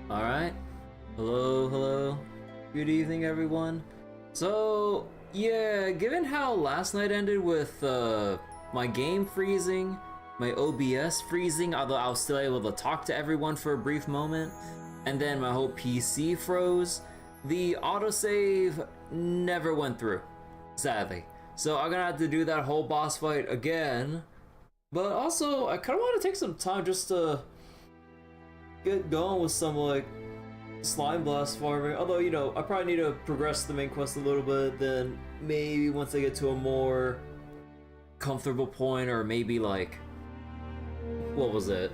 Alright. Hello, hello. Good evening, everyone. So, yeah, given how last night ended with my game freezing, my OBS freezing, although I was still able to talk to everyone for a brief moment, and then my whole PC froze, the autosave never went through, sadly. So I'm gonna have to do that whole boss fight again. But also, I kind of want to take some time just to get going with some like slime blast farming. Although, you know, I probably need to progress the main quest a little bit. Then maybe once I get to a more comfortable point, or maybe like, what was it?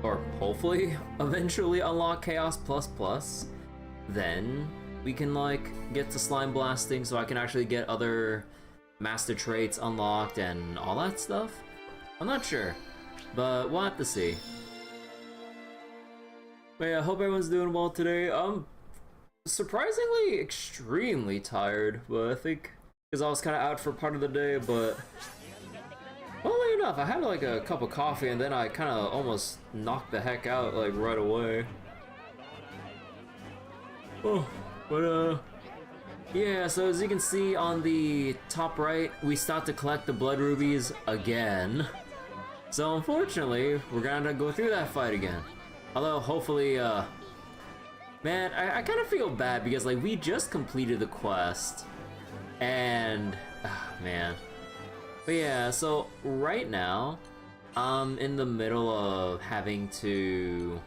Or hopefully eventually unlock Chaos Plus Plus. Then we can like get to slime blasting, so I can actually get other master traits unlocked and all that stuff. I'm not sure, but we'll have to see. But yeah, I hope everyone's doing well today. I'm surprisingly extremely tired, but I think because I was kind of out for part of the day, but funnily enough, I had like a cup of coffee and then I kind of almost knocked the heck out like right away. Oh, but yeah, so as you can see on the top right, we start to collect the blood rubies again. So unfortunately, we're gonna go through that fight again. Although hopefully, man, I kind of feel bad because like we just completed the quest, and man. But yeah, so right now, I'm in the middle of having to.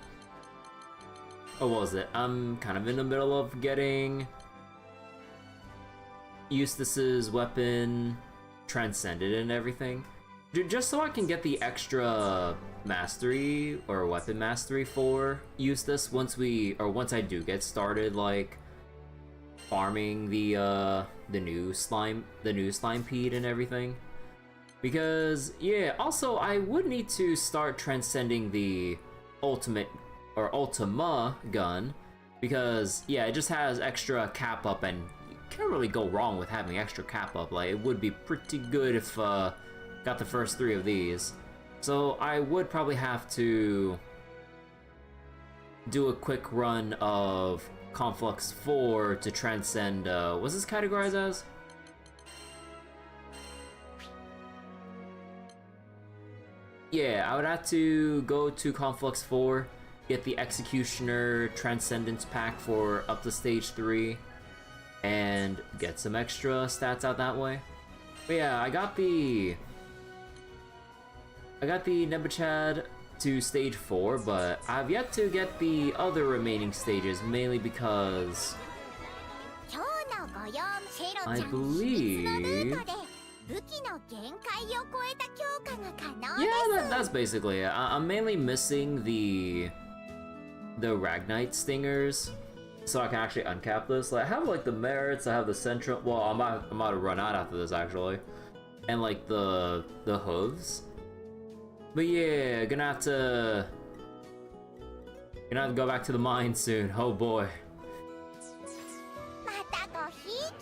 Oh, what was it? I'm kind of in the middle of getting Eustace's weapon transcended and everything. Just so I can get the extra mastery or weapon mastery for Eustace once I do get started like farming the new slimepede and everything. Because yeah, also I would need to start transcending the ultimate or Ultima gun, because yeah, it just has extra cap up and you can't really go wrong with having extra cap up. Like it would be pretty good if got the first 3 of these. So I would probably have to do a quick run of Conflux 4 to transcend, what's this categorized as? Yeah, I would have to go to Conflux 4, get the Executioner Transcendence pack for up to stage 3, and get some extra stats out that way. But yeah, I got the Nebuchad to stage 4, but I've yet to get the other remaining stages, mainly because I believe... Yeah, that's basically it. I'm mainly missing the Ragnite stingers, so I can actually uncap this. Like, I have like the merits, I have the central. Well, I'm about to run out after this actually, and like the hooves. But yeah, gonna have to go back to the mine soon. Oh boy.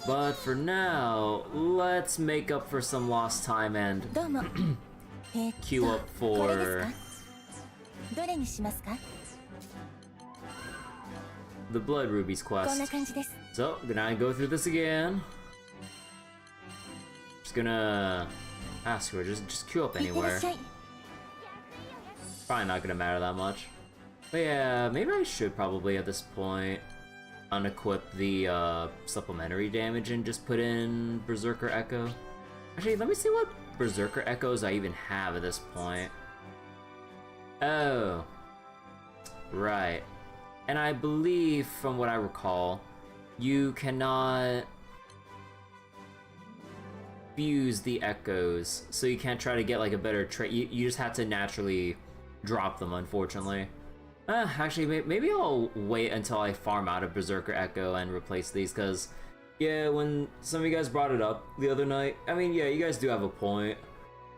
But for now, let's make up for some lost time and queue up for the Blood Rubies quest. So, gonna go through this again. Just gonna ask her, just queue up anywhere. Probably not gonna matter that much. But yeah, maybe I should probably at this point unequip the supplementary damage and just put in Berserker Echo. Actually, let me see what Berserker Echoes I even have at this point. Oh, right. And I believe, from what I recall, you cannot fuse the echoes, so you can't try to get like a better trait. You just have to naturally drop them, unfortunately. Actually, maybe I'll wait until I farm out a Berserker Echo and replace these, because, yeah, when some of you guys brought it up the other night, I mean, yeah, you guys do have a point.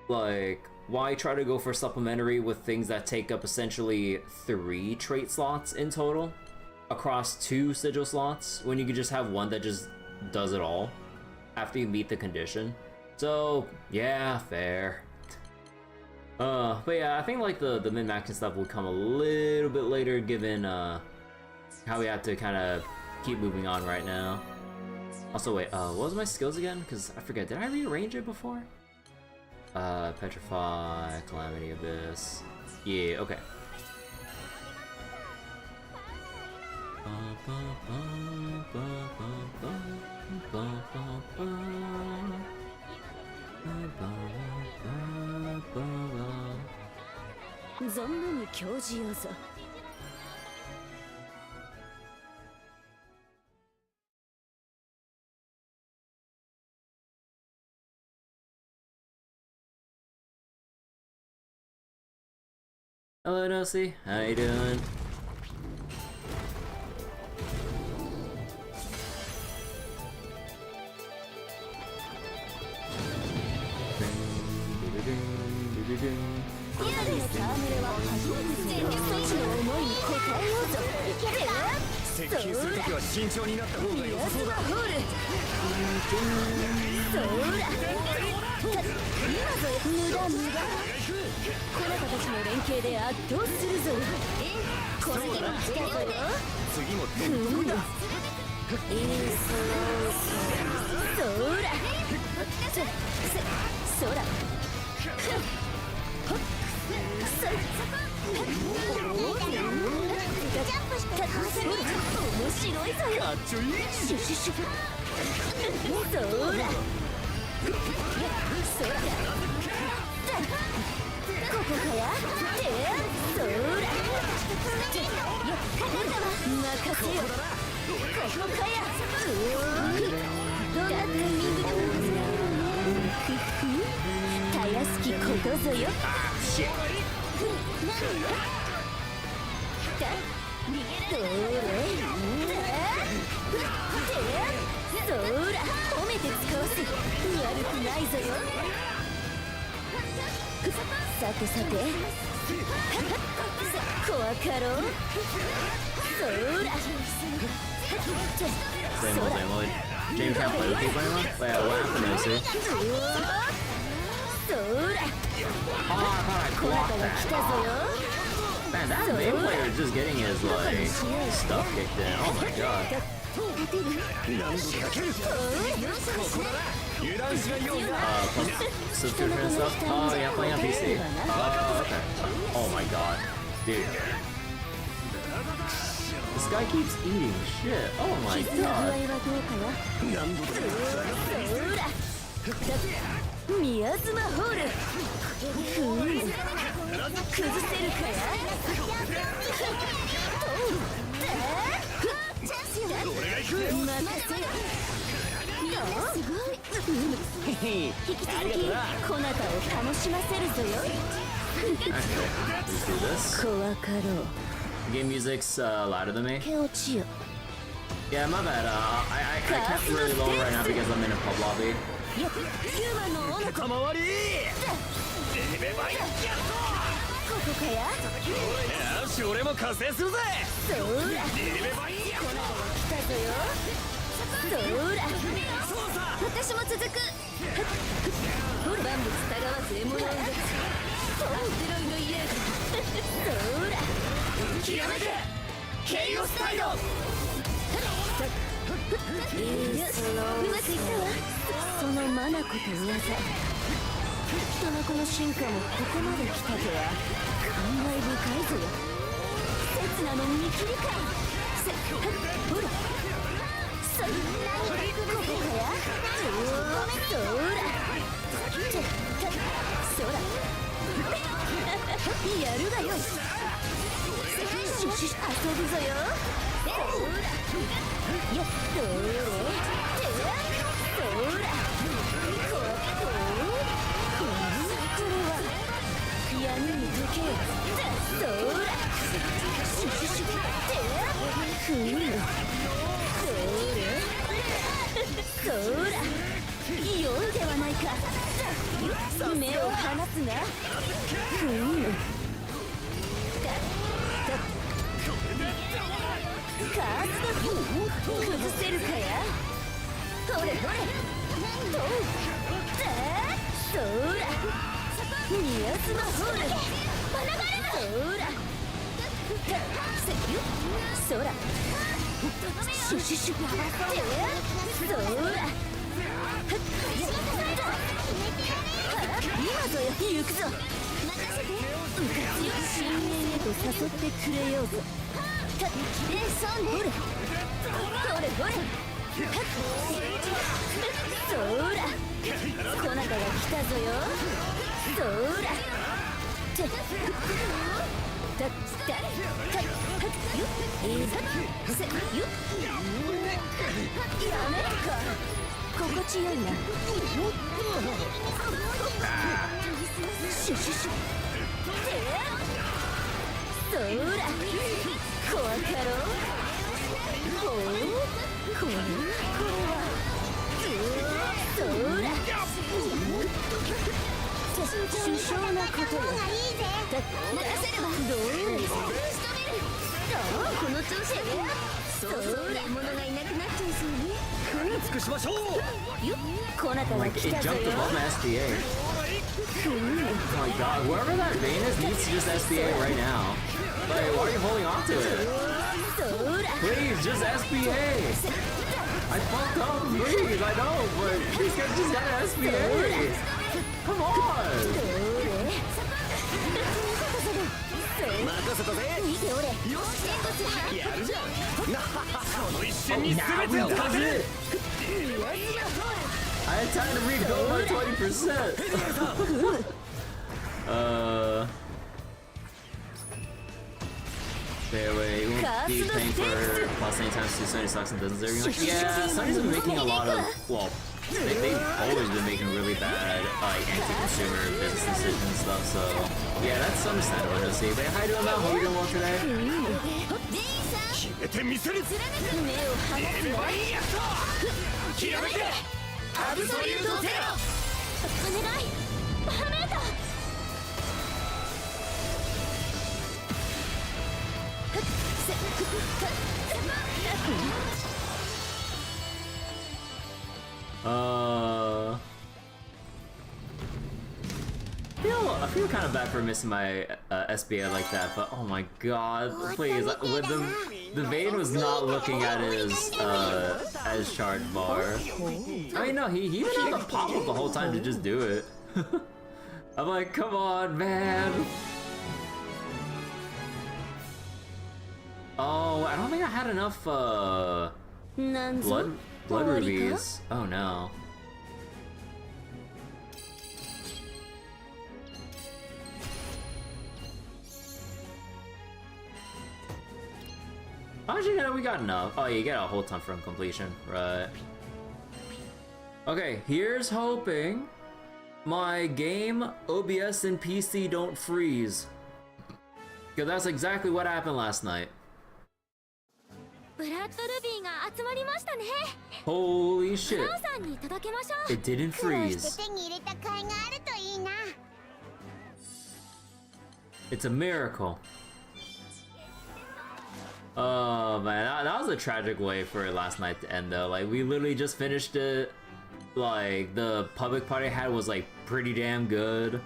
Like, why try to go for supplementary with things that take up essentially 3 trait slots in total across 2 sigil slots, when you could just have one that just does it all after you meet the condition? So, yeah, fair. But yeah, I think like the min-max and stuff will come a little bit later, given how we have to kind of keep moving on right now. Also, wait, what was my skills again? Because I forget, did I rearrange it before? Petrify, Calamity Abyss. Yeah, okay. Hello, Nosy. How you doing? Same old, same old. James can't play with people anymore? Wait, what happened, Nosy? Oh, I thought I blocked that. Man, that main player is just getting his, like, stuff kicked in. Oh my god. Subscription and stuff? Oh, yeah, playing on PC. Oh, okay. Oh my god. Dude. This guy keeps eating shit. Oh my god. Let's do this. Game music's louder than me. Yeah, my bad. I kept really low right now because I'm in a pub lobby. シュシュシュってそうだ今ぞよ行くぞうかつよ深淵へと誘ってくれようぞほれほれほれそうだこなたが来たぞよそうだいいぞせよやめるか心地よいなシュシュシュそら怖かろほうこれはそら首相なことよ任せればどうこの調子そうら物がいなくなっちゃいそうね尽くしましょうよこなたが Like, 来 it たぞ jumped よ above my SBA. Oh my god, whoever that vein is needs to just SBA right now. Like, why are you holding on to it? そら Please, just SBA! I fucked up, please, I know, but these guys just gotta SBA! Come on! 任せたぜ見ておれよしやるじゃんこの一瞬に全てをかける I had time to rebuild my 20%! Wait, you won't be paying for plus any times to Sony stocks and doesn't deserve you. Yeah, Sony's been making a lot of, well, they've always been making really bad, like, anti-consumer business decisions and stuff, so yeah, that's understandable to see. But how you doing, Mel? Hope you're doing well today. 決めてみせる目を離すればいいやつひらめけアブソリュートゼロお願いパラメータI feel kind of bad for missing my SBA like that, but oh my god, please, with the vein was not looking at his charge bar. I mean, no, he even had the pop up the whole time to just do it. I'm like, come on, man. Oh, I don't think I had enough blood rubies. Oh no. Actually, no, we got enough. Oh, you get a whole ton from completion, right? Okay, here's hoping my game, OBS, and PC don't freeze. Because that's exactly what happened last night. Holy shit. It didn't freeze. It's a miracle. Oh man, that was a tragic way for last night to end though. Like, we literally just finished it. Like, the public party I had was like pretty damn good.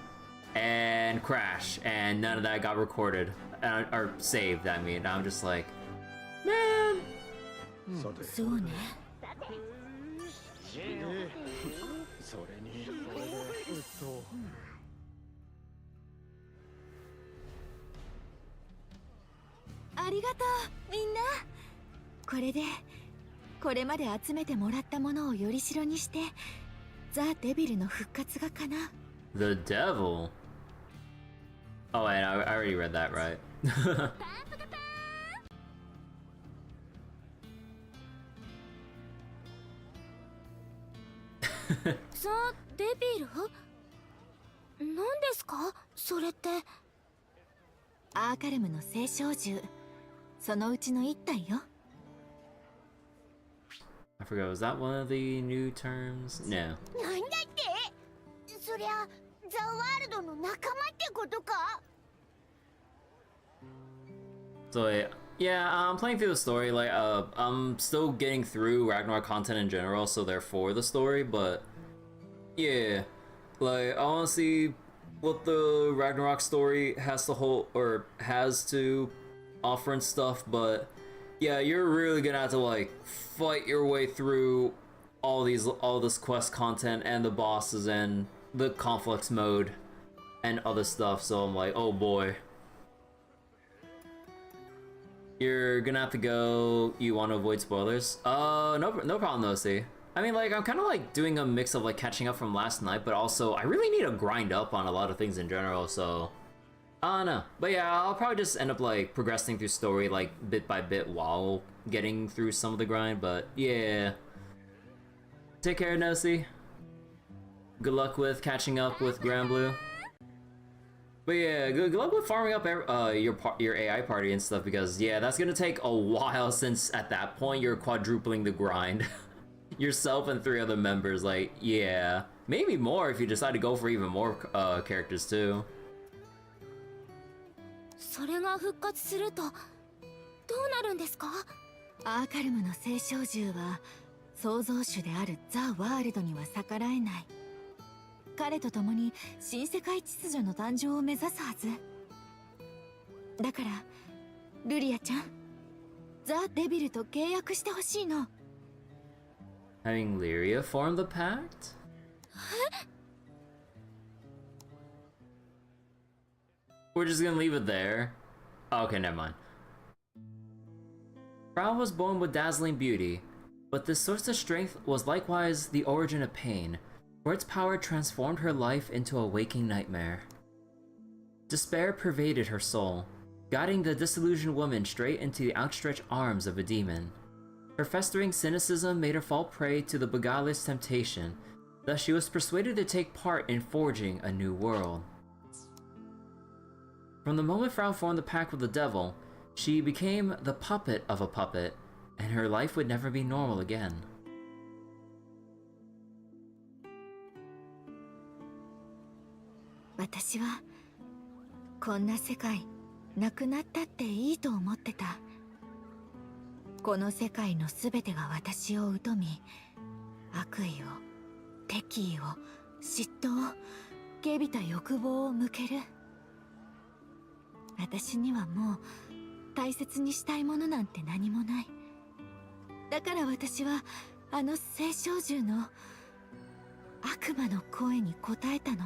And crash, and none of that got recorded. Or saved, I mean. I'm just like, man. そうねそれにありがとうみんなこれでこれまで集めてもらったものをよりしろにしてザ・デビルの復活がかな The devil? Oh wait, I already read that, right?ザ・デビル何ですかそれってアーカルムの聖少獣そのうちの一体よ I forgot, was that one of the new terms? No. なんだってそりゃザ・ワールドの仲間ってことか So yeah, I'm playing through the story. Like, I'm still getting through Ragnarok content in general, so therefore the story. But yeah, like, I want to see what the Ragnarok story has to hold or has to offer and stuff. But Yeah, you're really gonna have to like fight your way through all this quest content and the bosses and the conflicts mode and other stuff, so I'm like, oh boy. You're gonna have to go. You want to avoid spoilers? No problem though, see. I mean, like, I'm kind of like doing a mix of like catching up from last night, but also I really need to grind up on a lot of things in general, so I don't know. But yeah, I'll probably just end up like progressing through story like bit by bit while getting through some of the grind, but yeah. Take care, Nosy. Good luck with catching up with Granblue. But yeah, good luck with farming up your AI party and stuff, because yeah, that's gonna take a while since at that point you're quadrupling the grind. Yourself and 3 other members, like, yeah. Maybe more if you decide to go for even more characters too. それが復活するとどうなるんですか？アーカルムの聖少獣は創造主であるザ・ワールドには逆らえない。彼と共に新世界秩序の誕生を目指すはず。だからルリアちゃん、ザ・デビルと契約してほしいの。Having Lyria form the pact? We're just gonna leave it there. Oh, okay, never mind. Frau was born with dazzling beauty, but this source of strength was likewise the origin of pain, for its power transformed her life into a waking nightmare. Despair pervaded her soul, guiding the disillusioned woman straight into the outstretched arms of a demon. Her festering cynicism made her fall prey to the beguiler's temptation, thus she was persuaded to take part in forging a new world. From the moment Frau formed the pact with the devil, she became the puppet of a puppet, and her life would never be normal again. "私はこんな世界なくなったっていいと思ってた。この世界のすべてが私を疎み、悪意を、敵意を、嫉妬を、軽びた欲望を向ける。私にはもう大切にしたいものなんて何もない。だから私はあの聖少獣の悪魔の声に応えたの。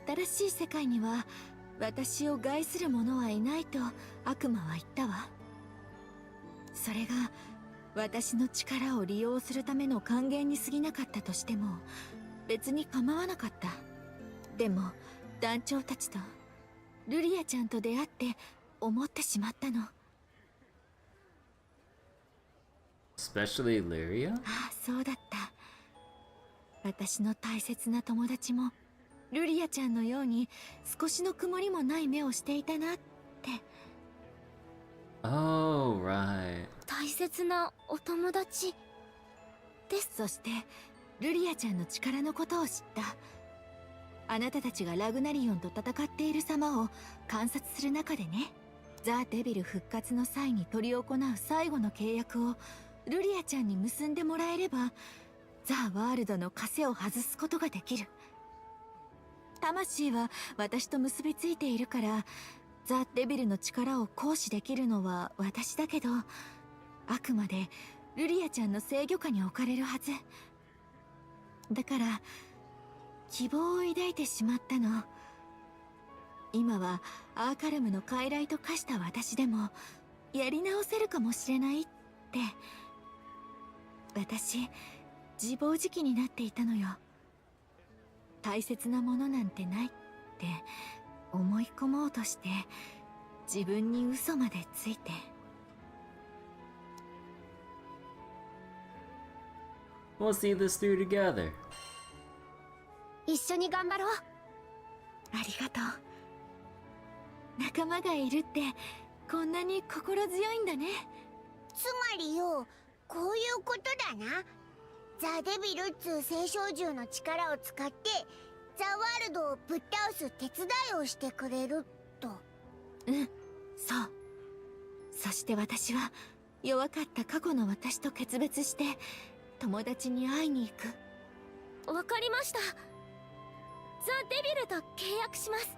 新しい世界には私を害する者はいないと悪魔は言ったわ。それが私の力を利用するための還元に過ぎなかったとしても別に構わなかった。でも団長たちとルリアちゃんと出会って思ってしまったの。Especially Lyria? ああ、そうだった。私の大切な友達もルリアちゃんのように少しの曇りもない目をしていたなって。Oh, right. 大切なお友達です。そしてルリアちゃんの力のことを知った。あなたたちがラグナリオンと戦っている様を観察する中でね、ザ・デビル復活の際に執り行う最後の契約をルリアちゃんに結んでもらえれば、ザ・ワールドの枷を外すことができる。魂は私と結びついているから、ザ・デビルの力を行使できるのは私だけど、あくまでルリアちゃんの制御下に置かれるはず。だから希望を抱いてしまったの。今はアーカルムの傀儡と化した私でもやり直せるかもしれないって。私自暴自棄になっていたのよ。大切なものなんてないって思い込もうとして自分に嘘までついて。We'll see this through together. 一緒に頑張ろう。ありがとう。仲間がいるってこんなに心強いんだね。つまりよ、こういうことだな。ザ・デビルっつう聖少獣の力を使ってザ・ワールドをぶっ倒す手伝いをしてくれると。うん、そう。そして私は弱かった過去の私と決別して友達に会いに行く。わかりました。ザ・デビルと契約します。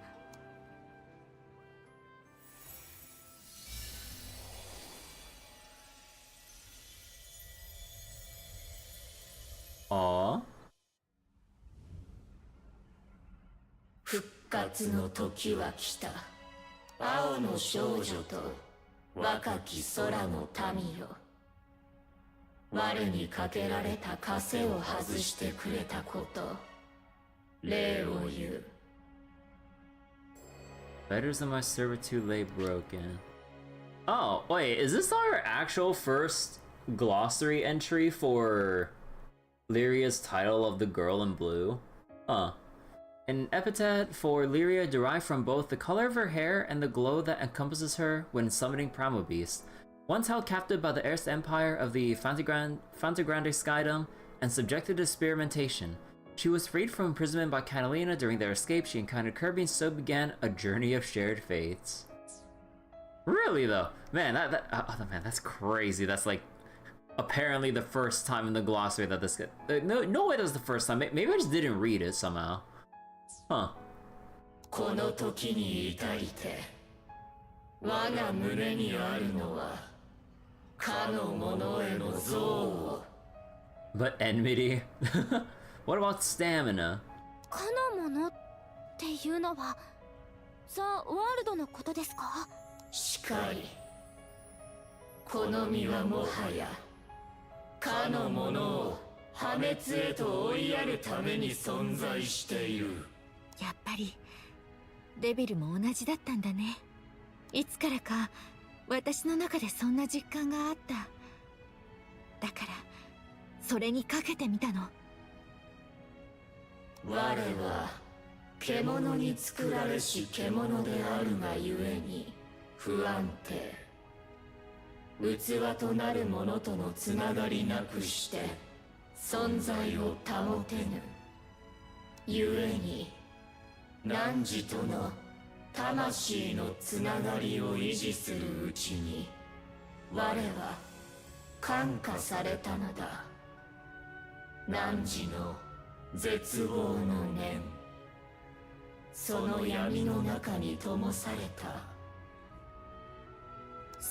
活の時は来た。青の少女と若き空の民よ。我にかけられた枷を外してくれたこと、礼を言う。Letters of my servitude lay broken. Oh, wait, is this our actual first glossary entry for Lyria's title of the girl in blue? Huh. An epithet for Lyria derived from both the color of her hair and the glow that encompasses her when summoning Primal Beast. Once held captive by the Erst Empire of the Fantagrande Skydom and subjected to experimentation, she was freed from imprisonment by Catalina. During their escape, she encountered Kirby, and so began a journey of shared fates. Really though? Man, man, that's crazy. That's like apparently the first time in the glossary that this no way that was the first time. Maybe I just didn't read it somehow. Huh. この時に至りて、我が胸にあるのはかの者への憎悪を。 But enmity? What about stamina? かのものっていうのはザ・ワールドのことですか？しかり、この身はもはやかの者を破滅へと追いやるために存在している。やっぱりデビルも同じだったんだね。いつからか私の中でそんな実感があった。だからそれにかけてみたの。我は獣に作られし獣であるがゆえに不安定。器となるものとのつながりなくして存在を保てぬ。ゆえに汝との魂のつながりを維持するうちに我は感化されたのだ。汝の絶望の念、その闇の中に灯された。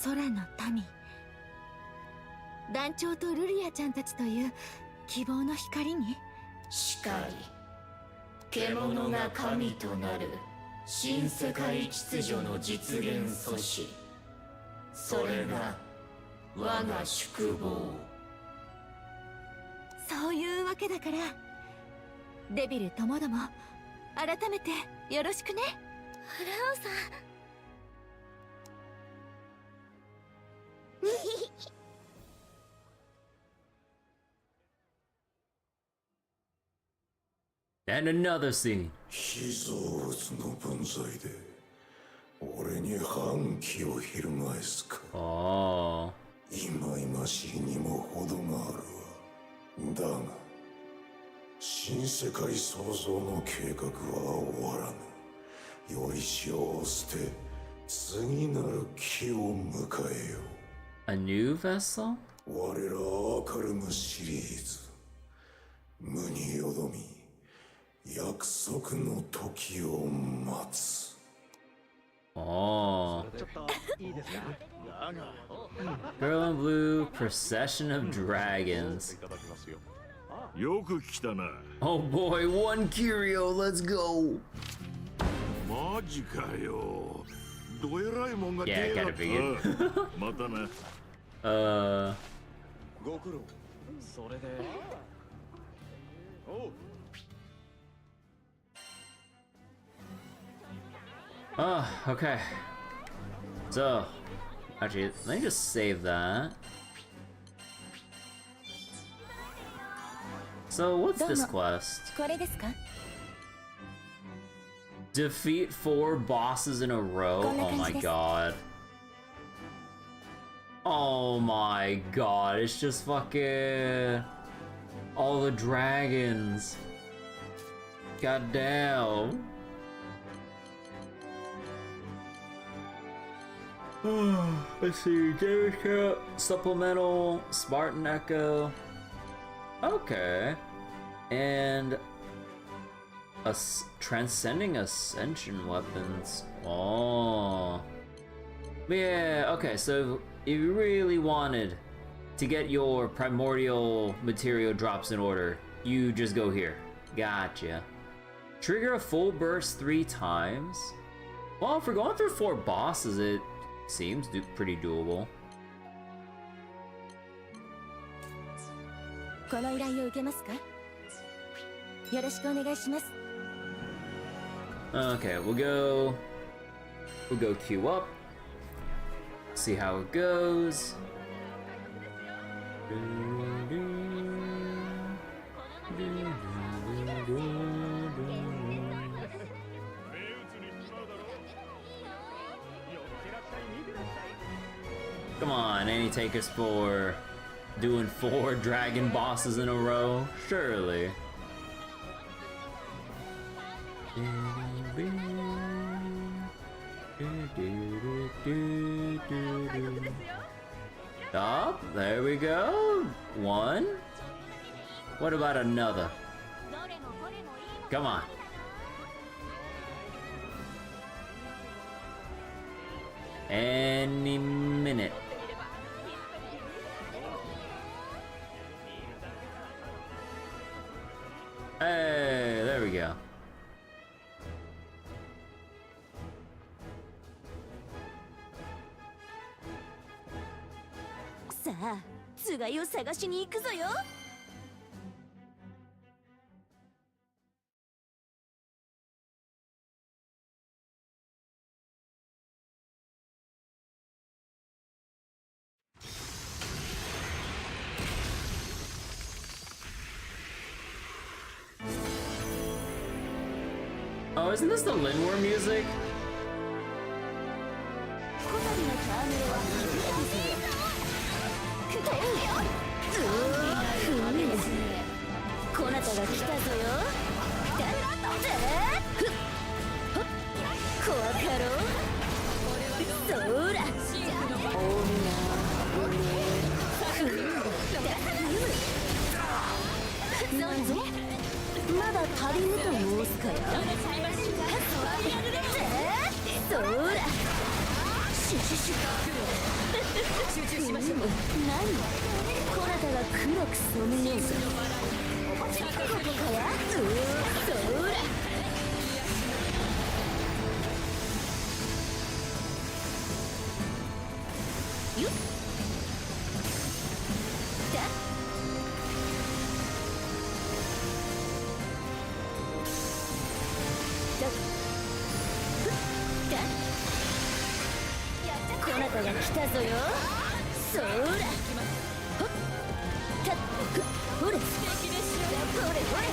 空の民、団長とルリアちゃんたちという希望の光に。しかり獣が神となる新世界秩序の実現阻止、それが我が宿坊。そういうわけだから、デビルともども改めてよろしくね。ラオさん。And another scene. 被造物の分際で俺に反旗を翻すか。Oh. 忌々しいにも程があるわ。だが新世界創造の計画は終わらぬ。より潮を捨て次なる機を迎えよう。 A new vessel? 我らアカルムシリーズ、無によどみ約束の時を待つ。Oh. Girl in Blue, Procession of Dragons. よく来たな。 Oh boy, one curio, let's go! マジかよ。どえらいもんが Yeah, 出や kinda がった。 figured. またな。ご苦労。それで。おう。 Oh, okay. So, actually, let me just save that. So, what's this quest? これですか？ Defeat 4 bosses in a row? Oh my god. Oh my god, it's just fucking... all the dragons. God damn. Let's see, David Cap, Supplemental, Spartan Echo. Okay. And Transcending Ascension weapons. Oh. Yeah, okay, so if you really wanted to get your primordial material drops in order, you just go here. Gotcha. Trigger a full burst 3 times. Well, if we're going through 4 bosses, it seems pretty doable. この依頼を受けますか？よろしくお願いします。 Okay, we'll go queue up. See how it goes. Come on, any takers for doing 4 dragon bosses in a row? Surely. Stop. There we go. 1. What about another? Come on. Any minute. Hey, there we go. さあ、つがいを探しに行くぞよ。Oh, isn't this the Linwar music? こたびのターメロは初めてよ。こなたが来たぞよ。怖かろう。そら。なんぞ。まだ足りぬと申すかや。そら。シュシュシュ。何？こなたが黒く染めようぞ。ここかや？そら。よっ。だ。こなたが来たぞよ。そら。ほったっほれ。ほれほれ。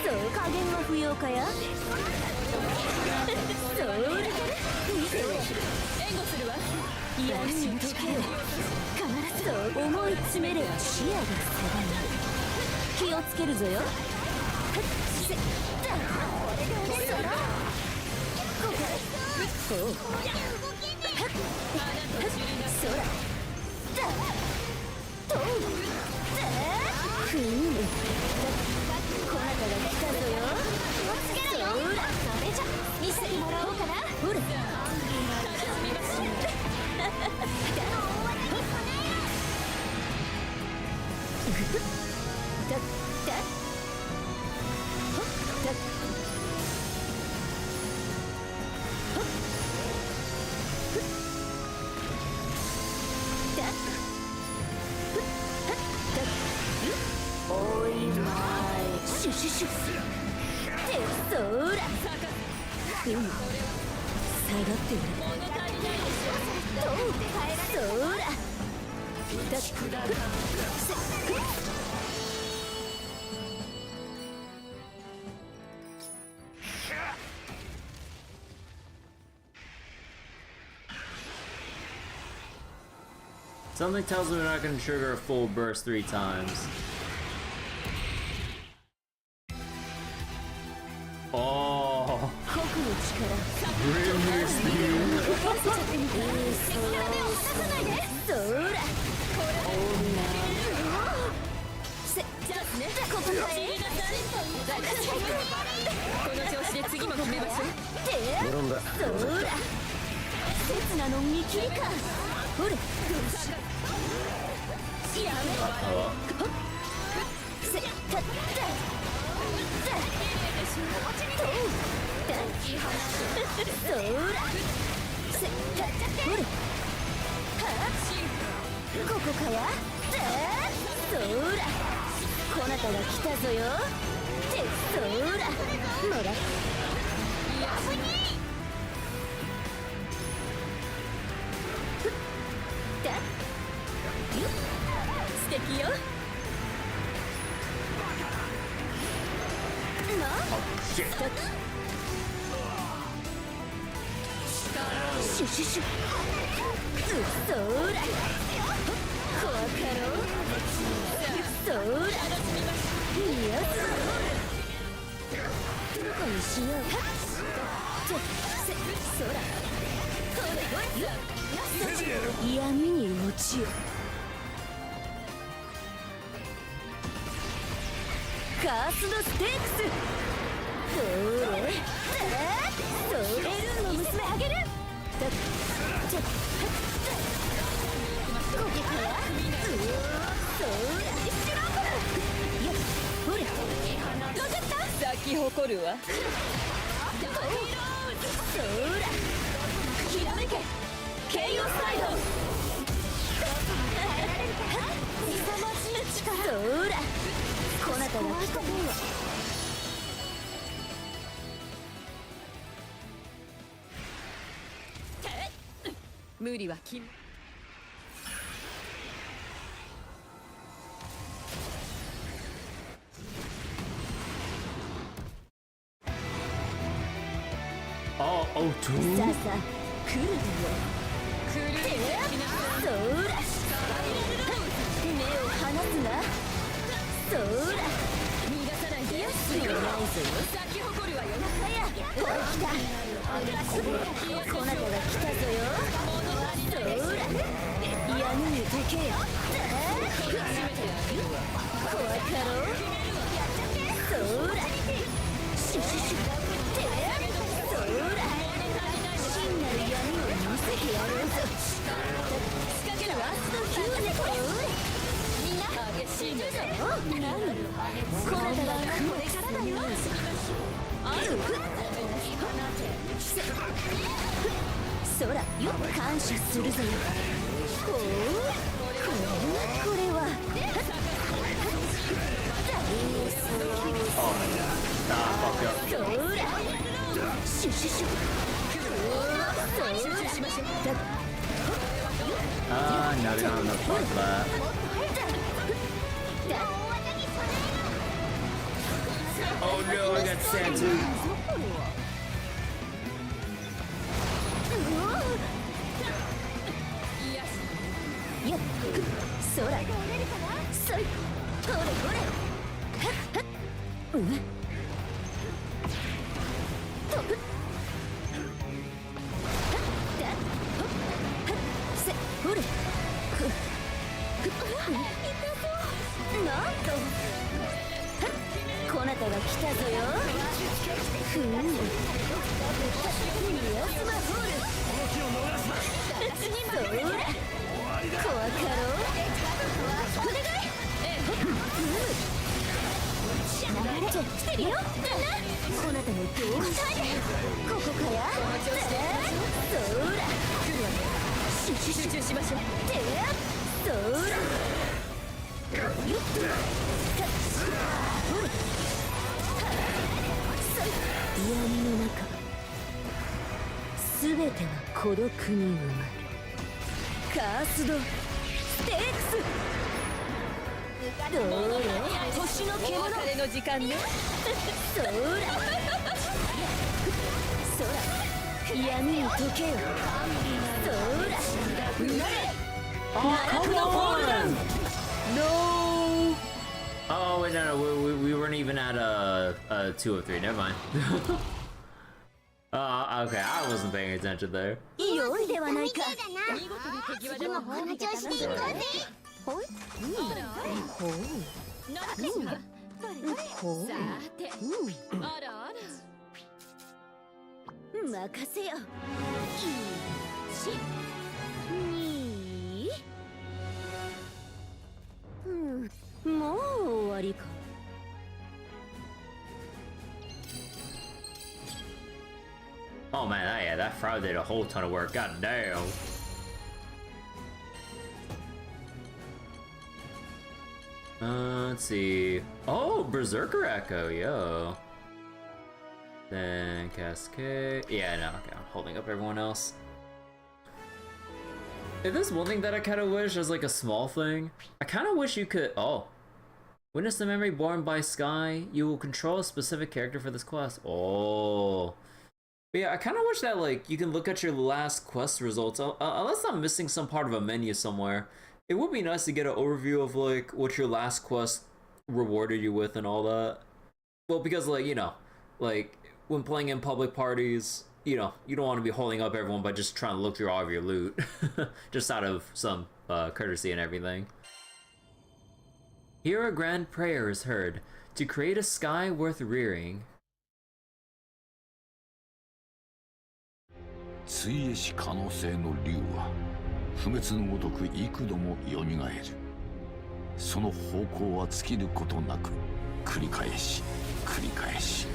そう加減は不要かや。そら。援護するわ。やめとけよ。必ずそう思い詰めれば視野が狭まる。気をつけるぞよ。せっだ。そら。そら。とう。ふむ。こなたが来たぞよ。そら。それじゃ見せてもらおうかな。ほれ。おいまい。シュシュシュ。そら。ふむ。下がってる。そら。Something tells me we're not going to trigger a full burst 3 times. Oh, Grimness, そらほれここかやそらこなたが来たぞよってそらもらだよ素敵よシュシュシュそら怖かろそらよしどこにしようそら闇に落ちよカースのステークスそれそれルーの娘あげるここからそらシュランブルよっほれロケット咲き誇るわそらひらめけケイオスサイド凄まじい力そらこなたが来たよ無理は禁物Oh, さあさあ来るよそら目を離すなそら逃がさないでよすぐないぞよ咲き誇るわよはやほら来たこなたが来たぞよそら闇に溶けよ怖かろそらシュシュシュそら真なる闇を見せてやろうぞ仕掛ける明日の急にこれみんな激しいぞ何こなたがこれからだよあるそらよ感謝するぞよほうこれはそらシュシュシュnow we don't have enough time for that. Oh no, I got sand too.そらそいほれほれほれなんとこなたが来たぞよふんミオスマホールそら怖かろお願い流れ来てるよこなたのどうしたいここかやそら集中しましょうそらよっほれ闇の中すべては孤独に埋まるカースドステークスどれ星の獣の時間ねそら闇に溶けよそらうなれ奈落のフォールダウン No! Oh, wait, no, we weren't even at 2 of 3. Never mind. Okay, I wasn't paying attention there. 良いではないか次もこの調子でいこうぜ任せよもう終わりか that Frog did a whole ton of work. God damn. Let's see. Oh, Berserker Echo, yo. Then Cascade. Yeah, no, okay, I'm holding up everyone else. If there's one thing that I kind of wish as like a small thing, I kind of wish you could. Oh. Witness the memory born by Sky. You will control a specific character for this quest. Oh. But yeah, I kind of wish that like you can look at your last quest results. Unless I'm missing some part of a menu somewhere. It would be nice to get an overview of like what your last quest rewarded you with and all that. Well, because like, you know, like when playing in public parties, you know, you don't want to be holding up everyone by just trying to look through all of your loot. Just out of some courtesy and everything. Here a grand prayer is heard to create a sky worth rearing. ついえし可能性の竜は不滅のごとく幾度もよみがえる。その方向は尽きることなく繰り返し繰り返し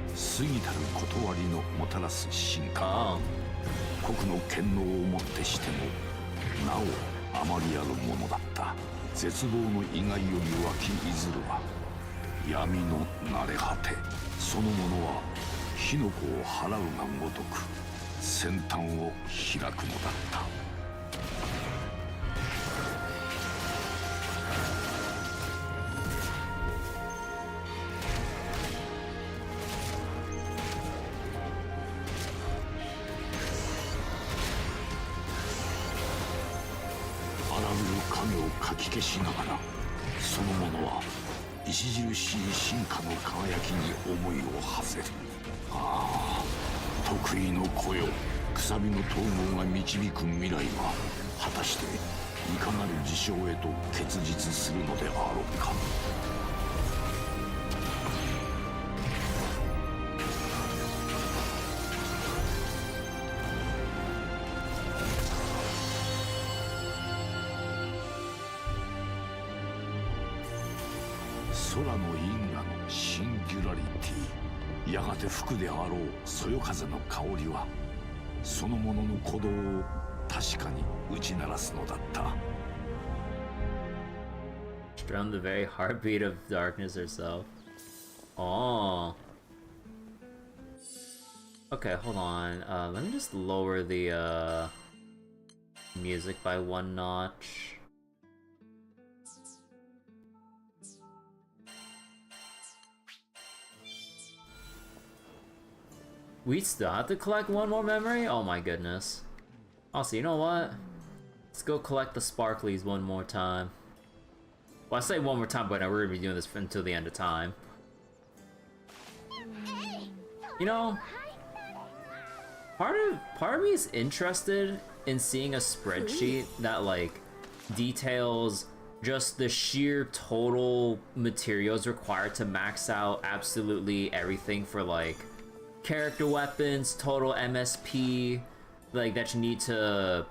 過ぎたる断りのもたらす進化。国の権能をもってしてもなおあまりあるものだった。絶望の意外より湧きいずるは闇の慣れ果て。そのものは火の粉を払うがごとく先端を開くのだった。あらゆる影をかき消しながらそのものは著しい進化の輝きに思いを馳せる。ああ、得意の子よ。くさびの統合が導く未来は果たしていかなる事象へと結実するのであろうか。空の因果のシンギュラリティ。やがて吹くであろうそよ風の香りはそのものの鼓動を確かに打ち鳴らすのだった。 Strum the very heartbeat of darkness herself. Oh. Okay, hold on. Let me just lower the music by one notch. We still have to collect one more memory? Oh my goodness. Also, you know what? Let's go collect the sparklies one more time. Well, I say one more time, but we're gonna be doing this until the end of time. You know, part of me is interested in seeing a spreadsheet that like details just the sheer total materials required to max out absolutely everything for like character weapons, total MSP, like that you need to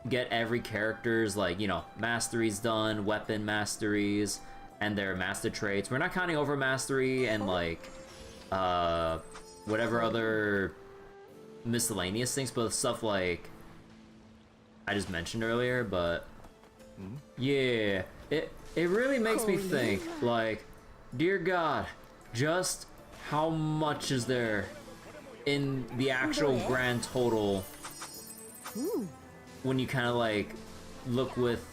get every character's like, you know, masteries done, weapon masteries, and their master traits. We're not counting over mastery and like whatever other miscellaneous things, but stuff like I just mentioned earlier. But yeah, it really makes me think, like, dear God, just how much is there in the actual grand total when you kind of like look with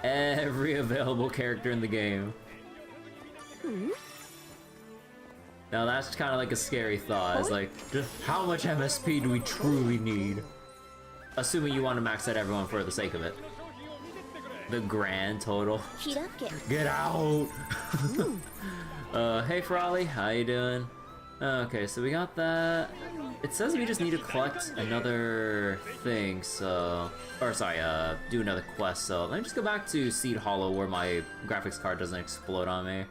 every available character in the game. Now that's kind of like a scary thought. It's like, just how much MSP do we truly need? Assuming you want to max out everyone for the sake of it. The grand total. Get out! Hey Frolly, how you doing? Okay, so we got that. It says we just need to collect another thing, so... Or sorry, do another quest, so let me just go back to Seed Hollow where my graphics card doesn't explode on me.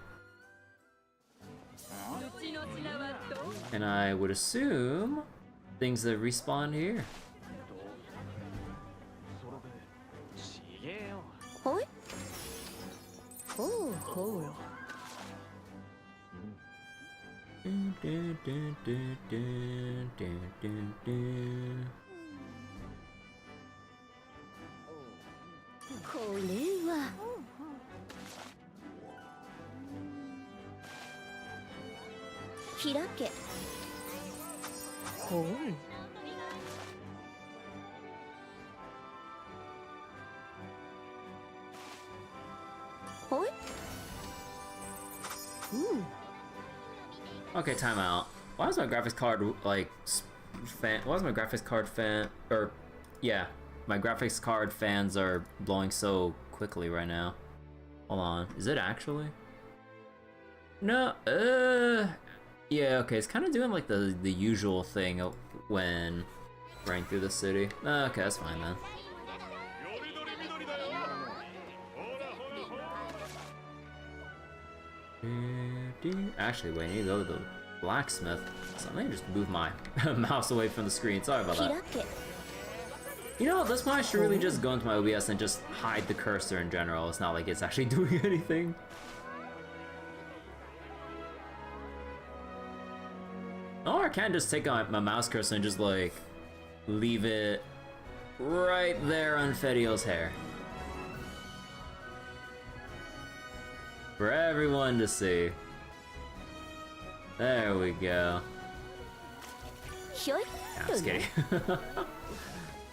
And I would assume things that respawn here. これは開け。ほう。ほい。Okay, time out. Why is my graphics card like why is my graphics card yeah, my graphics card fans are blowing so quickly right now. Hold on, is it actually? No, yeah, okay, it's kind of doing like the usual thing when running through the city. Okay, that's fine then. Actually, wait, I need to go to the blacksmith. So let me just move my mouse away from the screen. Sorry about that. You know, this point I should really just go into my OBS and just hide the cursor in general. It's not like it's actually doing anything. Or I can just take my mouse cursor and just like leave it right there on Fedio's hair. For everyone to see. There we go. Yeah, I'm just kidding.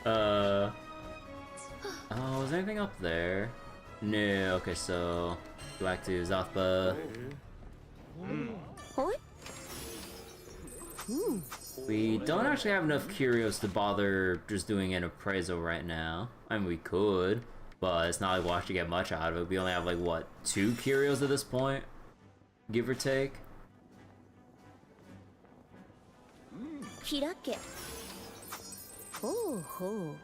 Oh, is there anything up there? No, okay, so go back to Zathba. We don't actually have enough curios to bother just doing an appraisal right now. I mean, we could, but it's not like we'll actually get much out of it. We only have like, what, 2 curios at this point? Give or take? Oh, ho.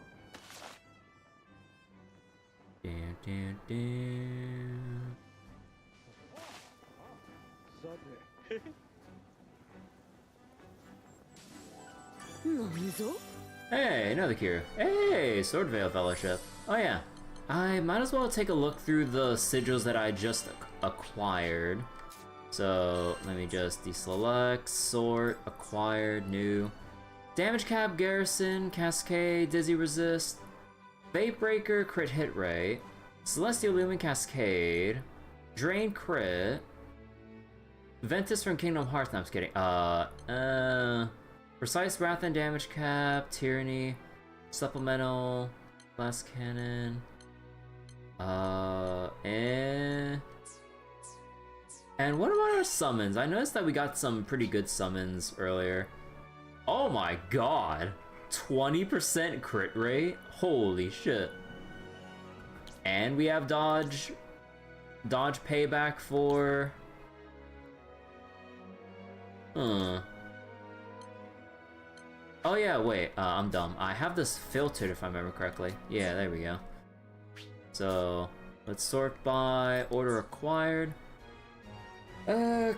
Hey, another curio. Hey, Swordvale Fellowship. Oh yeah, I might as well take a look through the sigils that I just acquired. So let me just deselect, sort, acquired, new. Damage cap, garrison, cascade, dizzy resist, fate breaker, crit hit rate, celestial lumen cascade, drain crit, Ventus from Kingdom Hearts. No, I'm just kidding. Precise wrath and damage cap, tyranny, supplemental, blast cannon, and what about our summons? I noticed that we got some pretty good summons earlier. Oh my god! 20% crit rate? Holy shit. And we have dodge payback for... Oh yeah, wait, I'm dumb. I have this filtered if I remember correctly. Yeah, there we go. So, let's sort by order acquired.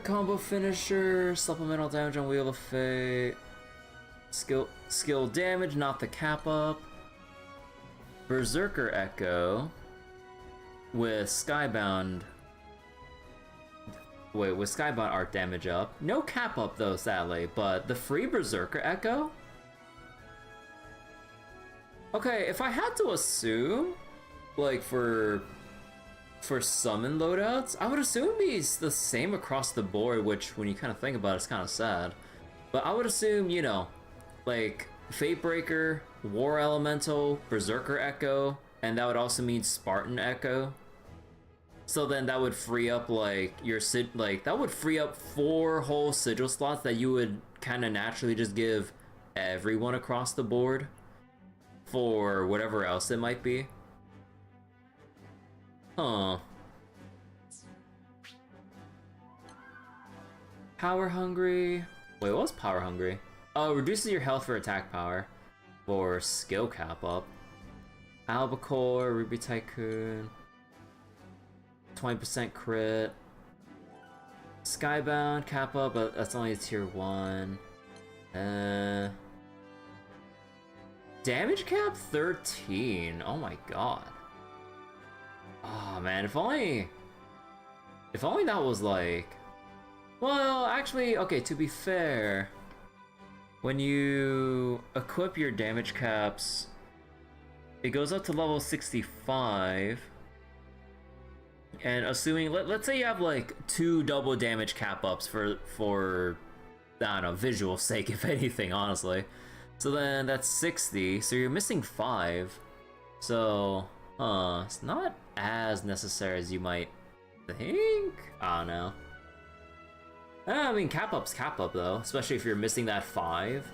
Combo finisher, supplemental damage on Wheel of Fate. Skill damage, not the cap up. Berserker Echo with Skybound. Wait, with Skybound art damage up. No cap up though, sadly, but the free Berserker Echo? Okay, if I had to assume, like for summon loadouts, I would assume it'd be the same across the board, which when you kind of think about it, it's kind of sad. But I would assume, you know, like Fate Breaker, War Elemental, Berserker Echo, and that would also mean Spartan Echo. So then that would free up like your that would free up 4 whole sigil slots that you would kind of naturally just give everyone across the board for whatever else it might be. Huh. Power Hungry. Wait, what was Power Hungry? Oh, reduces your health for attack power. For skill cap up. Albacore, Ruby Tycoon. 20% crit. Skybound, cap up, but that's only a tier 1. Damage cap 13. Oh my god. Oh man, if only that was like Well, actually, okay, to be fair, when you equip your damage caps, it goes up to level 65. And assuming, let's say you have like 2 double damage cap ups for I don't know, visual sake, if anything, honestly. So then that's 60, so you're missing 5. So, it's not as necessary as you might think? I don't know. I mean, cap up's cap up though, especially if you're missing that 5.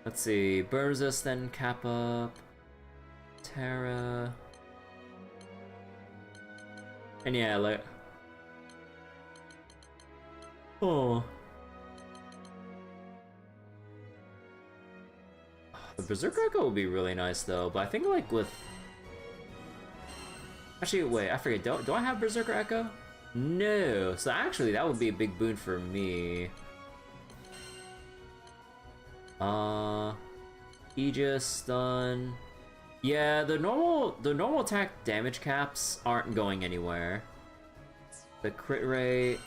Let's see, burn resistant cap up, Terra. And yeah, like, oh, the Berserker Echo would be really nice though. But I think like with, actually, wait, I forget. Do I have Berserker Echo? No. So actually, that would be a big boon for me. Aegis stun. Yeah, the normal attack damage caps aren't going anywhere. The crit rate.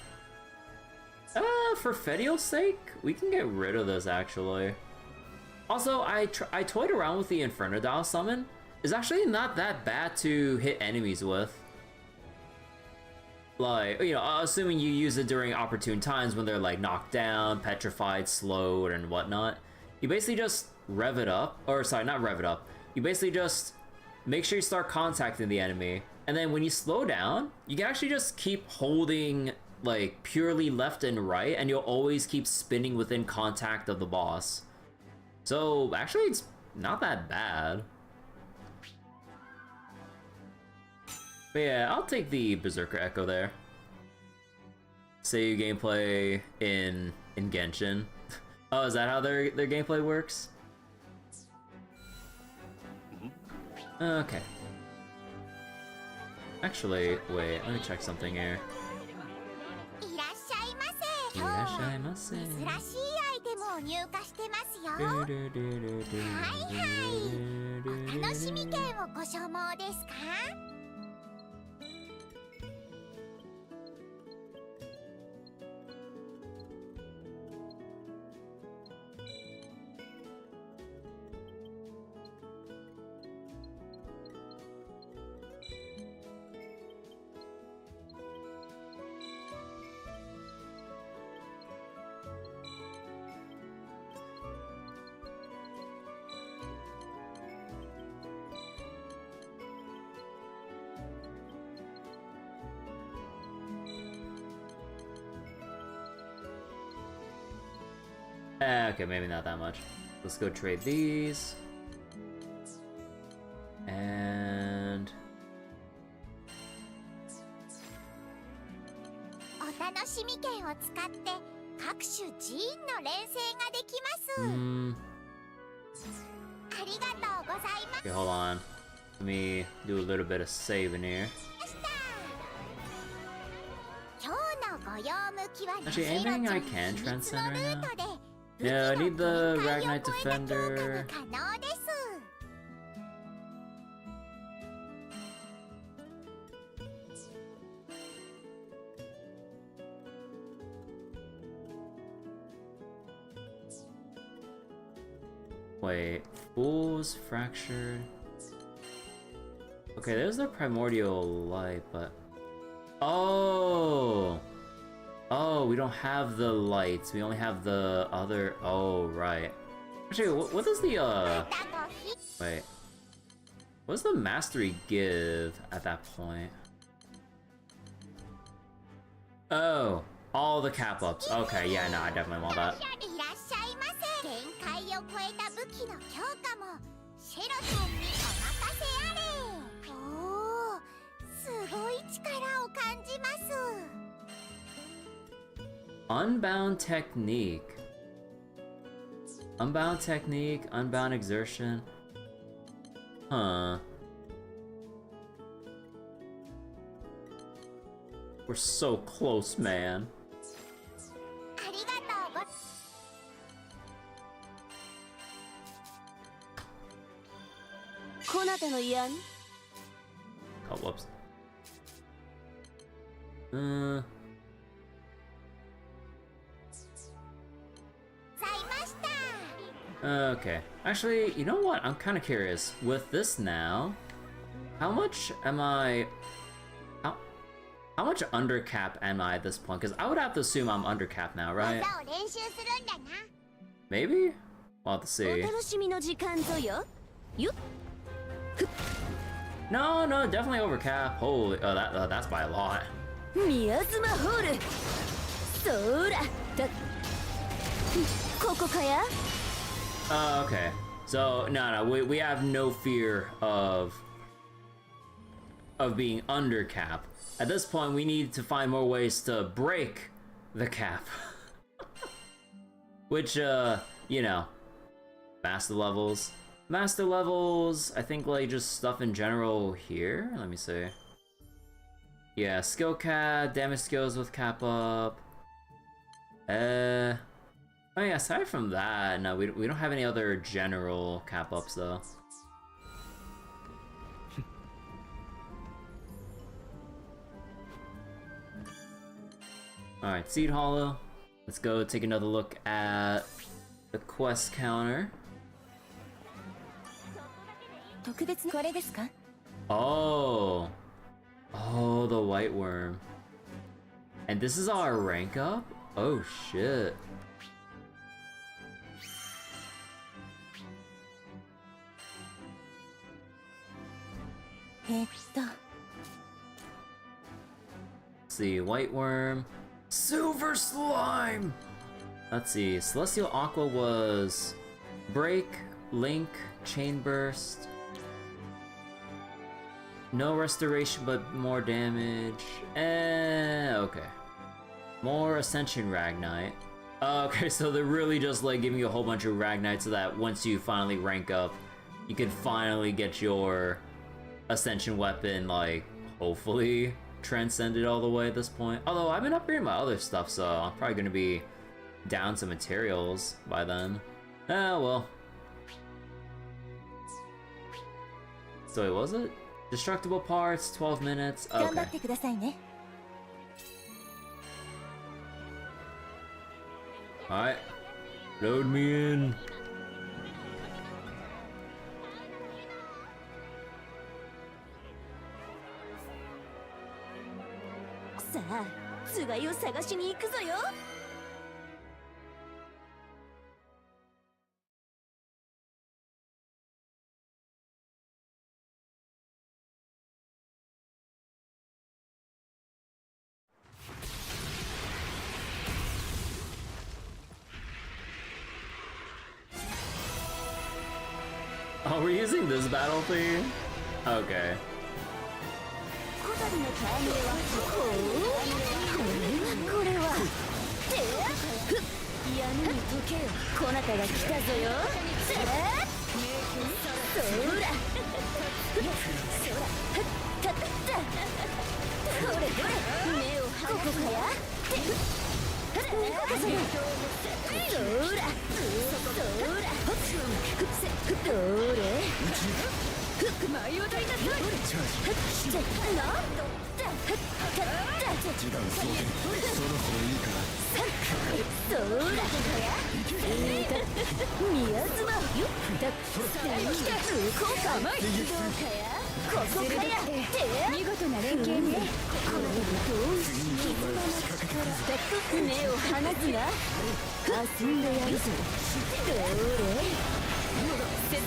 For Fedial's sake, we can get rid of this actually. Also, I toyed around with the Inferno Dial summon. It's actually not that bad to hit enemies with. Like, you know, assuming you use it during opportune times when they're like knocked down, petrified, slowed, and whatnot. You basically just rev it up, or sorry, not rev it up. You basically just make sure you start contacting the enemy, and then when you slow down, you can actually just keep holding like purely left and right, and you'll always keep spinning within contact of the boss. So actually, it's not that bad. But yeah, I'll take the Berserker Echo there. Seiyu gameplay in Genshin. Oh, is that how their gameplay works? Okay. Actually, wait, let me check something here. いらっしゃいませ。今日は珍しいアイテムを入荷してますよ。はいはい。お楽しみ券をご所望ですか？ Okay, maybe not that much. Let's go trade these. And... お楽しみ券を使って各種寺院の連戦ができます。ありがとうございます。 Okay, hold on. Let me do a little bit of saving here. 今日のご用向きは Actually, anything I can transcend right now? Yeah, I need the Ragnarok Defender. 可能です。 Wait, Fool's Fractured. Okay, there's the Primordial Light, but... Oh! Oh, we don't have the lights. We only have the other... Oh, right. Actually, what does the, Wait. What does the Mastery give at that point? Oh, all the cap ups. Okay, yeah, no, I definitely want that. いらっしゃいませ。限界を超えた武器の強化もシェロトンにお任せあれ。おー、すごい力を感じます。 Unbound Technique. Unbound Technique, Unbound Exertion. Huh. We're so close, man. ありがとうご。こなたの慰安。 Oh, whoops. Okay. Actually, you know what? I'm kind of curious. With this now, how much am I... How much under cap am I at this point? Because I would have to assume I'm under cap now, right? 技を練習するんだな。 Maybe? We'll have to お see. 楽しみの時間ぞよ。よっ。 No, no, definitely over cap. Holy, that's by a lot. 宮妻ホール。そら。ここかや。 Okay. So, no, we have no fear of being under cap. At this point, we need to find more ways to break the cap. Which, you know, master levels. Master levels, I think, like, just stuff in general here. Let me see. Yeah, skill cap, damage skills with cap up. Oh yeah, aside from that, no, we don't have any other general cap ups though. Alright, Seed Hollow. Let's go take another look at the quest counter. 特別これですか? Oh. Oh, the white worm. And this is our rank up? Oh shit. Let's see, white worm. Silver slime! Let's see, Celestial Aqua was break, link, chain burst. No restoration but more damage. Okay. More Ascension Ragnite. Okay, so they're really just like giving you a whole bunch of Ragnite so that once you finally rank up, you can finally get your Ascension weapon, like, hopefully transcended all the way at this point. Although I've been upgrading my other stuff, so I'm probably gonna be down some materials by then. Oh well. So wait, was it? Destructible parts, 12 minutes. Okay. 頑張ってくださいね。 Alright. Load me in. さあ、つがいを探しに行くぞよ。 Oh, we're using this battle theme? Okay. これは闇に溶けよ。こなたが来たぞよ。そらたほれほれ目を離すここかや猫かそれそらどれ舞い踊りなさいなんと示談送電そろそろいいかそら宮妻よだこうかまいどうかやここかや見事な連携ねこれどうし目を離すが遊んでやるぞどれ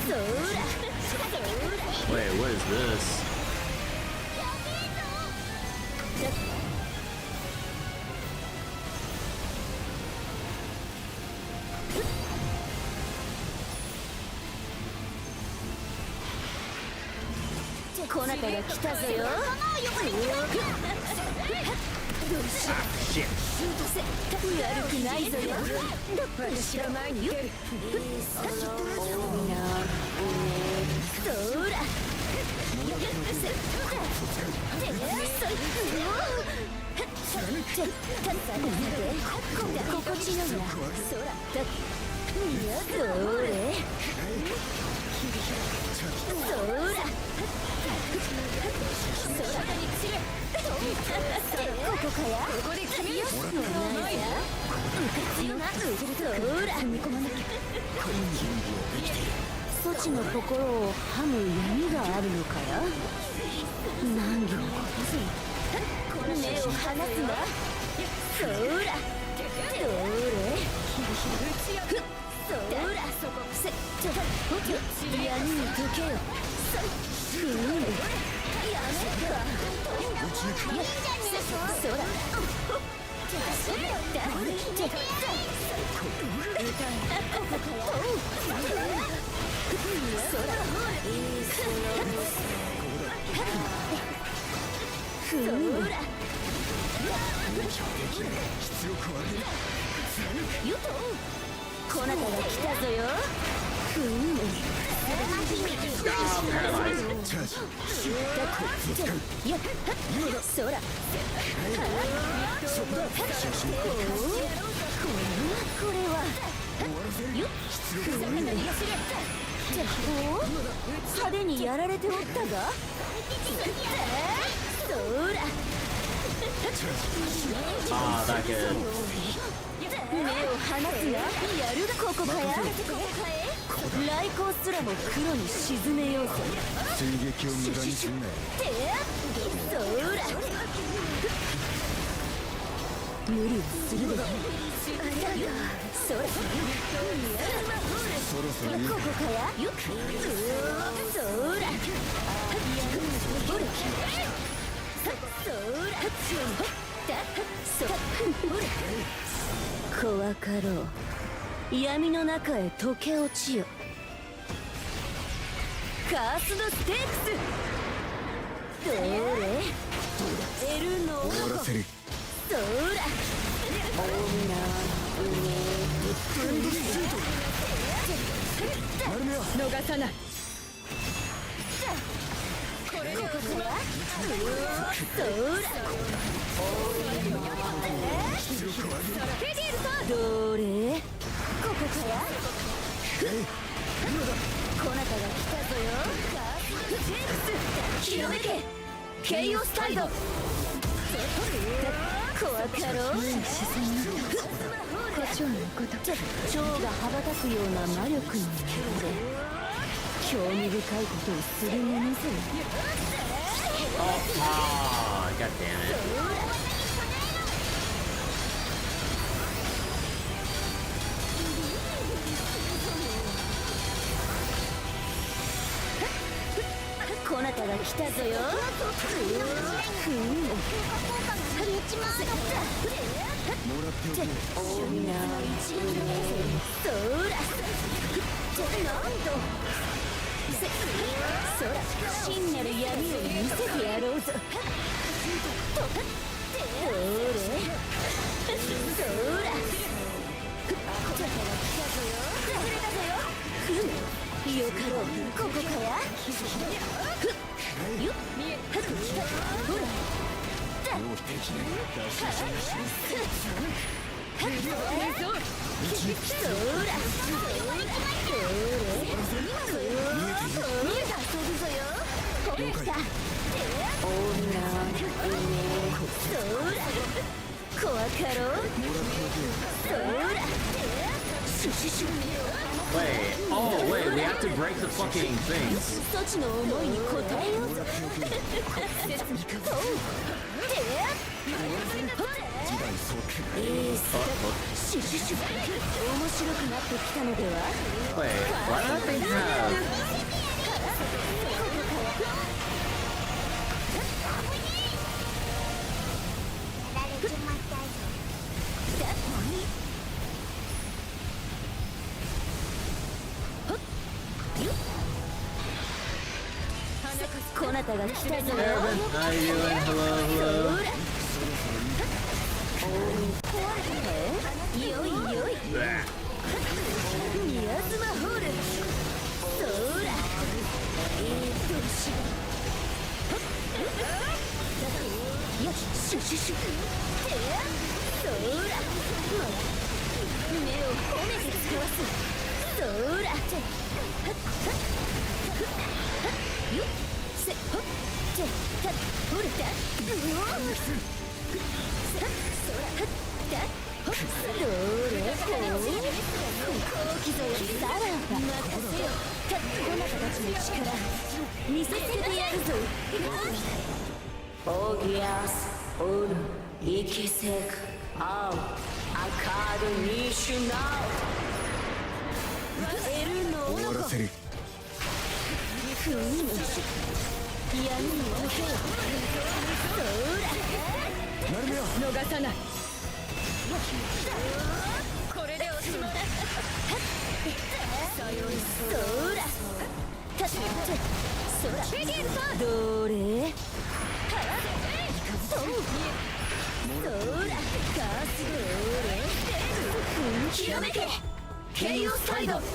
そら Wait, what is this? こなたが来たぞよ。悪くないぞよ。私が前に出る。そら。心地よいな。そら。どれ。そら。 ここかやここで切りよしないやうかつよなそら踏み込まなきゃそちの心をはむ闇があるのかや。難儀なことぞ。目を離すな。そらどれそらせ闇に溶けよ。やめかそらこなたが来たぞよ。そらこれは派手にやられておったが。そらAh, that good. 目を離すな。やるここかや。雷光すらも黒に沈めようぞ。追撃を無駄にすんなよ。そら無理をするで。そらここかや。そら怖かろう。闇の中へ溶け落ちよ。カースドステークス。どれエルの終わらせる。そら逃さない。ここからどれここからこなたが来たぞよ。ひらめけケイオスタイド。怖かろう。胡蝶のこと蝶が羽ばたくような魔力によって興味深いことをするものぞ。Oh, ah, god damn it. こなたが来たぞよ。そら真なる闇を見せてやろうぞ。どれそらよかろう。ここかや。よっほら怖かろう。そら Wait, oh wait, we have to break the fucking things. そちの思いに応えようぞ。シュシュシュ面白くなってきたのでは。 Wait, why don't they have...こなたが来たぞ。 How you doing? Hello, hello. よいよい。宮妻ホール。そら。よしシュシュシュ。そら。目を褒めて使わす。そら。よっ。せほっ。てたほれた。そら。だほっ。気ぞよさらば任せよこなたたちの力見せつけてやるぞオギアスオルイキセクアウアカードニシュナウエルの終わらせる。闇に溶けよなるめよ。逃さないこれでおしまいそらそらどれそらかすどれひらめけケイオスカイドお願い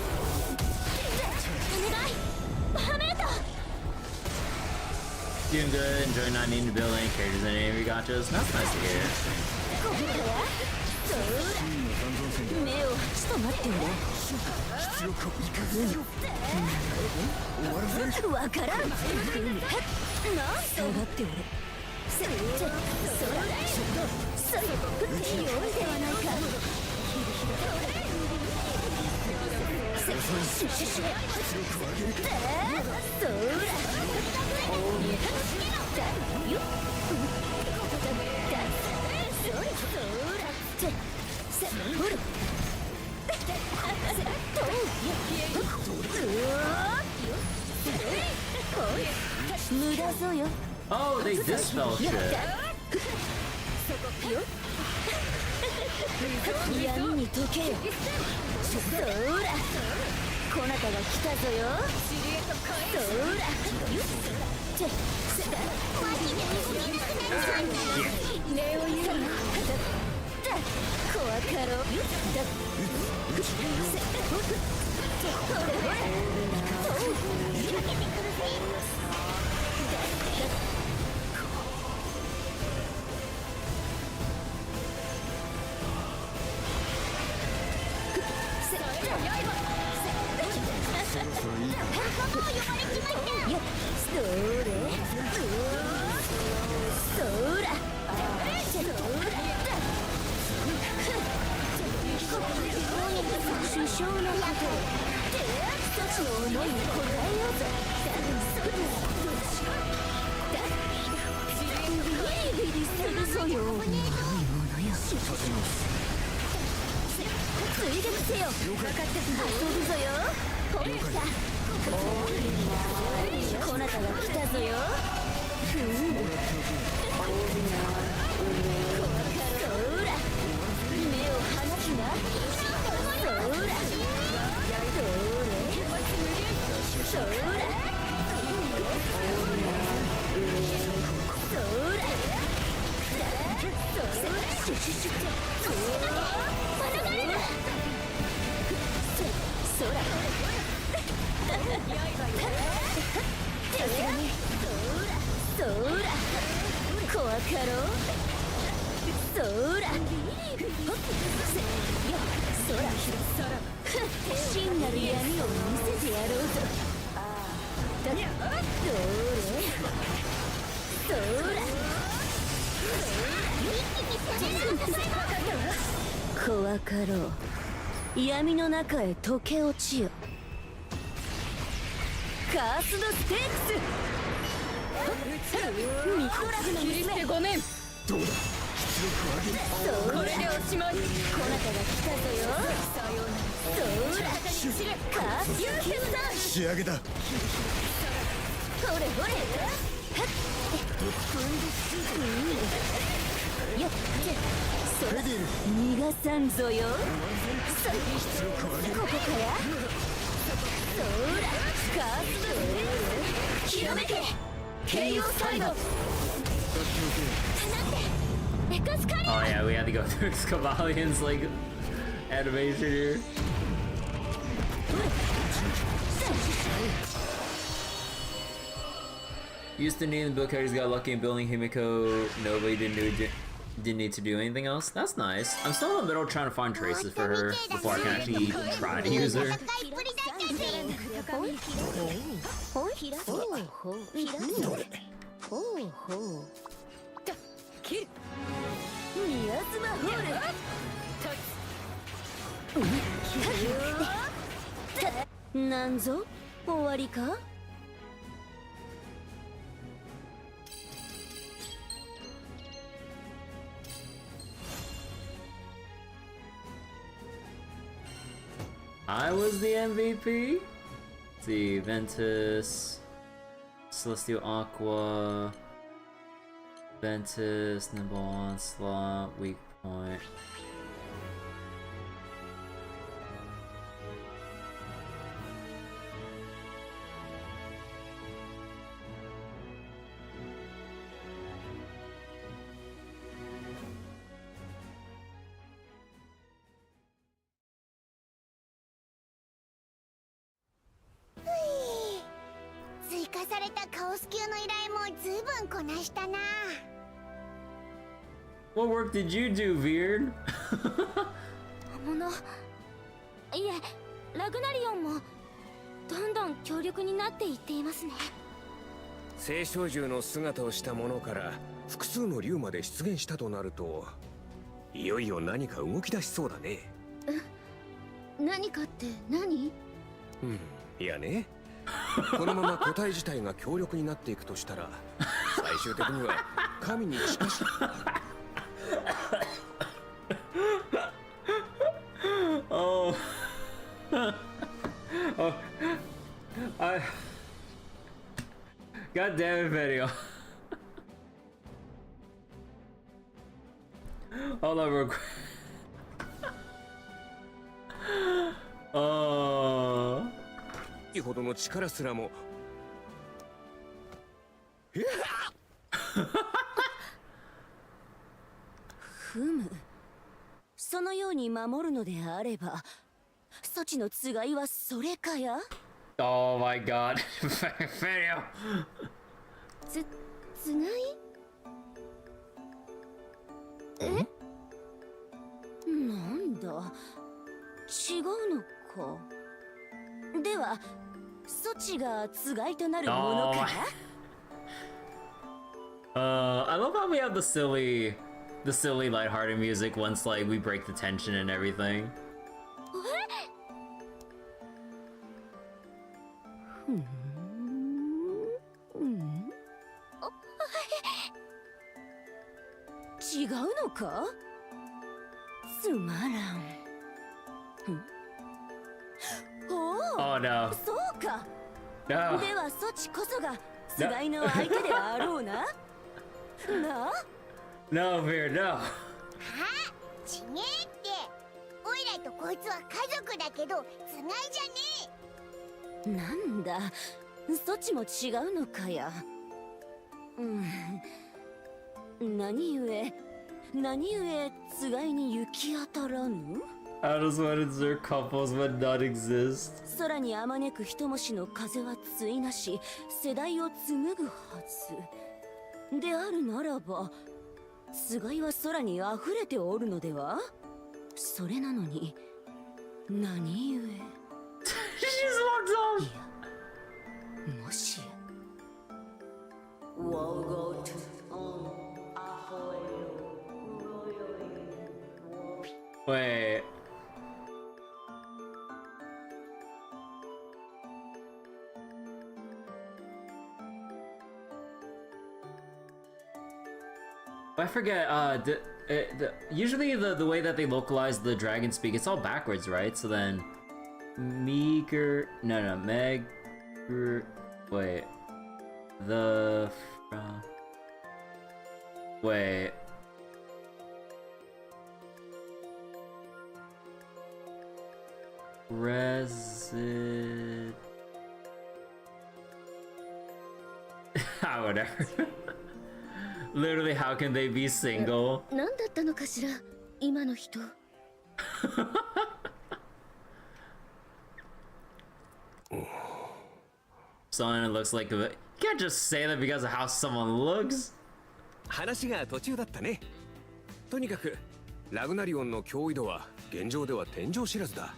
ハメート Doing good, enjoying not needing to build any characters in any of your gachas. That's nice to hear. 目をちょっと待ってんだわからんなん下がっておれそ良いではないか無駄ぞよ Oh, they dispel shit. 闇に溶けよそらこなたが来たぞよそら目を言うな怖かろ首相のこと一つの思いに応えようぜビリビリするぞよ悪いものよついでくせよ分かった遊ぶぞよほれたこなたが来たぞよそら目を離すなそらどれそら怖かろそらそら真なる闇を見せてやろうぞどれそら怖かろう闇の中へ溶け落ちよカースドステークスミコラフの娘ごめんどうだこれでおしまいこなたが来たぞよそらカース決断仕上げだ。ほれほれよっそら逃がさんぞよここからそらカースひらめけケイオサイド Oh yeah, we had to go through Scavalion's like animation here. Used to need the build characters, got lucky in building Himiko. Nobody didn't need to do anything else. That's nice. I'm still in the middle trying to find traces for her before I can actually try to use her. ミアスマホールなんぞ終わりか。I was the MVP? Let's see, Ventus, Celestial Aqua, Ventus, Nimble Onslaught, Weak Point. What work did you do, Veered? いえ、ラグナリオンもどんどん強力になっていっていますね。青少獣の姿をしたものから複数の竜まで出現したとなると、いよいよ何か動き出しそうだね。何かって何？いやね、このまま個体自体が強力になっていくとしたら、最終的には神に近しい。Oh. Oh. God damn it, video. Hold on real quick. Oh. いほどの力すらも。ふむ。そのように守るのであれば、措置のつがいはそれかや。Oh my god. Video. つがい？なんだ、違うのか。では措置がつがいとなるものか。I love how we have the silly lighthearted music once like we break the tension and everything. 違うのか？つまらん。Oh no. そうか。 No. では措置こそがつがいの相手であろうな。No, Veer, no. あ、ちげえって。オイラとこいつは家族だけどつがいじゃねえ。なんだ、措置も違うのかや。何故つがいに行き当たらぬ？ How does one insert couples when none exist? 空にあまねく一虫の風は対なし、世代を紡ぐはずであるならば、つがいは空に溢れておるのでは？それなのに何故？ She just walked off. もしや。Wait. I forget, usually the way that they localize the dragon speak, it's all backwards, right? So then, Meager, no, Meg, wait, wait. Whatever. Literally, how can they be single? 何だったのかしら、今の人。Someone looks like a... You can't just say that because of how someone looks. 話が途中だったね。とにかくラグナリオンの脅威度は現状では天井知らずだ。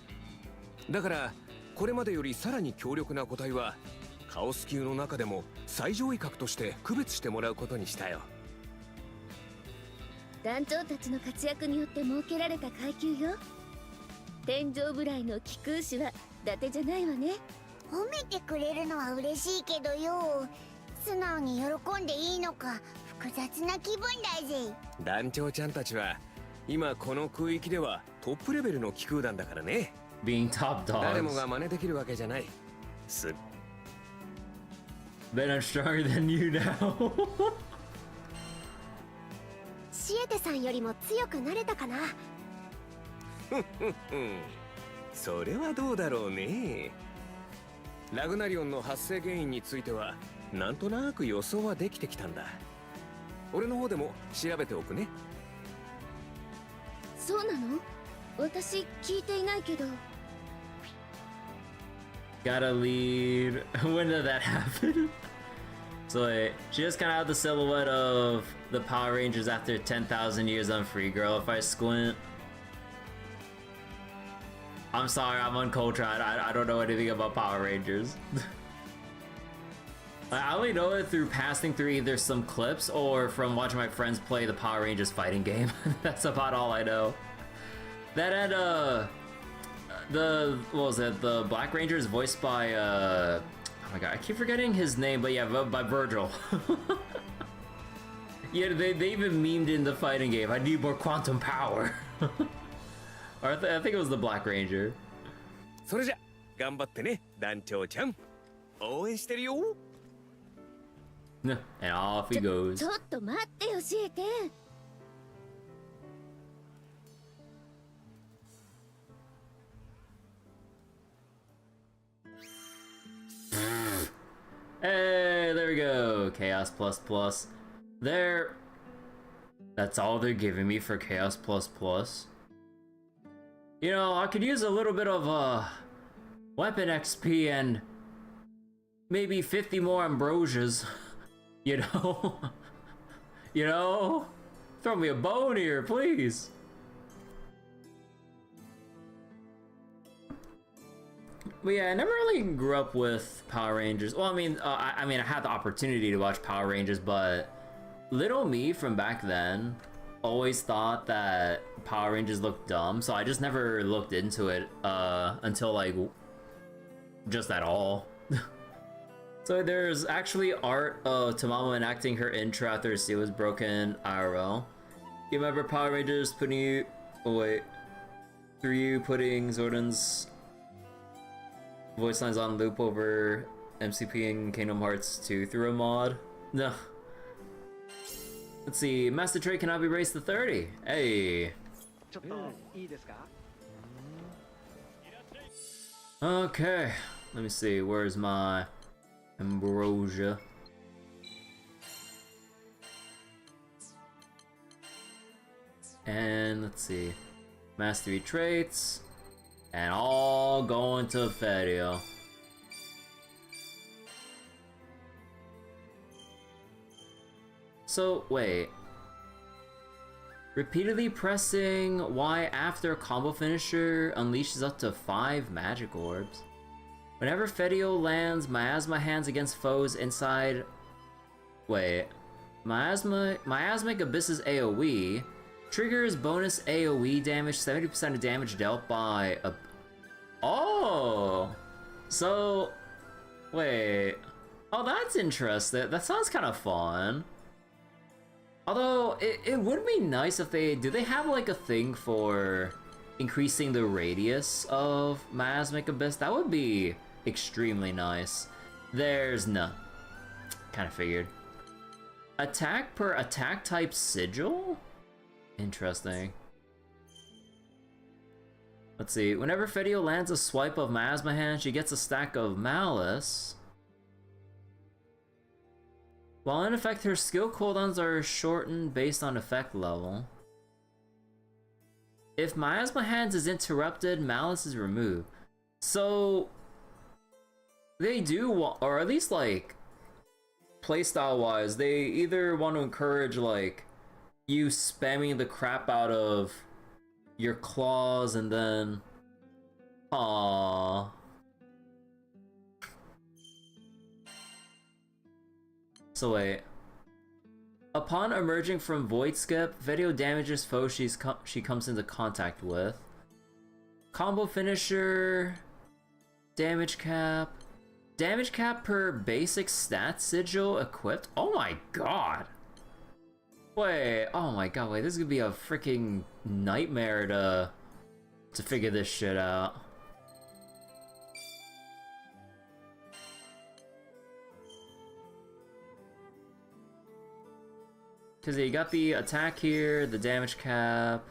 だからこれまでよりさらに強力な個体はカオス級の中でも最上位格として区別してもらうことにしたよ。団長たちの活躍によって設けられた階級よ。天井部来の貴空士は伊達じゃないわね。褒めてくれるのは嬉しいけどよ、素直に喜んでいいのか複雑な気分だぜ。団長ちゃんたちは今この空域ではトップレベルの気空団だからね。 Being top 誰も dogs. が真似できるわけじゃない。す Bet I'm stronger than you now. シエテさんよりも強くなれたかな。それはどうだろうね。ラグナリオンの発生原因についてはなんとなく予想はできてきたんだ。俺の方でも調べておくね。そうなの？私聞いていないけど。Gotta lead. When did that happen? So wait, she just kind of had the silhouette of the Power Rangers after 10,000 years on Free Girl. If I squint, I'm sorry, I'm uncultured. I don't know anything about Power Rangers. I only know it through passing through either some clips or from watching my friends play the Power Rangers fighting game. That's about all I know. That had what was it? The Black Ranger is voiced by oh my god, I keep forgetting his name, but yeah, by Virgil. Yeah, they even memed in the fighting game. I need more quantum power. Or I think it was the Black Ranger. それじゃ頑張ってね、団長ちゃん。応援してるよ。And off he goes. ちょっと待ってよ、シエテ。Hey, there we go. Chaos plus plus. There. That's all they're giving me for Chaos plus plus. You know, I could use a little bit of weapon XP and maybe 50 more ambrosias. You know? You know? Throw me a bone here, please. But yeah, I never really grew up with Power Rangers. Well, I mean, I had the opportunity to watch Power Rangers, but little me from back then always thought that Power Rangers looked dumb, so I just never looked into it until like just at all. So there's actually art of Tamamo enacting her intro after her seal was broken IRL. You remember Power Rangers putting you... Oh wait. Through you putting Zordon's voice lines on loop over MCP and Kingdom Hearts 2 through a mod? No. Let's see, Master Trade cannot be raised to 30. Hey. Okay, let me see, where's my ambrosia? And let's see, mastery traits, and all going to Ferio. So wait, repeatedly pressing Y after a combo finisher unleashes up to 5 magic orbs. Whenever Fedio lands miasma hands against foes inside... Wait. Miasmic Abyss's AoE triggers bonus AoE damage, 70% of damage dealt by a... Oh! So... Wait. Oh, that's interesting. That sounds kind of fun. Although, it would be nice if they... Do they have like a thing for increasing the radius of Miasmic Abyss? That would be extremely nice. There's no. Kind of figured. Attack per attack type sigil? Interesting. Let's see. Whenever Fedio lands a swipe of Miasma Hand, she gets a stack of Malice. While in effect, her skill cooldowns are shortened based on effect level. If Miasma Hands is interrupted, Malice is removed. So... They do want, or at least like, playstyle wise, they either want to encourage like, you spamming the crap out of your claws and then... Aww. So wait. Upon emerging from Void Skip, video damages foes she comes into contact with. Combo finisher, damage cap per basic stat sigil equipped. Oh my god! Wait, oh my god, wait, this is gonna be a freaking nightmare to figure this shit out. Cause you got the attack here, the damage cap.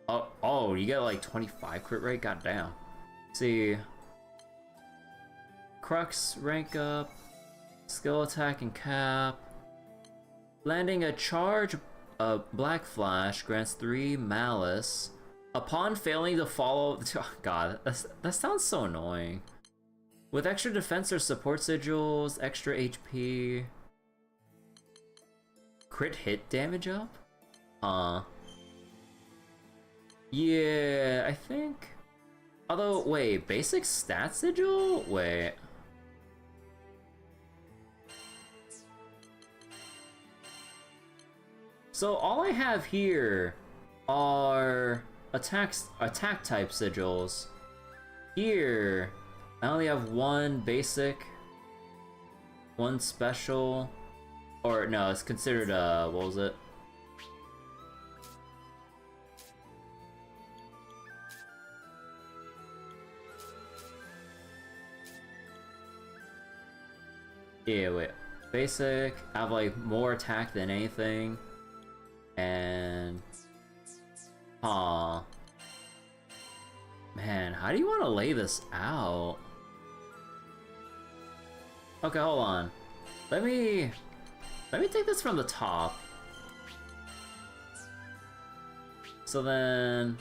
Oh, you get like 25 crit rate? Goddamn. See. Crux rank up. Skill attack and cap. Landing a charge Black Flash grants 3 malice. Upon failing to follow... Oh, god, that sounds so annoying. With extra defense or support sigils, extra HP. Crit hit damage up? Yeah, I think... Although, wait, basic stat sigil? Wait. So all I have here are attack type sigils. Here, I only have 1 basic, 1 special, or no, it's considered what was it? Yeah, wait. Basic, I have like more attack than anything. And... Man, how do you want to lay this out? Okay, hold on. Let me take this from the top. So then...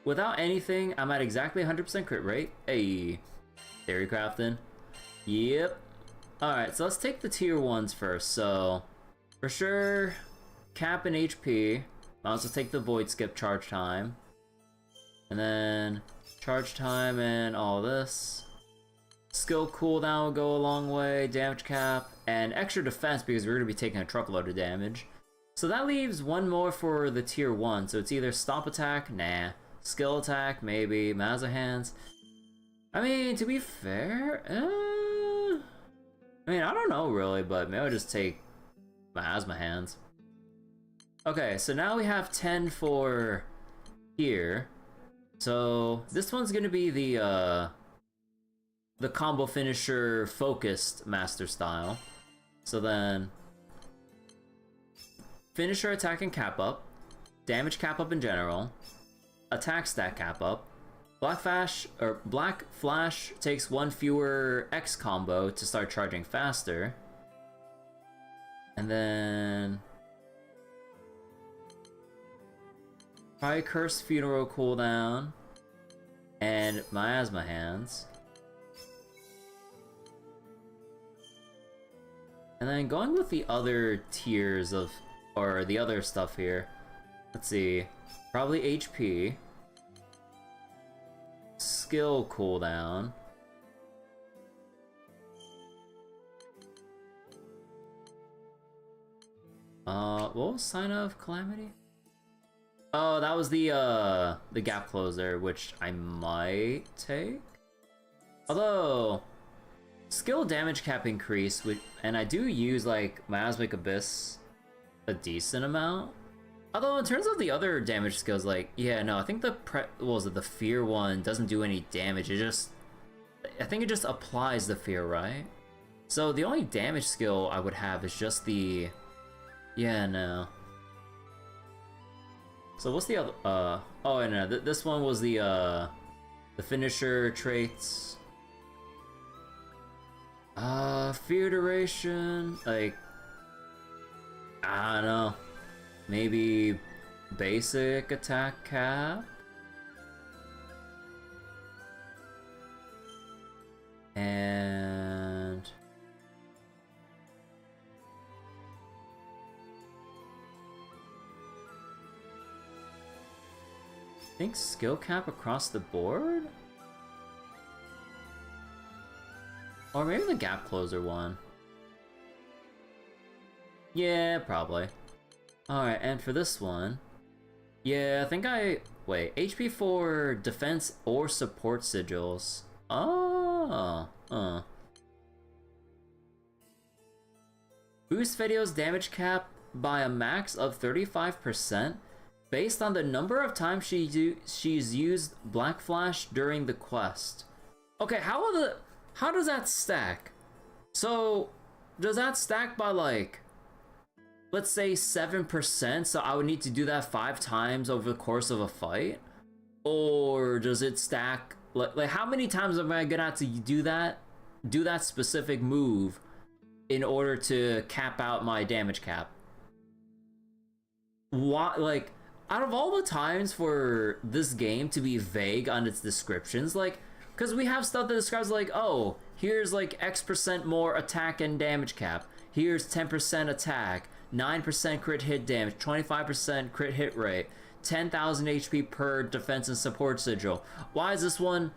Without anything, I'm at exactly 100% crit rate. Hey, theory crafting. Yep. Alright, so let's take the tier 1s first. So, for sure, cap and HP. I'll also take the void skip charge time. And then, charge time and all this. Skill cooldown will go a long way, damage cap, and extra defense because we're going to be taking a truckload of damage. So that leaves 1 more for the tier 1, so it's either stomp attack, nah. Skill attack, maybe. Mazza hands. I mean, to be fair, I mean, I don't know really, but maybe I'll just take Miasma hands. Okay, so now we have 10 for here. So this one's gonna be the combo finisher focused master style. So then finisher attack and cap up, damage cap up in general, attack stat cap up. Black Flash takes 1 fewer X combo to start charging faster. And then probably Curse Funeral cooldown and Miasma hands. And then going with the other tiers of, or the other stuff here. Let's see, probably HP. Skill cooldown. What was Sign of Calamity? Oh, that was the gap closer, which I might take. Although, skill damage cap increase, and I do use like Miasmic Abyss a decent amount. Although in terms of the other damage skills, like, yeah, no, I think the the fear one doesn't do any damage. I think it just applies the fear, right? So the only damage skill I would have is just the, yeah, no. So what's the other, oh, no, this one was the finisher traits. Fear duration, like, I don't know. Maybe basic attack cap? And I think skill cap across the board? Or maybe the gap closer one. Yeah, probably. Alright, and for this one... Yeah, I think I... Wait, HP for defense or support sigils. Oh, Boost Fedio's damage cap by a max of 35% based on the number of times she's used Black Flash during the quest. Okay, how does that stack? So, does that stack by like, let's say 7%, so I would need to do that 5 times over the course of a fight? Or does it stack, like how many times am I gonna have to do that specific move in order to cap out my damage cap? Why, like, out of all the times for this game to be vague on its descriptions, like, because we have stuff that describes like, oh, here's like X% more attack and damage cap, here's 10% attack, 9% crit hit damage, 25% crit hit rate, 10,000 HP per defense and support sigil. Why is this one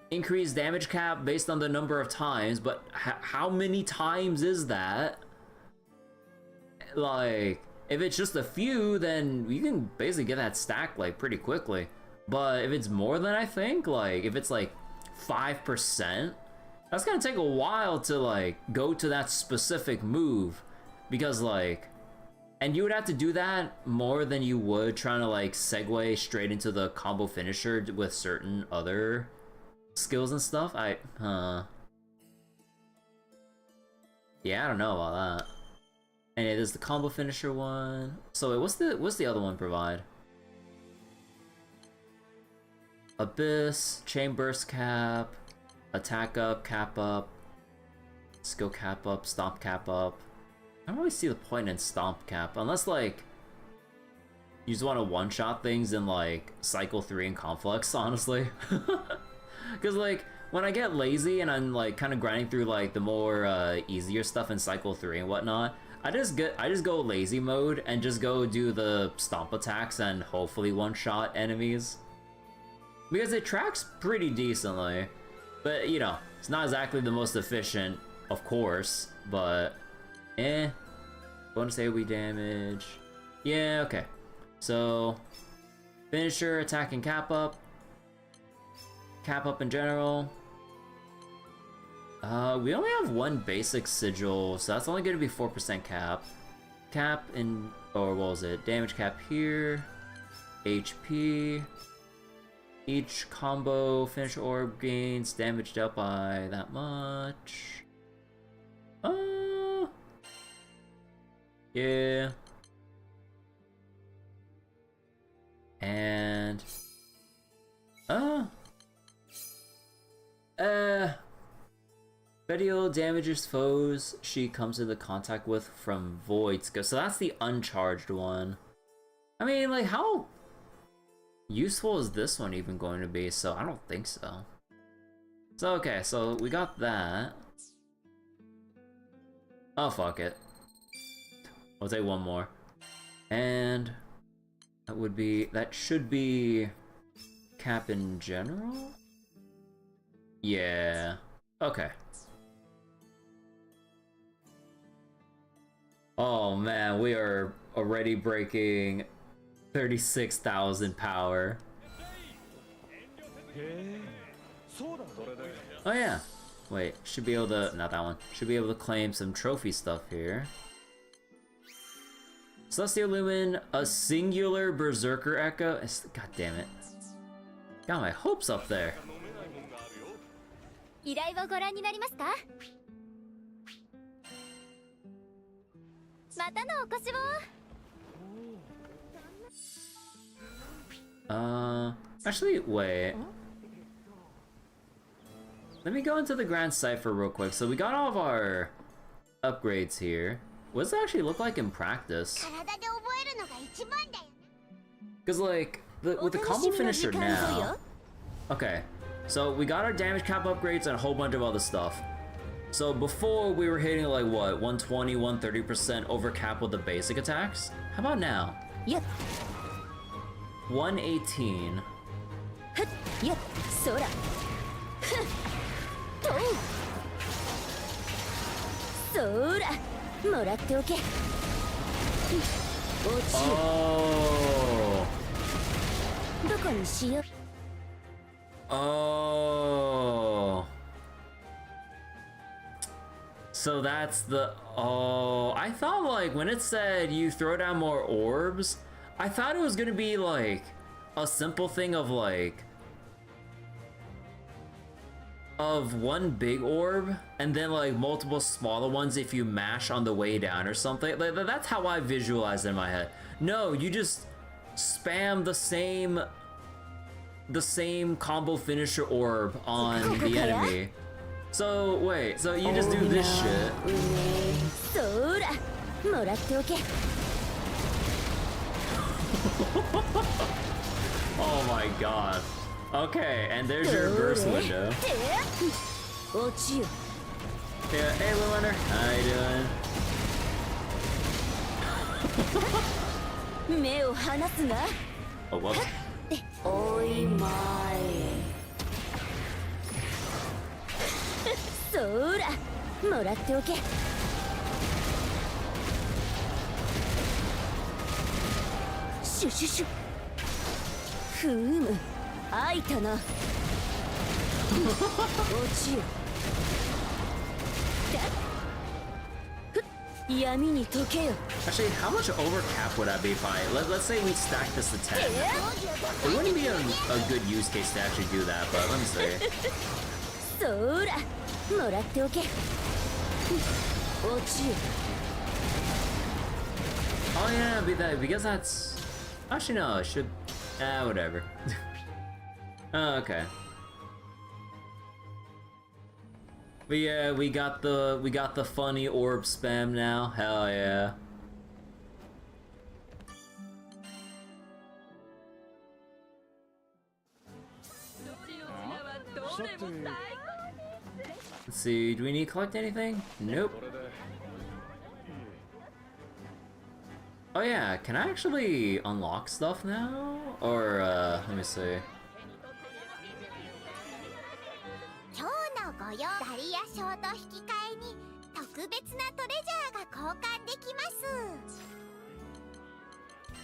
increased damage cap based on the number of times, but how many times is that? Like, if it's just a few, then you can basically get that stack like pretty quickly. But if it's more than I think, like if it's like 5%, that's gonna take a while to like go to that specific move, because like, and you would have to do that more than you would trying to like segue straight into the combo finisher with certain other skills and stuff. Yeah, I don't know about that. And it is the combo finisher one. So what's the other one provide? Abyss, chain burst cap, attack up, cap up, skill cap up, stomp cap up. I don't really see the point in stomp cap, unless like you just want to one-shot things in like cycle 3 and Conflux, honestly. Because like when I get lazy and I'm like kind of grinding through like the more easier stuff in cycle 3 and whatnot, I just go lazy mode and just go do the stomp attacks and hopefully one-shot enemies, because it tracks pretty decently. But you know, it's not exactly the most efficient, of course, but bonus AoE damage. Yeah, okay. So finisher, attack and cap up in general. We only have one basic sigil, so that's only going to be 4% cap. Cap in, or what was it? Damage cap here. HP. Each combo finish orb gains damage dealt by that much. Yeah. And Fedio damages foes she comes into contact with from voids. So that's the uncharged one. I mean, like, how useful is this one even going to be? So I don't think so. So okay, so we got that. Oh, fuck it. I'll take one more. And that should be cap in general? Yeah. Okay. Oh man, we are already breaking 36,000 power. Oh yeah. Wait, should be able to, not that one. Should be able to claim some trophy stuff here. Celestial Lumen, a singular Berserker Echo. God damn it. Got my hopes up there. Actually, wait. Let me go into the Grand Cipher real quick. So we got all of our upgrades here. What does it actually look like in practice? Because like, with the combo finisher now... Okay, so we got our damage cap upgrades and a whole bunch of other stuff. So before we were hitting like what, 120, 130% over cap with the basic attacks? How about now? Yep. 118. Yep, Sora. Sora. もらっておけ。Oh. どこにしよう。 Oh. So that's the... Oh, I thought like when it said you throw down more orbs, I thought it was gonna be like a simple thing of like of one big orb and then like multiple smaller ones if you mash on the way down or something. Like, that's how I visualized it in my head. No, you just spam the same combo finisher orb on the enemy. So wait, so you just do this shit. そら、もらっておけ。 Oh my god. Okay, and there's your burst window. 落ちよ。 Yeah, hey Lewinner, how you doing? 目を離すな。 Oh, whoops. おいまえ。そら、もらっておけ。シュシュシュ。ふむ、開いたな。落ちよ。闇に溶けよ。 Actually, how much overcap would that be if let's say we stack this to 10? It wouldn't be a good use case to actually do that, but let me see. そら、もらっておけ。落ちよ。 Oh yeah, because that's... Actually no, it should... whatever. Oh, okay. But yeah, we got the funny orb spam now. Hell yeah. Let's see, do we need to collect anything? Nope. Oh yeah, can I actually unlock stuff now? Or, let me see. 今日のご用ダリア賞と引き換えに特別なトレジャーが交換できます。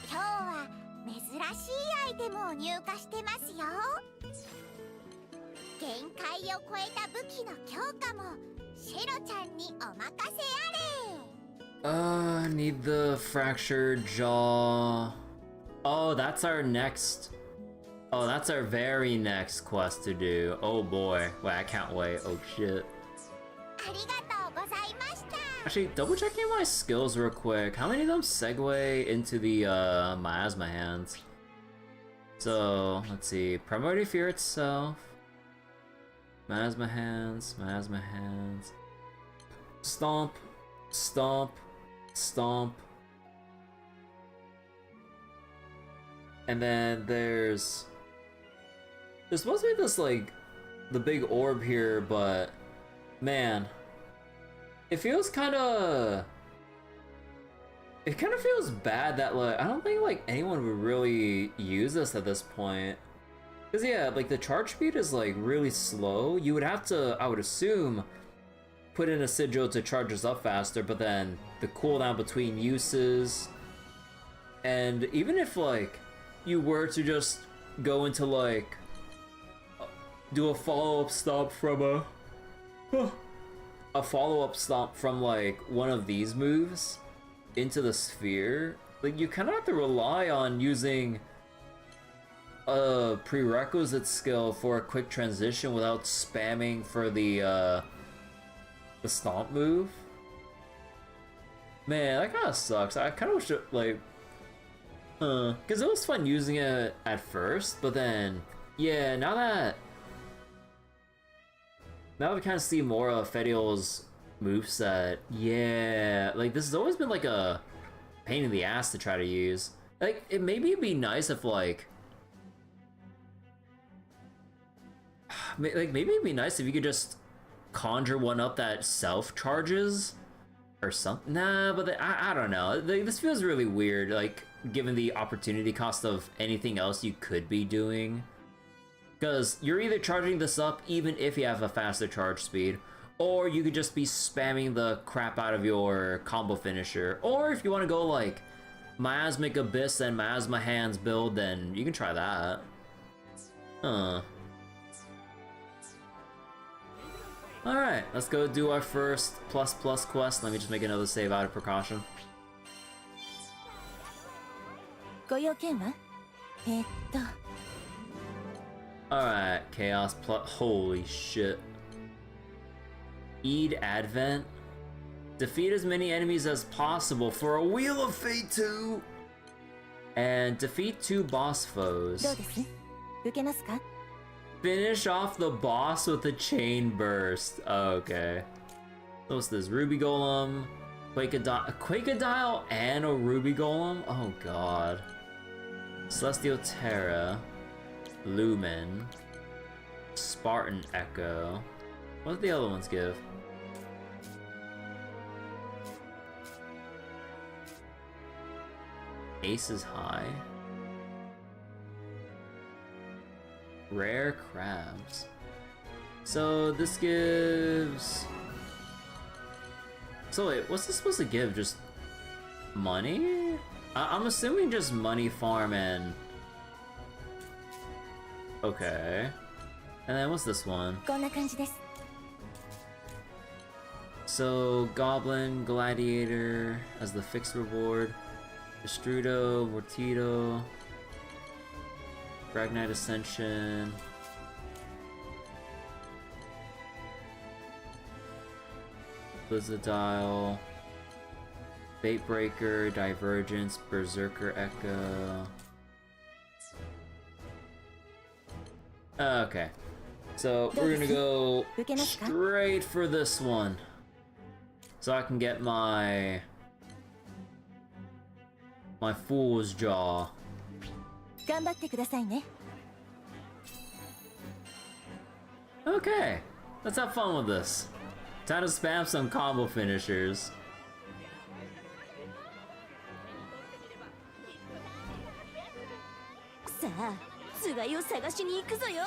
今日は珍しいアイテムを入荷してますよ。限界を超えた武器の強化もシェロちゃんにお任せあれ。Need the fractured jaw. Oh, that's our next. Oh, that's our very next quest to do. Oh boy. Wait, I can't wait. Oh shit. ありがとうございました。 Actually, double checking my skills real quick. How many of them segue into the miasma hands? So, let's see. Primordial Fear itself. Miasma hands, miasma hands. Stomp, stomp, stomp. And then there's supposed to be this like the big orb here, but man, it feels kind of feels bad that like I don't think like anyone would really use this at this point. Cause yeah, like the charge speed is like really slow. You would have to, I would assume, put in a sigil to charge us up faster, but then the cooldown between uses, and even if like you were to just go into like do a follow-up stomp from a follow-up stomp from like one of these moves into the sphere, like you kind of have to rely on using a prerequisite skill for a quick transition without spamming for the stomp move. Man, that kind of sucks. I kind of wish it, like, because it was fun using it at first, but then, yeah, now that we kind of see more of Fediel's moveset, yeah, like this has always been like a pain in the ass to try to use. Like, maybe it'd be nice if like maybe it'd be nice if you could just conjure one up that self-charges or something. Nah, but I don't know. This feels really weird, like, given the opportunity cost of anything else you could be doing. Because you're either charging this up even if you have a faster charge speed, or you could just be spamming the crap out of your combo finisher. Or if you want to go like Miasmic Abyss and Miasma Hands build, then you can try that. Alright, let's go do our first plus quest. Let me just make another save out of precaution. ご用件はAlright, Chaos plus. Holy shit. Eid Advent. Defeat as many enemies as possible for a Wheel of Fate 2! And defeat 2 boss foes. どうです？受けますか？ Finish off the boss with a chain burst. Okay. What's this? Ruby Golem, Quakedile, and a Ruby Golem? Oh god. Celestial Terra, Lumen, Spartan Echo. What did the other ones give? Ace is high. Rare crabs. So this gives... So wait, what's this supposed to give? Just money? I'm assuming just money farm and... Okay. And then what's this one? こんな感じです。 So Goblin, Gladiator as the fixed reward. Destrudo, Mortito, Ragnarok Ascension, Blizzardile, Batebreaker, Divergence, Berserker Echo. Okay, so we're gonna go straight for this one, so I can get my fool's jaw. 頑張ってくださいね。 Okay, let's have fun with this. Time to spam some combo finishers. さあ、つがいを探しに行くぞよ。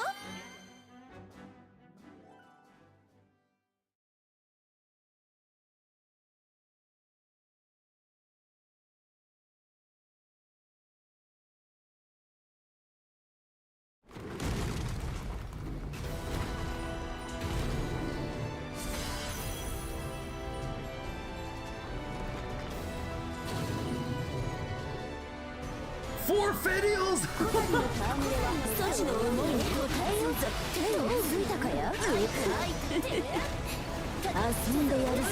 Four Fidials! ソチの思いに応えようぞ。手をついたかや？遊んでやるぜ。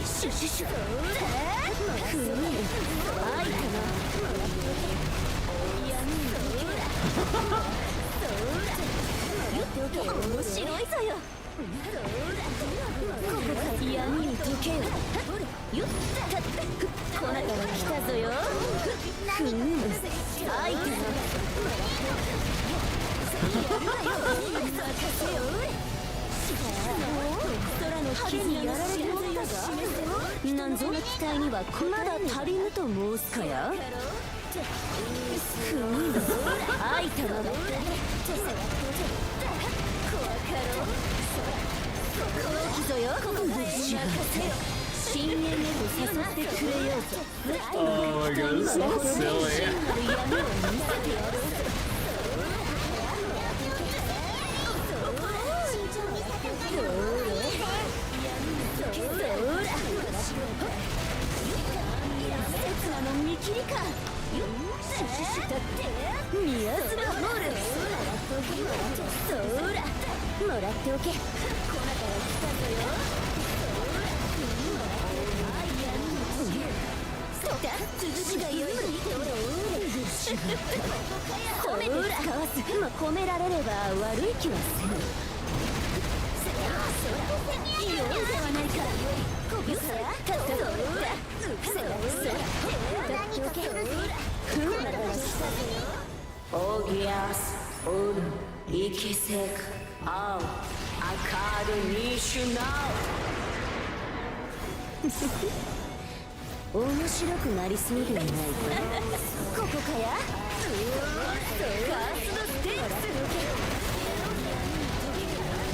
シュシュシュ。ふう。愛かな。言っておけ。面白いぞよ。闇に溶けよ。よっ、こなたは来たぞよ。ふむ、愛かな。空の傷にやられておったが、なんぞの期待にはまだ足りぬと申すかや。ふむ、愛かな。この傷よ。深淵へと誘ってくれようぞ。 Oh my god, this is so silly. 刹那の見切りか。宮津がホール。そら、もらっておけ。こなたが来たぞよ。 続きが良い。褒めて使わず、褒められれば悪い気はせぬ。いいようではないか。ここさや、勝ったぞ。何かするぜ。オギアス、オル、イキセク、アウ、アカードニシュナウ。 面白くなりすぎるやないか。ここかや。ガスのステークス。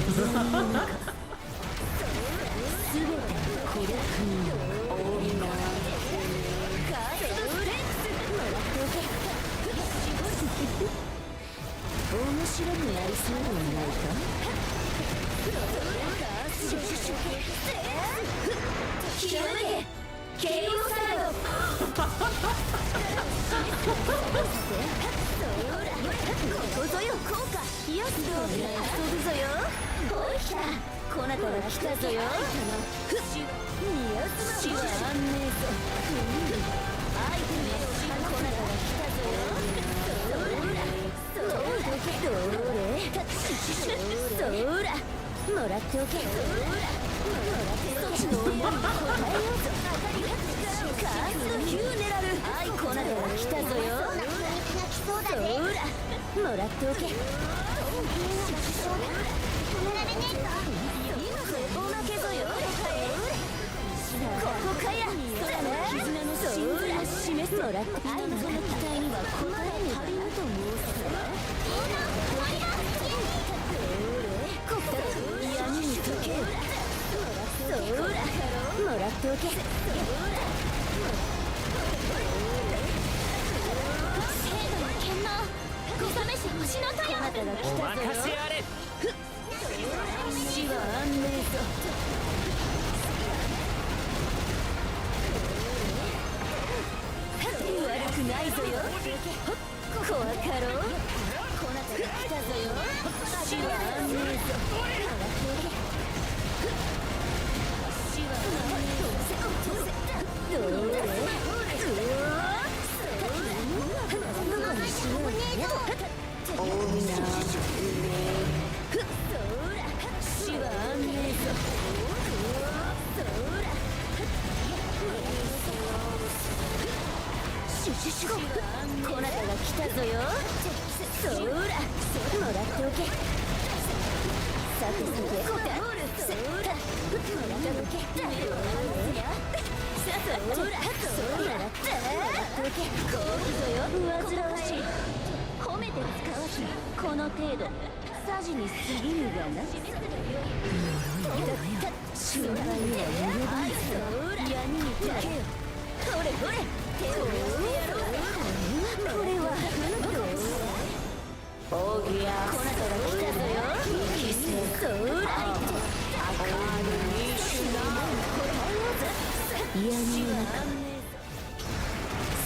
全て孤独に大なカーストステークスもらっておけ。面白くなりそうではないか。ひらめけケイオサード。ここぞよ効果。よしどう遊ぶぞよ。ほいきたこなたが来たぞよ。死は安寧ぞ。アイテムこなたが来たぞよ。そらもらっておけ。そっちの思いに応えようぞ。カーストヒューネラル。アイコナダが来たぞよ。そらもらっておけ。おまけぞよ。ここかや。空の絆の真髄を示す。もらって人の期待には応えぬと申すから。闇に溶けよ。そらもらっておけ。聖度の剣能小雨し星の富山。あなたが来たぞよ。お任せあれ。死は安寧ぞ。悪くないぞよ。怖かろう。こなたが来たぞよ。死は安寧ぞ。死は安寧ぞ。どれ大な死は安寧ぞ。こなたが来たぞよ。そらもらっておけ。さてさてそらもらっておけ。そらもらっておけ。こうきぞよ。煩わしい。褒めて使わずこの程度さじに過ぎぬがな。心配には及ばないぞ。闇に溶けよ。ほれほれ手をこれはオーギアこなたが来たぞよ。キスソーラ赤いシュナー闇の中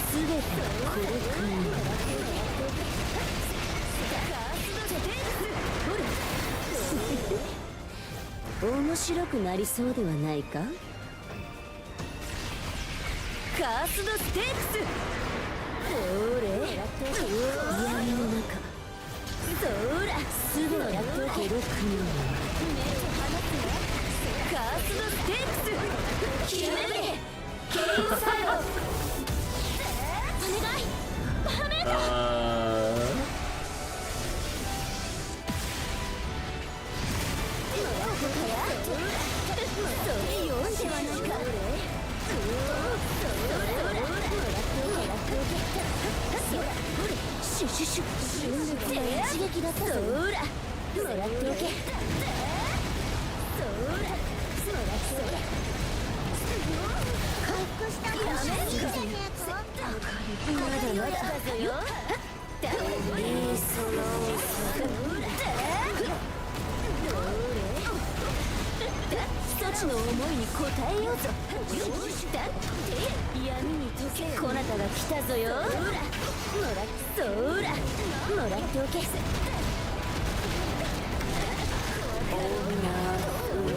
すべて孤独に面白くなりそうではないか。カースドステークス。どれ闇の中そらすべて孤独にカースドステークス。決めてケイオサード。お願いパメータ。シュシュシュ一撃だったぞ。そらもらっておけ。そらもらっておけ。回復したのいいじゃねえか。まだまだだよ。一つの思いに応えようぞ。闇に溶けこなたが来たぞよ。そらもらっておけ。大な上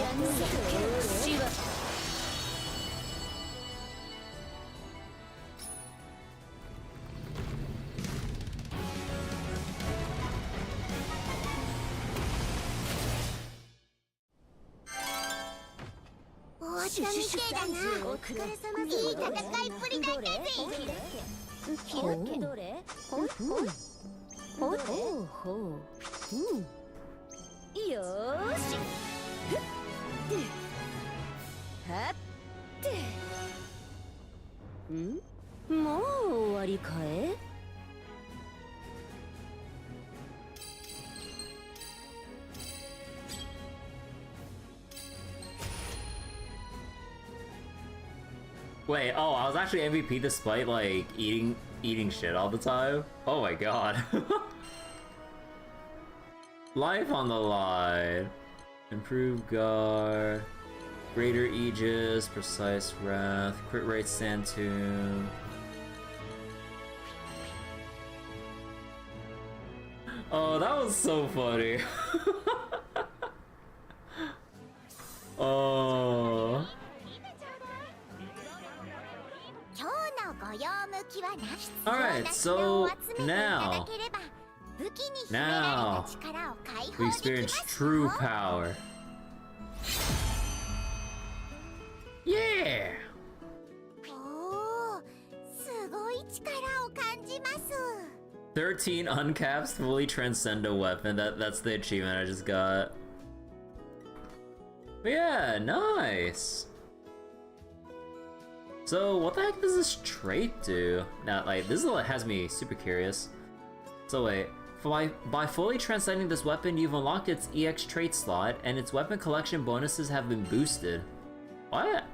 闇に溶け死は終わったみてえだな。お疲れ様です。いい戦いっぷりだったぜ。どれほうよーしはってもう終わりかえ。Wait, oh, I was actually MVP despite like eating shit all the time? Oh my god. Life on the line. Improved guard. Greater Aegis, Precise Wrath, Crit Rate Sand Tomb. Oh, that was so funny. Oh. Alright, so now we experience true power. Yeah! 13 uncaps fully transcend a weapon. That's the achievement I just got. But yeah, nice. So what the heck does this trait do? Now, like, this is what has me super curious. So wait, by fully transcending this weapon, you've unlocked its EX trait slot, and its weapon collection bonuses have been boosted. What?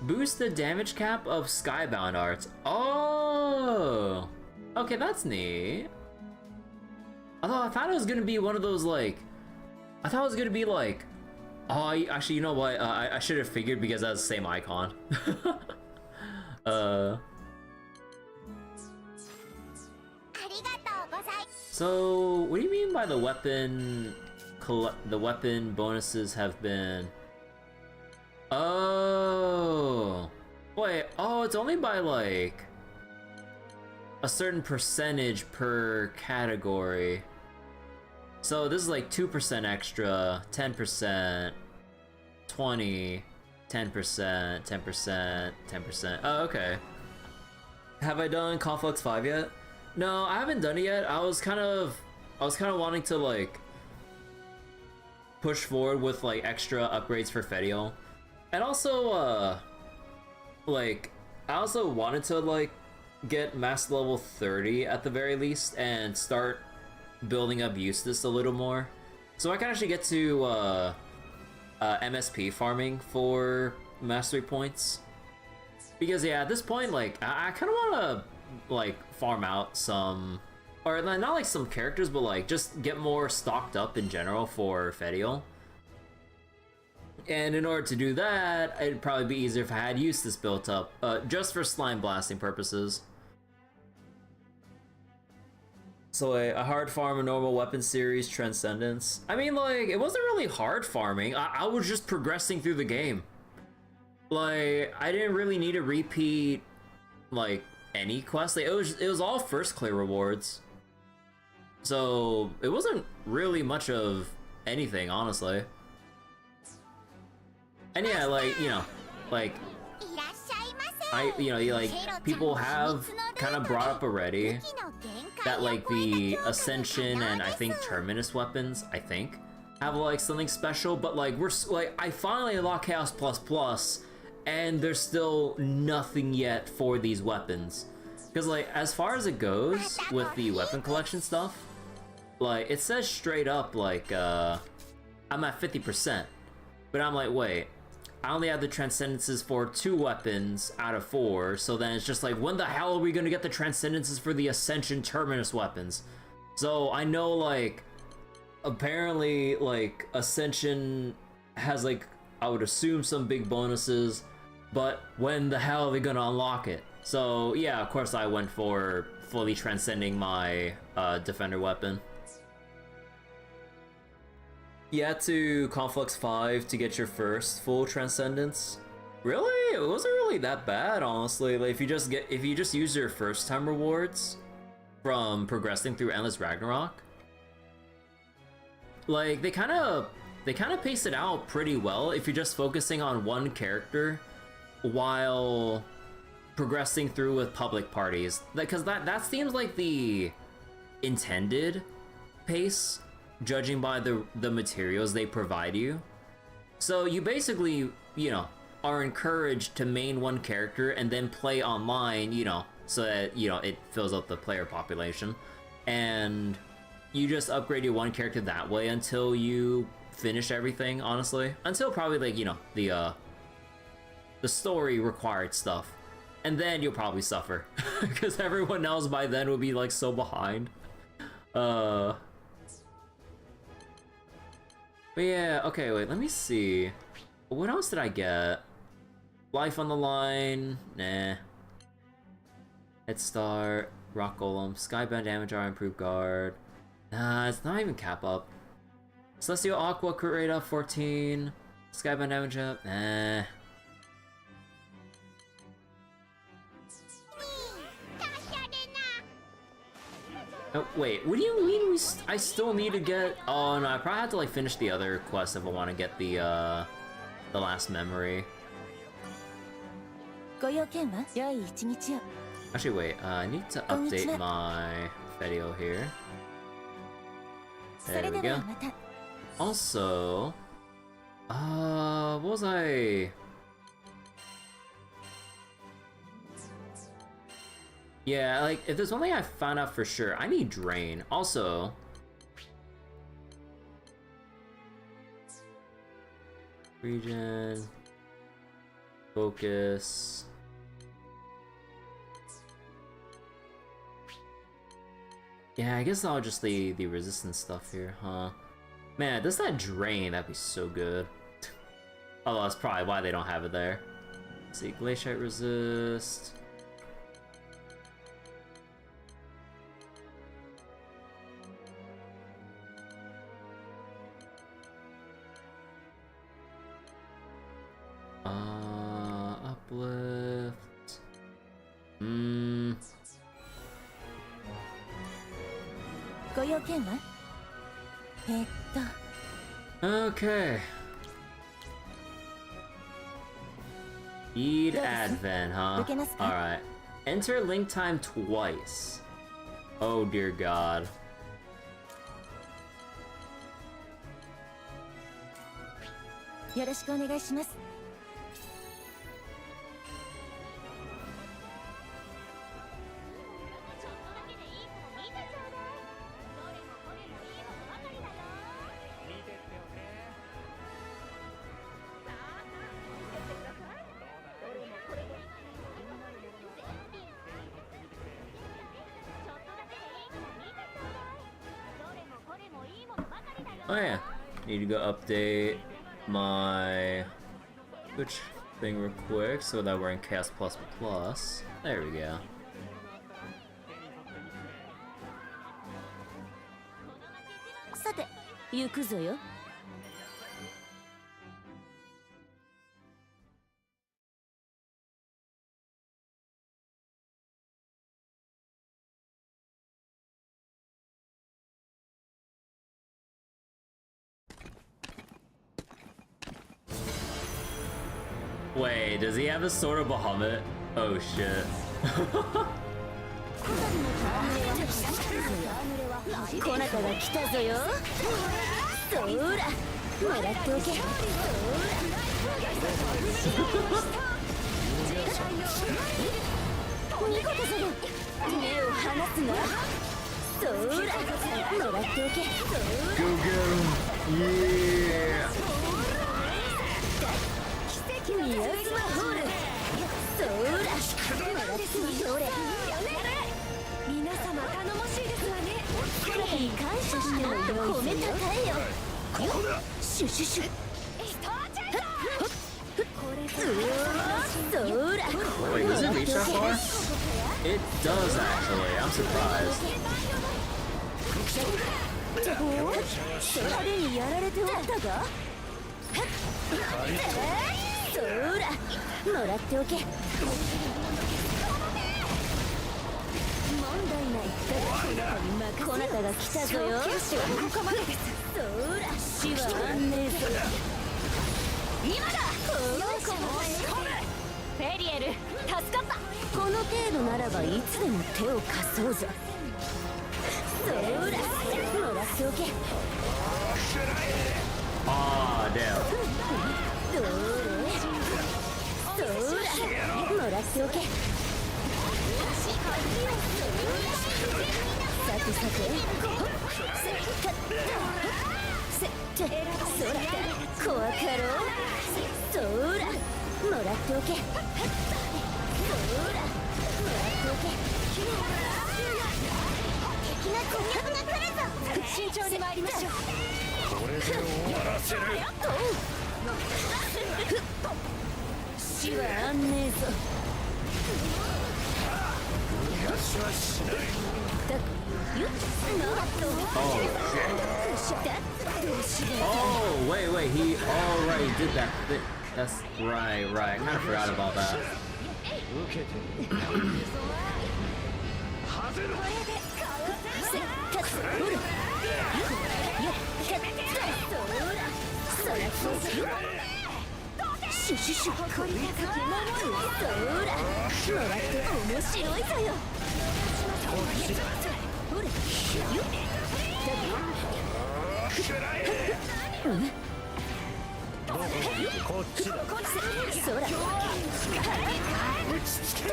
Boost the damage cap of Skybound arts. Oh! Okay, that's neat. Although I thought it was gonna be one of those, like... I thought it was gonna be like... Oh, actually, you know what? I should have figured because that's the same icon. So, what do you mean by the weapon... The weapon bonuses have been... Oh... Wait, oh, it's only by, like... a certain percentage per category. So this is like 2% extra, 10%, 20, 10%, 10%, 10%. Oh, okay. Have I done Conflux 5 yet? No, I haven't done it yet. I was kind of wanting to like push forward with like extra upgrades for Fediel. And also like I also wanted to like get master level 30 at the very least and start building up Eustace a little more, so I can actually get to MSP farming for mastery points. Because yeah, at this point, like I kind of want to like farm out some, or not like some characters, but like just get more stocked up in general for Fediel. And in order to do that, it'd probably be easier if I had Eustace built up, just for slime blasting purposes. So a hard farm, a normal weapon series, Transcendence. I mean, like, it wasn't really hard farming. I was just progressing through the game. Like, I didn't really need to repeat, like, any quest. Like, it was all first clear rewards. So, it wasn't really much of anything, honestly. And yeah, like, you know, like, like, people have kind of brought up already that, like, the Ascension and I think Terminus weapons, have, like, something special, but, like, I finally unlocked Chaos Plus, and there's still nothing yet for these weapons. Because, like, as far as it goes with the weapon collection stuff, like, it says straight up, like, I'm at 50%, but I'm like, wait, I only have the Transcendences for 2 weapons out of 4, so then it's just like, when the hell are we gonna get the Transcendences for the Ascension Terminus weapons? So I know, like, apparently, like, Ascension has, like, I would assume some big bonuses, but when the hell are they gonna unlock it? So yeah, of course I went for fully transcending my Defender weapon. You had to Conflux 5 to get your first full Transcendence. Really? It wasn't really that bad, honestly. Like, if you just use your first time rewards from progressing through Endless Ragnarok, like, they kind of pace it out pretty well if you're just focusing on one character while progressing through with public parties. Because that seems like the intended pace, judging by the materials they provide you. So you basically, you know, are encouraged to main one character and then play online, you know, so that, you know, it fills up the player population. And you just upgrade your one character that way until you finish everything, honestly. Until probably, like, you know, the story required stuff. And then you'll probably suffer. Because everyone else by then will be, like, so behind. But yeah, okay, wait, let me see. What else did I get? Life on the line, nah. Head start, rock golem, skybound damage R, improved guard. Nah, it's not even cap up. Celestial Aqua, crit rate up 14. Skybound damage up, nah. Oh, wait, what do you mean I still need to get... Oh no, I probably have to like finish the other quest if I want to get the last memory. Actually, wait, I need to update my video here. There we go. Also, what was I... Yeah, like, if there's one thing I found out for sure, I need Drain. Also... Regen... Focus... Yeah, I guess I'll just the resistance stuff here, huh? Man, does that Drain, that'd be so good. Although that's probably why they don't have it there. Let's see, Glaciate resist... Uplift... Okay. Speed Advent, huh? Alright. Enter link time twice. Oh dear god. Oh yeah, need to go update my Twitch thing real quick so that we're in Chaos Plus Plus. There we go. Wait, does he have a sword of Bahamut? Oh shit. Go get him! Yeah! Wait, does it reach that far? It does actually, I'm surprised. Aw, damn. そら怖かろう。そらもらっておけ。そらもらっておけ。敵の攻略が来るぞ。慎重に参りましょう。これで終わらせる。死はあんねえぞ。逃がしはしない。Oh, wait, he already did that. That's right. I kind of forgot about that. シュシュシュこれだけ守る。そらもらって面白いぞよ。ほれよっこっちだ。そら落ち着け。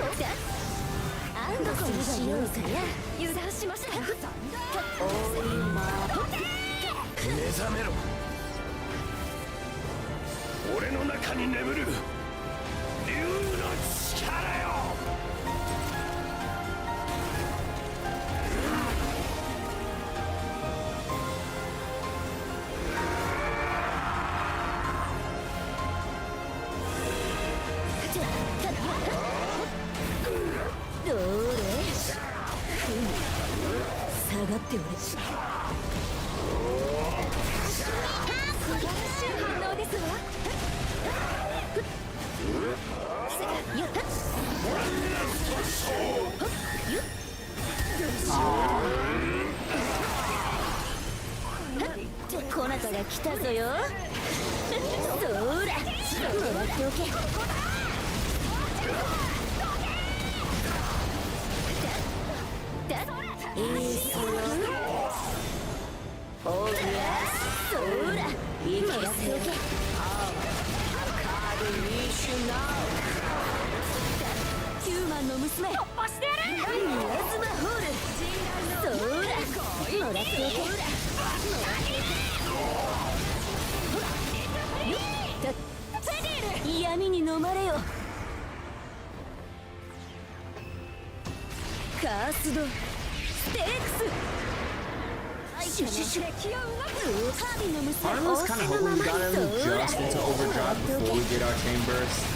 あんどこにしようかや。油断しました。目覚めろ。俺の中に眠る竜の力よ。どれ下がっておれ。反応ですわ。やったこなたが来たぞよ。そらもらっておけ。いいっすよ。おりゃそら生きやっておけ。ヒューマンの娘突破してやる。ミラズマホールそらもらっておけ。闇に飲まれよ。カースドステークス。シュシュシュ。ハービーの娘 Part of us kind of hoping we got him just into overdrive before we get our chain burst.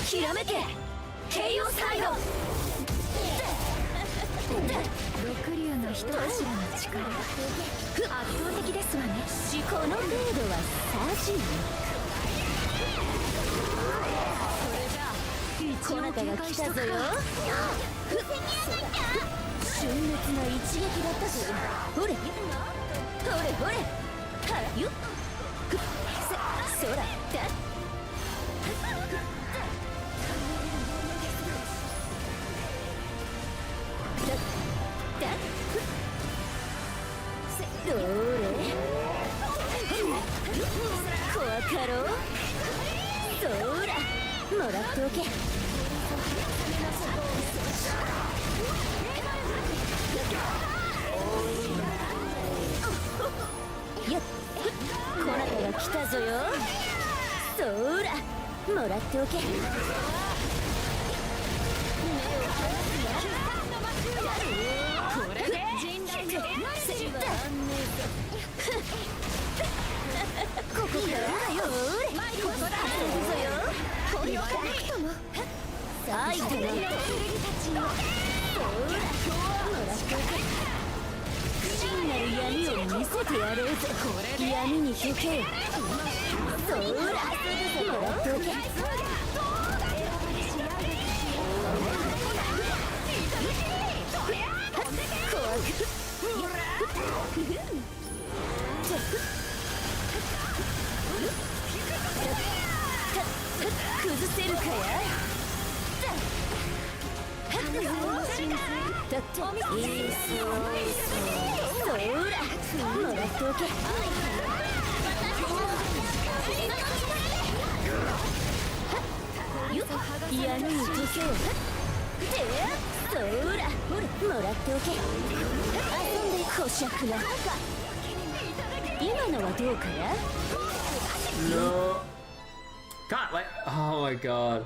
ひらめけ KO サイド。六竜の一柱の力圧倒的ですわね。この程度はサジ。こなたが来たぞよ。瞬烈な一撃だったぞ。ほれほれほれはよっそらだどれ怖かろう。そらもらっておけ。やっこなたが来たぞよ。そらもらっておけ。これで陣内のここからよ。ここだぞよ。これをなくとも最後の剣たちよ。そらもらっておけ。真なる闇を見せてやろうぞ。闇に溶けよ。そらもらっておけ。怖く崩せるかや。だっていいっすよ。そらもらっておけ。闇に溶けよ。そらほれもらっておけ。遊んでいここしゃくな今のはどうかや。 No. God, like, oh my god.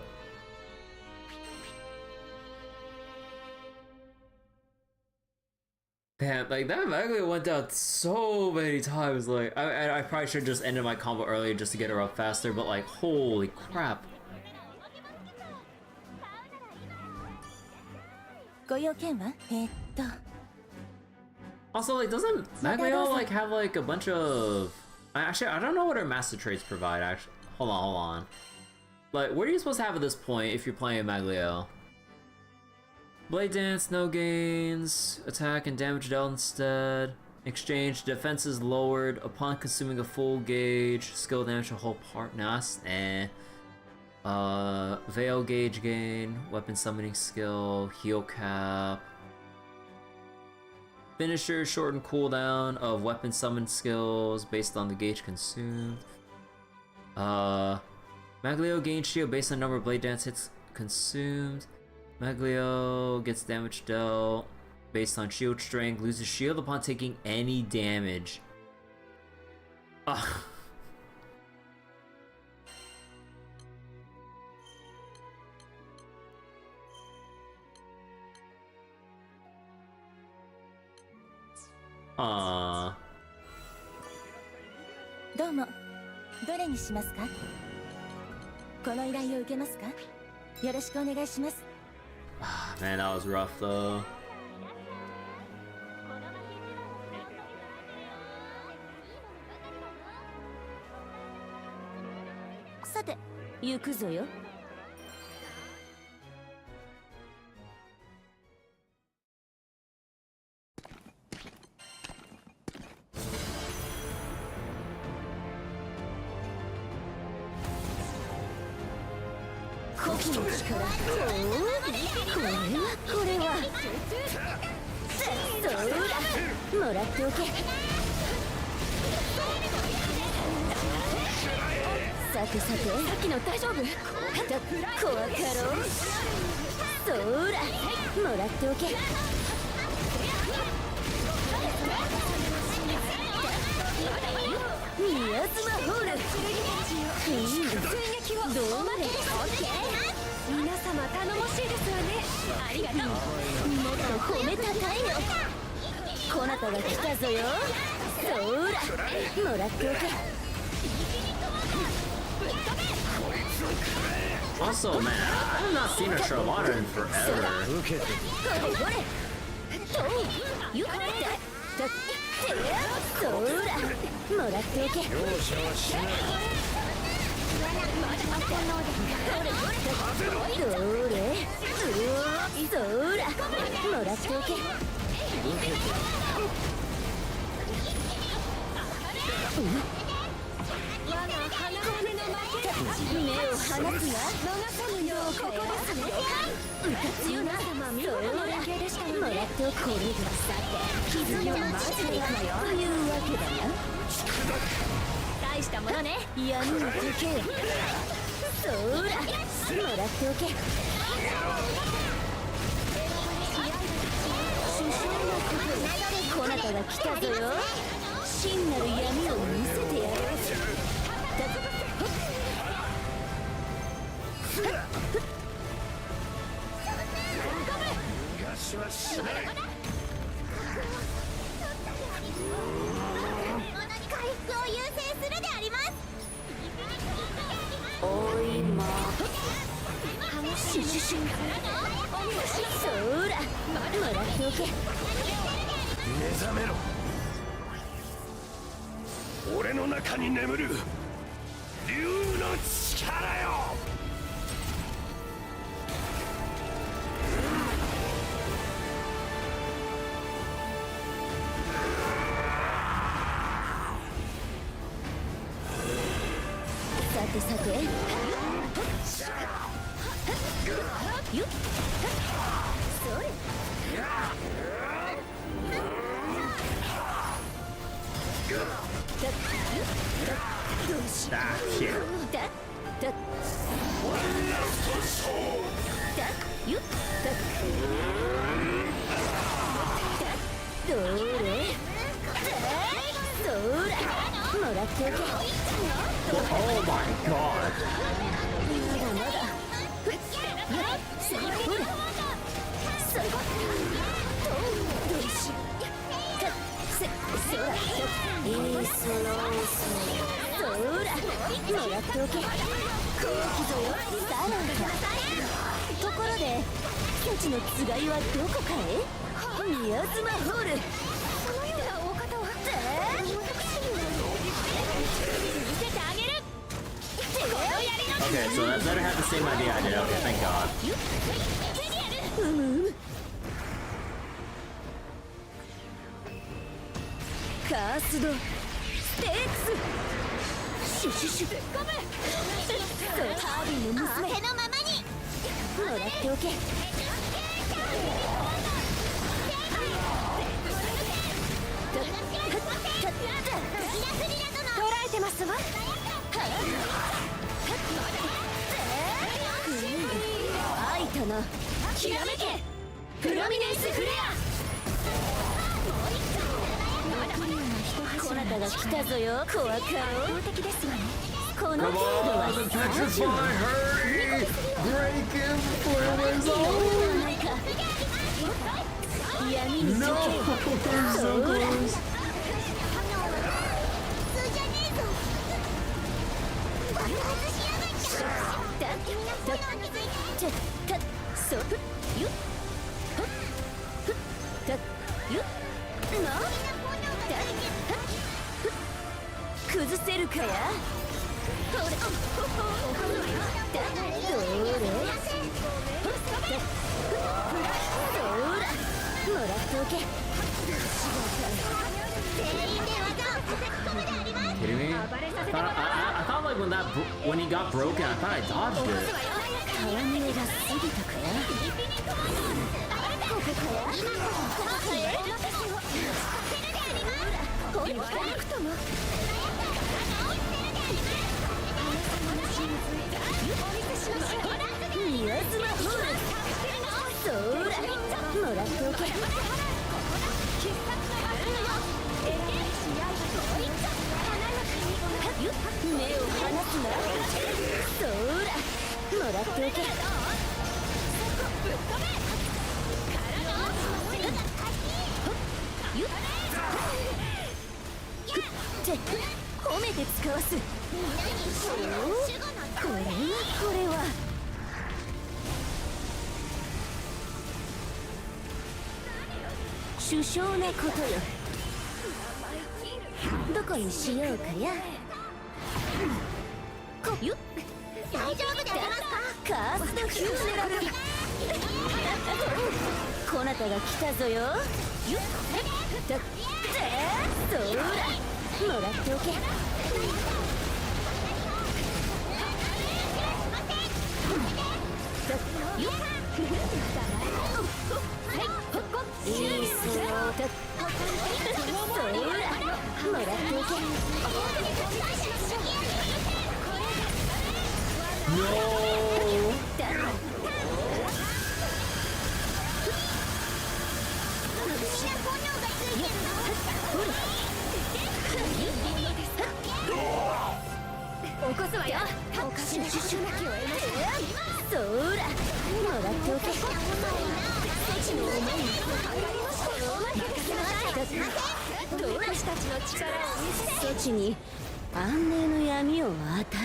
Damn, like that Maglia went down so many times. Like, I probably should just ended my combo earlier just to get her up faster. But like, holy crap. ご用件はAlso, like, doesn't Maglia like have like a bunch of? Actually, I don't know what her master traits provide. Actually, hold on. Like, what are you supposed to have at this point if you're playing Maglia? Blade Dance, no gains. Attack and damage dealt instead. Exchange, defense is lowered upon consuming a full gauge. Skill damage a whole part. Nah, that's Veil gauge gain. Weapon summoning skill. Heal cap. Finisher, shorten cooldown of weapon summon skills based on the gauge consumed. Maglio gains shield based on number of blade dance hits consumed. Maglio gets damage dealt based on shield strength, loses shield upon taking any damage.どうもどれにしますか。この依頼を受けますか。よろしくお願いします。 Man, that was rough though. さて行くぞよ。古希の力。これはそうだ、もらっておけ。さてさて、さっきの大丈夫？怖かろう。そうだ、もらっておけ。ミアスマホール。どうまで？皆様頼もしいですわね。ありがとう。もっと褒めたたいの。こなたが来たぞよ。そうだ、もらっておけ。Also, man, I have not seen a Charlotta in forever. ほれ。ゆかったそうだ、もらっておけ。容赦はしない。どれそうだ、もらっておけ。目を離すな。逃さぬようここですね。うかつよな。もらっておけ。これがさて傷のマジでいくのよというわけだな。大したものね。闇に溶け。そうだ、もらっておけ。こなたが来たぞよ。真なる闇を見せてやろう。逃しはしない。回復を優先するであります。おいまシュシュシュ。そうだ、もらっておけ。目覚めろ。俺の中に眠る竜の力よ。さてさて、ゆっそれ。どうしよう。だゆっどれ。らっておけ。 Oh my god. まだまだ。ほらそれどうしそらいいスローそらもらっておけ。空気ぞよサラダ。ところでケチのつがいはどこかへ。宮妻ホール。そのような大方は見せてあげる。 Okay, so that better have the same idea I did. Okay, thank god. カースドステークスシュシュシュそうハービーの娘仰せのままに。もらっておけ。捉えてますわ。あいたな。きらめけプロミネンスフレア。こなたが来たぞよ。怖かろう。的ですわね。この程度は The petrify, hurry! Break him before it wears off! 闇に No! 溶け So close! 普通じゃねえぞ。爆発しやがった。そうよっほっふったよっな崩せるかや。ほれもらっておけ。全員で技を叩き込むであります。 Kidding me? I thought like when he got broken, I thought I dodged it. 川見えが過ぎたかや。ここかや。ここかや。ほらくとも。宮妻ホール。そらもらっておけ。目を離すな。そらもらっておけ。って褒めて使わす。これは首相なことよ。どこにしようかや。よっ大丈夫でありますか。カーストヒューネラル。こなたが来たぞよ。よっそらもらっておけ。よっいいスローだ。そらもらっておけ。No! 起こすわよ。おかしなきを得ます。そらもらっておけ。そちの思いに私たちの力を見せ。そちに安寧の闇を与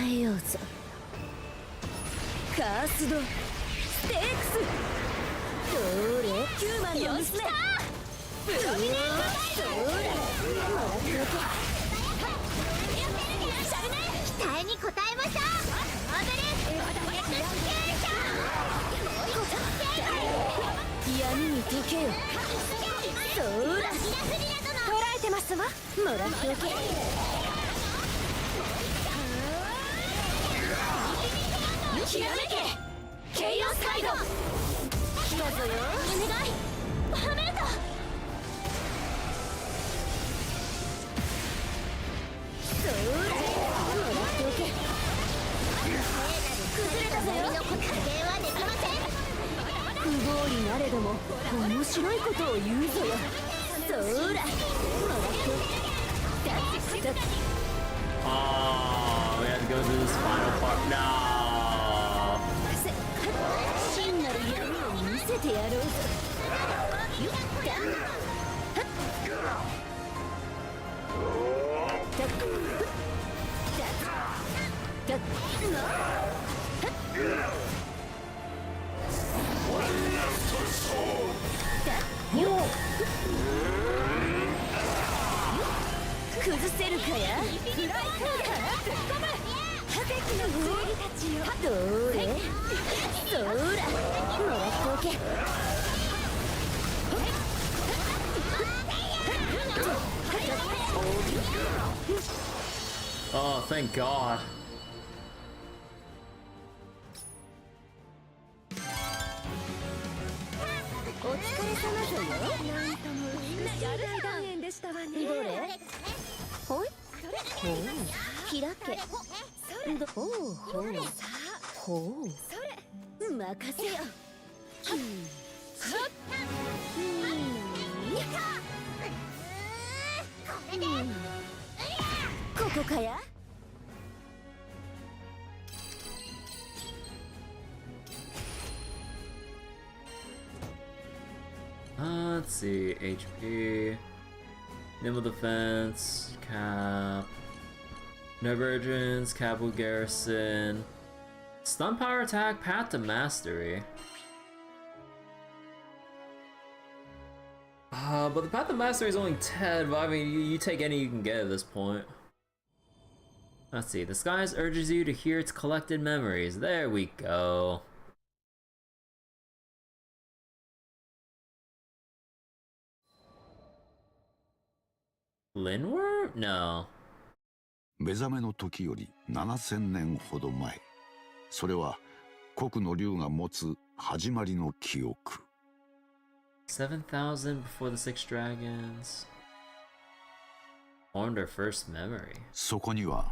えようぞ。カースドステークス。どれヒューマンの娘プロミネント。そらもらっておけ。期待に応えましょう。闇に溶けよ。そら捉えてますわ。もらっておけ。きらめけケイオスカイド。来たぞよ。お願いハメルト。そらもらっておけ。崩れたぞよ。不合理なれども面白いことを言うぞよ。そらもらっておけ。Oh, we have to go through this final part. No. 真なる闇を見せてやろうぞ。崩せるかや。フライから突っ込む。奇跡の剣たちよ。どれ？そら、もらっておけ。Oh, thank God. お疲れ様ぞよ。なんとも嬉しい大団円でしたわね。どれ？ほい。ほう。開け。ほうほう。ほう。それ。任せよ。ここかや。Let's see, HP, nimble defense, cap, divergence, cap with garrison, stun power attack, path to mastery. But the path to mastery is only 10, but I mean, you take any you can get at this point. Let's see, the skies urges you to hear its collected memories. There we go. Linworm? No. 目覚めの時より7000年ほど前、それは黒の竜が持つ始まりの記憶。7,000 before the six dragons formed our first memory. そこには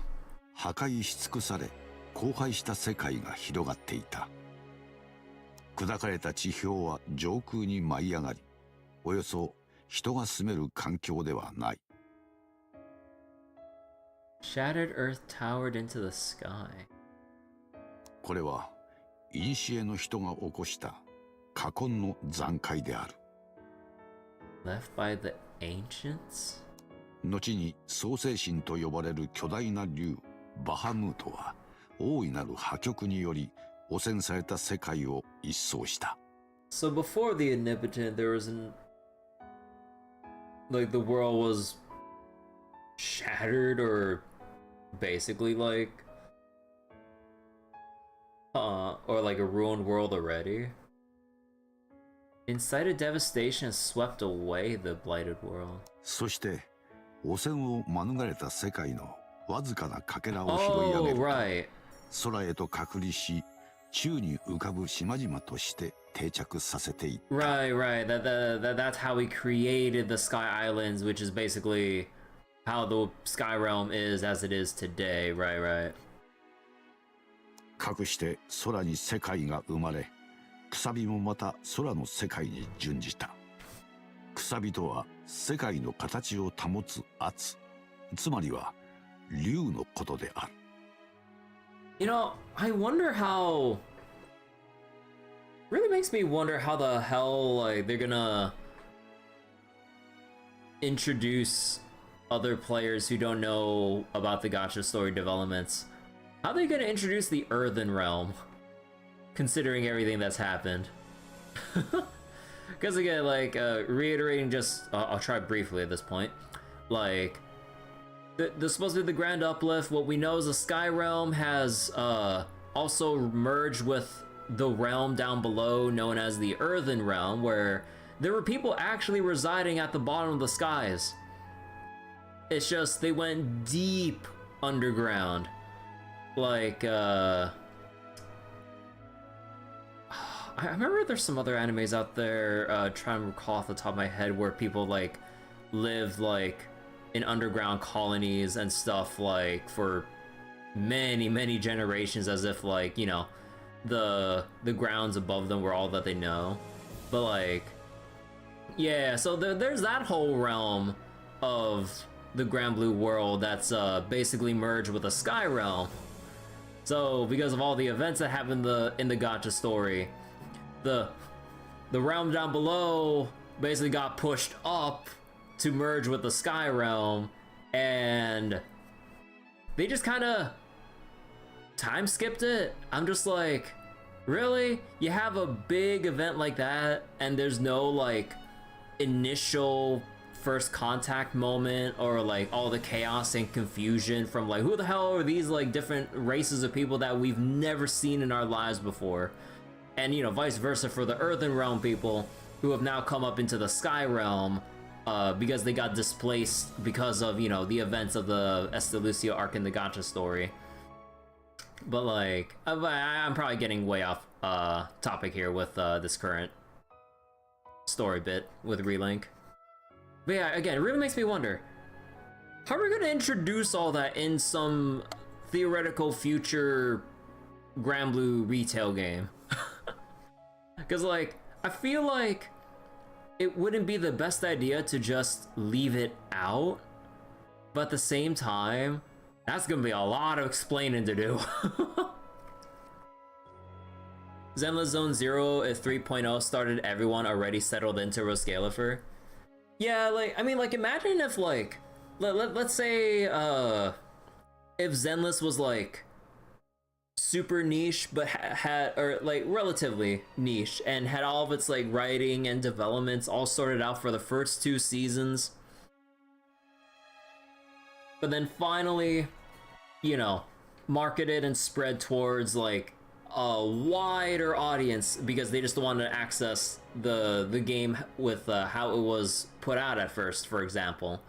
破壊し尽くされ荒廃した世界が広がっていた。砕かれた地表は上空に舞い上がり、およそ人が住める環境ではない。Shattered earth towered into the sky. これは古の人が起こした禍根の残骸である。Left by the ancients? 後に創世神と呼ばれる巨大な竜バハムートは大いなる破局により汚染された世界を一掃した。So before the omnipotent, there was like the world was shattered or basically like or like a ruined world already. Incited devastation has swept away the blighted world. そして汚染を免れた世界のわずかなかけらを拾い上げると、right. 空へと隔離し宙に浮かぶ島々として定着させていった。Right. That's how we created the Sky Islands, which is basically how the Sky Realm is as it is today. Right. かくして空に世界が生まれ、くさびもまた空の世界に準じた。くさびとは世界の形を保つ圧、つまりは竜のことである。You know, I wonder how... Really makes me wonder how the hell, like, they're gonna introduce other players who don't know about the gacha story developments. How are they gonna introduce the Earthen Realm, considering everything that's happened? Because again, like, reiterating just... I'll try briefly at this point. Like... There's supposed to be the Grand Uplift. What we know is the Sky Realm has also merged with the realm down below known as the Earthen Realm, where there were people actually residing at the bottom of the skies. It's just they went deep underground. Like, I remember there's some other animes out there, trying to recall off the top of my head, where people, like, lived, like, in underground colonies and stuff, like, for many generations, as if, like, you know, the grounds above them were all that they know. But, like, yeah, so there's that whole realm of the Granblue world that's basically merged with the Sky Realm. So because of all the events that happened in the gacha story, the realm down below basically got pushed up to merge with the Sky Realm, and they just kind of time skipped it. I'm just like, really? You have a big event like that and there's no like initial first contact moment, or like all the chaos and confusion from like, who the hell are these like different races of people that we've never seen in our lives before? And you know, vice versa for the Earthen Realm people who have now come up into the Sky Realm because they got displaced because of, you know, the events of the Estelucia arc in the gacha story. But like, I'm probably getting way off topic here with this current story bit with Relink. But yeah, again, it really makes me wonder, how are we gonna introduce all that in some theoretical future Granblue retail game? Because like, I feel like it wouldn't be the best idea to just leave it out, but at the same time, that's gonna be a lot of explaining to do. Zenless Zone Zero if 3.0 started everyone already settled into Roscalifer. Yeah, like, I mean, like, imagine if, like, let's say, if Zenless was, like, super niche, but had, or, like, relatively niche, and had all of its, like, writing and developments all sorted out for the first 2 seasons. But then finally, you know, marketed and spread towards, like, a wider audience because they just wanted to access the game with how it was put out at first, for example.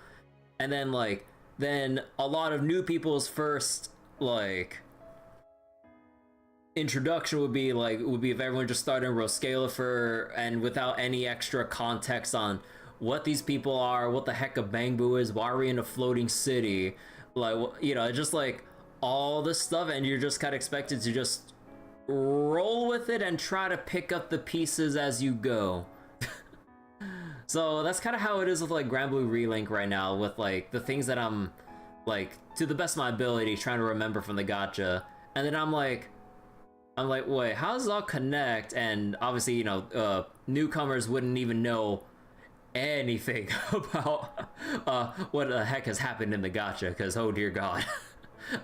And then like, then a lot of new people's first like introduction would be if everyone just started in Roscalifer and without any extra context on what these people are, what the heck a Granblue is, why are we in a floating city, like, you know, just like all this stuff, and you're just kind of expected to just roll with it and try to pick up the pieces as you go. So that's kind of how it is with like Granblue Relink right now, with like the things that I'm like, to the best of my ability, trying to remember from the gacha, and then I'm like, wait, how does it all connect? And obviously, you know, newcomers wouldn't even know anything about what the heck has happened in the gacha, because oh dear god.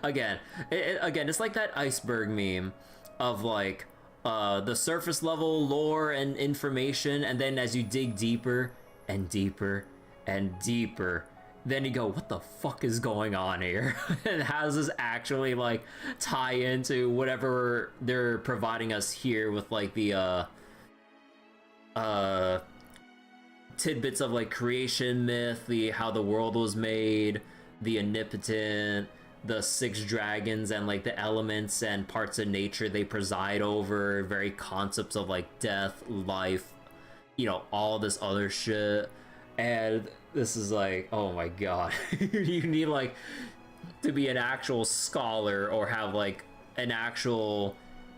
Again, it's like that iceberg meme of like the surface level lore and information, and then as you dig deeper and deeper and deeper, then you go, what the fuck is going on here? And how does this actually like tie into whatever they're providing us here with like the tidbits of like creation myth, the how the world was made, the omnipotent, the 6 dragons, and like the elements and parts of nature they preside over, very concepts of like death, life, you know, all this other shit. And this is like, oh my god. You need like to be an actual scholar or have like an actual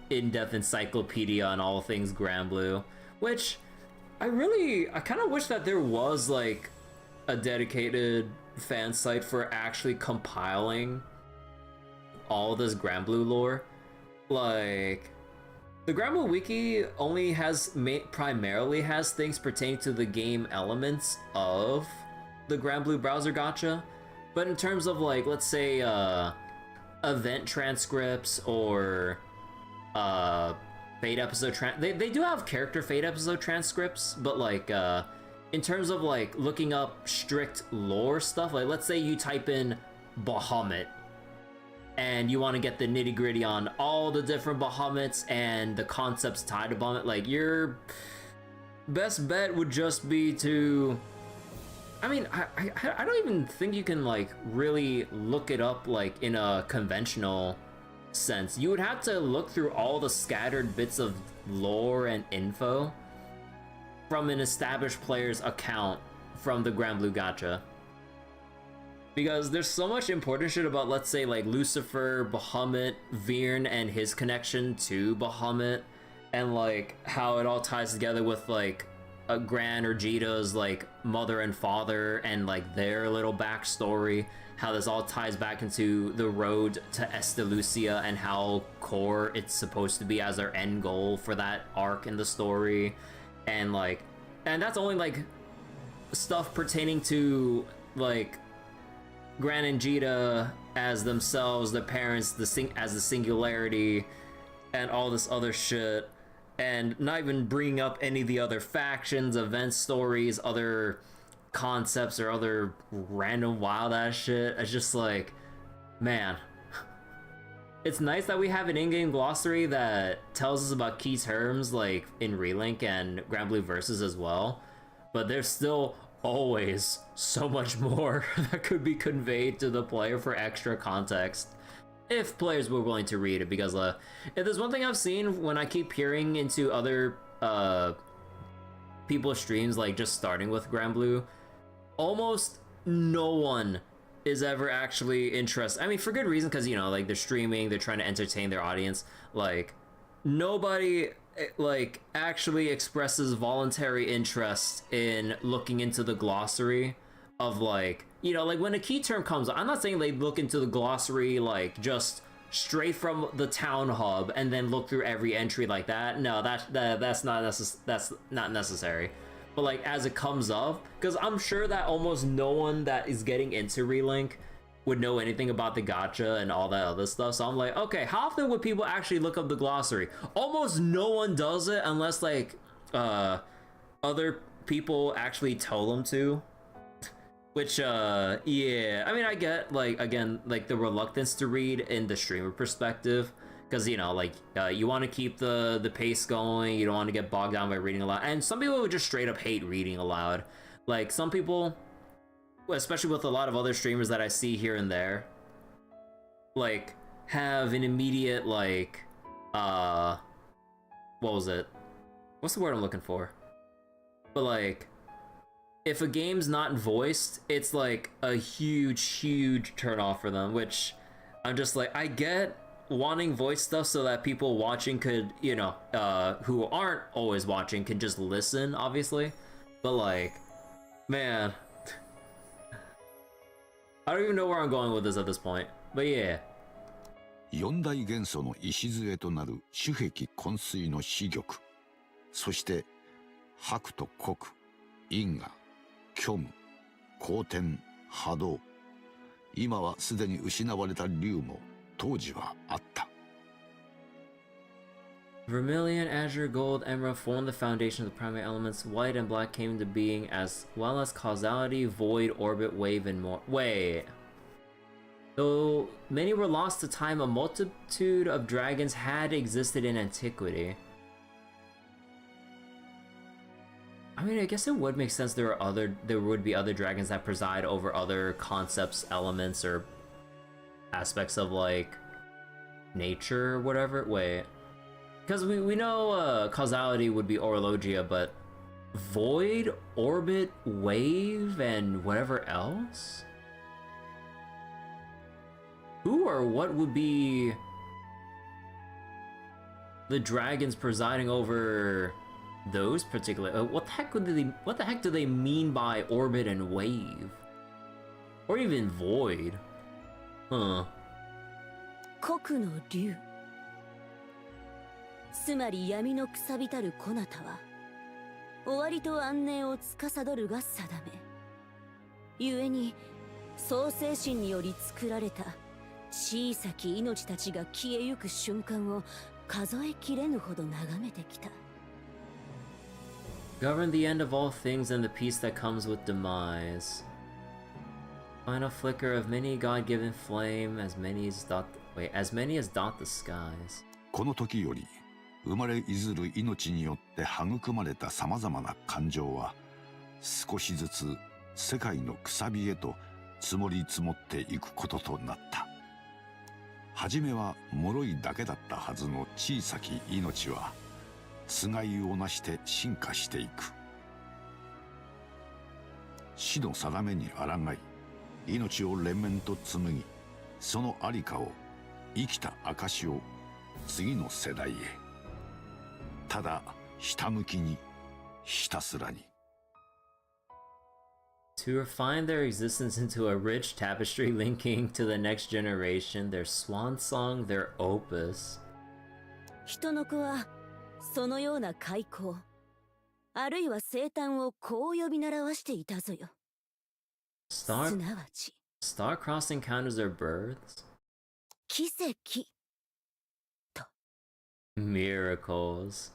in-depth encyclopedia on all things Granblue, which I kind of wish that there was like a dedicated fan site for actually compiling all this Granblue lore. Like, the Granblue wiki only has primarily has things pertaining to the game elements of the Granblue browser gacha, but in terms of like, let's say event transcripts or fate episode they do have character fate episode transcripts, but like in terms of like looking up strict lore stuff, like let's say you type in Bahamut and you want to get the nitty-gritty on all the different Bahamuts and the concepts tied to Bahamut, like your best bet would just be to, I mean, I don't even think you can like really look it up like in a conventional sense. You would have to look through all the scattered bits of lore and info from an established player's account from the Granblue gacha. Because there's so much important shit about, let's say, like Lucifer, Bahamut, Virn, and his connection to Bahamut, and like how it all ties together with like Gran or Jita's like mother and father and like their little backstory, how this all ties back into the road to Estelucia and how core it's supposed to be as their end goal for that arc in the story, and that's only like stuff pertaining to like Gran and Jita as themselves, their parents, as the singularity, and all this other shit, and not even bringing up any of the other factions, event stories, other concepts, or other random wild ass shit. It's just like, man, it's nice that we have an in-game glossary that tells us about key terms like in Relink and Granblue Versus as well, but there's still always so much more that could be conveyed to the player for extra context if players were willing to read it. Because if there's one thing I've seen when I keep peering into other people's streams, like just starting with Granblue, almost no one is ever actually interested. I mean, for good reason, because, you know, like they're streaming, they're trying to entertain their audience. Like, nobody like actually expresses voluntary interest in looking into the glossary of, like, you know, like when a key term comes up, I'm not saying they look into the glossary like just straight from the town hub and then look through every entry like that. No, that's not necessary. But like as it comes up, because I'm sure that almost no one that is getting into Relink would know anything about the gacha and all that other stuff. So I'm like, okay, how often would people actually look up the glossary? Almost no one does it unless like other people actually tell them to. Which yeah, I mean, I get, like, again, like the reluctance to read in the streamer perspective, because, you know, like you want to keep the pace going, you don't want to get bogged down by reading aloud, and some people would just straight up hate reading aloud. Like some people, especially with a lot of other streamers that I see here and there, like have an immediate like what was it? What's the word I'm looking for? But like, if a game's not voiced, it's like a huge turn off for them, which I'm just like, I get wanting voice stuff so that people watching could, you know, who aren't always watching can just listen, obviously. But like, man, I don't even know where I'm going with this at this point. But yeah. 四大元素の礎となる主壁昏水の四玉、そして白と黒、因果、虚無、光天、波動、今はすでに失われた竜も当時はあった。Vermilion, azure, gold, emerald form the foundation of the primary elements. White and black came into being, as well as causality, void, orbit, wave, and more. Wait. Though many were lost to time, a multitude of dragons had existed in antiquity. I mean, I guess it would make sense there would be other dragons that preside over other concepts, elements, or aspects of, like, nature or whatever. Wait. Because we know causality would be Orologia, but void, orbit, wave, and whatever else? Who or what would be the dragons presiding over those particular? What the heck do they mean by orbit and wave, or even void? Huh. 黒の竜、つまり闇のくさびたるこなたは終わりと安寧を司るが定め、故に創世神により作られた小さき命たちが消えゆく瞬間を数えきれぬほど眺めてきた。Govern the end of all things and the peace that comes with demise. Final flicker of many God-given flame, as many as dot the skies. この時より生まれいずる命によって育まれたさまざまな感情は少しずつ世界のくさびへと積もり積もっていくこととなった。初めは脆いだけだったはずの小さき命はつがいをなして進化していく。死の定めに抗い、命を連綿と紡ぎ、その在りかを、生きた証を次の世代へ。ただひたむきに、ひたすらに。 To refine their existence into a rich tapestry linking to the next generation, their swan song, their opus. 人の子はそのような開口あるいは生誕をこう呼び習わしていたぞよ。すなわち Star-crossed encounters their births? 奇跡。 Miracles.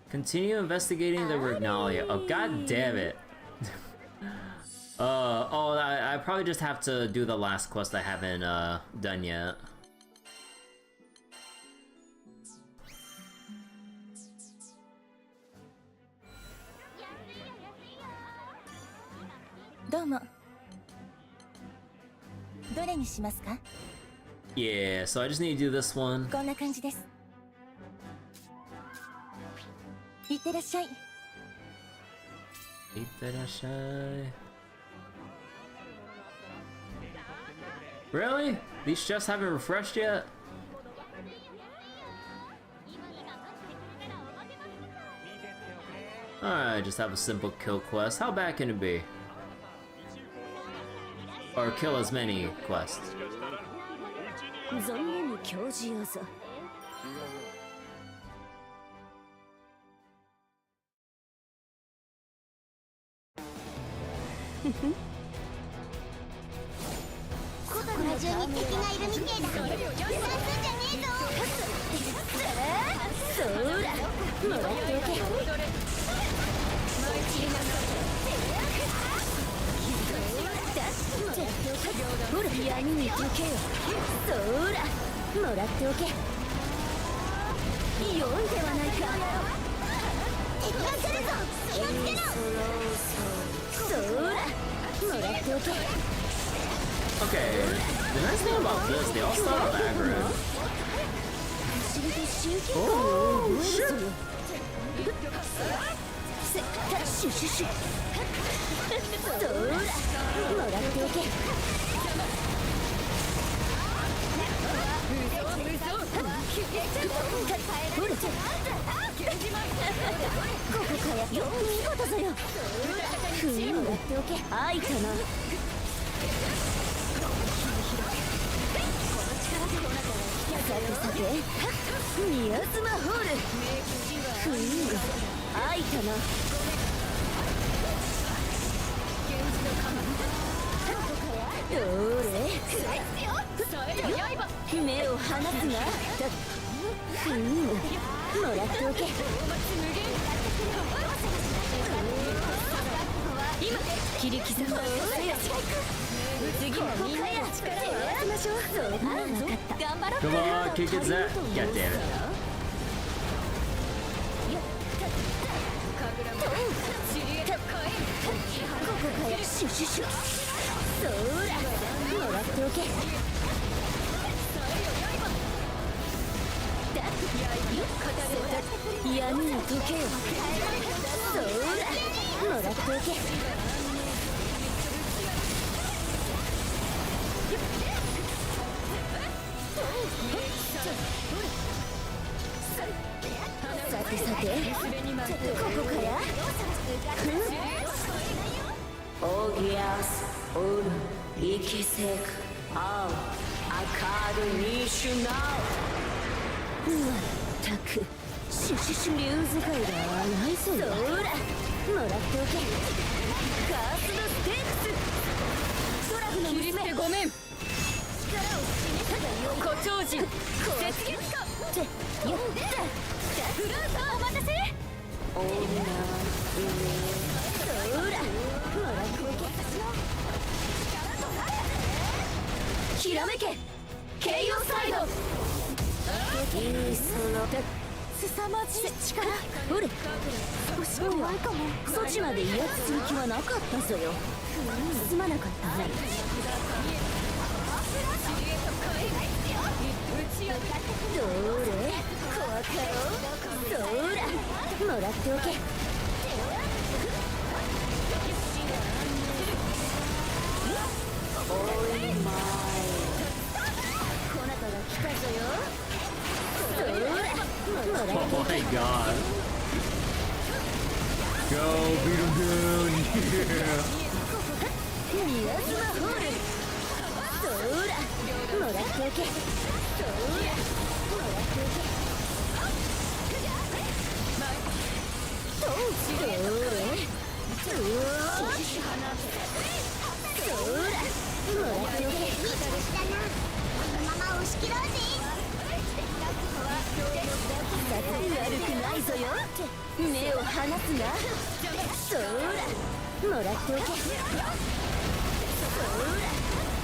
Continue investigating the Ragnalia. Oh, god damn it. I probably just have to do the last quest I haven't done yet. Yeah, so I just need to do this one. こんな感じです。いってらっしゃい。Itterashai. Really? These chests haven't refreshed yet? Alright, just have a simple kill quest. How bad can it be? Or kill as many quests. 存分に教示よぞ。ここら中に敵がいるみてえだ。油断すんじゃねえぞ。そら、もらっておけ。ほら、闇に溶けよ。そら、もらっておけ。良いではないか。敵が来るぞ。気をつけろ。そら、もらっておけ。Okay, the nice thing about this, they all start off aggro. Oh, shit! シュシュシュ。そら、もらっておけ。ほら、ここかや。よく見事ぞよ。ふん、もらっておけ。あいたな。さてさて、ミアスマホール。ふん、あいたな。どれ目を離すな。ふん、もらっておけ。今切り刻む。次はみんなで力を合わせましょう。そうだ、分かった。頑張ろう。 Come on, kick its ass. God damn it. ここかや。シュシュシュ。そら、もらっておけ。闇に溶けよ。そら、もらっておけ。さてさて、ここかや。オギアス、オル、イキセク、アウ、アカード、ニシュナウ。まったく、シュシュシュ竜使いが荒いぞ。そら、もらっておけ。カースのステークス。ドラフの娘、ごめん。力を誇張人、雪月か。ってやったフルート、お待たせ。オーナー、そら、もらっておけ。ひらめけ、ケイオサイド。いいその凄まじい力。ほれ、少し怖いかも。そちまで威圧する気はなかったぞよ。すまなかったね。どれ、怖かろう。そら、もらっておけ。おいまい。こなたが来たぞよ。Oh my god. Go, beat him down! Yeah! 宮島ホールそらもらっておけそらもらっておけどうしろそらもらっておけいい調子だな。このまま押し切ろうぜ。さて悪くないぞよ目を離すなそらもらっておけそら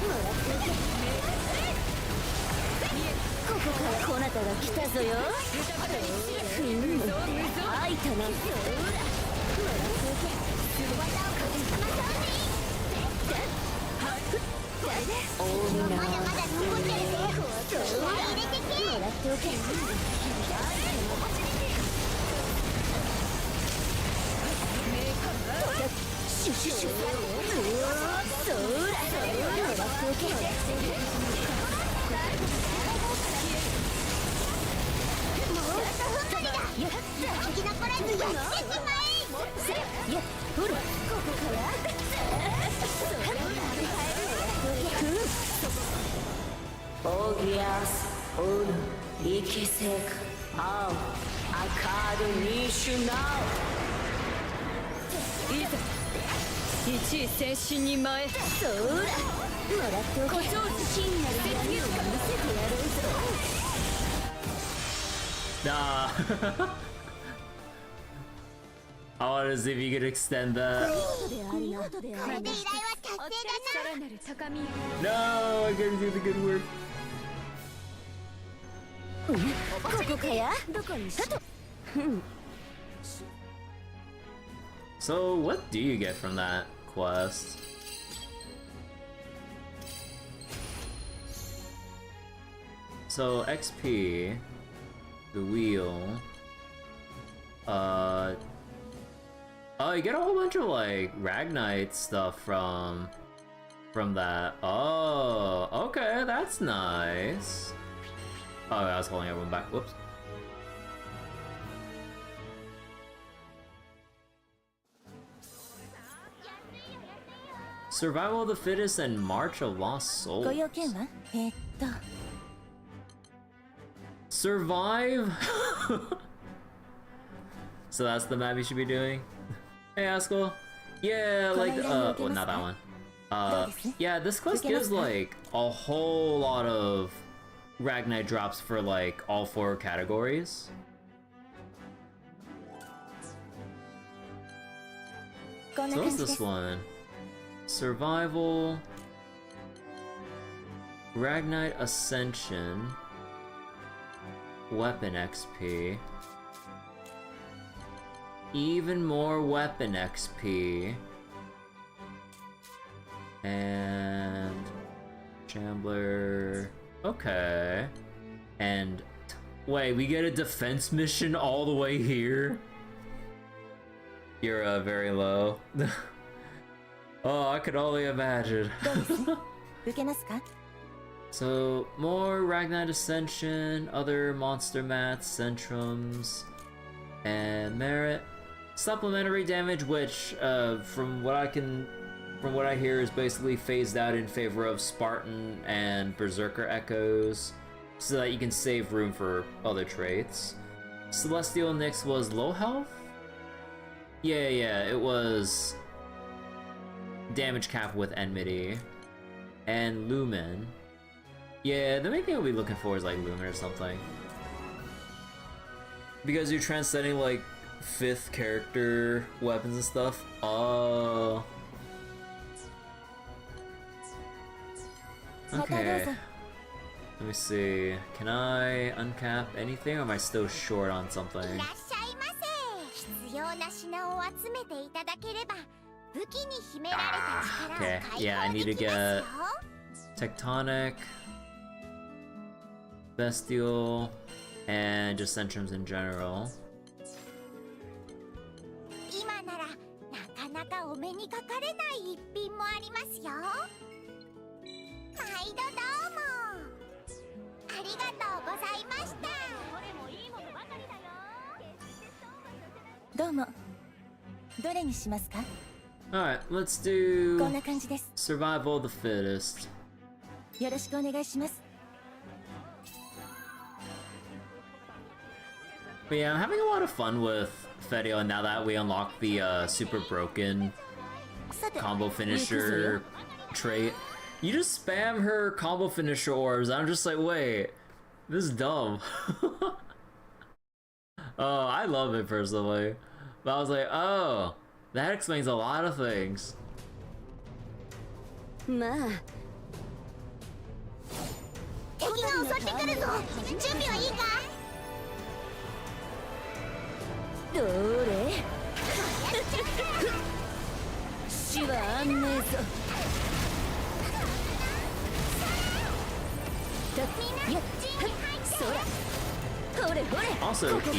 もらっておけここからこなたが来たぞよふん開いたなそらもらっておけ技をかみつまそうぜ大村まだまだ残ってるぜそら入れてけもらっておけシュシュシュそらもらっておけもうあとふんばりだ。生き残らずやってしまえ。いやほらここからオギアスオルイキセクアウアカードニッシュナウいざ一位戦士に前そらもらっておけ真なる闇を見せてやろうぞ Nah. I want to see if you could extend that. これで依頼は達成だな。 No, I gotta do the good work. ここかやどこにしと So, what do you get from that quest? So, XP, the wheel, oh, you get a whole bunch of like Ragnite stuff from that. Oh, okay, that's nice. Oh, I was holding everyone back. Whoops. Survival of the fittest and March of Lost Souls. ご用件はSurvive? So that's the map you should be doing? Hey, Askell. Yeah, like, well, not that one. Yeah, this quest gives, like, a whole lot of Ragnite drops for, like, all 4 categories. So what's this one? Survival, Ragnite Ascension, Weapon XP, even more Weapon XP, and Shambler, okay, and wait, we get a defense mission all the way here? You're very low. Oh, I could only imagine. So, more Ragnite Ascension, other monster mats, centrums, and merit. Supplementary damage, which, from what I hear, is basically phased out in favor of Spartan and Berserker echoes, so that you can save room for other traits. Celestial Nyx was low health? Yeah, it was damage cap with enmity. And Lumen. Yeah, the main thing I'll be looking for is like Lumen or something. Because you're transcending like 5th character weapons and stuff. Oh. Okay. Let me see. Can I uncap anything or am I still short on something? いらっしゃいませ。必要な品を集めていただければ、武器に秘められた力を解 Okay. Yeah, I 放 need で to きますよ。 get Tectonic, Bestial, and just Centrums in general. 今ならなかなかお目にかかれない一品もありますよ。毎度どうも。ありがとうございました。どれもいいものばかりだよ。どうも。どれにしますか？ Alright, let's こん do な感じです。 survival of the fittest. よろしくお願いします。 But yeah, I'm having a lot of fun with Fedio now that we unlock the super broken さて、 combo 行くぞ finisher よ。 trait. You just spam her combo finisher orbs. I'm just like, wait, this is dumb. Oh, I love it personally. But I was like, oh, that explains a lot of things. まあ、敵が襲ってくるぞ。準備はいいか？どれ死はあんねえぞ。やっそらほれほれ Also, ここから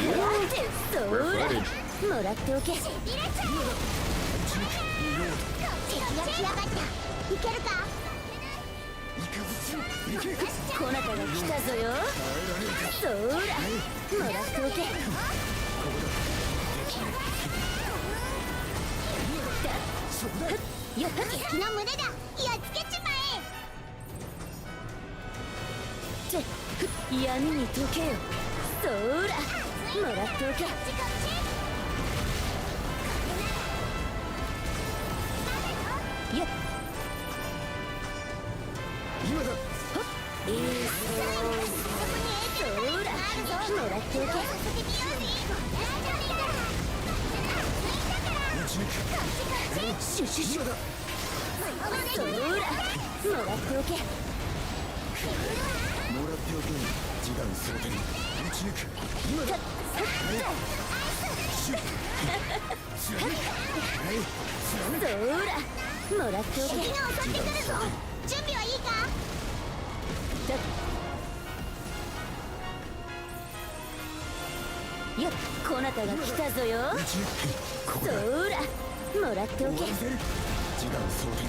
here? そ Rare ら footage. もらっておけ。敵が来やがった。いけるか？こなたが来たぞよ。そらもらっておけ。やっ敵の群れだ。やっつけちまえ。闇に溶けよ。そらもらっておけ。やっ今だ。いいぞ。そらもらっておけ。シュシュシュ。そらもらっておけ。もらっておけ。示談装填打ち抜く。今だ。そらもらっておけ。敵が襲ってくるぞ。準備はいいか？やっこなたが来たぞよ。そらもらっておけ。示談装填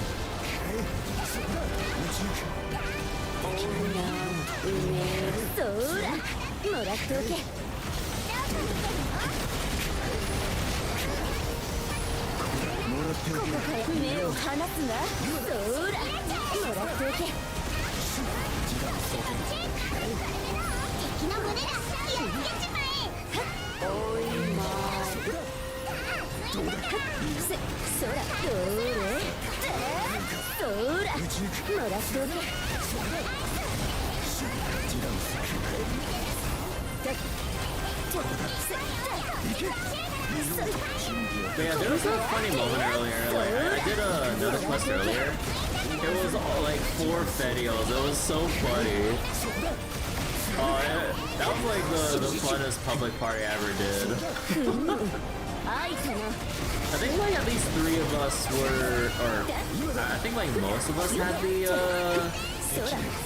そらもらっておけ。ここから目を離すな。そらもらっておけ。敵の群れだ。やっつけちまえ。おいまそらどれそらもらっておけ。But yeah, there was a funny moment earlier. Like, I did another quest earlier. It was all like 4 Fedios. It was so funny. Oh, that was like the funnest public party I ever did. I think like at least 3 of us were, or I think like most of us had the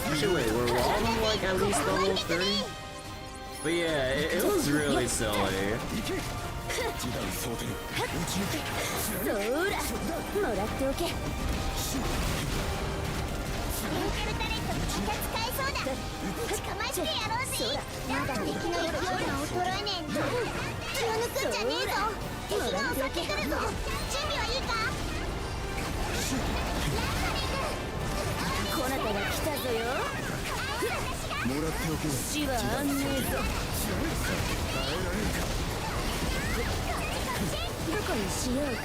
actually wait, were all of them like at least level 30? But yeah, it was really silly. そらもらっておけ。メンタルタレントまた使えそうだ。ぶちかましてやろうぜ。まだ敵の勢いが衰えねえんだ。気を抜くんじゃねえぞ。敵が襲ってくるぞ。準備はいいか？こなたが来たぞよ。もらっておけ。死はあんねえぞ。どこにしようか。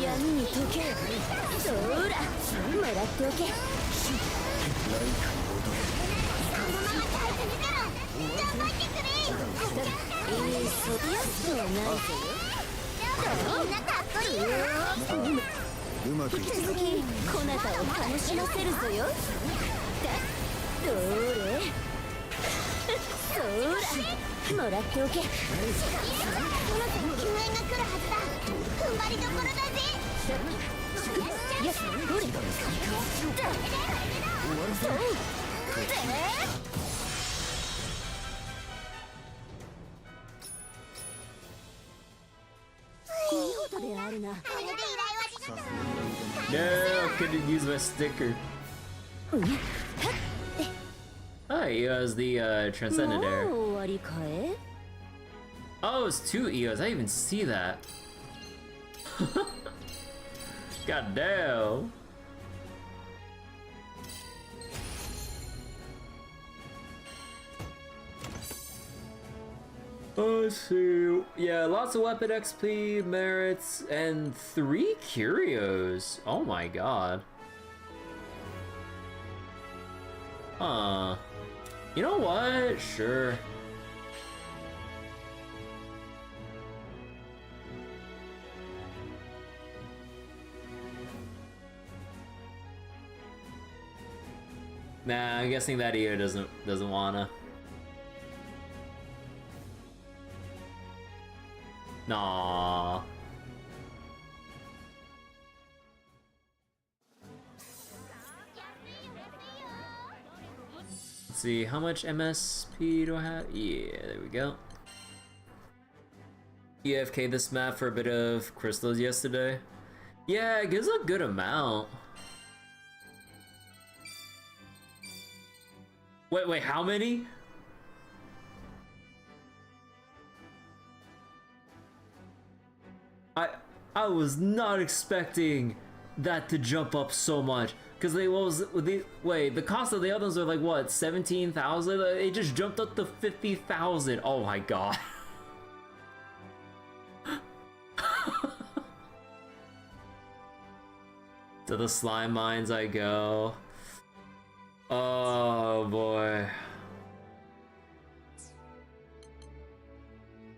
闇に溶けよ。そらもらっておけ。このまま耐えてみたら。頑張ってくれ。そやつはないぞよ。みんなかっこいいな。うまくい引き続きこなたを楽しませるぞよ。どれそらもらっておけ。この子の救援が来るはずだ。踏ん張りどころだぜ。やっほれ見事であるな。これで依頼は No, couldn't use my sticker. Oh, he has the Transcendent Air. もう終わりかえ。Oh, it's 2 EOs. I didn't even see that. God damn. Let's see. Yeah, lots of weapon XP, merits, and 3 curios. Oh my god. Huh. You know what? Sure. Nah, I'm guessing that EO doesn't wanna. Nah. Let's see, how much MSP do I have? Yeah, there we go. EFK this map for a bit of crystals yesterday. Yeah, it gives a good amount. Wait, how many? I was not expecting that to jump up so much, because the cost of the others are like what, 17,000? It just jumped up to 50,000. Oh my god. To the slime mines I go. Oh boy.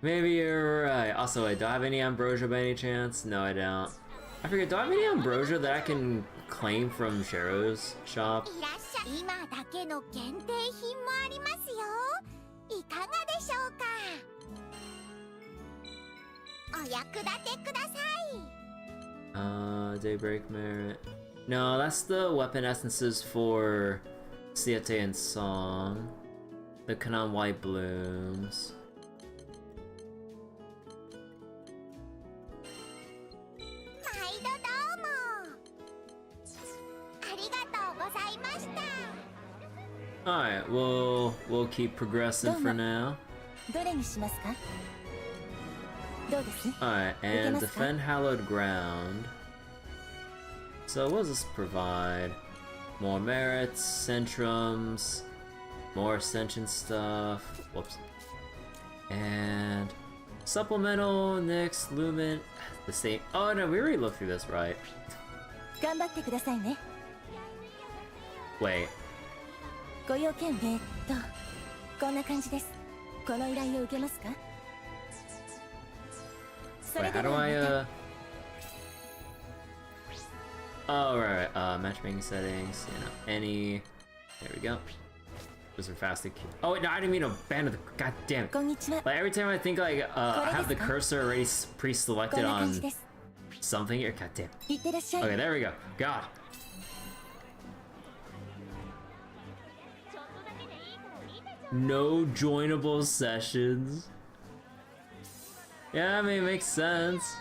Maybe you're right. Also, wait, do I have any ambrosia by any chance? No, I don't. I forget, do I have any ambrosia that I can claim from Shero's shop? 今だけの限定品もありますよ。いかがでしょうか。お役立てください。Daybreak merit. No, that's the weapon essences for Siete and Song. The Kanan White Blooms. Alright, we'll keep progressing for now. Alright, and defend hallowed ground. So what does this provide? More merits, centrums, more ascension stuff. Whoops. And supplemental, Nyx, Lumen, the same. Oh no, we already looked through this, right? Wait. ご用件こんな感じです。この依頼を受けますか？ Wait, how do I Oh right, matchmaking settings, you know, any. There we go. Those are fast to keep. Oh wait, no, I didn't mean to ban the. God damn it! Like every time I think like I have the cursor already pre-selected on something here. God damn. Okay, there we go. God. No joinable sessions. Yeah, I mean, it makes sense.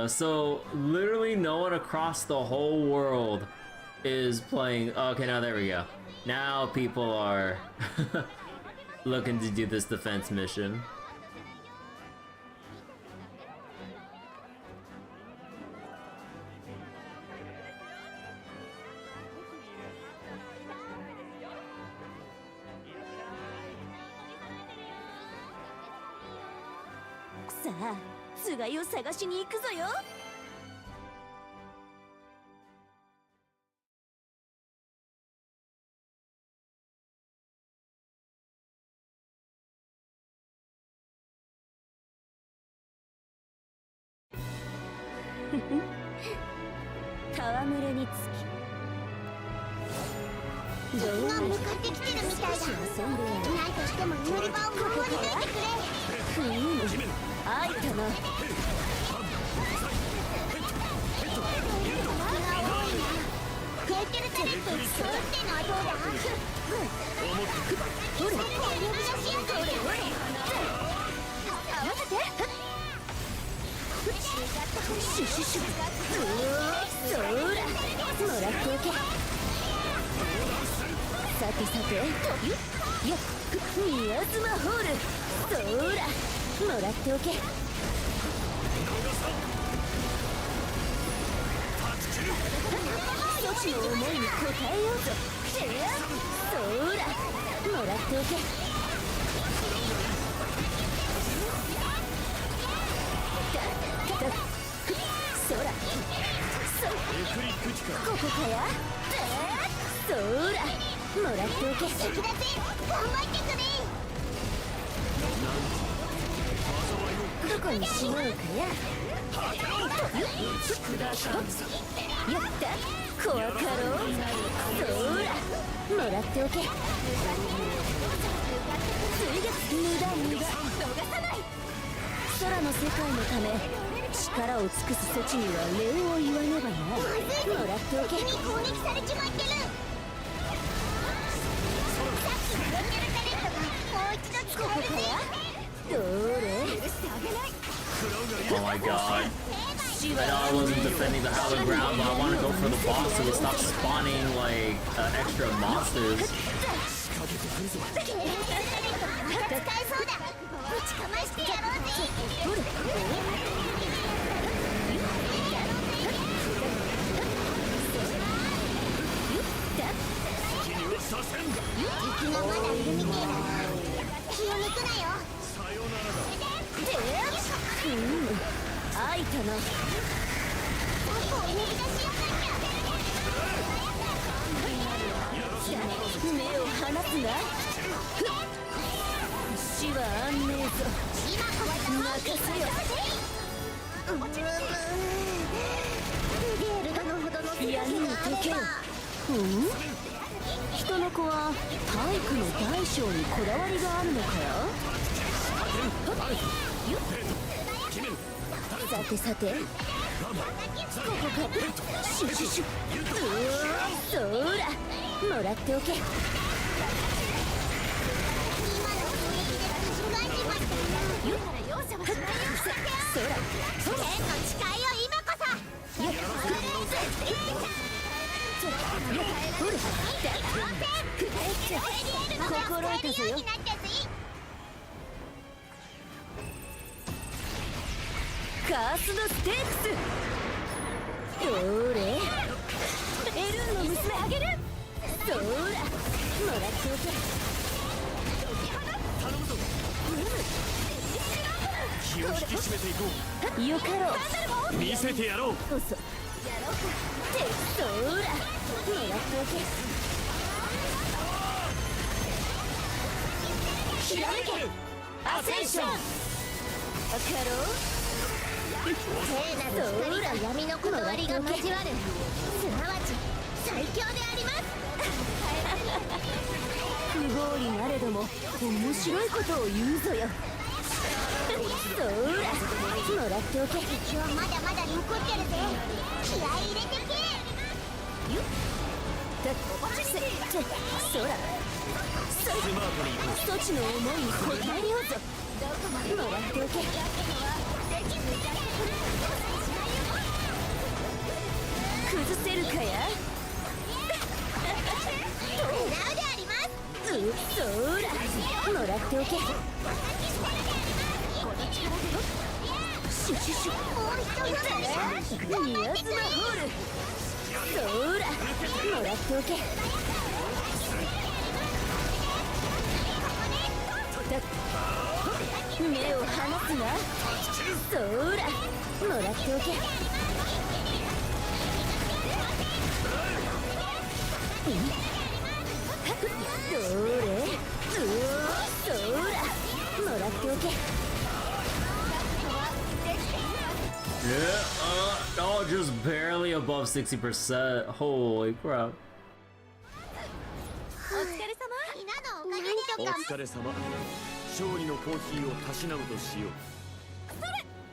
So literally no one across the whole world is playing. Okay, now there we go. Now people are looking to do this defense mission. Sa, つがいを探しに行くぞよ。戯れにつき。敵が向かってきてるみたいだ。何としても乗り場を守り抜いてくれ。アイテム。クエケルタレットに作ってのはどうだ？ほら、呼び出しやがって。合わせて。シュシュシュ。そら。もらっておけ。さてさて、よっ宮妻ホール、そーらもらっておけ。一つの思いに応えようぞ。そーらもらっておけ。そらここかや。そーらもらっておけ。敵だぜ、頑張ってくれ。どこにしようかや。やった怖かろう。そーらもらっておけ。無駄逃がさない。空の世界のため力を尽くす措置には礼を言わねばな。もらっておけ。敵に攻撃されちまってる。さっきのロンゲルタレットがもう一度使えるぜ。どれ。 Oh my god. I know I wasn't defending the hallowed ground, but I want to go for the boss so they stop spawning like extra monsters. また使えそうだ。ぶちかましてやろうぜ。敵がまだいるみてえだな。気を抜くなよ。開いたな。追い抜き出しやんなきゃ。目を離すな。死は安寧ぞ。今こそ任せよ。ゲールドのほどの闇に溶けよ。人の子は体育の大小にこだわりがあるのかや。さてさて、ここか。シュシュシュ。そーらもらっておけ。今の雰囲気でぶちかんじまってるな。そら天の誓いよ、今こそ。心得たぞよ。カースのステークス。どれ。エルンの娘あげる。そーらもらっておけ。気を引き締めていこよかろう。う。見せてやろう。そーらもらっておけ。ひらめけアセンション。わかろう。聖なる光と闇のこだわりが交わる、すなわち最強であります。不合理なれども面白いことを言うぞよ。そーらもらっておけ。敵はまだまだ残ってるぜ。気合い入れてけ。そらそちの思いに応えようぞ。もらっておけ。崩せるかや。狙うであります。そーらもらっておけ。シュシュシュ。もう一踏んだね。宮妻ホール。そーらもらっておけ。目を離すな。そーらもらっておけ。どれ。そーらもらっておけ。Yeah, oh, just barely above 60%. Holy crap. お疲れ様。みんなのおかげでお疲れ様。勝利のコーヒーをたしなむとしよ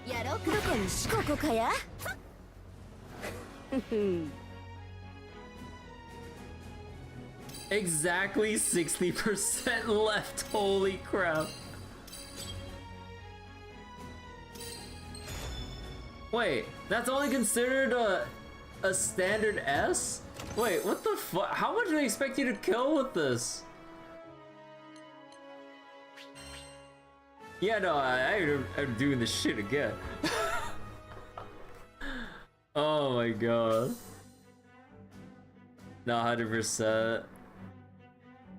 う。やろうか。どこにしここかや。Exactly 60% left. Holy crap. Wait, that's only considered a standard S? Wait, what the fuck? How much do they expect you to kill with this? Yeah, no, I'm doing this shit again. Oh my god. No, 100%.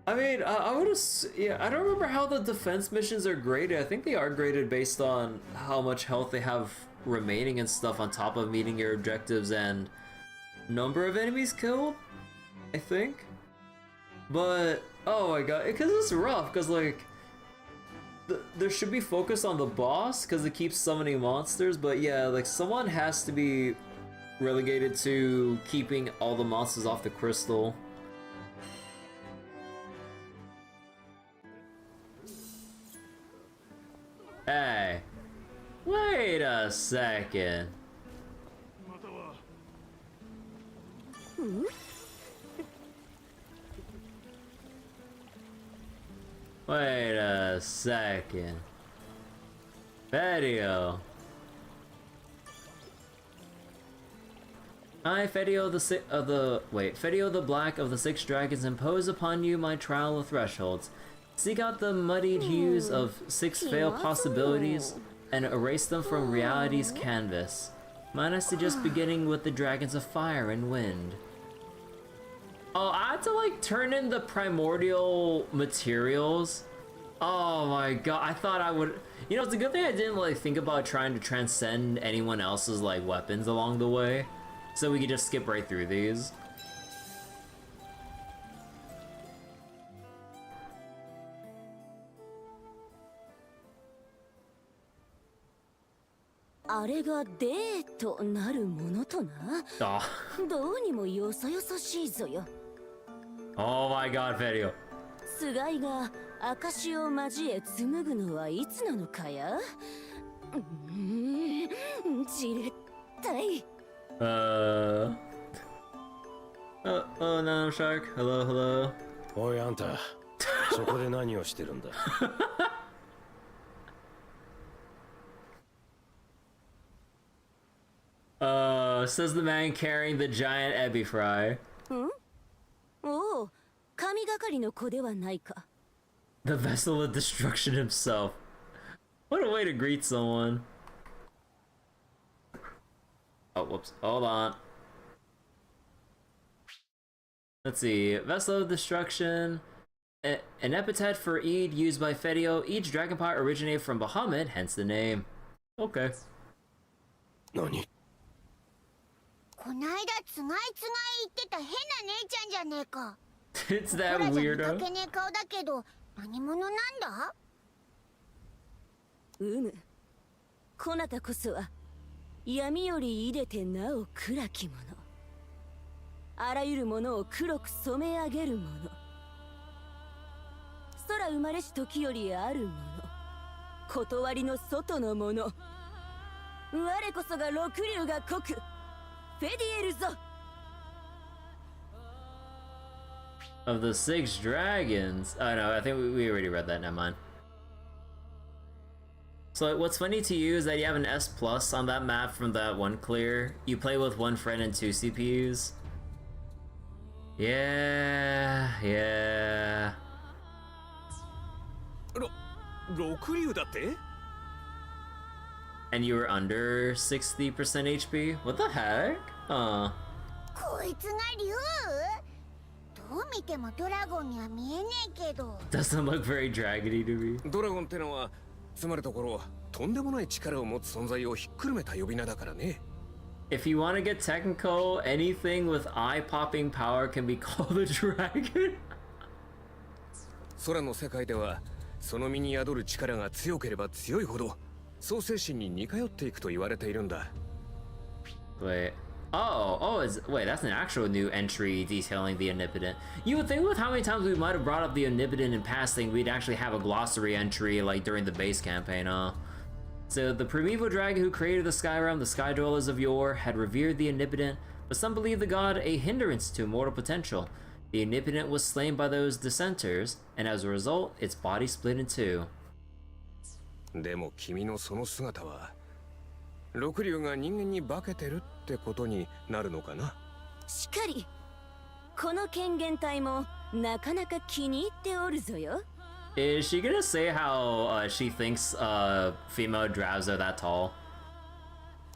I mean, I would yeah, I don't remember how the defense missions are graded. I think they are graded based on how much health they have remaining and stuff on top of meeting your objectives and number of enemies killed, I think. But, oh my god, because it's rough, because like, there should be focus on the boss, because it keeps summoning monsters, but yeah, like someone has to be relegated to keeping all the monsters off the crystal. Hey, wait a second. Wait a second. Fedio. I, Fedio Fedio the Black of the Six Dragons, impose upon you my trial of thresholds. Seek out the muddied hues of six failed possibilities and erase them from reality's canvas. Mine I suggest beginning with the dragons of fire and wind. Oh, I had to like turn in the primordial materials. Oh my god, I thought I would. You know, it's a good thing I didn't like think about trying to transcend anyone else's like weapons along the way, so we could just skip right through these.あれがデートなるものとな。どうにもよそよそしいぞよ。Oh my god, Fedio. 菅井が証を交え紡ぐのはいつなのかや。じれったい。Oh, no, Shark. Hello, hello. おいあんた、そこで何をしてるんだ。Says the man carrying the giant ebi-fry. おお、神がかりの子ではないか。The vessel of destruction himself. What a way to greet someone. Oh, whoops. Hold on. Let's see. Vessel of destruction. An epithet for Eid used by Fedio. Each dragon part originated from Bahamut, hence the name. Okay. 何？こないだつがいつがい言ってた変な姉ちゃんじゃねえか。It's that ほらじゃ見 weirdo. かけねえ顔だけど何者なんだ？こなたこそは闇より入れてなお暗き者。あらゆるものを黒く染め上げる者。空生まれし時よりある者。断りの外の者。我こそが六竜が濃くフェディエルぞ。 Of the Six Dragons. Oh no, I think we already read that, never mind. So what's funny to you is that you have an S plus on that map from that one clear. You play with one friend and 2 CPUs. Yeah. 六竜だって？ And you were under 60% HP? What the heck? こいつが竜？どう見てもドラゴンには見えねえけど。 Doesn't look very dragony to me. ドラゴンってのはつまるところとんでもない力を持つ存在をひっくるめた呼び名だからね。 If you want to get technical, anything with eye-popping power can be called a dragon. 空の世界ではその身に宿る力が強ければ強いほど創世神に似通っていくと言われているんだ。 Wait. Wait, that's an actual new entry detailing the Omnipotent. You would think with how many times we might have brought up the Omnipotent in passing, we'd actually have a glossary entry like during the base campaign, huh? So the primeval dragon who created the Sky Realm, the Sky Dwellers of yore, had revered the Omnipotent, but some believed the god a hindrance to immortal potential. The Omnipotent was slain by those dissenters, and as a result, its body split in two. でも君のその姿は六竜が人間に化けてるってことになるのかな。しかり、この権限体もなかなか気に入っておるぞよ。Is she gonna say how she thinks female drabs are that tall?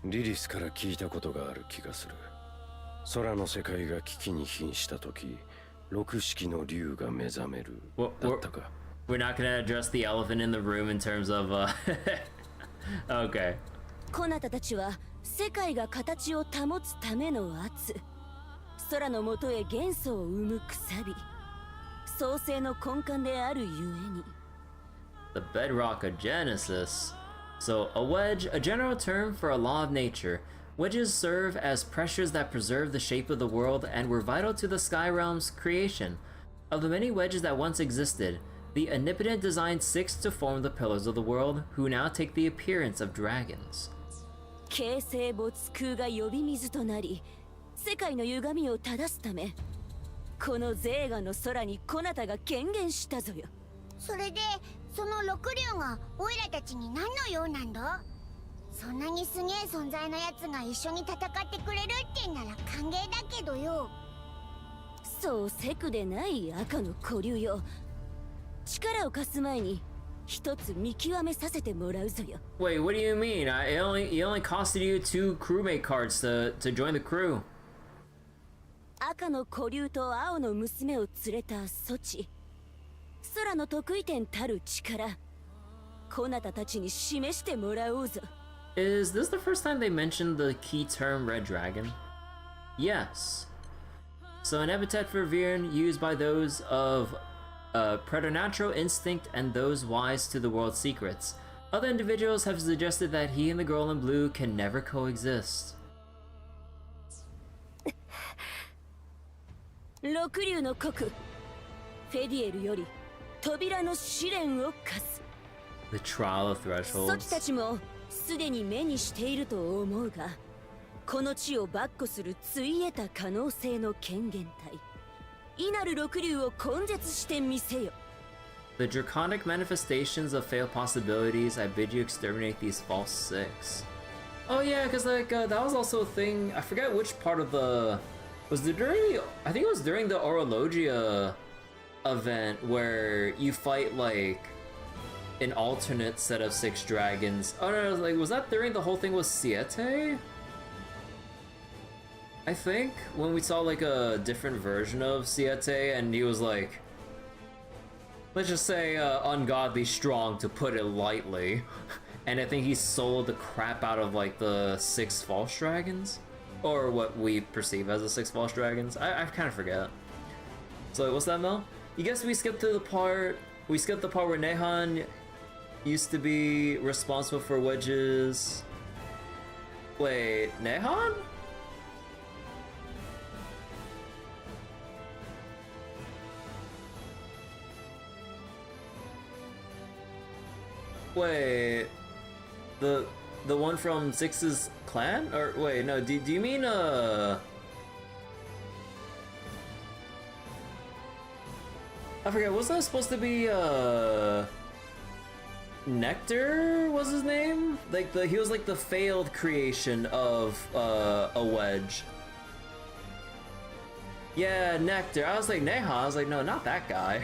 リリスから聞いたことがある気がする。空の世界が危機に瀕した時、六式の竜が目覚めるだったか。We're not gonna address the elephant in the room in terms of okay. こなたたちは世界が形を保つための圧、空のもとへ元素を生むくさび、創生の根幹であるゆえに。The bedrock of Genesis. So, a wedge, a general term for a law of nature. Wedges serve as pressures that preserve the shape of the world and were vital to the Sky Realm's creation. Of the many wedges that once existed, the Omnipotent designed 6 to form the pillars of the world, who now take the appearance of dragons. 形成没空が呼び水となり、世界の歪みを正すため、このゼーガの空にこなたが権限したぞよ。それでその六竜がオイラたちに何の用なんだ。そんなにすげえ存在のやつが一緒に戦ってくれるってんなら歓迎だけどよ。そうせくでない赤の古竜よ。力を貸す前に一つ見極めさせてもらうぞよ。Wait, what do you mean? It only costed you 2 crewmate cards to join the crew. 赤の古竜と青の娘を連れた措置、空の得意点たる力、こなたたちに示してもらおうぞ。Is this the first time they mentioned the key term Red Dragon? Yes. So an epithet for Viren used by those of preternatural instinct and those wise to the world's secrets. Other individuals have suggested that he and the girl in blue can never coexist. 六竜の国、フェディエルより扉の試練を課す。 The trial of そちた thresholds. ちもすでに目にしていると思うが、この地を跋扈するついえた可能性の権限体、異なる六竜を根絶してみせよ。 The draconic manifestations of failed possibilities, I bid you exterminate these false 6. Oh yeah, because like that was also a thing. I forget which part of the was it during. I think it was during the Orologia event where you fight like an alternate set of 6 dragons. Oh no, like was that during the whole thing with Siete? I think when we saw like a different version of Siete and he was like, let's just say ungodly strong to put it lightly. And I think he soloed the crap out of like the 6 false dragons, or what we perceive as the 6 false dragons. I kind of forget. So what's that, Mel? You guess we skipped the part where Nehan used to be responsible for wedges. Wait, Nehan? Wait, the one from 6's clan? Or wait, no, do you mean I forget, wasn't that supposed to be Nectar was his name? Like he was like the failed creation of a wedge. Yeah, Nectar. I was like Neha, I was like, no, not that guy.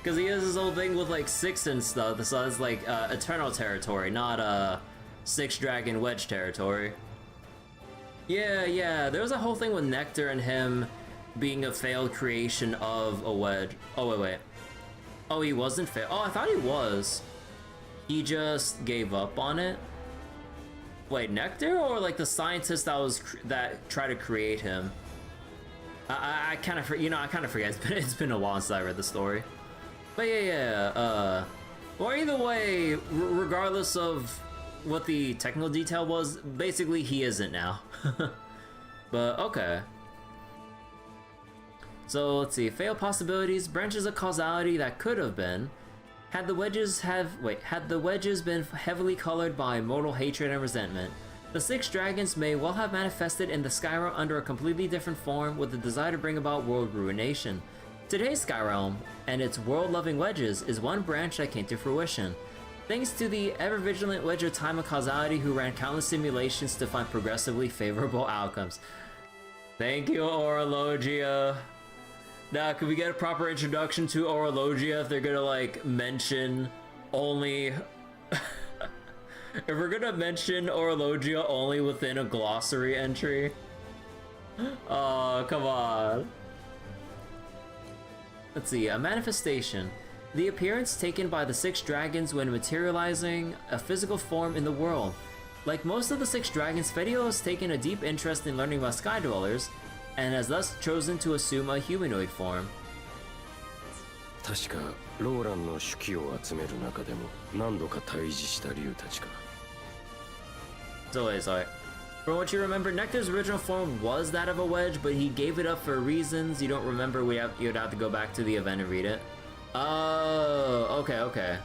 Because he has his whole thing with like 6 and stuff, so it's like Eternal territory, not 6 Dragon Wedge territory. Yeah, there was a whole thing with Nectar and him being a failed creation of a wedge. Oh, wait. Oh, he wasn't failed. Oh, I thought he was. He just gave up on it. Wait, Nectar or like the scientist that tried to create him? I kind of forget. It's been a while since I read the story. But yeah. Well, either way, regardless of what the technical detail was, basically he isn't now. But okay. So let's see. Failed possibilities, branches of causality that could have been. Had the wedges been heavily colored by mortal hatred and resentment, the 6 dragons may well have manifested in the Skyrealm under a completely different form with the desire to bring about world ruination. Today's Skyrealm and its world-loving wedges is one branch that came to fruition. Thanks to the ever-vigilant Wedge of Time and Causality who ran countless simulations to find progressively favorable outcomes. Thank you, Orologia. Now, could we get a proper introduction to Orologia if they're gonna, like, mention only... if we're gonna mention Orologia only within a glossary entry? Oh, come on. Let's see, a manifestation. The appearance taken by the 6 dragons when materializing a physical form in the world. Like most of the 6 dragons, Fedio has taken a deep interest in learning about Sky Dwellers, and has thus chosen to assume a humanoid form. 確かローランの手記を集める中でも何度か対峙した竜たちか。So wait, sorry. From what you remember, Nectar's original form was that of a wedge, but he gave it up for reasons you don't remember. You'd have to go back to the event and read it. Oh, okay, okay.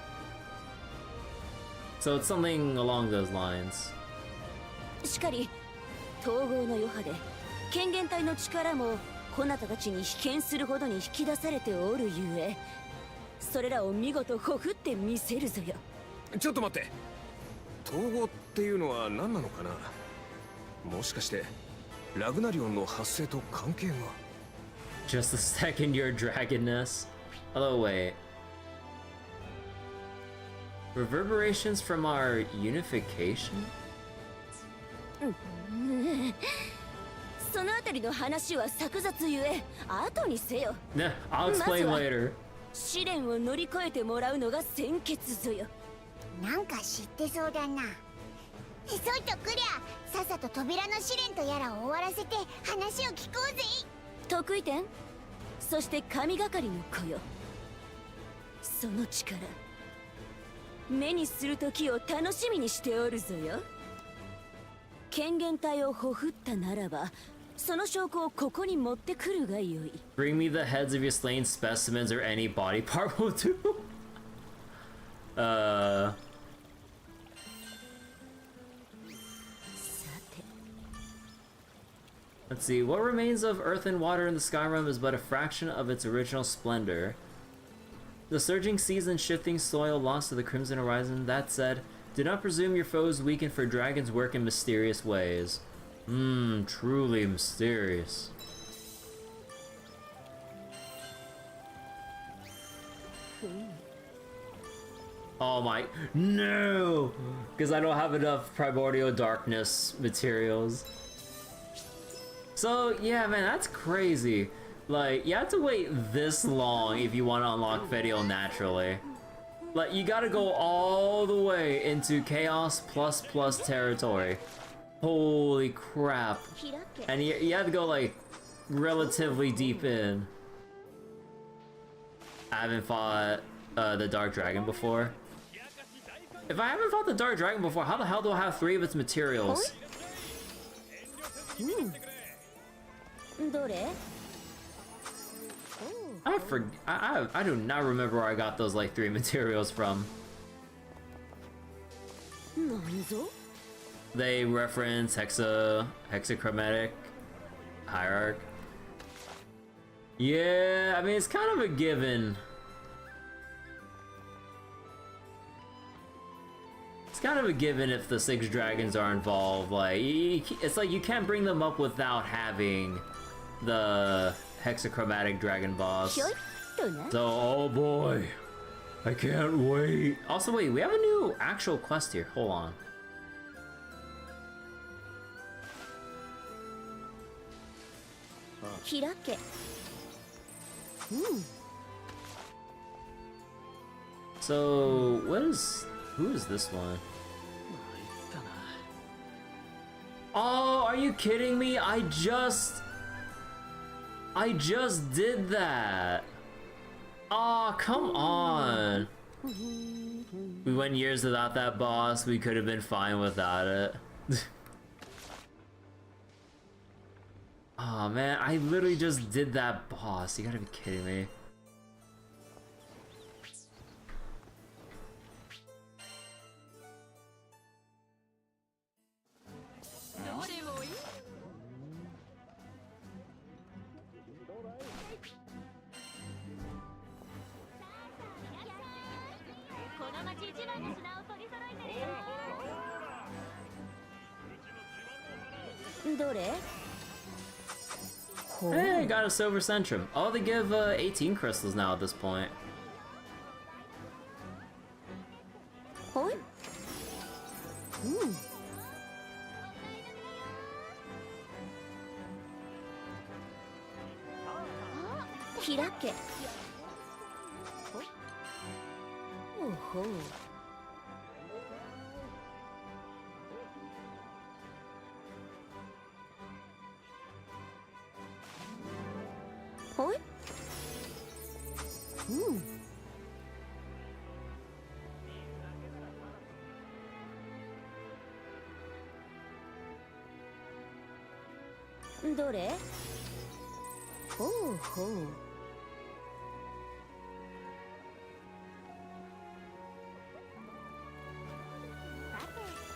So it's something along those lines. しかり統合の余波で権限体の力もこなたたちに被験するほどに引き出されておるゆえ、それらを見事ほふってみせるぞよ。ちょっと待って。統合っていうのは何なのかな。もしかしてラグナリオンの発生と関係が。 Just the second your dragonness. Although wait. Reverberations from our unification? そのあたりの話は錯雑ゆえ後にせよ。Nah, I'll explain later. 試練を乗り越えてもらうのが先決ぞよ。なんか知ってそうだな。そうとくりゃさっさと扉の試練とやらを終わらせて話を聞こうぜ。得意点、そして神がかりの子よ。その力目にする時を楽しみにしておるぞよ。権限体をほふったならばその証拠をここに持ってくるがよい。 Bring me the heads of your slain specimens or any body part will do. Let's see, what remains of earth and water in the Skyrim is but a fraction of its original splendor. The surging seas and shifting soil lost to the Crimson Horizon. That said, do not presume your foes weaken, for dragons work in mysterious ways. Truly mysterious. Oh my, no! Because I don't have enough Primordial Darkness materials. So yeah, man, that's crazy. Like, you have to wait this long if you want to unlock Fedio naturally. Like, you gotta go all the way into Chaos ++ territory. Holy crap. And you have to go, like, relatively deep in. I haven't fought the Dark Dragon before. If I haven't fought the Dark Dragon before, how the hell do I have 3 of its materials? どれ？ I do not remember where I got those like 3 materials from. なんぞ？ They reference hexachromatic hierarch. Yeah, I mean it's kind of a given. It's kind of a given if the 6 dragons are involved. Like, it's like you can't bring them up without having the hexachromatic dragon boss. So, oh boy, I can't wait. Also, wait, we have a new actual quest here. Hold on. So, who is this one? Oh, are you kidding me? I just did that. Oh, come on. We went years without that boss. We could have been fine without it. Oh man, I literally just did that boss. You gotta be kidding me. どれ Hey, got a silver centrum. Oh, they give 18 crystals now at this point. ほい開けほうほうほいどれほうほう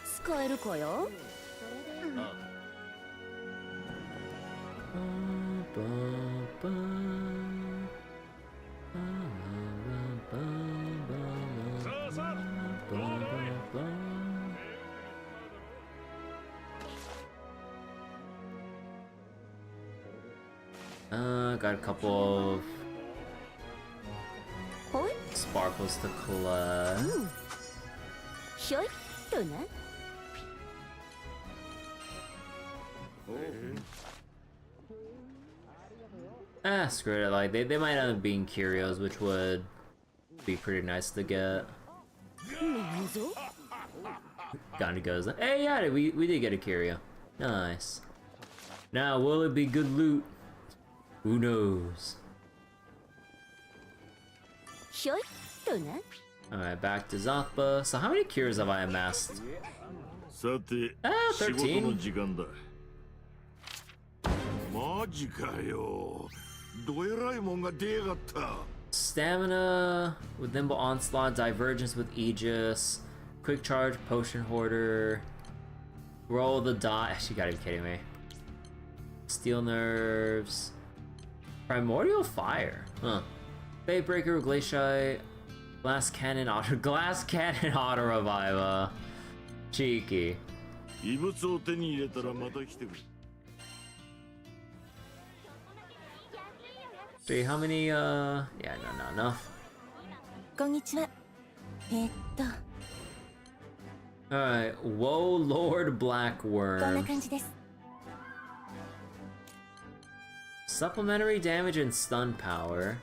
使えるかよGot a couple of ほい sparkles to collect. ひょいっとな Screw it. Like they might end up being curios, which would be pretty nice to get. なんぞ Gandhi goes, hey, yeah, we did get a curio. Nice. Now, will it be good loot? Who knows? ひょいっとな Alright, back to Zathba. So how many cures have I amassed? さて、 13. 仕事の時間だ。マジかよ。どえらいもんが出やがった。 Stamina with Nimble Onslaught, Divergence with Aegis, Quick Charge, Potion Hoarder, Roll the Die. You gotta be kidding me. Steel Nerves, Primordial Fire. Huh. Fatebreaker, Glaciite, Glass Cannon Auto Reviva. Cheeky. 異物を手に入れたらまた来てくれ。 See how many, yeah, no, not enough. こんにちはAlright, Woe Lord こんな Blackworm. 感じです Supplementary damage and stun power.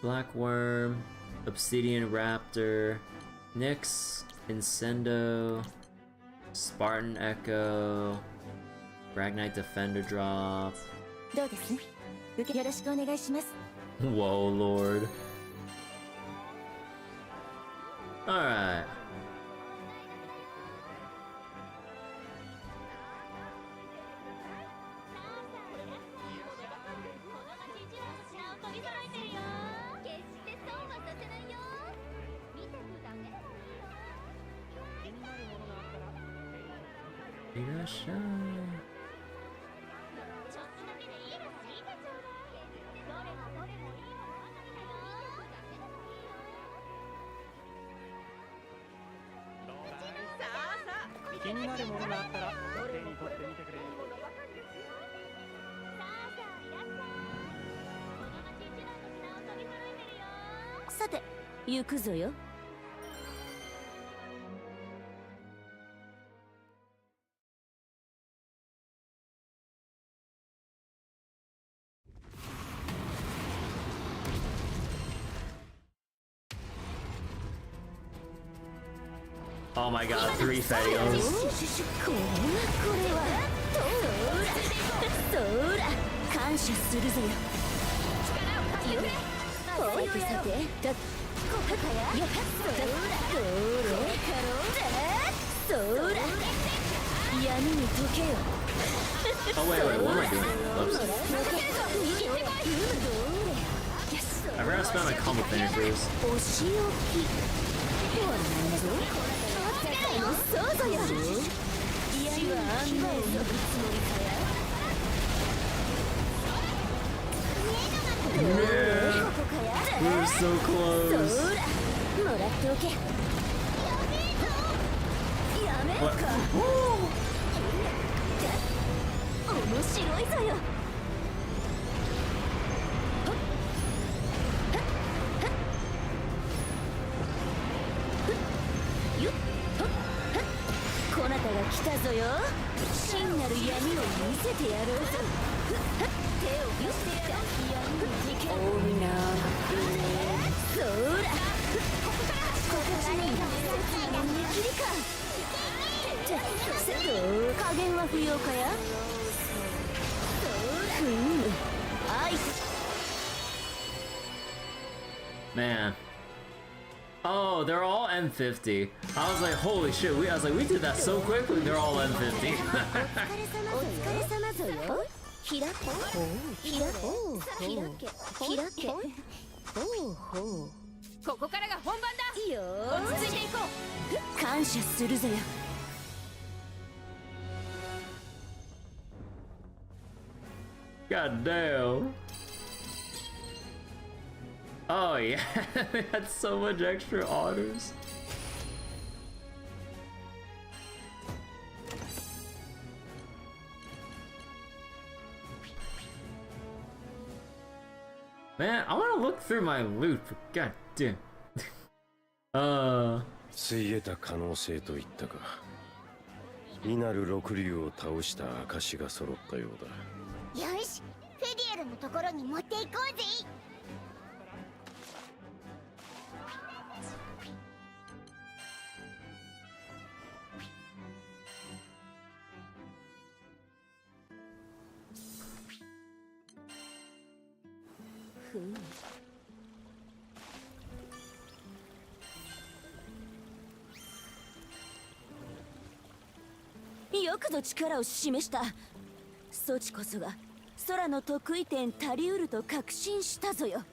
Blackworm, Obsidian Raptor, Nyx, Incendo, Spartan Echo, Ragnite Defender Drop. どうですよろしくお願いします Whoa, Lord. Alright. Irashai. "さて行くぞよ Oh my god, 3 Fedios. これはそら感謝するぞよおいさてだよそら闇に溶けよ Oh wait, what am I doing? Whoops. I forgot to spend my combo finishers. お仕置きほらなんぞそうぞよ死は案内するつもりかや Yeah! We're so close! もらっておけ。やめるか。面白いぞよ。こなたが来たぞよ。真なる闇を見せてやろうぞ。手を貸してやる。おみな。そら。ここからに見切りか。加減は不要かや。Man. Oh, they're all M50. I was like, holy shit, I was like, we did that so quickly, they're all M50. お疲れ様ぞよ。開け。ここからが本番だ。よー。落ち着いていこう。感謝するぞよ。God damn. Oh yeah, they had so much extra honors. Man, I want to look through my loot, but god damn. ついえた可能性といったか。異なる六竜を倒した証が揃ったようだ。よし、フェリエルのところに持っていこうぜ。よくぞ力を示した。そちこそが空の得意点足りうると確信したぞよ。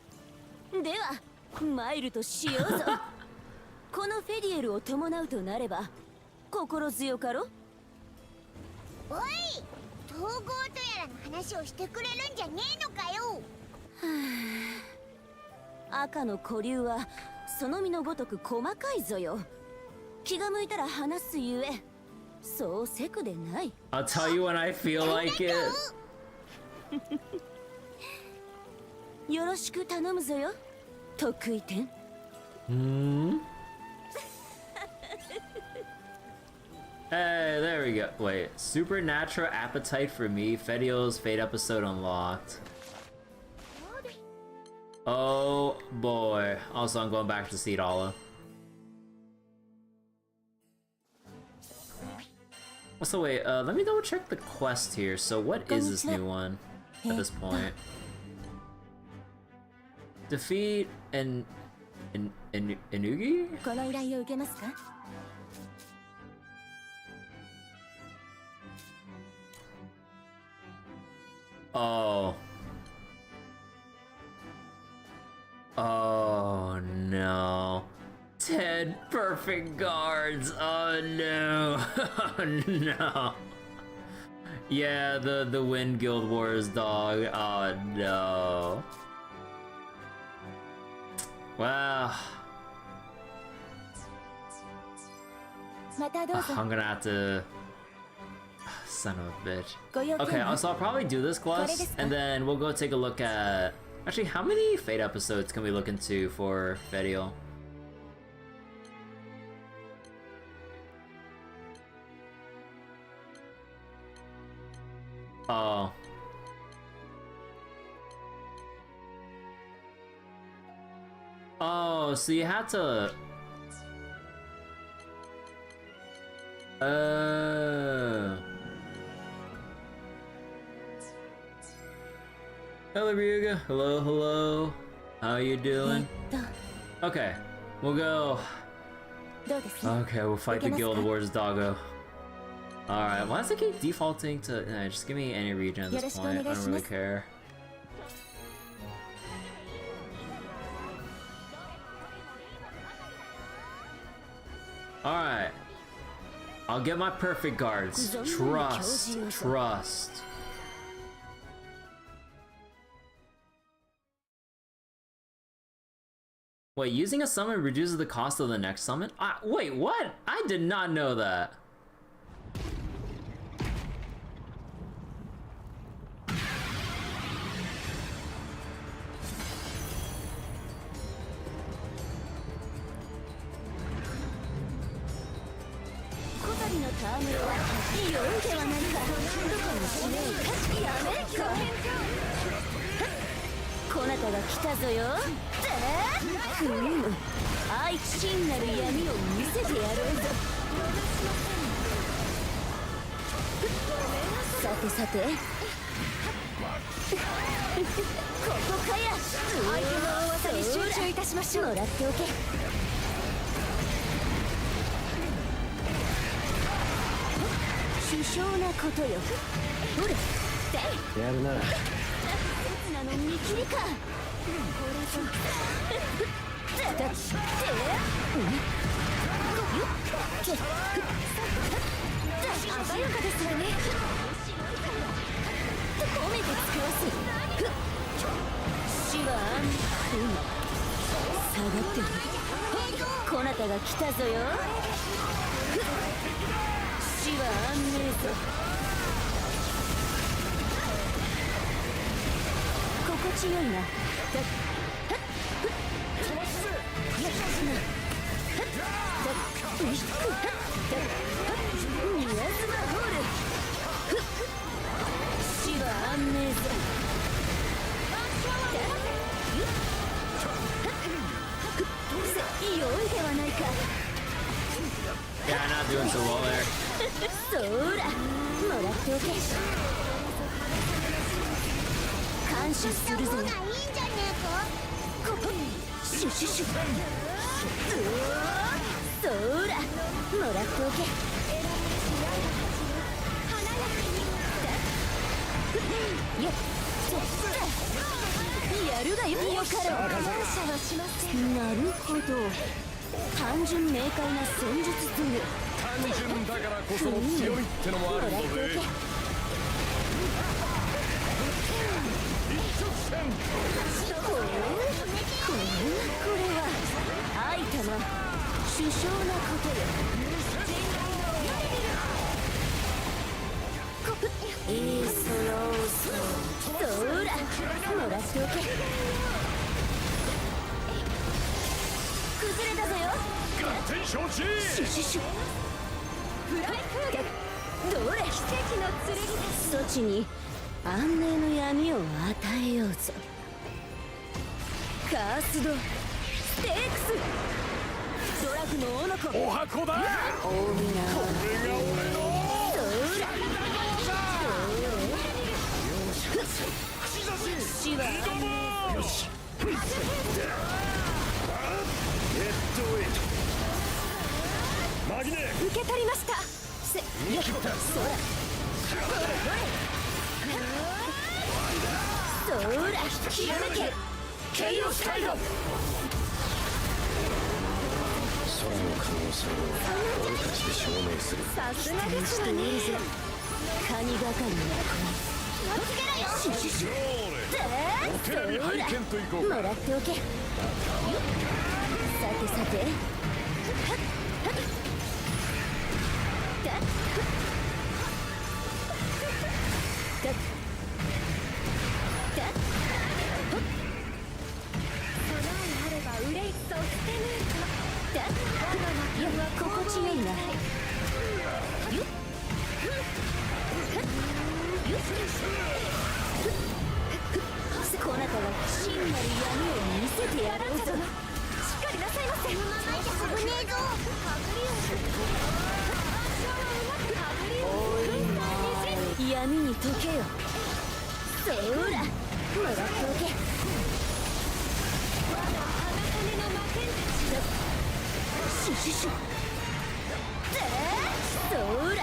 では参るとしようぞ。このフェリエルを伴うとなれば心強かろ。おい、統合とやらの話をしてくれるんじゃねえのかよ。赤の古流はその身のごとく細かいぞよ。気が向いたら話すゆえそうせくでない。 I'll tell you when I feel like it. よろしく頼むぞよ。得意点。Hey, there we go. Wait, supernatural appetite for me. Fediel's Fate episode unlocked. Oh boy. Also, I'm going back to Seed Allah. So wait, let me double check the quest here. So what is this new one at this point? Defeat Inugi? この依頼を受けますか。Oh. Oh no. 10 perfect guards. Oh no. Oh no. Yeah, the Wind Guild Wars dog. Oh no. Wow. またどうぞ。 I'm gonna have to. Son of a bitch. ご用件 Okay, は so I'll probably do this quest, and then we'll go take a look at. Actually, how many Fate episodes can we look into for Fediel? Oh. Oh, so you had to. Hello, Ryuga. Hello, hello. How you doing? Okay, we'll go. どうです。 Okay, we'll fight the Guild Wars doggo. Alright, why does it keep defaulting to. Just give me any region at this point. I don't really care. Alright. I'll get my perfect guards. Trust. Trust. Wait, using a summon reduces the cost of the next summon? Wait, what? I did not know that.さてここかや。相手の大技に集中いたしましょう。もらっておけ。殊勝なことよ。ほれやるな。刹那の見切りか。鮮やかですわね。褒めてつくわす。死は下がってる。こなたが来たぞよ。死は安寧ぞ。心地よいな。安寧ぞ。良いではないか。Yeah, not doing so well there. そら、もらっておけ。感謝するぞ。いいんじゃねえか。シュシュシュ。そら、もらっておけ。やるがよかろう。感謝はしません。なるほど。単純明快な戦術という。単純だからこその強みってのもあるんだぜ。一直線。これは愛たな殊勝なことよ。いいそらもらっておけ。崩れたぞよ。合点承知。シュシュシュ。どれ奇跡の剣だ。そちに安寧の闇を与えようぞ。カースドステークス。ドラグのオノコ。お箱だ。大みな。これが俺の。死はよし。マギネ受け取りました。見切った。そらひらめけ。ケイオスカイド。空の可能性を俺たちで証明する。さすがですわね。カニ係の気をつけろよ。シュシュシュ。お手並み拝見といこうか。もらっておけ。さてさて。心地よいな。こなたが真なる闇を見せてやろうぞ。しっかりなさいませ。このままじゃ危ねえぞ。おい闇に溶けよ。そらもらっておけ。シュシュシュ。そら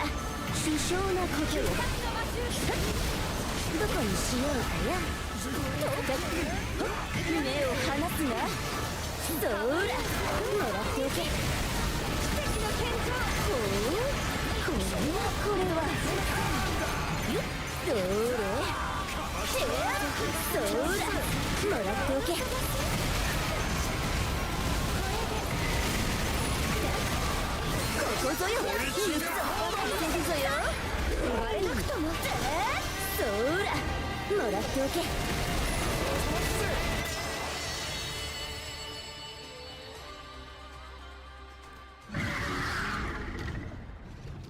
殊勝なことよ。どこにしようかや。目を離すな。そらもらっておけ。奇跡の健闘。これはどれ。そらもらっておけ。こぞよ。いつも稼ぐぞよ。言われなくとも。そらもらっておけ。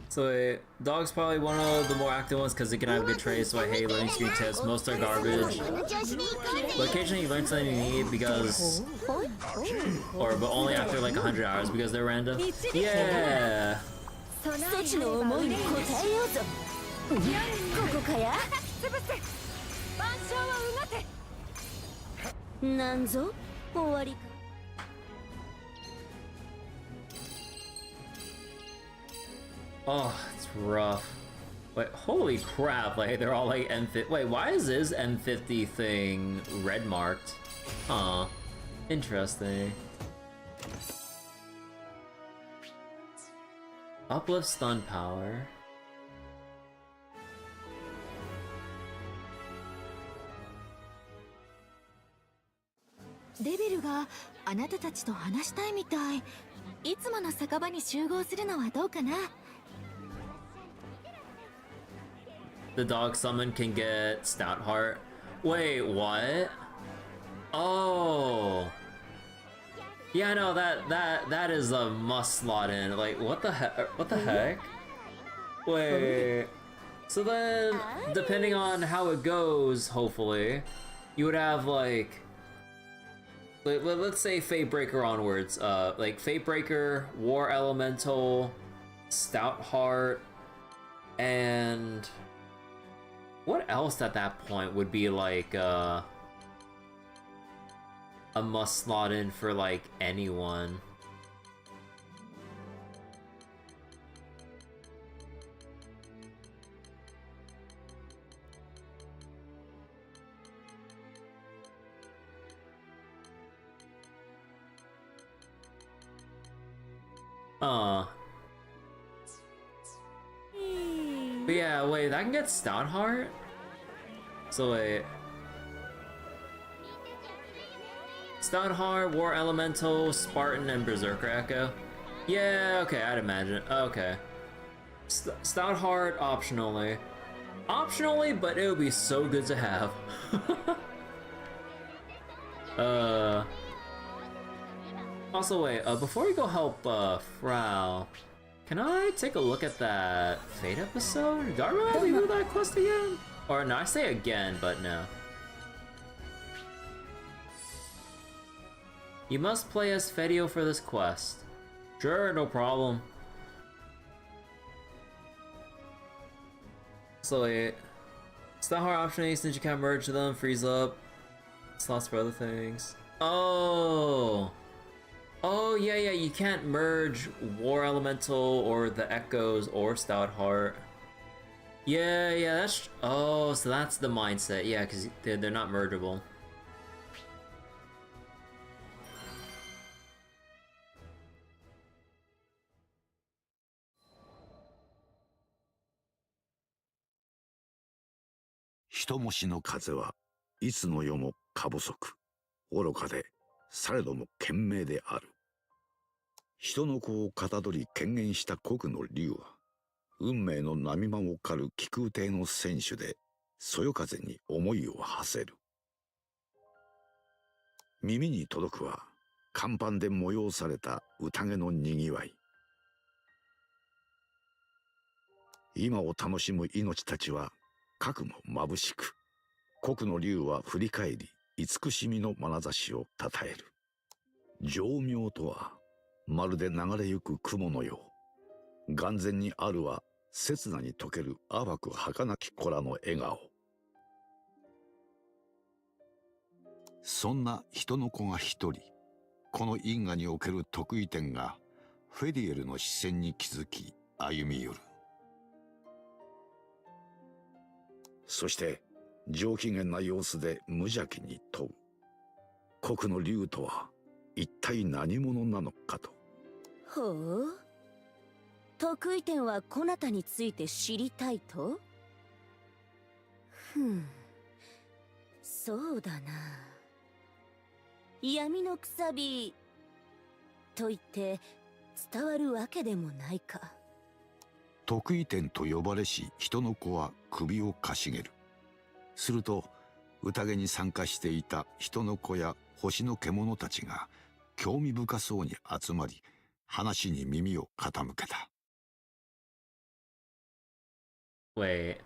So dog's probably one of the more active ones because it can have good traits, so I hate learning street tips. Most are garbage. But occasionally you learn something you need because... but only after like 100 hours because they're random. Yeah! そちの思いに応えようぞ。ここかや。なんぞ終わりか。Oh, it's rough. Wait, holy crap, like, they're all like M50. Wait, why is this M50 thing red marked? Huh. Interesting. Uplift stun power. Rebel があなたたちと話したいみたい。いつもの酒場に集合するのはどうかな。The dog summon can get Stout Heart. Wait, what? Oh. Yeah, no, that is a must slot in. Like, what the heck? What the heck? Wait. So then, depending on how it goes, hopefully, you would have like, let's say Fatebreaker onwards. Like Fatebreaker, War Elemental, Stout Heart, and what else at that point would be like a must slot in for like anyone? But yeah, wait, that can get Stout Heart? So wait. Stout Heart, War Elemental, Spartan, and Berserker Echo. Yeah, okay, I'd imagine. Okay. Stout Heart, optionally. Optionally, but it would be so good to have. Also, wait, before we go help, Frau, can I take a look at that Fate episode? Do I remember we do that quest again? Or no, I say again, but no. You must play as Fedio for this quest. Sure, no problem. So wait, Stout Heart option since you can't merge them, freeze up. Slots for other things. Oh! Oh yeah, you can't merge War Elemental or the Echoes or Stout Heart. Yeah, that's... Oh, so that's the mindset. Yeah, because they're not mergeable.「人もしの風はいつの世も過不足愚かでされども賢明である」人の子をかたどり権限した国の竜は運命の波間を狩る気空艇の船首でそよ風に思いを馳せる。耳に届くは甲板で催された宴のにぎわい。今を楽しむ命たちはかくも眩しく、国の竜は振り返り慈しみの眼差しをたたえる。情妙とはまるで流れゆく雲のよう、眼前にあるは刹那に溶ける淡く儚き子らの笑顔。そんな人の子が一人、この因果における得意点がフェディエルの視線に気づき歩み寄る。そして上機嫌な様子で無邪気に問う。国の竜とは一体何者なのかと。ほう。得意点はこなたについて知りたいと？そうだな。闇のくさびと言って伝わるわけでもないか。得意点と呼ばれし人の子は首をかしげる。すると宴に参加していた人の子や星の獣たちが興味深そうに集まり、話に耳を傾けた。Wait.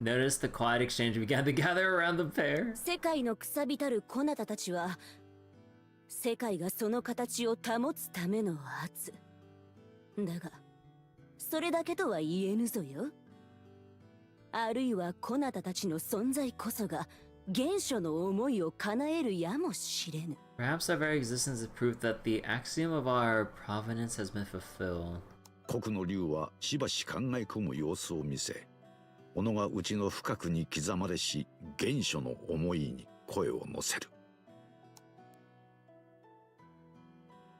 Notice the quiet exchange began to gather around the pair. 世界のくさびたるこなたたちは、世界がその形を保つための圧。だが、それだけとは言えぬぞよ。あるいはこなたたちの存在こそが原初の思いを叶えるやもしれぬ。Perhaps our very existence is proof that the axiom of our provenance has been fulfilled. 国の竜はしばし考え込む様子を見せ、己が内の深くに刻まれし原初の思いに声を乗せる。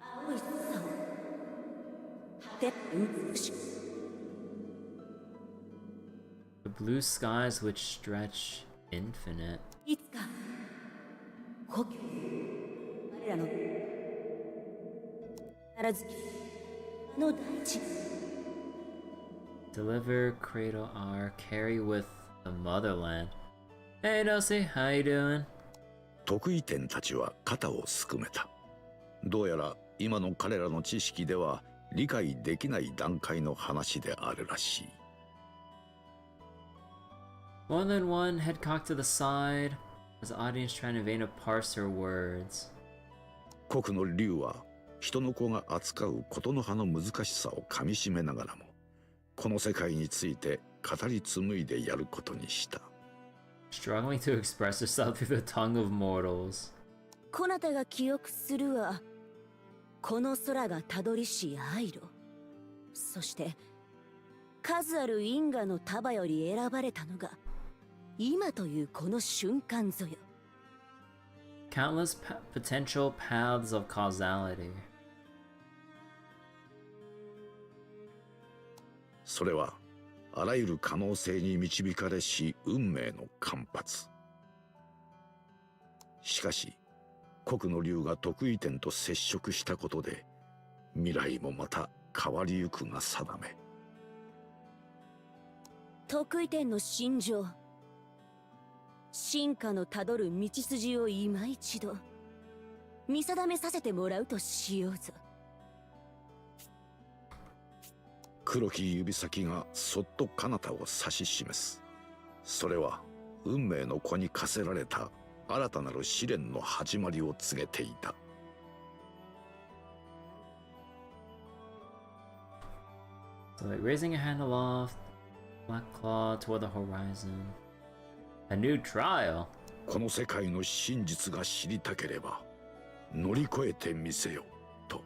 青い空を果て美しく。The blue skies which stretch infinite. いつか故郷我らの必ずあの大地 Deliver, cradle our, carry with the motherland. Hey Dulcie, how you doing? 得意点たちは肩をすくめた。どうやら今の彼らの知識では理解できない段階の話であるらしい。More than one head cocked to the side, as the audience trying in vain to parse her words. 国の竜は人の子が扱うことの葉の難しさをかみしめながらも、この世界について語り紡いでやることにした。Struggling to express herself through the tongue of mortals. こなたが記憶するはこの空がたどりし愛路、そして数ある因果の束より選ばれたのが今というこの瞬間ぞよ。Countless potential paths of causality. それはあらゆる可能性に導かれし運命の間髪。しかし国の竜が得意点と接触したことで未来もまた変わりゆくが定め。得意点の心情、進化のたどる道筋を今一度見定めさせてもらうとしようぞ。黒き指先がそっと彼方を指し示す。それは運命の子に課せられた新たなる試練の始まりを告げていた。So like raising a hand aloft, black claw toward the horizon. A new trial. この世界の真実が知りたければ乗り越えてみせよと。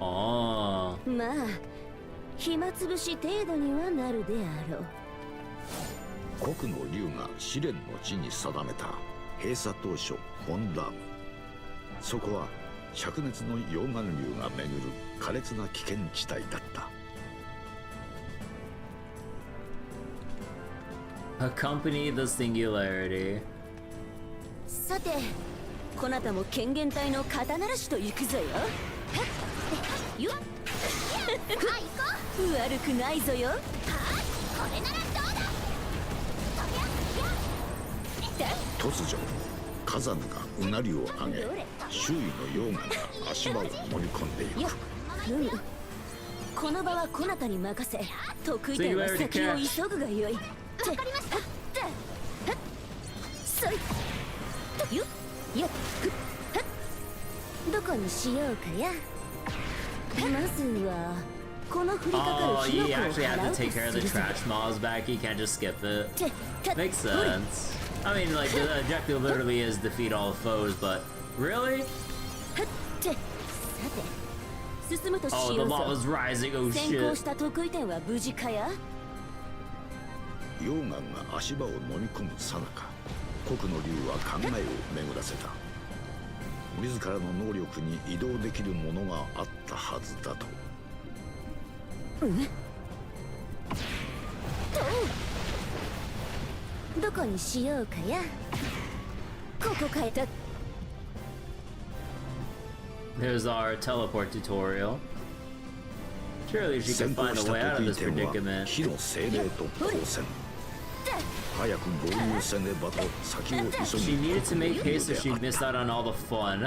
ああ。まあ暇つぶし程度にはなるであろう。国の竜が試練の地に定めた閉鎖当初モンラーム。そこは灼熱の溶岩流が巡る苛烈な危険地帯だった。Accompany the singularity. さてこなたも権限隊の肩慣らしと行くぞよ。よっ悪くないぞよ。これならどうだ。突如火山がうなりを上げ、周囲の溶岩が足場を飲み込んでいく。よっ、この場はこなたに任せ、得意点は先を急ぐがよい。わかりました。そいよっよっどこにしようかや。まずはこの降りかかる Oh, 火の you 粉を actually have 払 to うと take す care of the るぞ。 trash mobs back. You can't just skip it. て Makes sense. I mean, like, the objective literally is defeat all foes, but really? てさて進むとし Oh, the ようぞ。 lava's rising. Oh 先行 shit. した得意点は無事かや。溶岩が足場を飲み込むさなか、国の竜は考えを巡らせた。自らの能力に移動できるものがあったはずだと。どこにしようかや。ここ変えた。Here's our teleport tutorial. Surely she can 先 find 行 a した way out of 得意 this 点は predicament. 火の精霊と交戦。早く合流せねばと先を急 She ぎ needed to make 国 haste 流 so で she あった missed out on all the fun.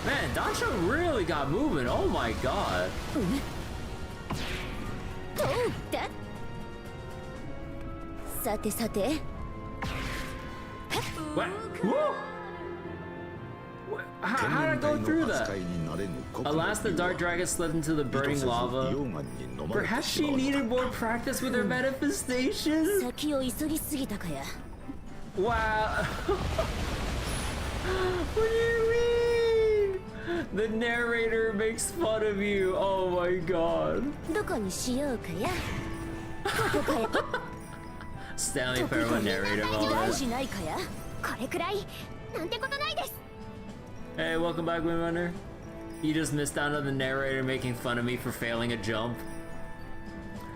Man, Dacha really got moving. Oh my god. どうださてさて What? Whoa! How did I go through that? Alas, the dark dragon slipped into the burning lava. Perhaps she needed more practice with her manifestations? 先を急ぎすぎたかや Wow. What do you mean? The narrator makes fun of you. Oh my god. どこにしようかやここかや Stanley Parable narrator of all 大 that. 事ないかやこれくらいなんてことないです。 Hey, welcome back, Windrunner. You just missed out on the narrator making fun of me for failing a jump.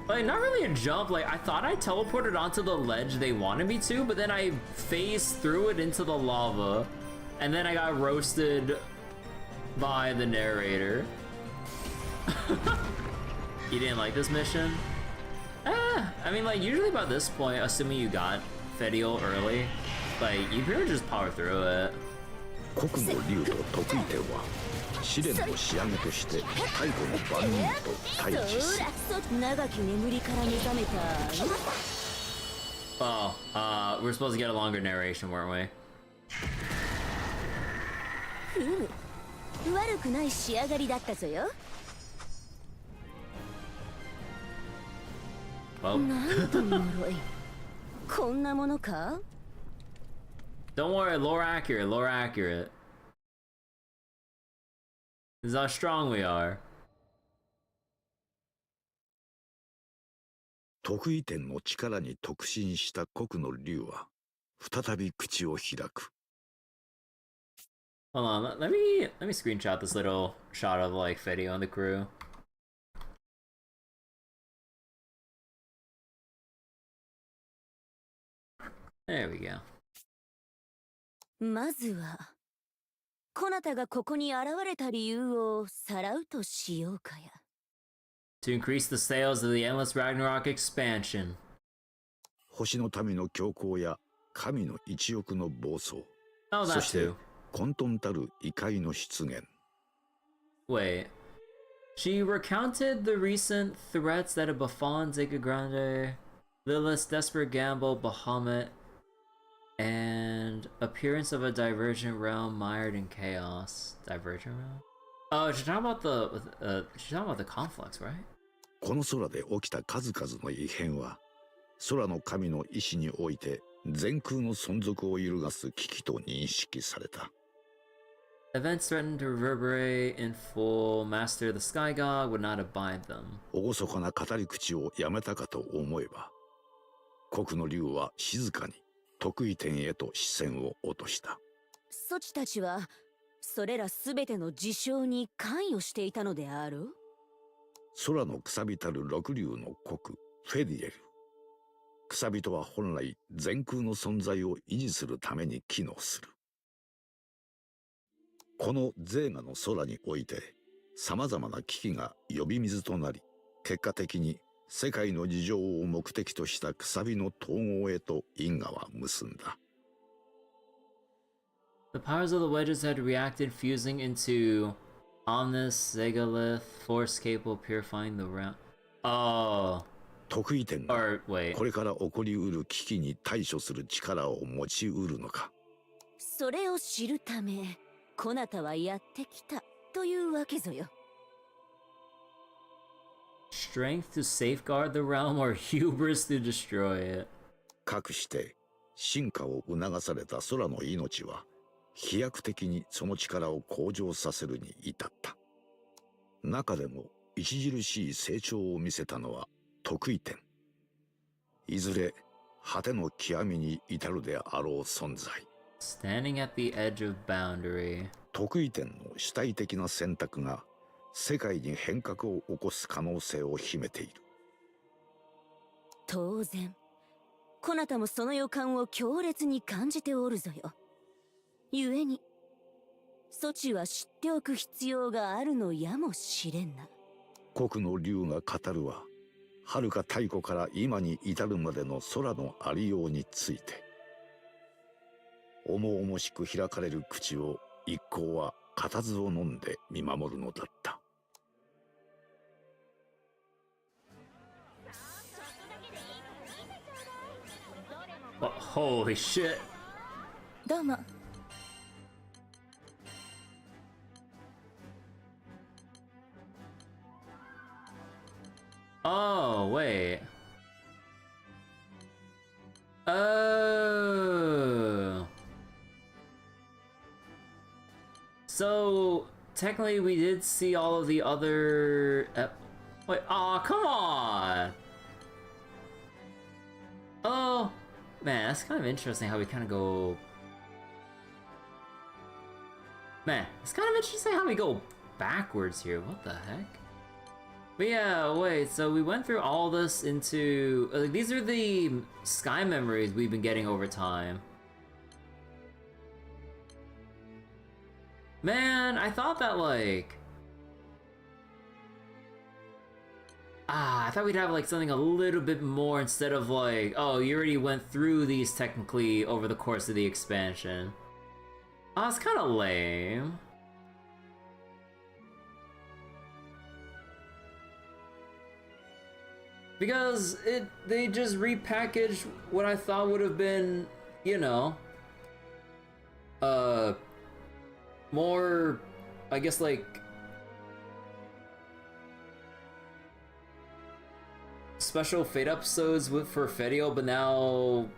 Like, not really a jump, like, I thought I teleported onto the ledge they wanted me to, but then I phased through it into the lava, and then I got roasted by the narrator. You didn't like this mission? I mean, like, usually about this point, assuming you got Fedial early, like, you pretty much just power through it. 国の竜と得意点は試練の仕上げとして太古の番人と対峙する 長き眠りから目覚めた Oh, we're supposed to get a longer narration, weren't we? ふむ悪くない仕上がりだったぞよ Well, なんと脆いこんなものか don't worry, lore accurate, lore accurate. This is how strong we are. 得意点の力に特進した国の竜は再び口を開く Hold on, let me screenshot this little shot of like Fedio and the crew. There we go. まずはこなたがここに現れた理由をさらうとしようかや To increase the sales of the Endless Ragnarok expansion. 星の民の強行や神の一翼の暴走 Oh, そ that して too. 混沌たる異界の出現 Wait. She recounted the recent threats that have befallen Zika Grande, Lilith's desperate gamble, Bahamut, and appearance of a divergent realm mired in chaos. Divergent realm? Oh, she's talking about the conflicts, right? この空で起きた数々の異変は空の神の意志において全空の存続を揺るがす危機と認識された Events threatened to reverberate in full. Master the Sky God would not abide them. 厳かな語り口をやめたかと思えば国の竜は静かに得意点へと視線を落としたそちたちはそれらすべての事象に関与していたのである空のくさびたる六竜の国フェディエルくさびとは本来全空の存在を維持するために機能するこのゼーガの空において様々な危機が呼び水となり結果的に世界の事情を目的としたくさびの統合へと因果は結んだ The powers of the wedges had reacted, fusing into Omnis, Zegalith, force capable of purifying the realm. Oh. 得意点が Or, wait. これから起こりうる危機に対処する力を持ちうるのかそれを知るためこなたはやってきたというわけぞよ Strength to safeguard the realm or hubris to destroy it. かくして進化を促された空の命は飛躍的にその力を向上させるに至った中でも著しい成長を見せたのは得意点いずれ果ての極みに至るであろう存在 Standing at the edge of boundary. 得意点の主体的な選択が世界に変革を起こす可能性を秘めている当然こなたもその予感を強烈に感じておるぞよ故に措置は知っておく必要があるのやもしれんな。国の竜が語るは、遥か太古から今に至るまでの空のありようについて。重々しく開かれる口を一行は固唾を飲んで見守るのだった。Holy shit. どうも。Oh, wait. Oh. So, technically we did see all of the other... wait, aw, come on! Oh, man, that's kind of interesting how we kind of go... Man, it's kind of interesting how we go backwards here. What the heck? But yeah, wait, so we went through all this into... these are the sky memories we've been getting over time. Man, I thought that, like... I thought we'd have, like, something a little bit more instead of, like, oh, you already went through these technically over the course of the expansion. It's kind of lame. Because they just repackaged what I thought would have been, you know, more, I guess, like, special Fate episodes for Fedio, but now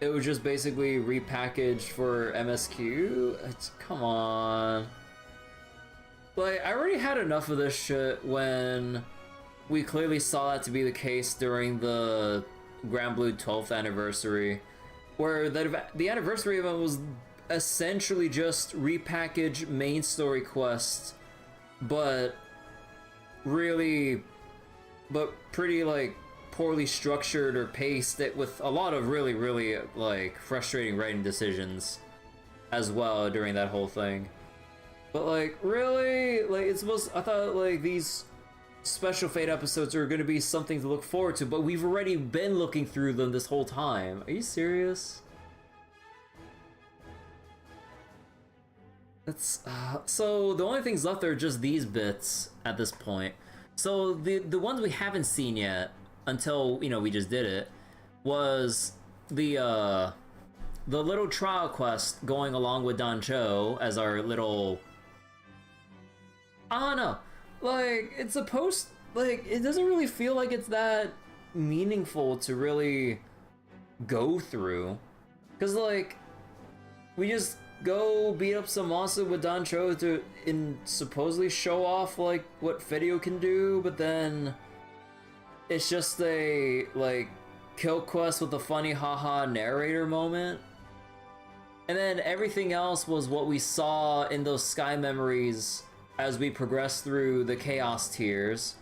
it was just basically repackaged for MSQ. Come on. Like, I already had enough of this shit when we clearly saw that to be the case during the Granblue 12th anniversary, where the anniversary event was essentially just repackaged main story quests, but pretty, like, poorly structured or paced it with a lot of really, really, like, frustrating writing decisions as well during that whole thing. But, like, really? Like, I thought, like, these special Fate episodes are gonna be something to look forward to, but we've already been looking through them this whole time. Are you serious? That's, so the only things left are just these bits at this point. So the ones we haven't seen yet, until, you know, we just did it, was the little trial quest going along with Dancho as our little... I don't know. Like, it's supposed... Like, it doesn't really feel like it's that meaningful to really go through. Because, like, we just go beat up some monster with Dancho to supposedly show off, like, what Fedio can do, but then it's just a, like, kill quest with a funny haha narrator moment. And then everything else was what we saw in those sky memories as we progress through the chaos tiers.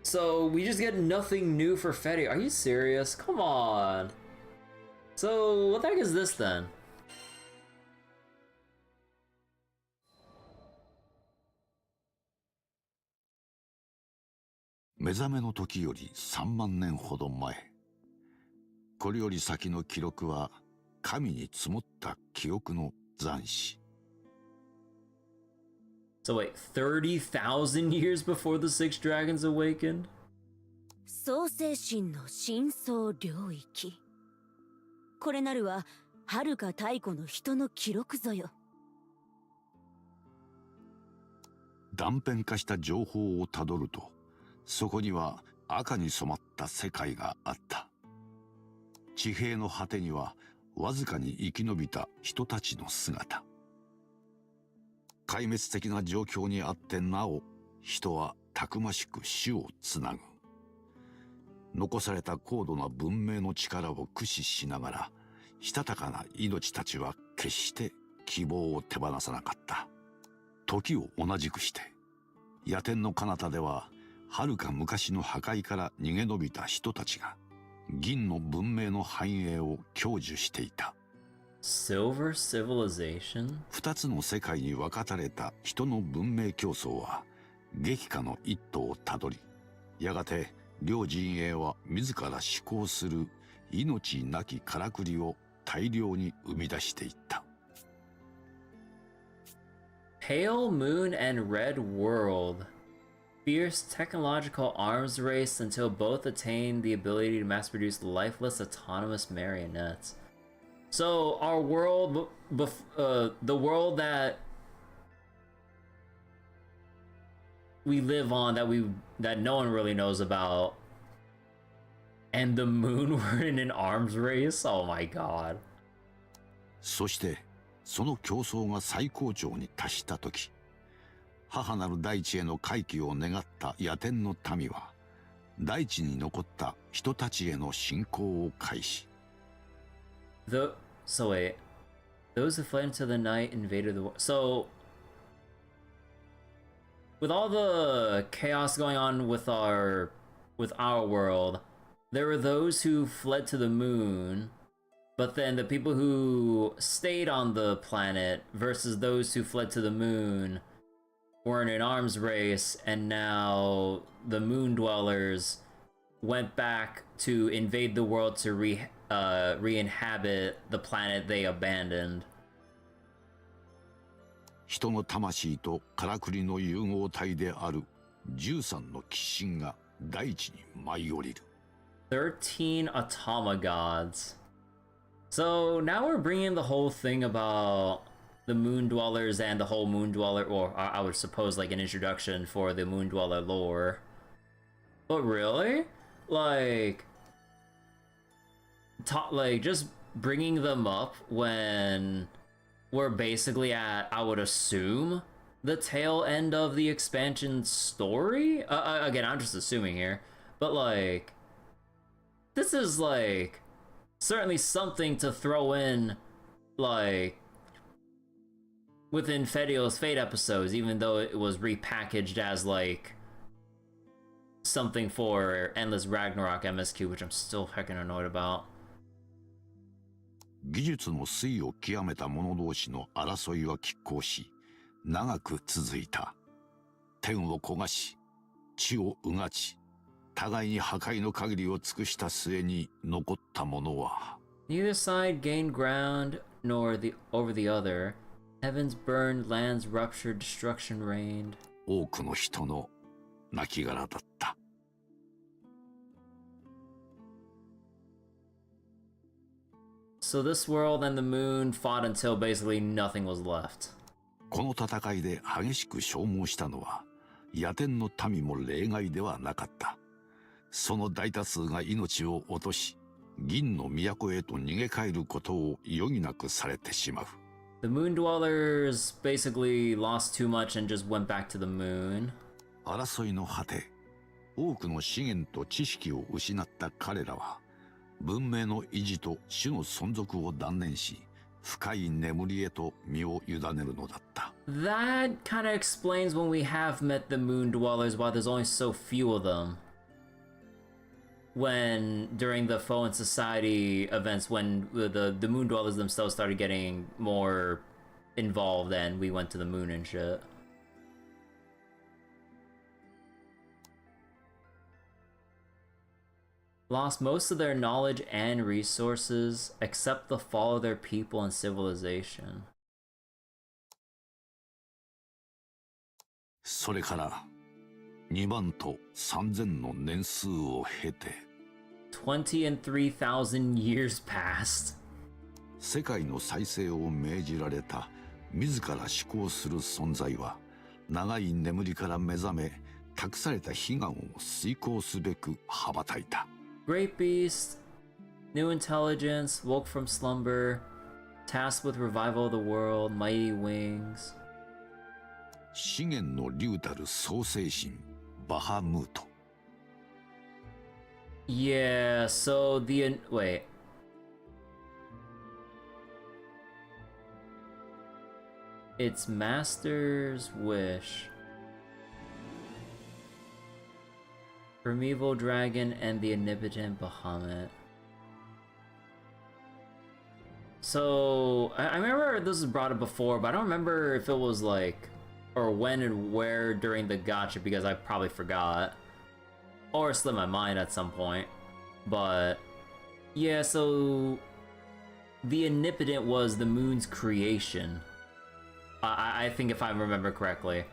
So we just get nothing new for Fedio. Are you serious? Come on. So what the heck is this then?目覚めの時より3万年ほど前。これより先の記録は神に積もった記憶の残滓。So wait, 30,000 years before the six dragons awakened? 創世神の深層領域。これなるは遥か太古の人の記録ぞよ。断片化した情報をたどると、そこには赤に染まった世界があった。地平の果てにはわずかに生き延びた人たちの姿。壊滅的な状況にあってなお、人はたくましく種をつなぐ。残された高度な文明の力を駆使しながら、したたかな命たちは決して希望を手放さなかった。時を同じくして、野天の彼方では、遥か昔の破壊から逃げ延びた人たちが、銀の文明の繁栄を享受していた。 Silver civilization? 二つの世界に分かたれた人の文明競争は激化の一途をたどり、やがて両陣営は自ら思考する命なきからくりを大量に生み出していった。 Pale Moon and Red World. Fierce technological arms race until both attain the ability to mass produce lifeless autonomous marionettes. So our world, the world that we live on, that no one really knows about, and the moon were in an arms race. Oh my god. そしてその競争が最高潮に達した時、母なる大地への回帰を願った野天の民は大地に残った人たちへの侵攻を開始。 So wait, those who fled into the night invaded the world. So with all the chaos going on with our world, there were those who fled to the moon, but then the people who stayed on the planet versus those who fled to the moon were in an arms race, and now the moon dwellers went back to invade the world to re-inhabit the planet they abandoned. 人の魂とからくりの融合体である13の鬼神が大地に舞い降りる。 13 automagods. So now we're bringing the whole thing about the moon dwellers and the whole moon dweller, or I would suppose like an introduction for the moon dweller lore. But really? Like just bringing them up when we're basically at, I would assume, the tail end of the expansion story? Again, I'm just assuming here, but like, this is like certainly something to throw in, like, within Fedio's Fate episodes, even though it was repackaged as like something for Endless Ragnarok MSQ, which I'm still heckin' annoyed about. 技術の粋を極めた者同士の争いは拮抗し、長く続いた。天を焦がし、地をうがち、互いに破壊の限りを尽くした末に残った者は。Neither side gained ground nor over the other. Heavens burned, lands ruptured, destruction reigned. 多くの人の亡骸だった。 So this world and the moon fought until basically nothing was left. この戦いで激しく消耗したのは野天の民も例外ではなかった。その大多数が命を落とし、銀の都へと逃げ帰ることを余儀なくされてしまう。 The moon dwellers basically lost too much and just went back to the moon. 争いの果て、多くの資源と知識を失った彼らは、文明の維持と種の存続を断念し、深い眠りへと身を委ねるのだった。 That kind of explains when we have met the moon dwellers why there's only so few of them. When during the Foe and Society events, when the moon dwellers themselves started getting more involved and we went to the moon and shit. Lost most of their knowledge and resources, except the fall of their people and civilization. それから2万と3000の年数を経て、 20 and 3,000 years passed. 世界の再生を命じられた自ら思考する存在は、長い眠りから目覚め、託された悲願を遂行すべく羽ばたいた。 Great beast, new intelligence, woke from slumber, tasked with revival of the world, mighty wings. 資源の竜たる創世神バハムート。 Yeah, so wait. It's Master's wish. Primeval Dragon and the Omnipotent Bahamut. So, I remember this was brought up before, but I don't remember if it was like, or when and where during the gacha, because I probably forgot. Or slipped my mind at some point. But, yeah, so the Omnipotent was the moon's creation. I think if I remember correctly.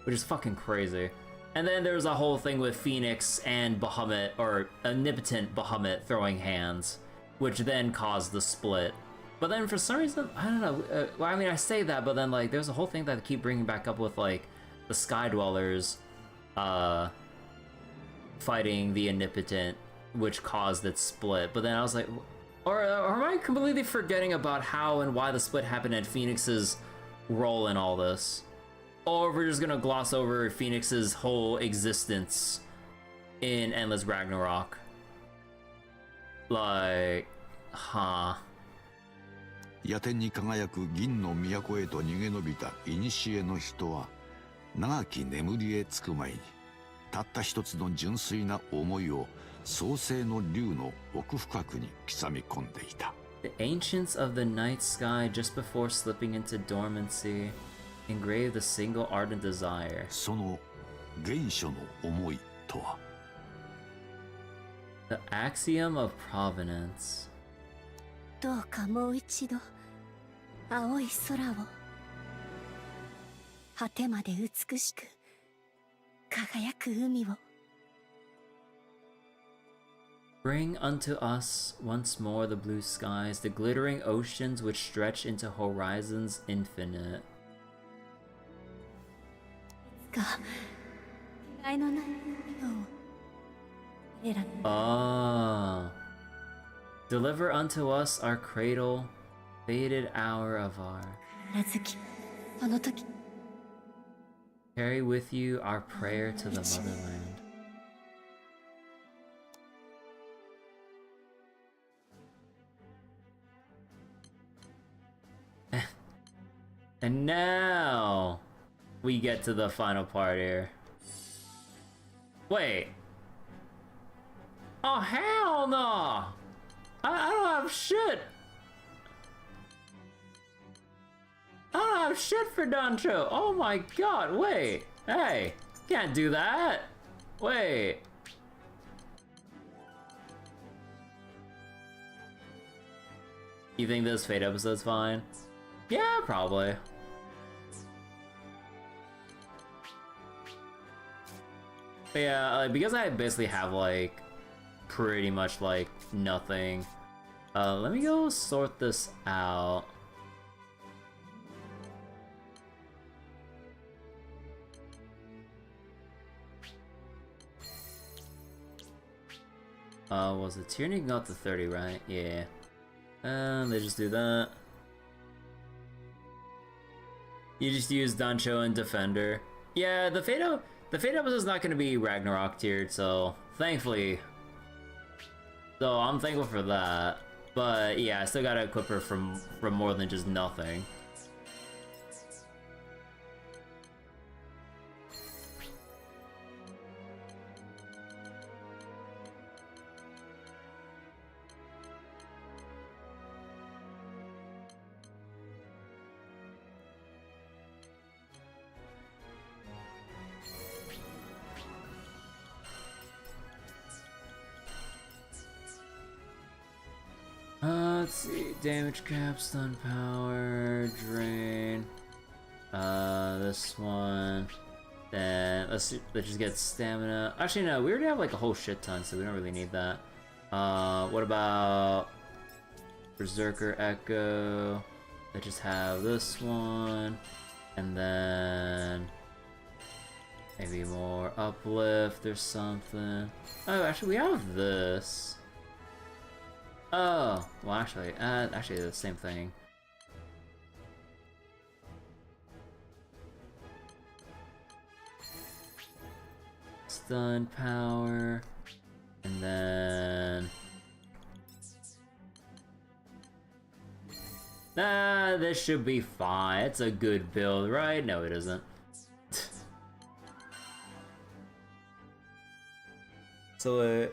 Which is fucking crazy. And then there's a whole thing with Phoenix and Bahamut, or Omnipotent Bahamut throwing hands, which then caused the split. But then for some reason, I don't know, well, I mean, I say that, but then, like, there's a whole thing that I keep bringing back up with, like, the Sky Dwellers, fighting the Omnipotent, which caused its split. But then I was like, or am I completely forgetting about how and why the split happened and Phoenix's role in all this? Or we're just gonna gloss over Phoenix's whole existence in Endless Ragnarok. Like, huh. 夜天に輝く銀の都へと逃げ延びた古の人は長き眠りへつく前にたった一つの純粋な思いを創世の竜の奥深くに刻み込んでいた。The ancients of the night sky just before slipping into dormancy engraved a single ardent desire. その原初の思いとは The axiom of provenance. どうかもう一度青い空を果てまで美しく輝く海を Bring unto us once more the blue skies, the glittering oceans which stretch into horizons infinite. が違いのない海を選ん Ah. Deliver unto us our cradle, faded hour of our. らずきその時 Carry with you our prayer to the motherland. And now we get to the final part here. Wait. Oh, hell no! I don't have shit! I don't have shit for Dancho! Oh my god, wait! Hey! Can't do that! Wait! You think this Fate episode's fine? Yeah, probably. But yeah, like, because I basically have, like, pretty much, like, nothing. Let me go sort this out. Was the tyranny got to 30, right? Yeah. They just do that. You just use Dancho and Defender. Yeah, the Fate episode is not going to be Ragnarok tiered, so thankfully. So I'm thankful for that. But yeah, I still gotta equip her from more than just nothing. Let's see, damage cap, stun power, drain. This one. Then let's just get stamina. Actually, no, we already have like a whole shit ton, so we don't really need that. What about Berserker Echo? Let's just have this one, and then maybe more uplift or something. Oh, actually, we have this. Oh, well, actually, the same thing. Stun power, and then this should be fine. It's a good build, right? No, it isn't. So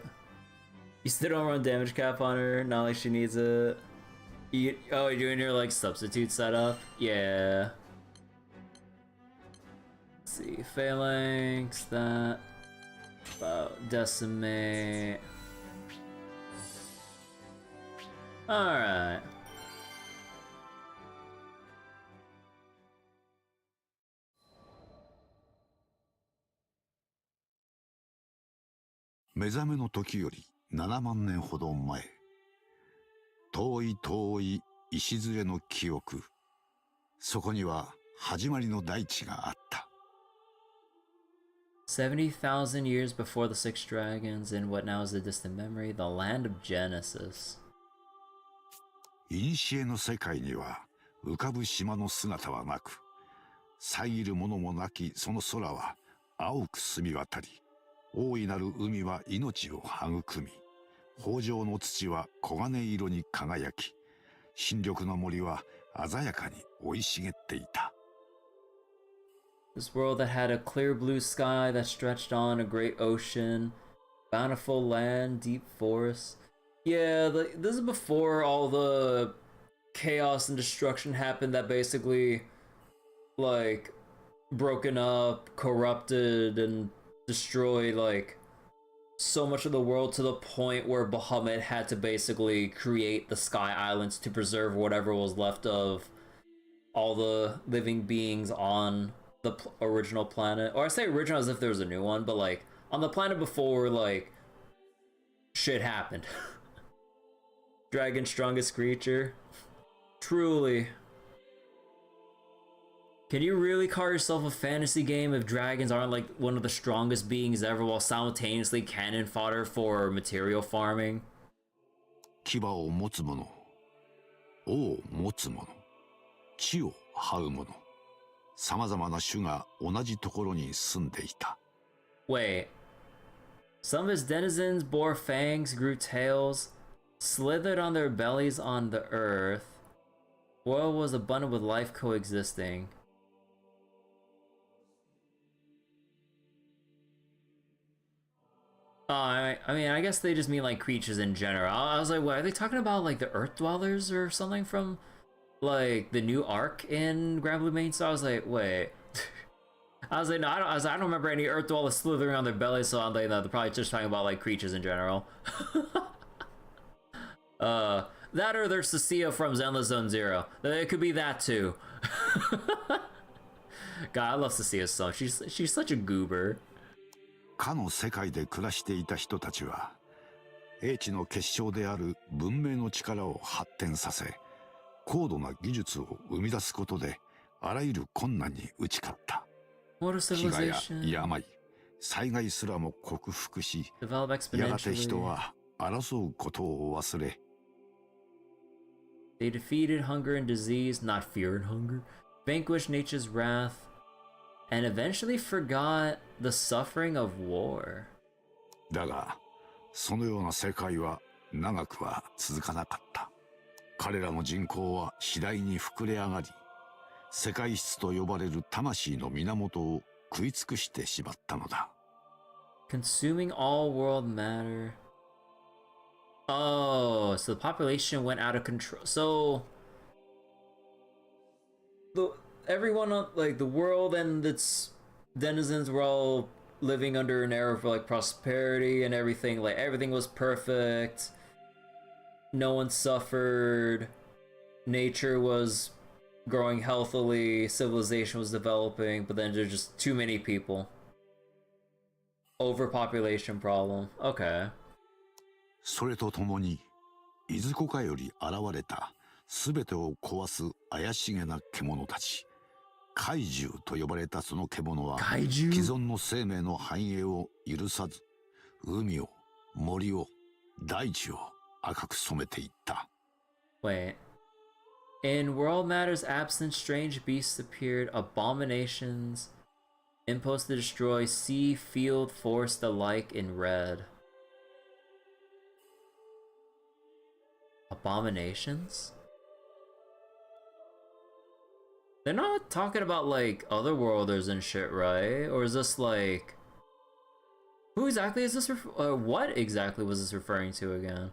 you still don't run damage cap on her, not like she needs it. Oh, you're doing your like substitute setup? Yeah. Let's see, phalanx, that. About decimate. Alright. Mezame no toki yori 7万年ほど前、遠い遠い礎の記憶、そこには始まりの大地があった。70,000 years before the six dragons in what now is a distant memory, the land of Genesis. 古の世界には浮かぶ島の姿はなく、遮るものもなきその空は青く澄み渡り、大いなる海は命を育み、豊穣の土は黄金色に輝き、新緑の森は鮮やかに生い茂っていた。This world that had a clear blue sky that stretched on a great ocean, bountiful land, deep forests. Yeah, this is before all the chaos and destruction happened that basically, like, broken up, corrupted, and destroyed, like, so much of the world to the point where Bahamut had to basically create the Sky Islands to preserve whatever was left of all the living beings on the original planet. Or I say original as if there was a new one, but like on the planet before, like shit happened. Dragon strongest creature. Truly. Can you really call yourself a fantasy game if dragons aren't like one of the strongest beings ever while simultaneously cannon fodder for material farming? 牙を持つ者、尾を持つ者、地を這う者、さまざまな種が同じところに住んでいた。Wait. Some of its denizens bore fangs, grew tails, slithered on their bellies on the earth. World was abundant with life coexisting. I mean, I guess they just mean like creatures in general. I was like, what, are they talking about like the Earth Dwellers or something from like the new arc in Granblue Main Star? I was like, wait. I was like, no, I don't remember any Earth Dwellers slithering on their bellies, so I'm like, no, they're probably just talking about like creatures in general. That or there's Cecilia from Zenless Zone Zero. It could be that too. God, I love Cecilia's song. She's such a goober. かの世界で暮らしていた人たちは、英知の結晶である文明の力を発展させ、高度な技術を生み出すことで、あらゆる困難に打ち勝った。飢餓や病、災害すらも克服し、やがて人は争うことを忘れ、They defeated hunger and disease, not fear and hunger, vanquished nature's wrath, and eventually forgot the suffering of war. だが、そのような世界は長くは続かなかった。彼らの人口は次第に膨れ上がり、世界質と呼ばれる魂の源を食い尽くしてしまったのだ。Consuming all world matter. Oh, so the population went out of control. So everyone on like the world and its denizens were all living under an era of like prosperity and everything. Like everything was perfect. No one suffered. Nature was growing healthily. Civilization was developing. But then there's just too many people. Overpopulation problem. Okay. それとともに、いずこかより現れたすべてを壊す怪しげな獣たち。怪獣と呼ばれたその獣は、既存の生命の繁栄を許さず、海を、森を、大地を赤く染めていった。Wait. In World Matter's absence, strange beasts appeared, abominations, imposed to destroy sea, field, forest alike in red. Abominations? They're not talking about like otherworlders and shit, right? Or is this like Who exactly is this? What exactly was this referring to again?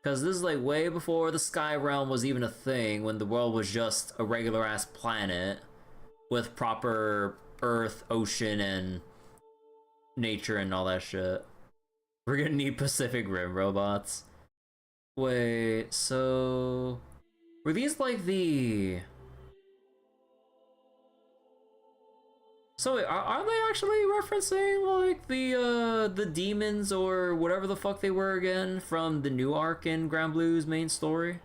Because this is like way before the Sky Realm was even a thing, when the world was just a regular ass planet with proper earth, ocean, and nature and all that shit. We're gonna need Pacific Rim robots. Wait, so were these like the... So wait, are they actually referencing like the demons or whatever the fuck they were again from the new arc in Granblue's main story?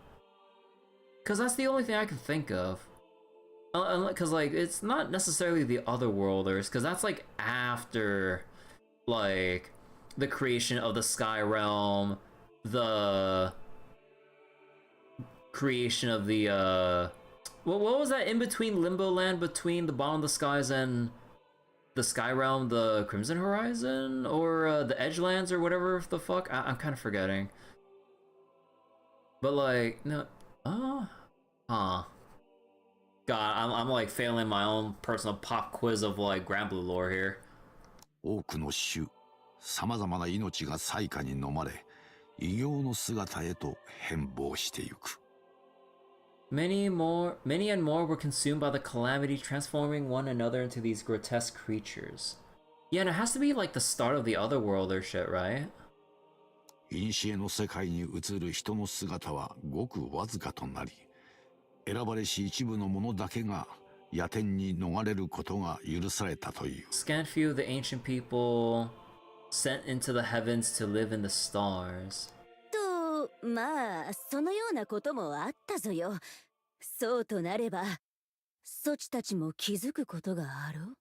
Cause that's the only thing I can think of. Cause like it's not necessarily the Otherworlders, cause that's like after like the creation of the Sky Realm, the creation of the what was that in between Limbo Land, between the Bottom of the Skies and the Sky Realm, the Crimson Horizon, or the Edgelands, or whatever the fuck? I'm kind of forgetting. But like, no, God, I'm like failing my own personal pop quiz of like Granblue lore here. 多くの種、さまざまな命が災禍に飲まれ、異形の姿へと変貌してゆく。Many and more were consumed by the calamity, transforming one another into these grotesque creatures. Yeah, and it has to be like the start of the Otherworlder shit, right? 古の世界に映る人の姿はごくわずかとなり、選ばれし一部の者だけが野天に逃れることが許されたという。Scant few of the ancient people sent into the heavens to live in the stars. と、まあ、そのようなこともあったぞよ。そうとなれば、そちたちも気づくことがあろう。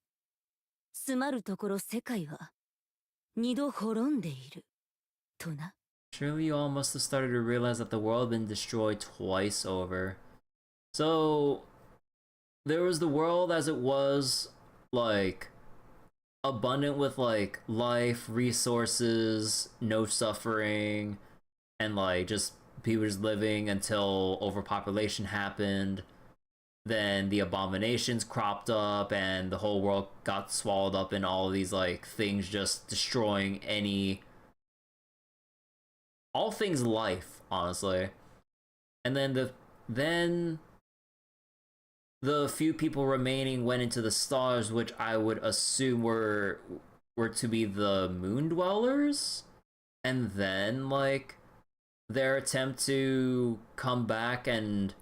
つまるところ世界は二度滅んでいる。とな。Surely you all must have started to realize that the world had been destroyed twice over. So, there was the world as it was, like, abundant with, like, life, resources, no suffering, and, like, just people just living until overpopulation happened. Then the abominations cropped up, and the whole world got swallowed up in all of these, like, things just destroying all things life, honestly. And then the few people remaining went into the stars, which I would assume were to be the moon dwellers, and then like their attempt to come back and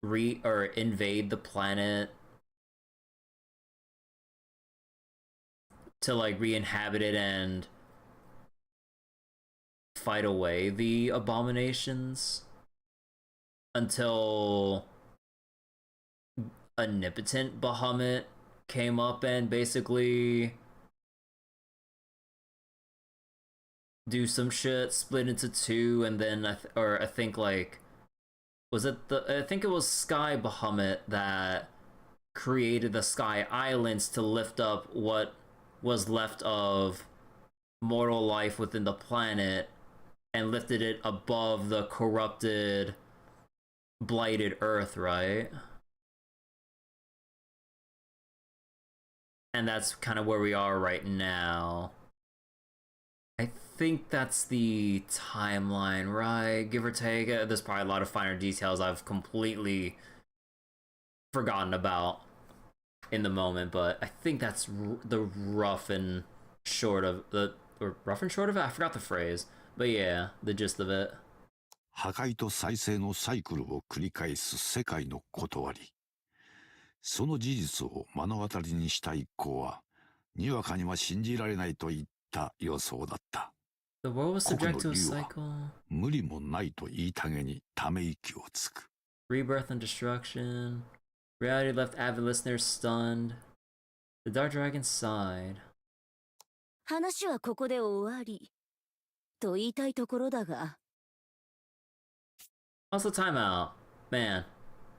invade the planet to like re-inhabit it and fight away the abominations until omnipotent Bahamut came up and basically do some shit, split into two, and then I think like I think it was Sky Bahamut that created the Sky Islands to lift up what was left of mortal life within the planet and lifted it above the corrupted, blighted Earth, right? And that's kind of where we are right now. I think that's the timeline, right? Give or take. There's probably a lot of finer details I've completely forgotten about in the moment, but I think that's the rough and short of it. I forgot the phrase, but yeah, the gist of it. 破壊と再生のサイクルを繰り返す世界の断り。その事実を目の当たりにした一行は、にわかには信じられないといった予想だった。The world was subject to a cycle. 無理もないと言いたげにため息をつく。Rebirth and destruction. Reality left avid listeners stunned. The Dark Dragon sighed. 話はここで終わり。と言いたいところだが。Also, timeout. Man,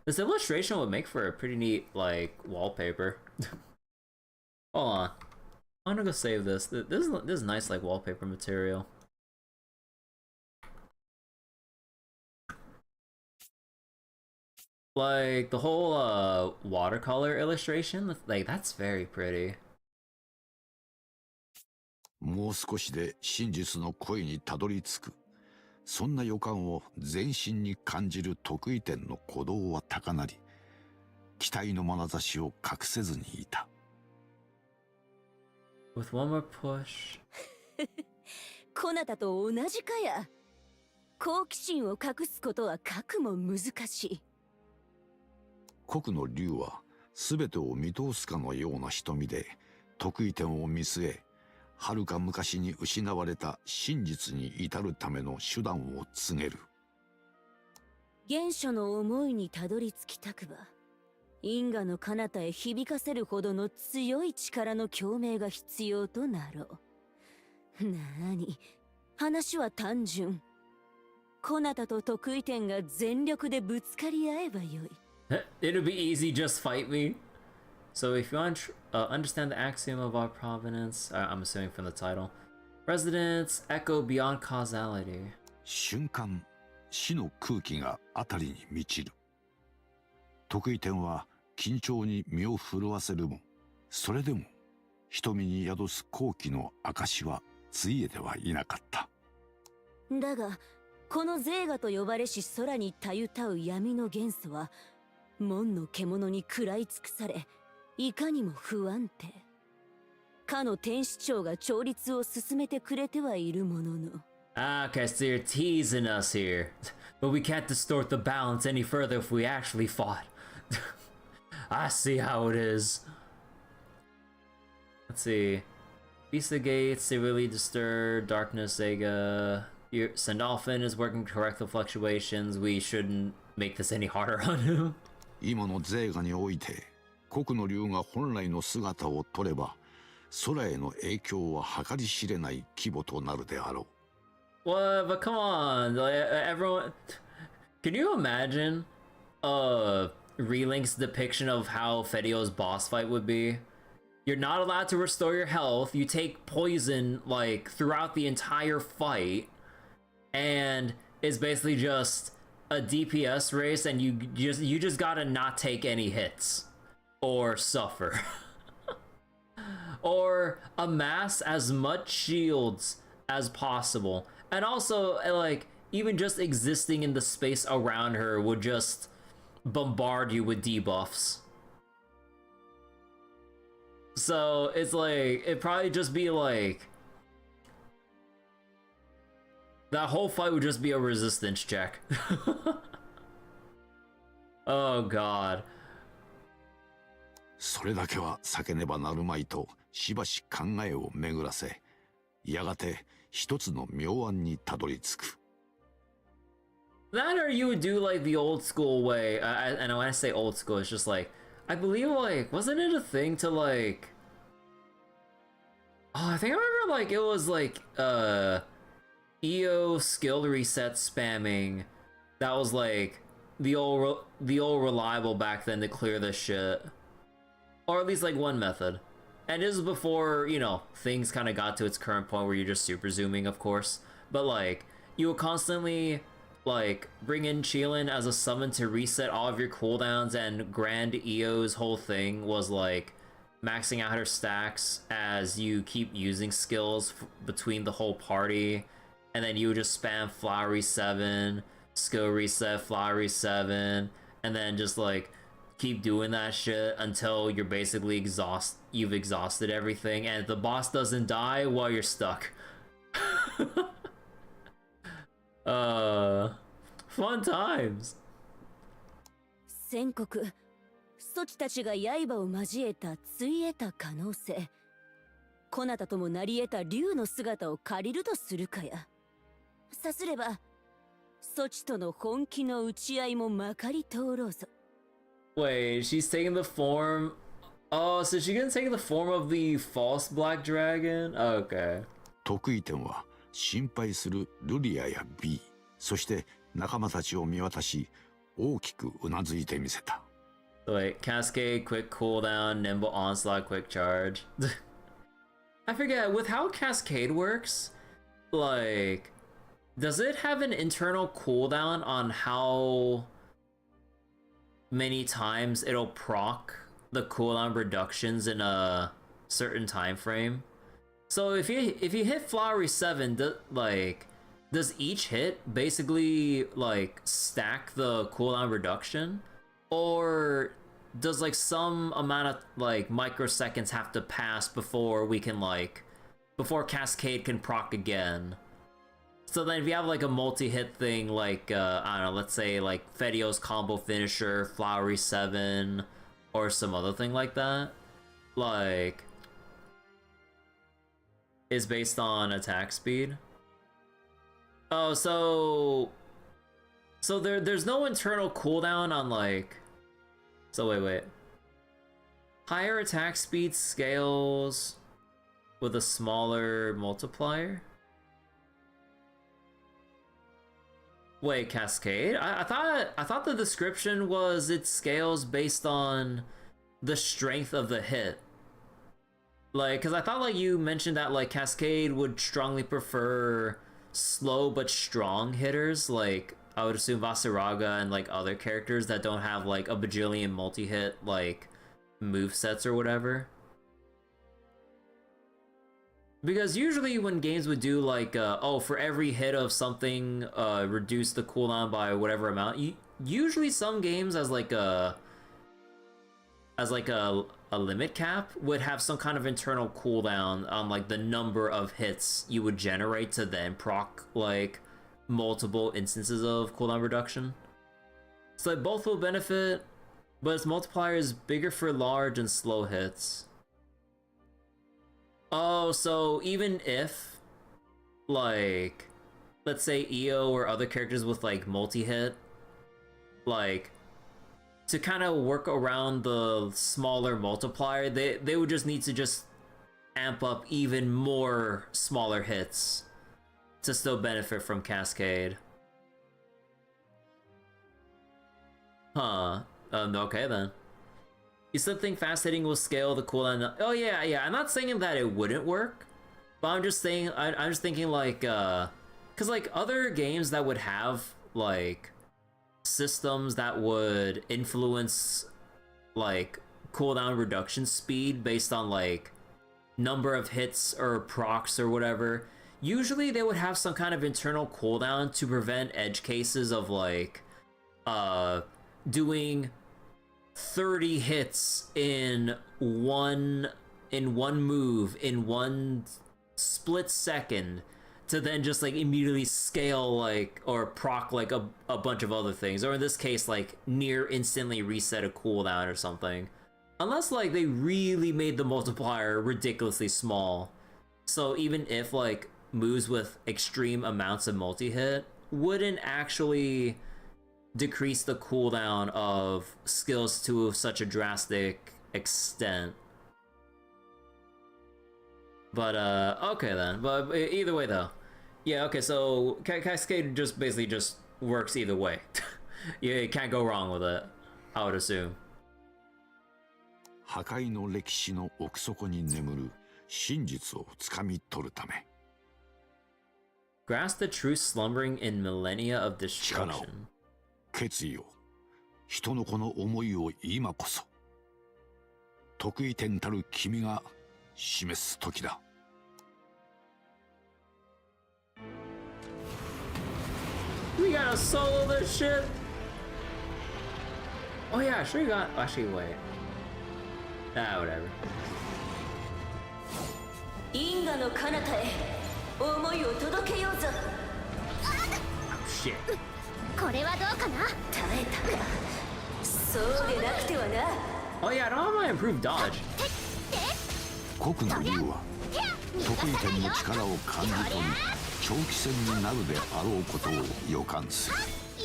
this illustration would make for a pretty neat, like, wallpaper. Hold on. I'm gonna go save this. This is nice, like, wallpaper material. Like, the whole, watercolor illustration, like, that's very pretty. もう少しで真実の声にたどり着く。そんな予感を全身に感じる得意点の鼓動は高鳴り、期待の眼差しを隠せずにいた。With one more push. こなたと同じかや。好奇心を隠すことはかくも難しい。国の竜は全てを見通すかのような瞳で得意点を見据え、遥か昔に失われた真実に至るための手段を告げる。原初の思いにたどり着きたくば、因果の彼方へ響かせるほどの強い力の共鳴が必要となろう。なーに、話は単純。こなたと得意点が全力でぶつかり合えばよい。It'll be easy, just fight me. So if you understand the axiom of our provenance, I'm assuming from the title, residents echo beyond causality. 瞬間、死の空気が辺りに満ちる。得意点は緊張に身を震わせるも、それでも瞳に宿す好奇の証はついえてはいなかった。だが、このゼーガと呼ばれし空にたゆたう闇の元素は、門の獣に食らい尽くされ、いかにも不安定。かの天使長が調律を進めてくれてはいるものの。Ah, okay, so you're teasing us here. But we can't distort the balance any further if we actually fought. I see how it is. Let's see. Visa gates, severely disturbed, darkness, Sega. Sandalphon is working to correct the fluctuations. We shouldn't make this any harder on him. 今のゼーガにおいて、国の竜が本来の姿を取れば、空への影響は計り知れない規模となるであろう。What? But come on, everyone. Can you imagine Relink's depiction of how Fedio's boss fight would be? You're not allowed to restore your health. You take poison like throughout the entire fight, and it's basically just a DPS race, and you just gotta not take any hits or suffer, or amass as much shields as possible. And also, like, even just existing in the space around her would just bombard you with debuffs. So it's like, it'd probably just be like, that whole fight would just be a resistance check. Oh god. それだけは避けねばなるまいとしばし考えを巡らせ、やがて一つの妙案にたどり着く。That or you would do like the old school way. And when I say old school, it's just like, I believe like, wasn't it a thing to like, oh, I think I remember like it was like EO skill reset spamming. That was like the old reliable back then to clear this shit, or at least like one method. And this is before, you know, things kind of got to its current point where you're just super zooming, of course. But like, you would constantly like bring in Chilin as a summon to reset all of your cooldowns, and Grand EO's whole thing was like maxing out her stacks as you keep using skills between the whole party, and then you would just spam Flowery 7, skill reset, Flowery 7, and then just like keep doing that shit until you're basically you've exhausted everything, and if the boss doesn't die, well, you're stuck. Fun times. 宣告、そちたちが刃を交えたつい得た可能性。こなたともなり得た竜の姿を借りるとするかや。さすれば、そちとの本気の打ち合いもまかり通ろうぞ。Wait, she's taking the form. Oh, so she's gonna take the form of the false black dragon? Okay. 得意点は心配するルリアや B、 そして仲間たちを見渡し大きくうなずいてみせた。Wait, Cascade, quick cooldown, nimble onslaught, quick charge. I forget, with how Cascade works, like, does it have an internal cooldown on how many times it'll proc the cooldown reductions in a certain time frame? So if you hit Flowery 7, does each hit basically like stack the cooldown reduction, or does like some amount of like microseconds have to pass before we can before Cascade can proc again? So then if you have like a multi-hit thing like I don't know, let's say like Fedio's combo finisher, Flowery 7, or some other thing like that, like is based on attack speed. Oh, so there's no internal cooldown on like. So wait. Higher attack speed scales with a smaller multiplier. Wait, Cascade? I thought the description was it scales based on the strength of the hit. Like, cause I thought like you mentioned that like Cascade would strongly prefer slow but strong hitters, like I would assume Vasaraga and like other characters that don't have like a bajillion multi-hit like movesets or whatever. Because usually when games would do like oh, for every hit of something reduce the cooldown by whatever amount, usually some games as like a limit cap would have some kind of internal cooldown on like the number of hits you would generate to then proc like multiple instances of cooldown reduction. So like both will benefit, but its multiplier is bigger for large and slow hits. Oh, so even if like let's say EO or other characters with like multi-hit, like to kind of work around the smaller multiplier, they would just need to just amp up even more smaller hits to still benefit from Cascade. Huh. Okay then. You still think fast hitting will scale the cooldown? Oh yeah. I'm not saying that it wouldn't work, but I'm just saying I'm just thinking like cause like other games that would have like systems that would influence like cooldown reduction speed based on like number of hits or procs or whatever, usually they would have some kind of internal cooldown to prevent edge cases of like doing 30 hits in one move in one split second to then just like immediately scale like or proc like a bunch of other things, or in this case like near instantly reset a cooldown or something, unless like they really made the multiplier ridiculously small. So even if like moves with extreme amounts of multi-hit wouldn't actually decrease the cooldown of skills to such a drastic extent. But okay then. But either way though, yeah, okay, so Cascade just basically just works either way. You can't go wrong with it, I would assume. 破壊の歴史の奥底に眠る真実をつかみ取るため Grasp the truth slumbering in millennia of destruction. 決意を人の子の思いを今こそ得意点たる君が示す時だ We gotta solo this shit. Oh yeah, sure you got. Actually, wait. Ah, whatever. 因果の彼方へ思いを届けようぞ Oh shit. これはどうかな。耐えたかそうでなくてはな Oh yeah, I don't have my improved dodge. 国の竜は得意点の力を感じ取り長期戦になるであろうことを予感する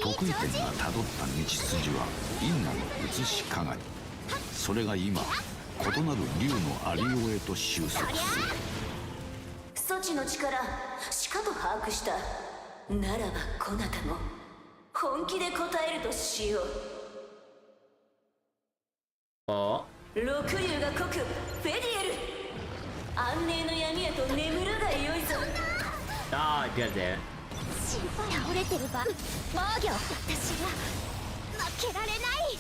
得意点がたどった道筋は因果の写し鏡それが今異なる竜のありようへと収束する措置の力しかと把握したならばこなたも本気で応えるとしよう Oh. 六竜が濃くフェディエル安寧の闇へと眠るがよいぞ Ah, good there. 倒れてるば防御私は負けられない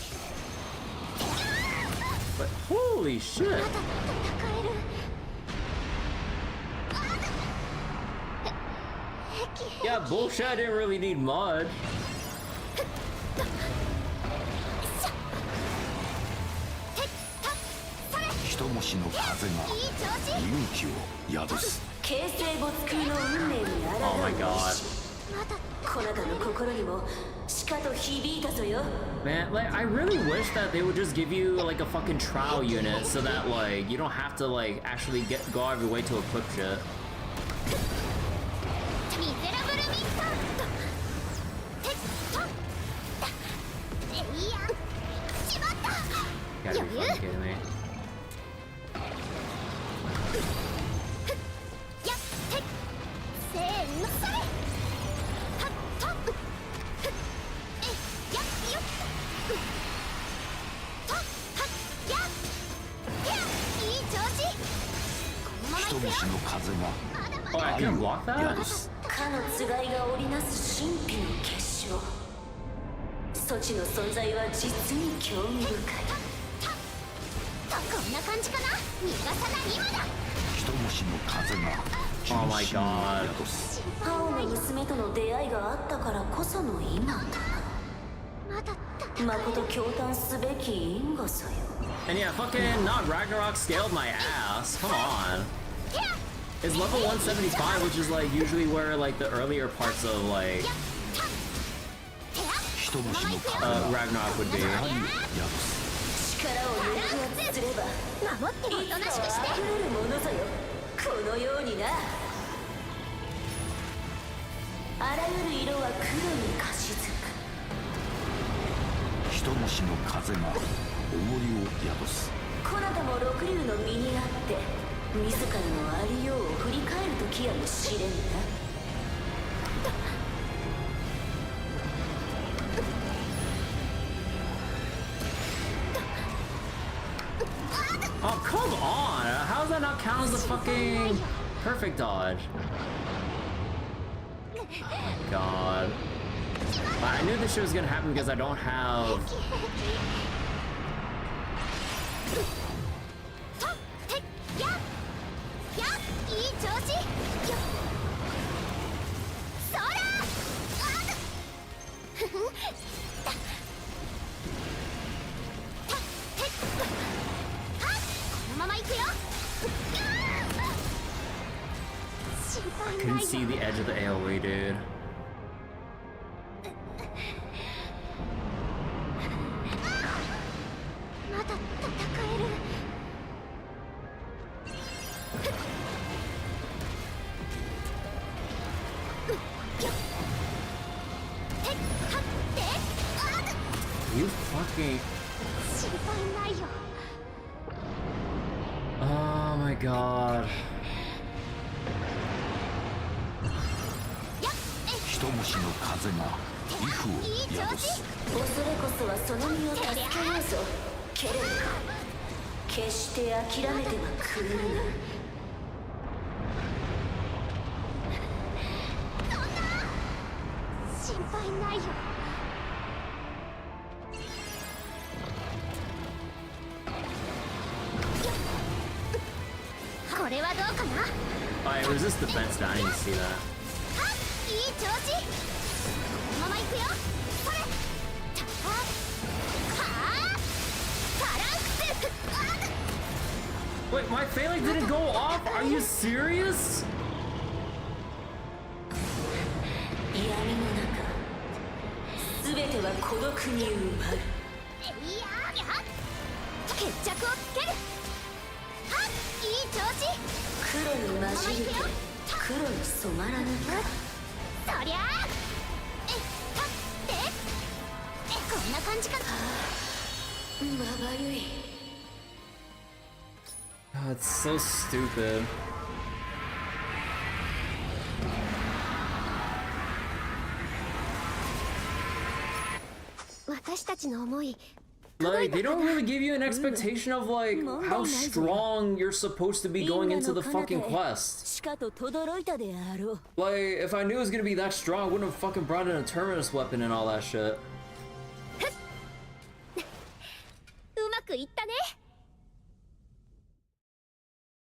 But holy shit. まだ戦える Yeah, bullshit, I didn't really need mud. 人もしの風が勇気を宿す。形成没空の運命にあら Oh my がう god. こなたの心にもしかと響いたぞよ。 Man, like, I really wish that they would just give you, like, a fucking trial unit so that, like, you don't have to, like, actually go out of your way to equip shit. ミゼラブルミスターてっといやしまった Gotta be fucking kidding me. やってせーのそれはっとやよっとはっやいい調子このままいくよ人もしの風が Oh, I can block that? 宿す。かのつがいが織りなす神秘の結晶。措置の存在は実に興味深い。こんな感じかな逃がさない今だ人もしの風が Oh my 中心 god. に宿す。青の娘との出会いがあったからこその今だ。まだ誠驚嘆すべき因果さよ。 And yeah, fucking not Ragnarok scaled my ass. Come on. It's level 175, which is like usually where like the earlier parts of like 人もしの風が Ragnarok would be. 宿す。力を抑圧すれば守っておとなしくして溢れるものぞよ。このようにな。あらゆる色は黒にかしずく。人もしの風が重りを宿す。こなたも六竜の身にあって自らのありようを振り返る時やもしれんな。Oh, come on! How does that not count as a fucking perfect dodge? Oh my god. I knew this shit was gonna happen because I don't have... いい調子そらふふこのまま行くよ I couldn't see the edge of the AoE, dude. まだ戦えるYou fucking... 心配ないよ Oh my god. 人もしの風が威風を宿す。恐れこそはその身を助けようぞ。けれど決して諦めてはくれぬ。心配ないよこれはどうかな I resist defense now, I didn't see that. いい調子このまま行くよそれたはあカランクス Wait, my failing didn't go off? Are you serious? 闇の中全ては孤独に埋まる。いや決着をつけるはっいい調子黒に混じると黒に染まらぬか。そりゃあはってこんな感じかなまばゆい。 God, it's so stupid. 私たちの思い Like, they don't really give you an expectation of, like, how strong you're supposed to be going into the fucking quest. しかと轟いたであろう。 Like, if I knew it was gonna be that strong, I wouldn't have fucking brought in a terminus weapon and all that shit. うまくいったね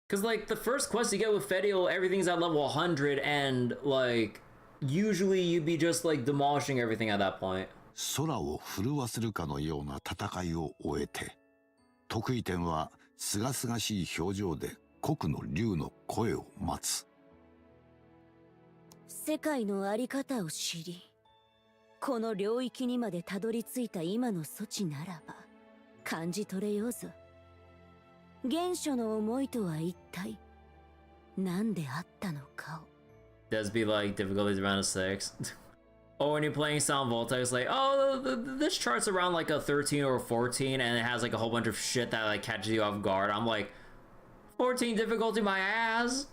Cause, like, the first quest you get with Fediel, everything's at level 100, and, like, usually you'd be just like demolishing everything at that point. 空を震わせるかのような戦いを終えて、得意点は清々しい表情で国の竜の声を待つ。世界の在り方を知り、この領域にまでたどり着いた今の措置ならば感じ取れようぞ。原初の思いとは一体何であったのかを。Does be like difficulties around a 6. Or when you're playing Sound Volta, it's like, oh, this chart's around like a 13 or a 14, and it has like a whole bunch of shit that like catches you off guard. I'm like, 14 difficulty my ass.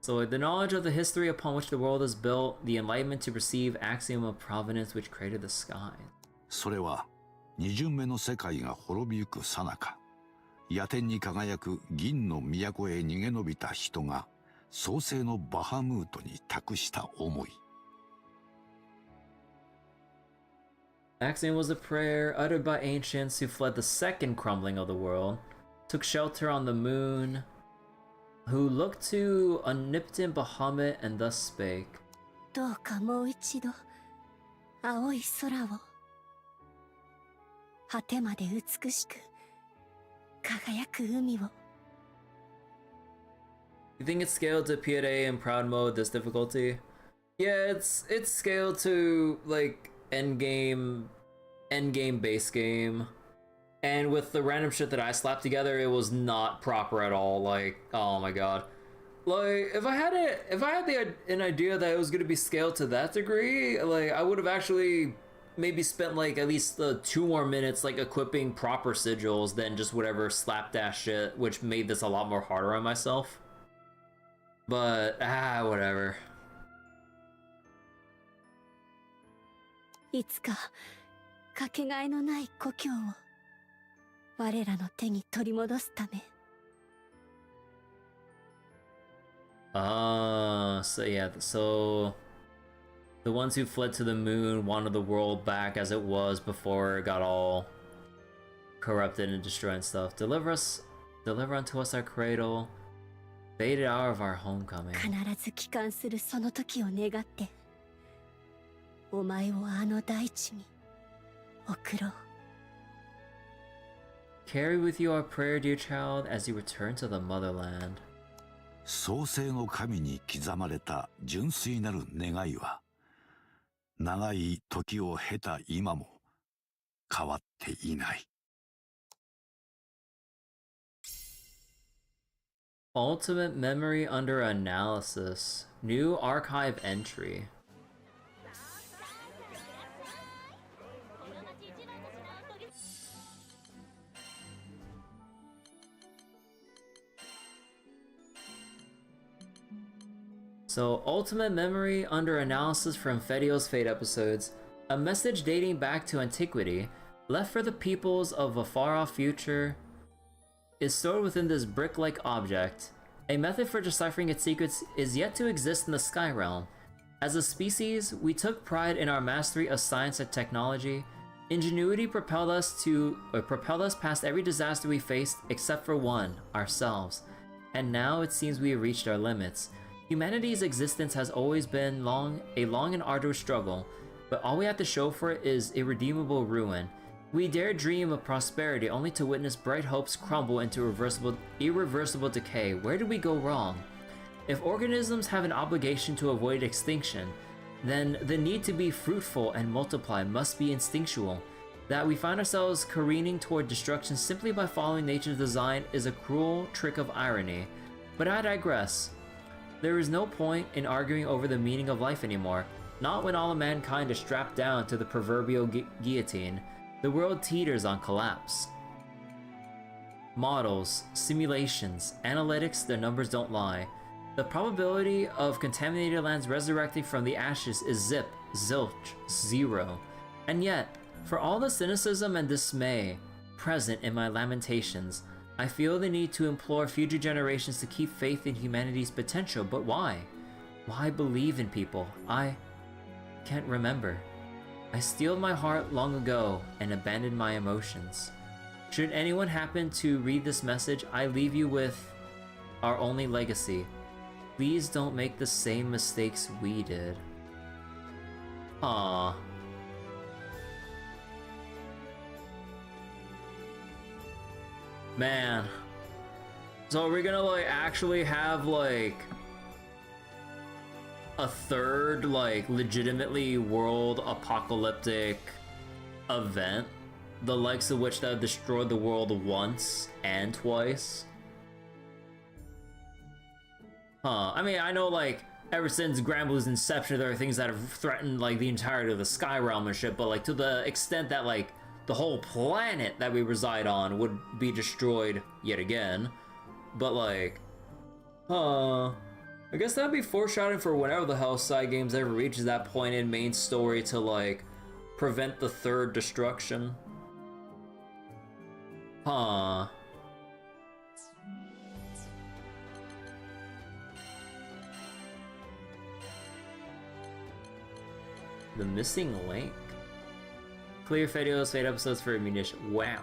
So like, the knowledge of the history upon which the world is built, the enlightenment to perceive axiom of providence which created the sky. それは二巡目の世界が滅びゆく最中、夜天に輝く銀の都へ逃げ延びた人が創世のバハムートに託した思い。Axiom was a prayer uttered by ancients who fled the second crumbling of the world, took shelter on the moon, who looked to omnipotent Bahamut and thus spake. どうかもう一度青い空を果てまで美しく輝く海を。 You think it's scaled to Piede and Proud mode, this difficulty? Yeah, it's scaled to like end game base game. And with the random shit that I slapped together, it was not proper at all. Like, oh my god. Like, if I had an idea that it was gonna be scaled to that degree, like I would have actually maybe spent like at least 2 more minutes like equipping proper sigils than just whatever slapdash shit, which made this a lot more harder on myself. But whatever. いつかかけがえのない故郷を我らの手に取り戻すため。So yeah, so the ones who fled to the moon wanted the world back as it was before it got all corrupted and destroyed and stuff. Deliver unto us our cradle, faded hour of our homecoming. 必ず帰還するその時を願って、お前をあの大地に送ろう。 Carry with you our prayer, dear child, as you return to the motherland. 創世の神に刻まれた純粋なる願いは、長い時を経た今も変わっていない。Ultimate memory under analysis. New archive entry. So, ultimate memory under analysis from Fedio's Fate episodes. A message dating back to antiquity, left for the peoples of a far-off future, is stored within this brick-like object. A method for deciphering its secrets is yet to exist in the Sky Realm. As a species, we took pride in our mastery of science and technology. Ingenuity propelled us past every disaster we faced except for one, ourselves. And now it seems we have reached our limits. Humanity's existence has always been a long and arduous struggle, but all we have to show for it is irredeemable ruin. We dare dream of prosperity only to witness bright hopes crumble into irreversible decay. Where did we go wrong? If organisms have an obligation to avoid extinction, then the need to be fruitful and multiply must be instinctual. That we find ourselves careening toward destruction simply by following nature's design is a cruel trick of irony. But I digress. There is no point in arguing over the meaning of life anymore, not when all of mankind is strapped down to the proverbial guillotine. The world teeters on collapse. Models, simulations, analytics, their numbers don't lie. The probability of contaminated lands resurrecting from the ashes is zilch, 0. And yet, for all the cynicism and dismay present in my lamentations, I feel the need to implore future generations to keep faith in humanity's potential, but why? Why believe in people? I can't remember. I steeled my heart long ago and abandoned my emotions. Should anyone happen to read this message, I leave you with our only legacy. Please don't make the same mistakes we did. Aww. Man. So are we gonna like actually have like a third like legitimately world apocalyptic event? The likes of which that have destroyed the world once and twice? Huh. I mean, I know like ever since Granblue's inception there are things that have threatened like the entirety of the Sky Realm and shit, but like to the extent that like the whole planet that we reside on would be destroyed yet again. But like, I guess that'd be foreshadowing for whenever the hell side games ever reaches that point in main story to like prevent the third destruction. Huh. The missing link. Clear videos, fade episodes for ammunition. Wow.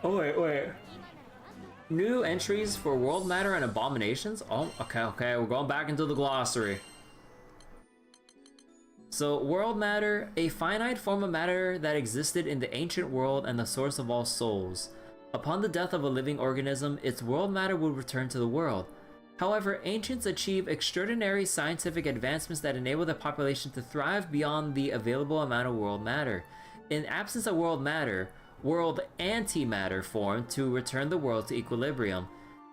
Oh wait. New entries for World Matter and Abominations? Oh, okay, we're going back into the glossary. So, World Matter, a finite form of matter that existed in the ancient world and the source of all souls. Upon the death of a living organism, its world matter would return to the world. However, ancients achieved extraordinary scientific advancements that enable the population to thrive beyond the available amount of world matter. In absence of world matter, world antimatter formed to return the world to equilibrium.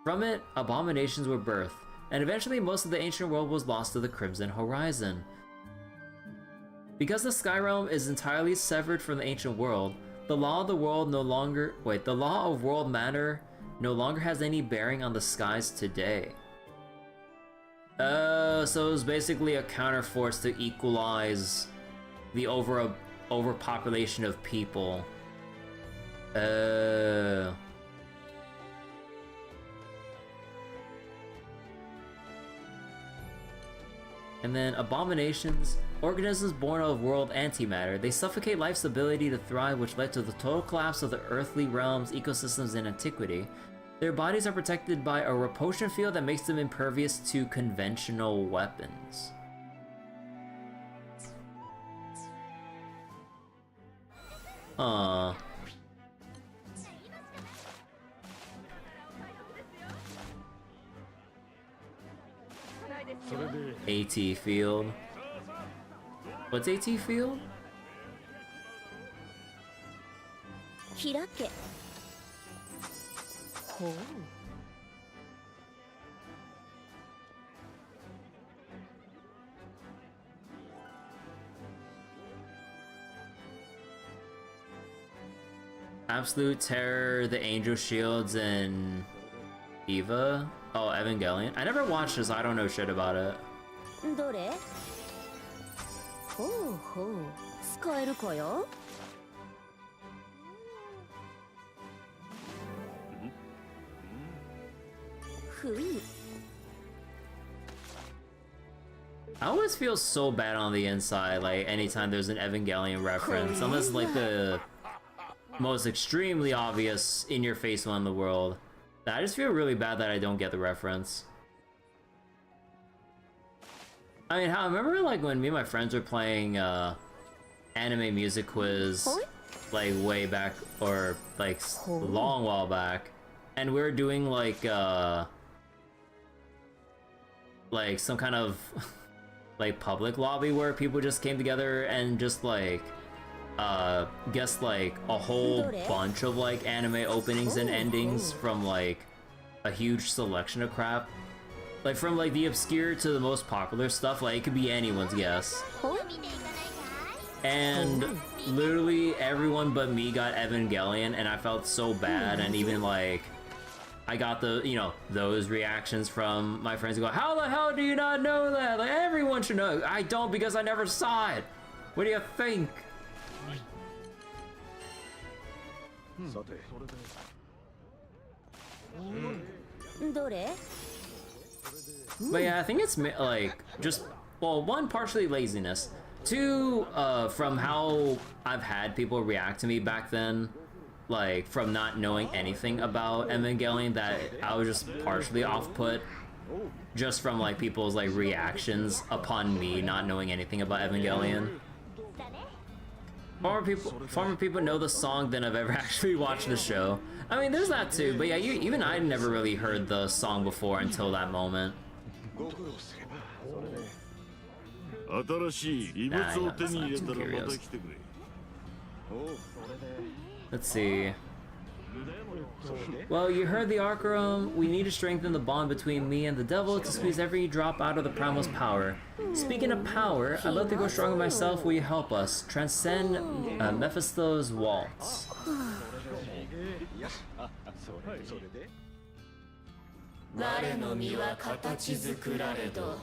From it, abominations were birthed, and eventually most of the ancient world was lost to the Crimson Horizon. Because the Sky Realm is entirely severed from the ancient world, the law of the world the law of world matter no longer has any bearing on the skies today. So it was basically a counterforce to equalize the overpopulation of people. And then abominations, organisms born of world antimatter. They suffocate life's ability to thrive, which led to the total collapse of the earthly realm's ecosystems in antiquity. Their bodies are protected by a repulsion field that makes them impervious to conventional weapons. AT field. What's AT field? 開け。ほう。Absolute Terror, the Angel Shields, and Eva? Oh, Evangelion. I never watched this, I don't know shit about it. どれ？ほうほう。使えるかよ。ふい。I always feel so bad on the inside, like, anytime there's an Evangelion reference, unless, like, the most extremely obvious in-your-face one in the world. I just feel really bad that I don't get the reference. I mean, I remember, like, when me and my friends were playing, anime music quiz, like, way back, or, like, a long while back, and we were doing, like, some kind of, like, public lobby where people just came together and just, like, guessed, like, a whole bunch of, like, anime openings and endings from, like, a huge selection of crap. Like, from, like, the obscure to the most popular stuff, like, it could be anyone's guess. And literally everyone but me got Evangelion, and I felt so bad, and even, like, I got the, you know, those reactions from my friends who go, how the hell do you not know that? Like, everyone should know. I don't, because I never saw it. What do you think? But yeah, I think it's like just, well, one, partially laziness, Two, from how I've had people react to me back then, like from not knowing anything about Evangelion, that I was just partially off-put just from like people's like reactions upon me not knowing anything about Evangelion. Former people know the song than I've ever actually watched the show. I mean, there's that too, but yeah, even I never really heard the song before until that moment. Nah, yeah, that's not too curious. Let's see. Well, you heard the Arcarum. We need to strengthen the bond between me and the devil to squeeze every drop out of the Primal's power. Speaking of power, I'd love to go stronger myself. Will you help us? Transcend Mephisto's waltz. 我の身は形作られど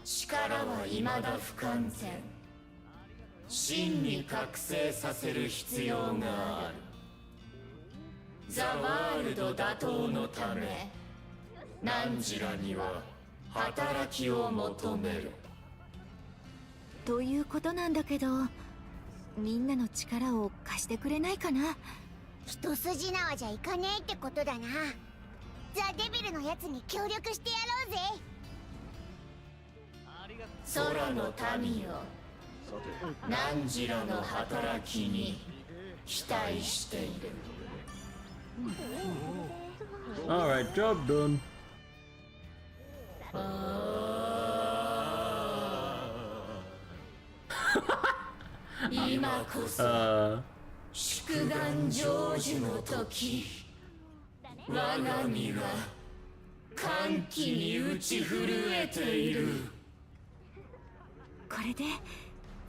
力は未だ不完全真に覚醒させる必要があるザ・ワールド打倒のため汝らには働きを求めるということなんだけど、みんなの力を貸してくれないかな。一筋縄じゃいかねえってことだな。ザ・デビルのやつに協力してやろうぜ。空の民よ汝らの働きに期待している Alright, job done. 今こそ祝願成就の時我が身が歓喜に打ち震えているこれで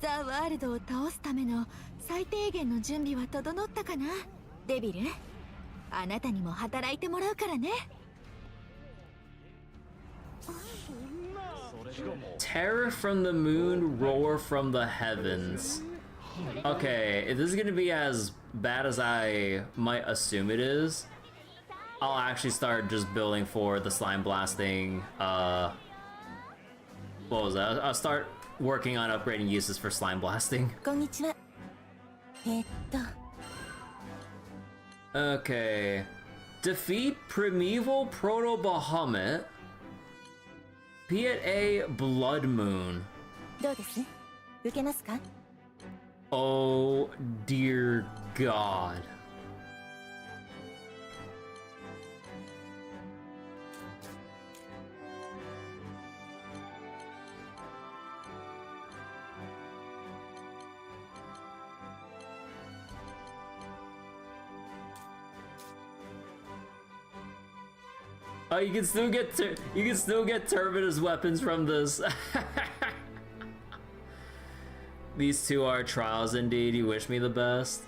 ザ・ワールドを倒すための最低限の準備は整ったかな。デビル、あなたにも働いてもらうからね。Terror from the moon, roar from the heavens. Okay, if this is gonna be as bad as I might assume it is, I'll actually start just building for the slime blasting, what was that? I'll start working on upgrading uses for slime blasting. こんにちは。Okay. Defeat Primeval Proto-Bahamut. Piet A Blood Moon. どうです？受けますか？ Oh dear God. Oh, you can still get Terminus weapons from this. These two are trials indeed. You wish me the best.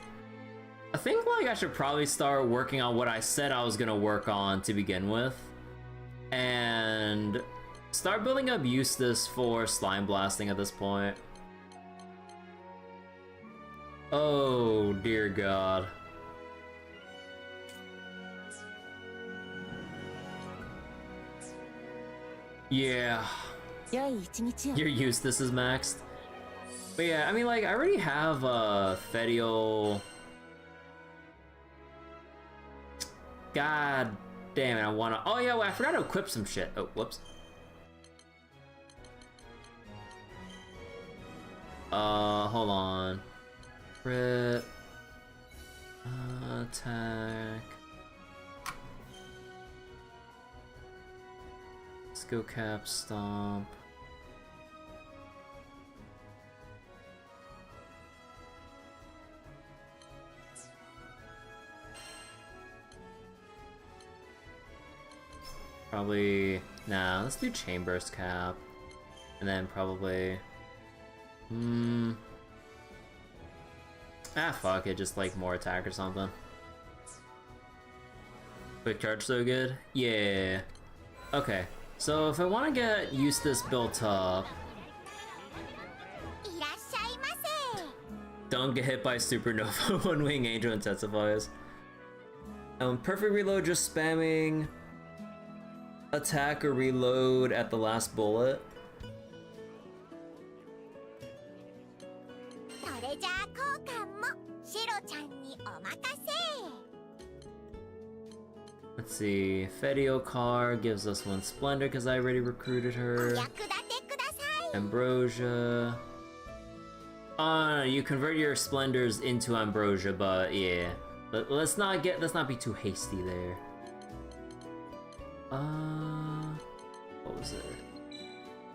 I think like I should probably start working on what I said I was gonna work on to begin with, and start building up Eustace for slime blasting at this point. Oh dear God. Yeah. Your Eustace is maxed. But yeah, I mean, like, I already have Fedial. God damn it, I wanna. Oh, yeah, well, I forgot to equip some shit. Oh, whoops. Hold on. Crit. Attack. Skill cap, stomp. Probably, nah, let's do chain burst cap. And then probably, fuck it, just like more attack or something. Quick charge so good? Yeah. Okay, so if I want to get Eustace built up, don't get hit by Supernova when Wing Angel intensifies. Perfect reload, just spamming attack or reload at the last bullet. ちゃんにお任せ。 Let's see. Fediokar gives us 1 splendor because I already recruited お her. 役立てください。 Ambrosia. You convert your splendors into ambrosia, but yeah. Let's not be too hasty there. What was it?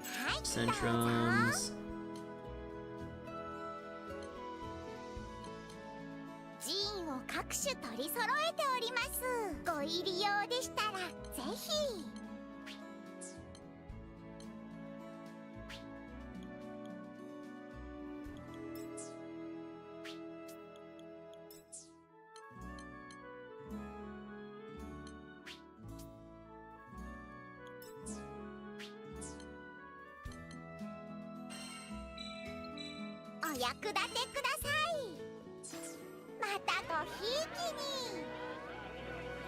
はい、どうぞ。 Centrums. 寺院を各種取り揃えております。ご入り用でしたらぜひ。お役立てください。またごひいきに。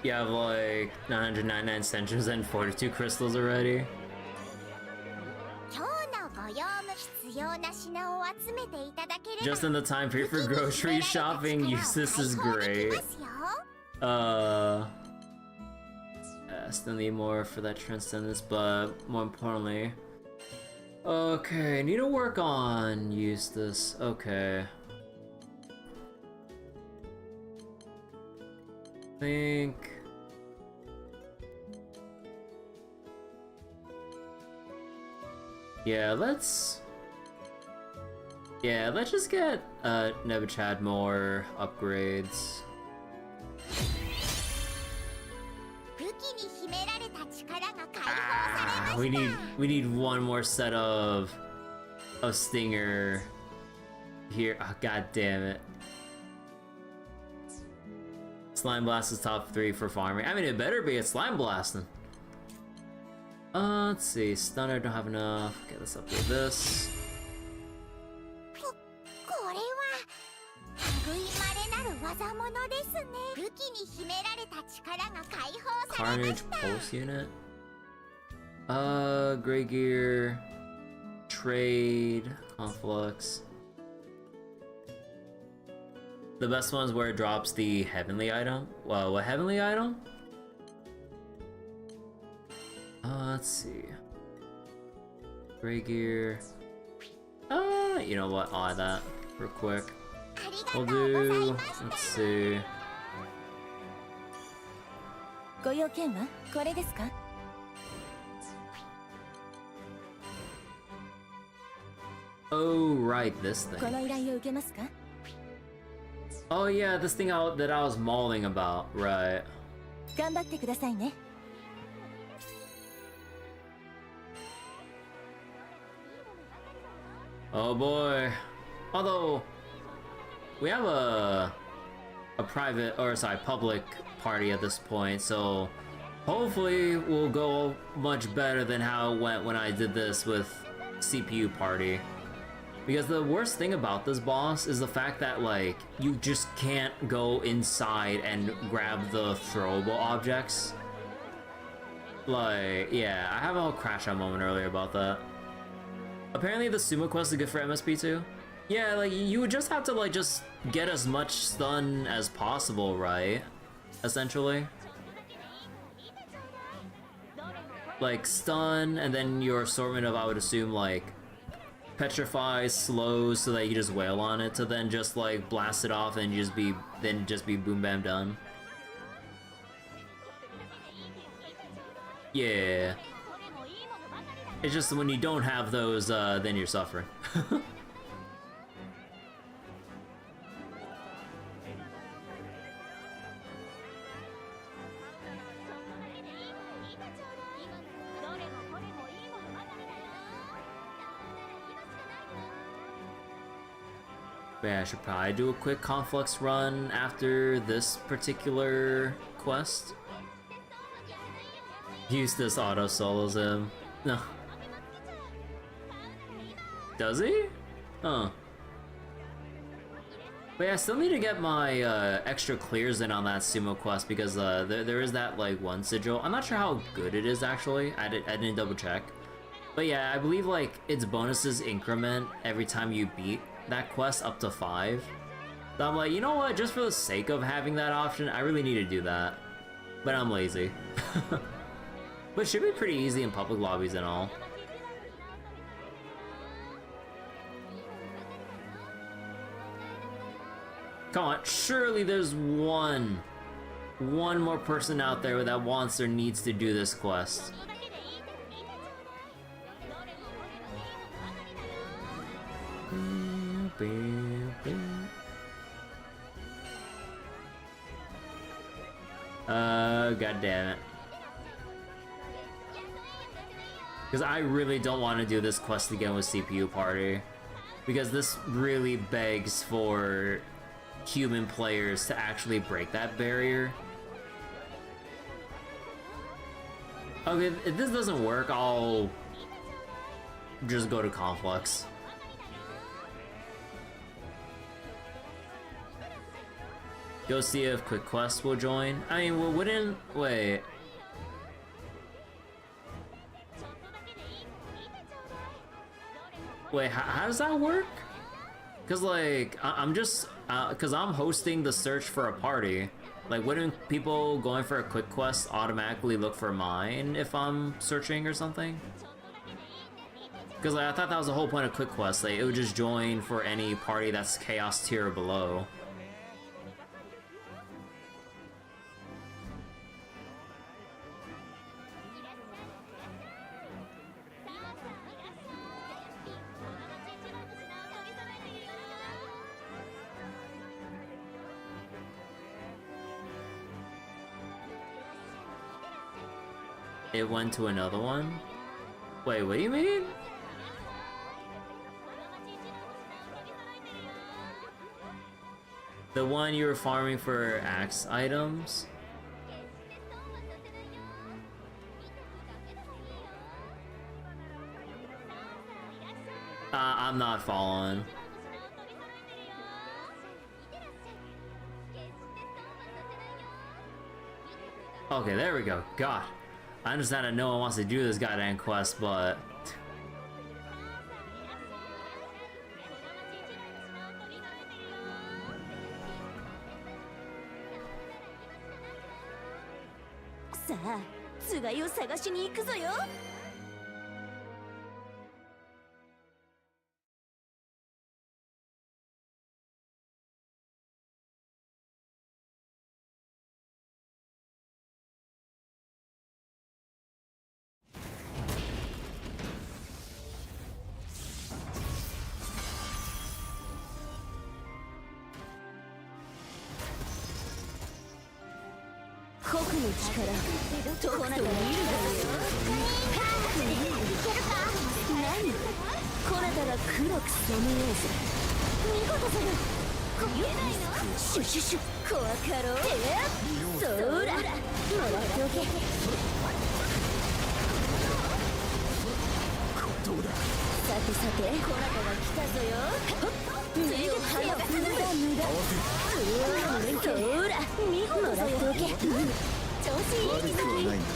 You have like 999 centrums and 42 crystals already. 今日のご用務必要な品を集めていただければ Just in the time period for grocery shopping, use this is great. Still need more for that transcendence, but more importantly, okay, need to work on Eustace. Okay. Think. Yeah, let's just get Nebuchad more upgrades. 武器に秘められた力が解放されました。 We need one more set of Stinger here. Oh, god damn it. Slime Blast is top 3 for farming. I mean, it better be a Slime Blasting. Let's see. Stunner, don't have enough. Okay, let's upgrade this. これは類まれなる技物ですね。武器に秘められた力が解放されま Carnage した。 Pulse Unit. Gray Gear. Trade. Conflux. The best one's where it drops the heavenly item. Well, what heavenly item? Let's see. Gray Gear. You know what? I'll add that real quick. あり We'll がとうござい do. ました。 Let's see. ご用件はこれですか？ Oh, right, this こ thing. の依頼を受けますか？ Oh yeah, this thing that I was mauling about, right? 頑張ってくださいね。 Oh boy. Although we have a private, or sorry, public party at this point, so hopefully we'll go much better than how it went when I did this with CPU party. Because the worst thing about this boss is the fact that, like, you just can't go inside and grab the throwable objects. Like, yeah, I have a crash out moment earlier about that. Apparently the sumo quest is good for MSP too. Yeah, like, you would just have to, like, just get as much stun as possible, right? Essentially. Like, stun, and then your assortment of, I would assume, like, petrify, slows, so that you just wail on it, to then just, like, blast it off and just be boom bam done. Yeah. It's just when you don't have those, then you're suffering. But yeah, I should probably do a quick Conflux run after this particular quest. Eustace auto solos him. No. Does he? Huh. But yeah, I still need to get my extra clears in on that sumo quest because there is that like one sigil. I'm not sure how good it is actually. I didn't double check. But yeah, I believe like its bonuses increment every time you beat that quest up to 5. So I'm like, you know what? Just for the sake of having that option, I really need to do that. But I'm lazy. But it should be pretty easy in public lobbies and all. Come on, surely there's one more person out there that wants or needs to do this quest. God damn it. Because I really don't want to do this quest again with CPU Party. Because this really begs for human players to actually break that barrier. Okay, if this doesn't work, I'll just go to Conflux. Go see if Quick Quest will join. I mean, well, wouldn't... Wait. Wait, how does that work? Because, like, I'm just... Because I'm hosting the search for a party. Like, wouldn't people going for a Quick Quest automatically look for mine if I'm searching or something? Because, like, I thought that was the whole point of Quick Quest. Like, it would just join for any party that's Chaos tier or below. It went to another one? Wait, what do you mean? The one you were farming for axe items? I'm not following. Okay, there we go. God. I understand that no one wants to do this goddamn quest, but...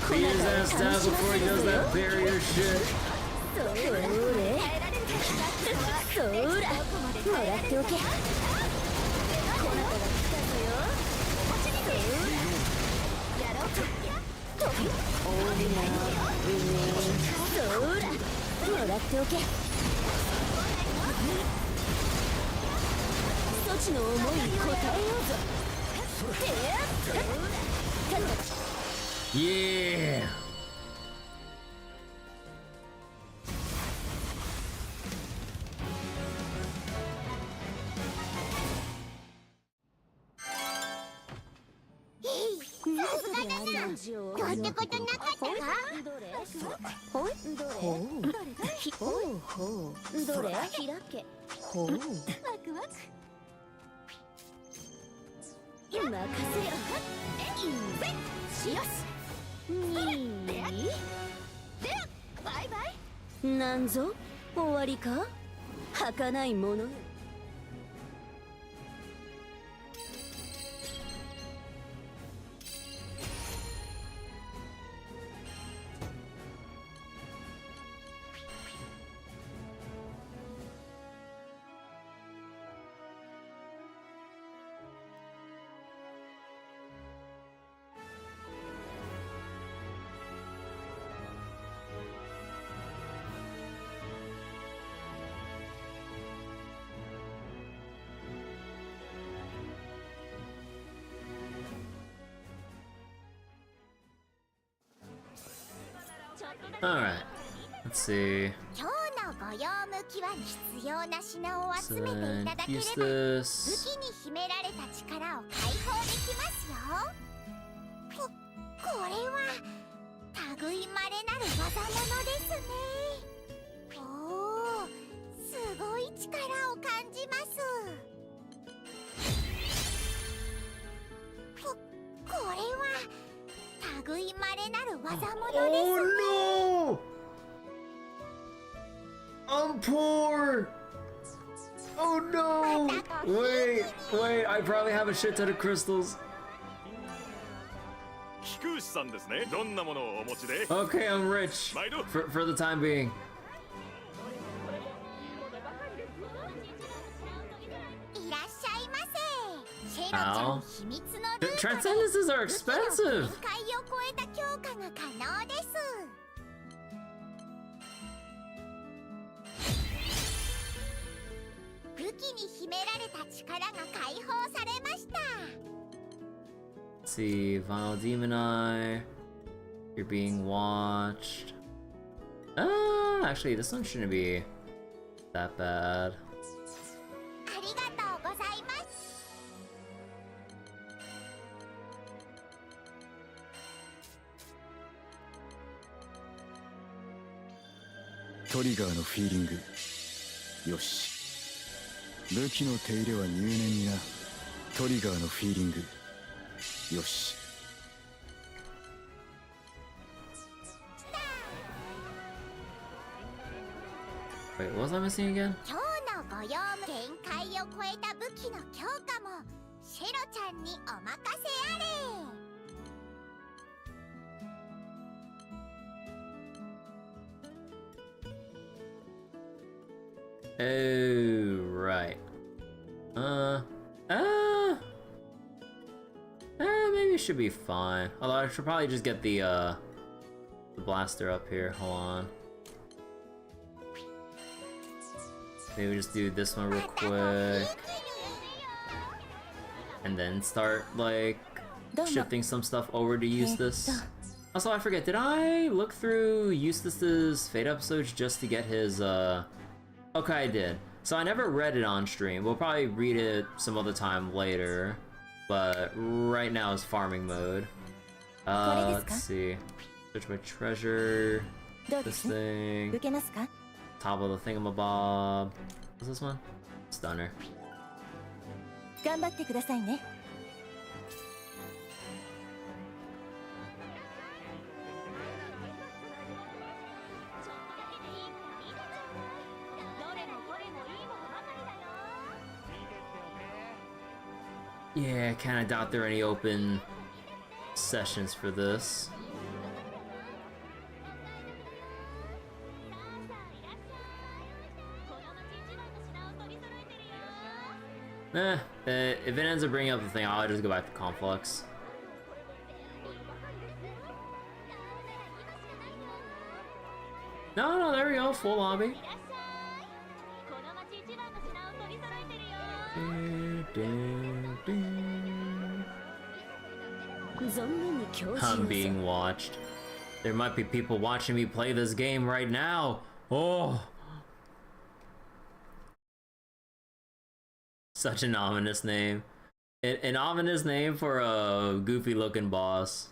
Beat his ass down before he does that barrier shit. Yeah. Alright, let's see. 今日のご用向きは必要な品を So 集めてい then ただけれ use ば武 this. 器に秘められた力を解放できますよ。これは類まれなる技物ですね。おお、すごい力を感じます。これは類まれなる技物ですね。 Oh no! I'm poor! Oh no! Wait, I probably have a shit ton of crystals. 菊牛さんですね。どんなものをお持ちで？ Okay, I'm rich. For the time being. いらっしゃいませ。シェロちゃん秘密のルートで Transcendences are expensive! 限界を超えた強化が可能です。武器に秘められた力が解放されました。 Let's see, Vinyl Demon Eye. You're being watched. Actually, this one shouldn't be that bad. ありがとうございます。トリガーのフィーリングよし。武器の手入れは入念にな。トリガーのフィーリングよし。 Wait, what was I missing again? 今日のご用務限界を超えた武器の強化もシェロちゃんにお任せあれ。 Oh, right. Maybe it should be fine. Although I should probably just get the blaster up here. Hold on. Maybe just do this one real quick. And then start, like, shifting some stuff over to Eustace. Also, I forget, did I look through Eustace's Fate episodes just to get his, Okay, I did. So I never read it on stream. We'll probably read it some other time later. But right now is farming mode. Let's see. Search my treasure. This thing. Top of the thingamabob. What's this one? Stunner. 頑張ってくださいね。 Yeah, kinda doubt there are any open sessions for this. If it ends up bringing up the thing, I'll just go back to Conflux. No, there we go, full lobby. I'm being watched. There might be people watching me play this game right now. Oh. Such an ominous name. An ominous name for a goofy looking boss.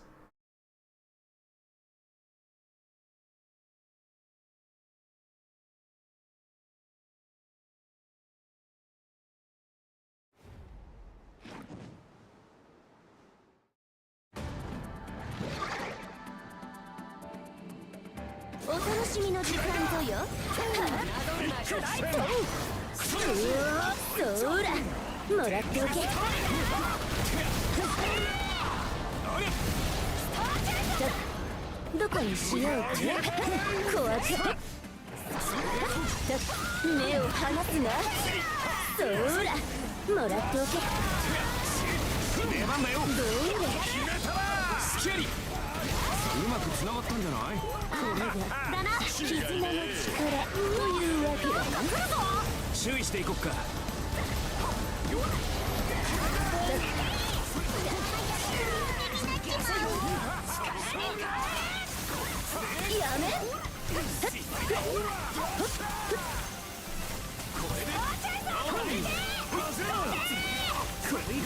こ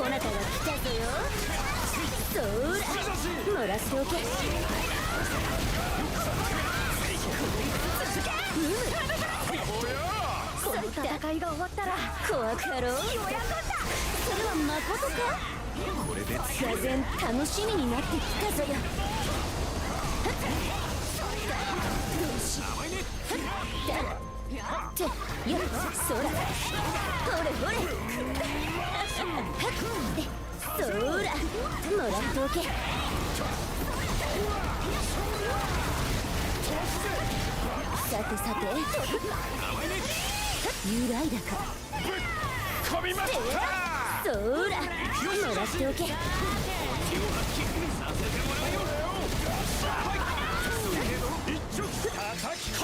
なたが来たぞよ。そーら、乗らせておけ。この戦いが終わったら怖くやろう。それはまことか。これでがぜん楽しみになってきたぞよ。ってよっ、そら、ほれほれ。そら、もらっておけ。さてさて、揺らいだか。込みました。そら、もらっておけ。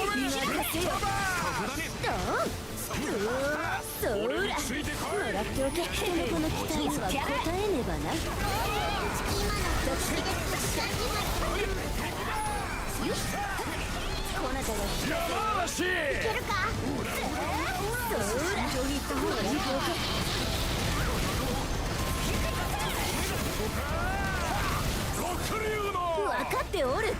任せよ。そら、もらっておけ。この期待には応えねばな。こなたが山嵐。いけるか。そら、もらっておけ。分かっておる。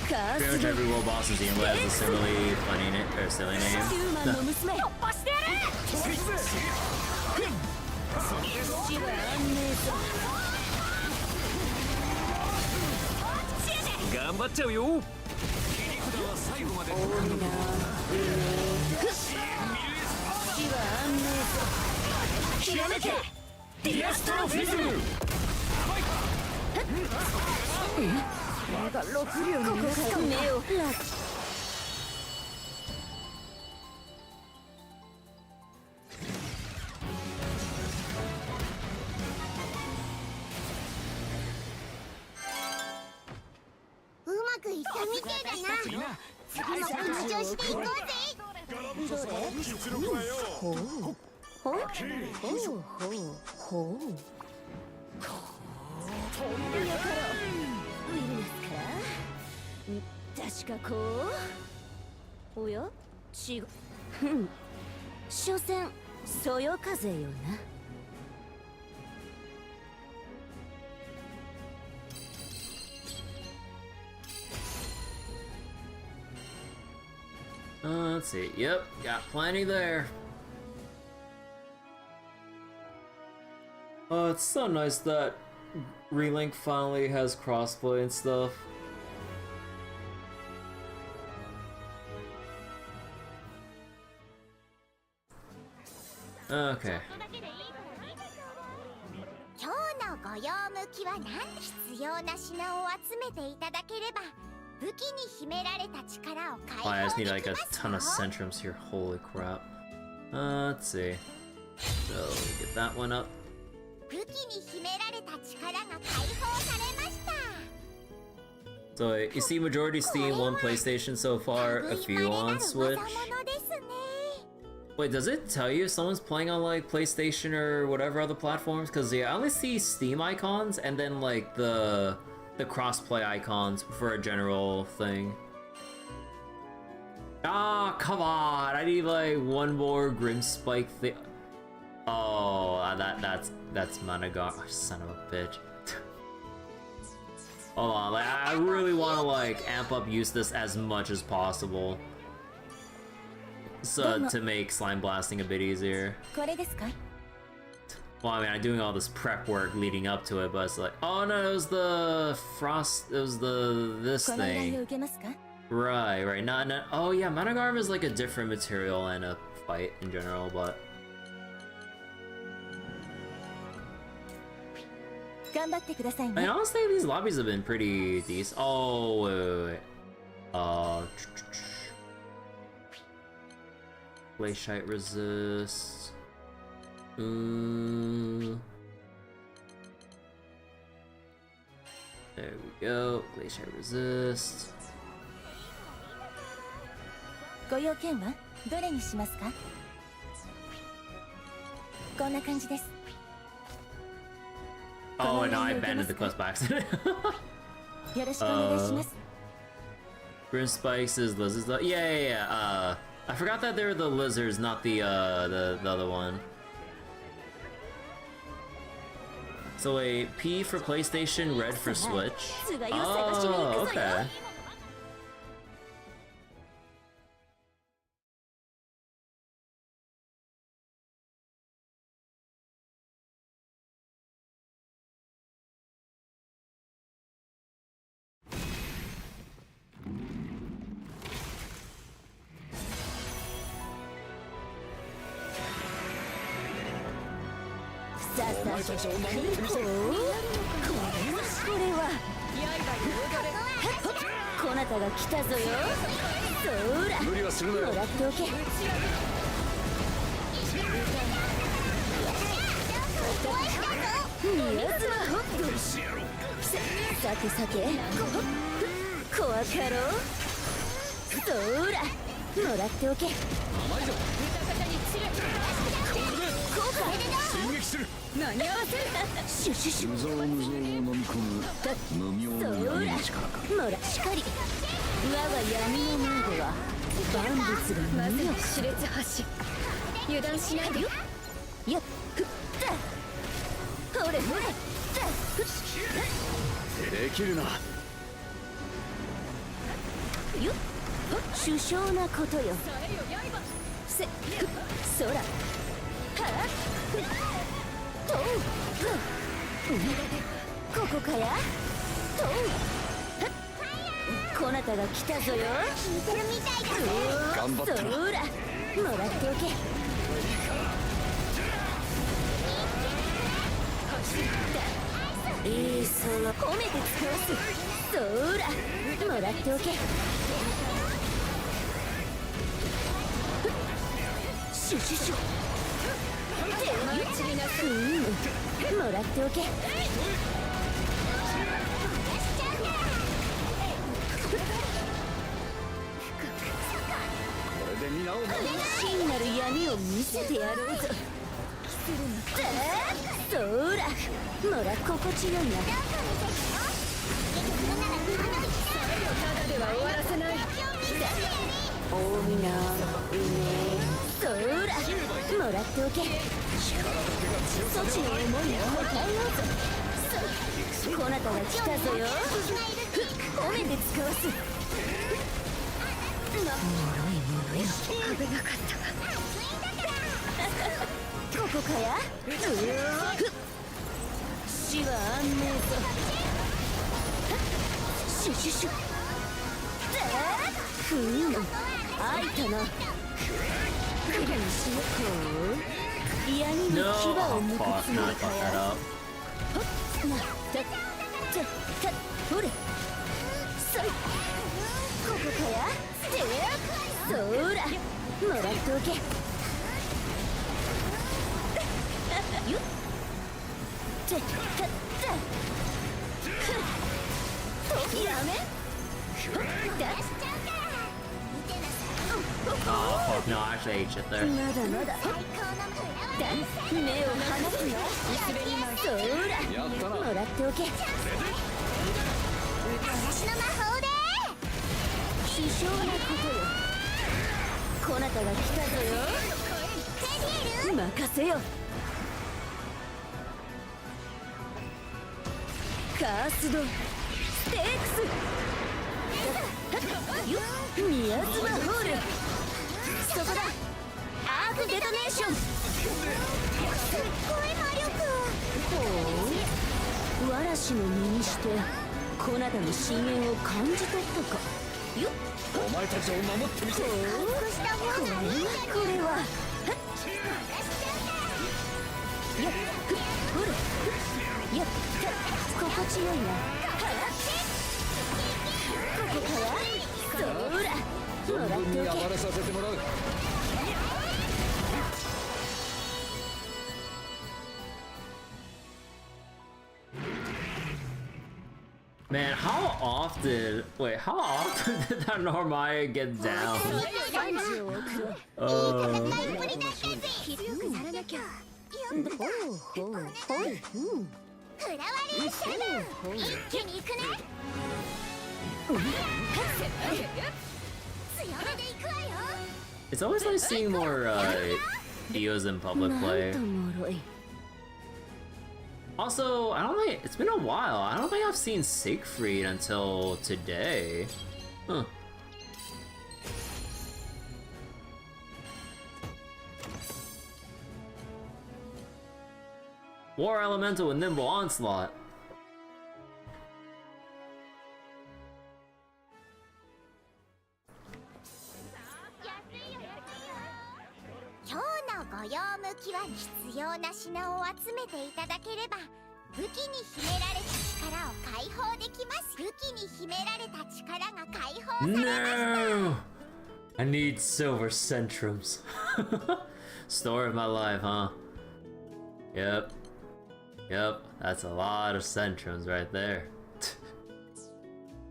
Pretty much every world boss in Xenoblade has a similarly funny or silly name. ヒューマンの娘、突破してやれ。死は安寧ぞ。頑張っちゃうよ。死は安寧ぞ。ひらめけ。ディアストロフィズム。目が6両にここから目をうまくいったみてえだな。次もこの調子でいこうぜ。実力はよ。ほうほうほうほう。よかろう。ウィルナスか。確かこう。おや違う。ふん。所詮そよ風よな。Let's see. Yep, got plenty there. Oh, it's so nice that Relink finally has crossplay and stuff. Okay. 今日のご用向きは何？必要な品を集めていただければ武器に秘められた力を解 Oh, I 放 just で need き like a ます ton よ。 of centrums here. Holy crap. Let's see. So, get that one up. 武器に秘められた力が解放されました。 So, you see majority Steam, one PlayStation so far, a few on Switch. 技ですね。 Wait, does it tell you if someone's playing on like PlayStation or whatever other platforms? Because yeah, I only see Steam icons and then like the crossplay icons for a general thing. Ah, come on! I need like one more Grim Spike thing. Oh, that's Managar. Oh, son of a bitch. Hold on, like I really want to like amp up Eustace as much as possible. So to make slime blasting a bit easier. これですか？ Well, I mean, I'm doing all this prep work leading up to it, but it's like, oh no, it was the frost, it was this この依頼を thing. 受けますか？ Right, not, oh yeah, Managarm is like a different material and a fight in general, but 頑張ってください I mean, ね。 honestly, these lobbies have been pretty decent. Oh, wait. Glaciate resist. There we go. Glaciate resist. ご用件はどれにしますか？こんな感じです。Oh, and I abandoned the quest by accident. よろしくお願いします Grim spikes is lizards though. Yeah. I forgot that they were the lizards, not the other one. So wait, P for PlayStation, red for Switch. Oh, okay. No, oh fuck, not fuck that up. Oh fuck, no, I actually ate shit there. Man, how often did that Normaya get down? フラワリーシャドウ、一気に行くね。強めで行くわよ。 It's always nice seeing more Dios in public play. Also, I don't think it's been a while. I don't think I've seen Siegfried until today. Huh. War Elemental with Nimble Onslaught. 今日のご用向きは必要な品を集めていただければ武器に秘められた力を解放できます。武器に秘められた力が解放されました。 No! I need silver centrums. Story of my life, huh? Yep. Yep, that's a lot of centrums right there.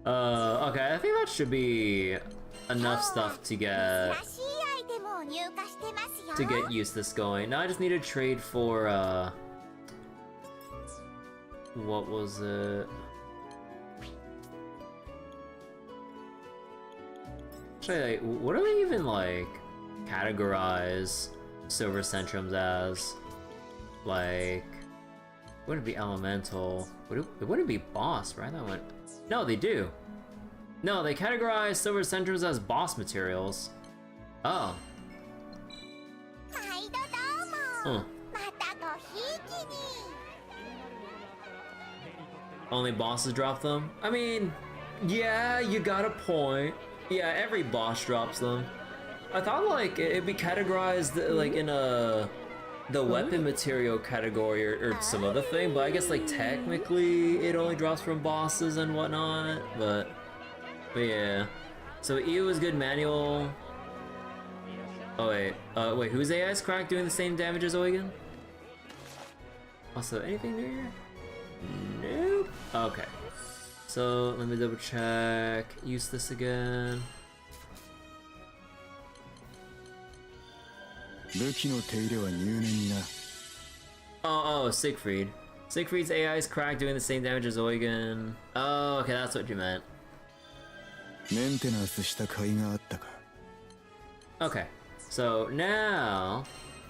Okay, I think that should be enough stuff to get 珍しいアイテムを入荷してます to よ。 get Eustace going. Now I just need to trade for what was it? Actually, like, what do they even like categorize silver centrums as? Like, wouldn't it be elemental? It wouldn't be boss, right? That went. No, they do. No, they categorize silver centrums as boss materials. Oh. 毎度どうも。またごひいきに。 Only bosses drop them? I mean, yeah, you got a point. Yeah, every boss drops them. I thought like it'd be categorized like in the weapon material category or some other thing, but I guess like technically it only drops from bosses and whatnot. But yeah. So EU is good manual. Oh wait, whose AI is cracked doing the same damage as Oigan? Also, anything new here? Nope. Okay. So let me double check. Use this again. 武器の手入れは入念にな。 Oh, Siegfried. Siegfried's AI is cracked doing the same damage as Eugen. Oh, okay, that's what you meant. メンテナンスした甲斐があったか。 Okay, so now...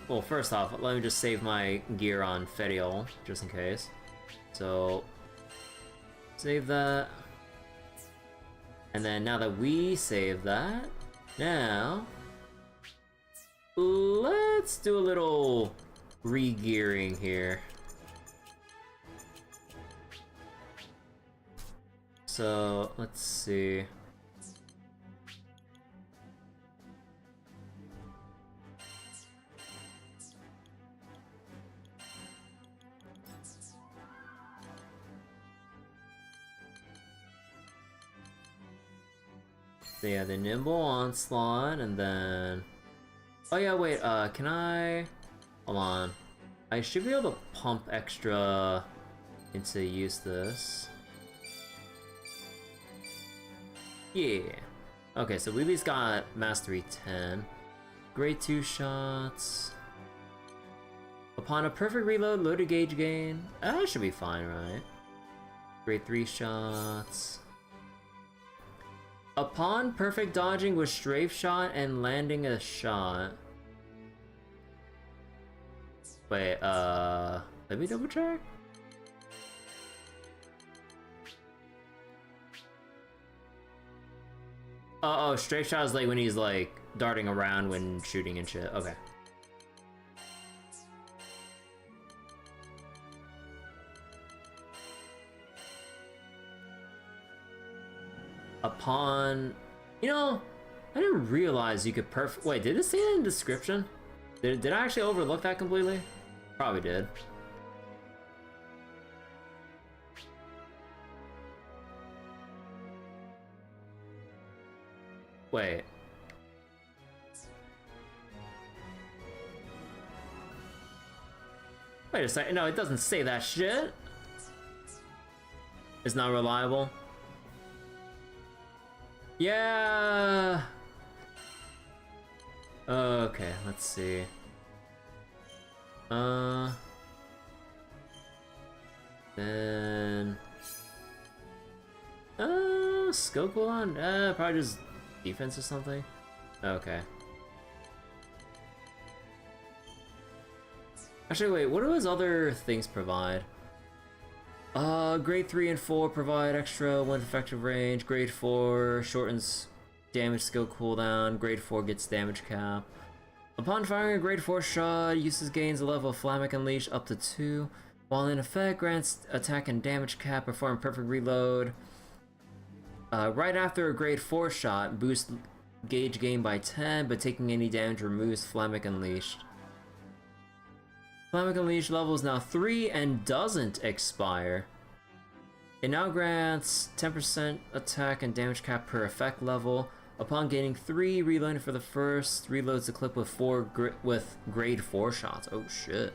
Well, first off, let me just save my gear on Ferial, just in case. So... Save that. And then now that we save that, now... Let's do a little re-gearing here. So, let's see. So yeah, the Nimble Onslaught, and then... Oh yeah, wait, can I... Hold on. I should be able to pump extra into Eustace. Yeah. Okay, so Weeby's got Mastery 10. Grade 2 shots. Upon a perfect reload, loaded gauge gain. That should be fine, right? Grade 3 shots. Upon perfect dodging with strafe shot and landing a shot. Wait, let me double check. Oh, strafe shot is like when he's like darting around when shooting and shit. Okay. Upon... You know, I didn't realize you could Wait, did it say that in the description? Did I actually overlook that completely? Probably did. Wait. Wait a second. No, it doesn't say that shit. It's not reliable. Yeah. Okay, let's see. Then... skill cooldown? Probably just defense or something. Okay. Actually, wait, what do his other things provide? Grade 3 and 4 provide extra 1 effective range. Grade 4 shortens damage skill cooldown. Grade 4 gets damage cap. Upon firing a grade 4 shot, uses gains a level of Flammec Unleash up to 2. While in effect, grants attack and damage cap, perform perfect reload. Right after a grade 4 shot, boosts gauge gain by 10, but taking any damage removes Flammec Unleashed. Flammec Unleashed level is now 3 and doesn't expire. It now grants 10% attack and damage cap per effect level. Upon gaining 3, reloading for the first, reloads the clip with grade 4 shots. Oh shit.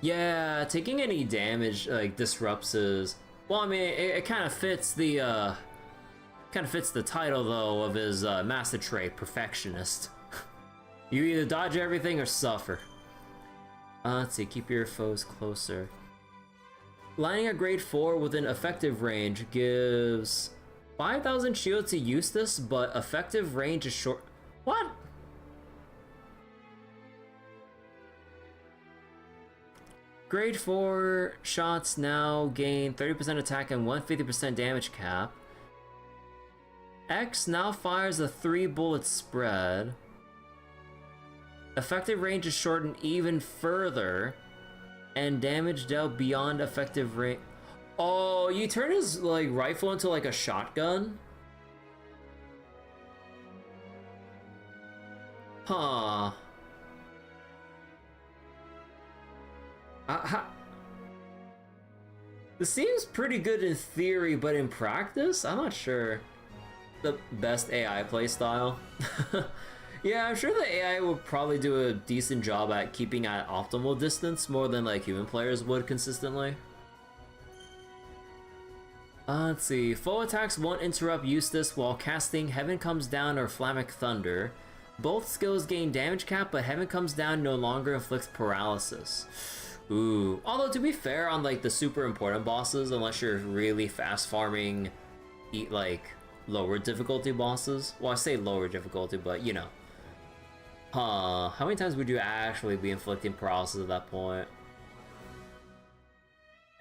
Yeah, taking any damage like disrupts his... Well, I mean, it kind of fits the title though of his master trait, Perfectionist. You either dodge everything or suffer. Let's see, keep your foes closer. Lining a grade 4 within effective range gives 5,000 shield to Eustace, but effective range is short. What? Grade 4 shots now gain 30% attack and 150% damage cap. X now fires a 3-bullet spread. Effective range is shortened even further, and damage dealt beyond effective range. Oh, you turn his like rifle into like a shotgun? Huh. This seems pretty good in theory, but in practice, I'm not sure. The best AI playstyle. Yeah, I'm sure the AI will probably do a decent job at keeping at optimal distance more than like human players would consistently. Let's see. Foe attacks won't interrupt Eustace while casting Heaven Comes Down or Flammec Thunder. Both skills gain damage cap, but Heaven Comes Down no longer inflicts paralysis. Ooh. Although to be fair, on like the super important bosses, unless you're really fast farming, like lower difficulty bosses. Well, I say lower difficulty, but you know. Huh, how many times would you actually be inflicting paralysis at that point?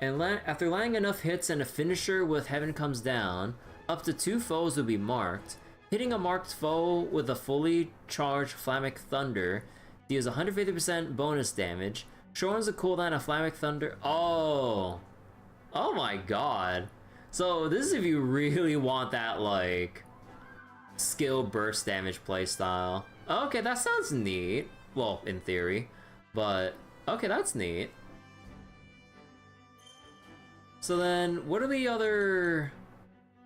And after landing enough hits and a finisher with Heaven Comes Down, up to 2 foes will be marked. Hitting a marked foe with a fully charged Flammec Thunder deals 150% bonus damage, shortens the cooldown of Flammec Thunder. Oh! Oh my god. So this is if you really want that, like, skill burst damage playstyle. Okay, that sounds neat. Well, in theory. But, okay, that's neat. So then, what are the other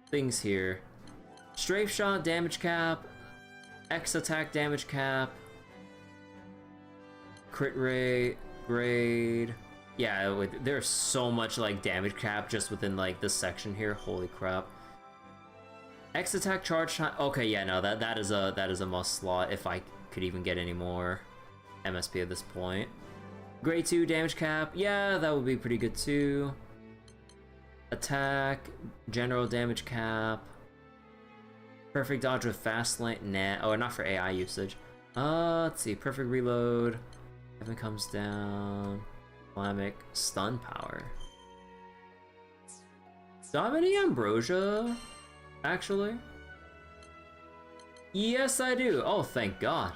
things here? Strafe shot damage cap, X attack damage cap, crit rate, grade. Yeah, there's so much like damage cap just within like this section here. Holy crap. X attack charge time. Okay, yeah, no, that is a must slot if I could even get any more MSP at this point. Grade 2 damage cap. Yeah, that would be pretty good too. Attack, general damage cap. Perfect dodge with fast lane. Nah. Oh, not for AI usage. Let's see. Perfect reload. Heaven Comes Down. Flammec stun power. Do I have any ambrosia? Actually? Yes, I do. Oh, thank God.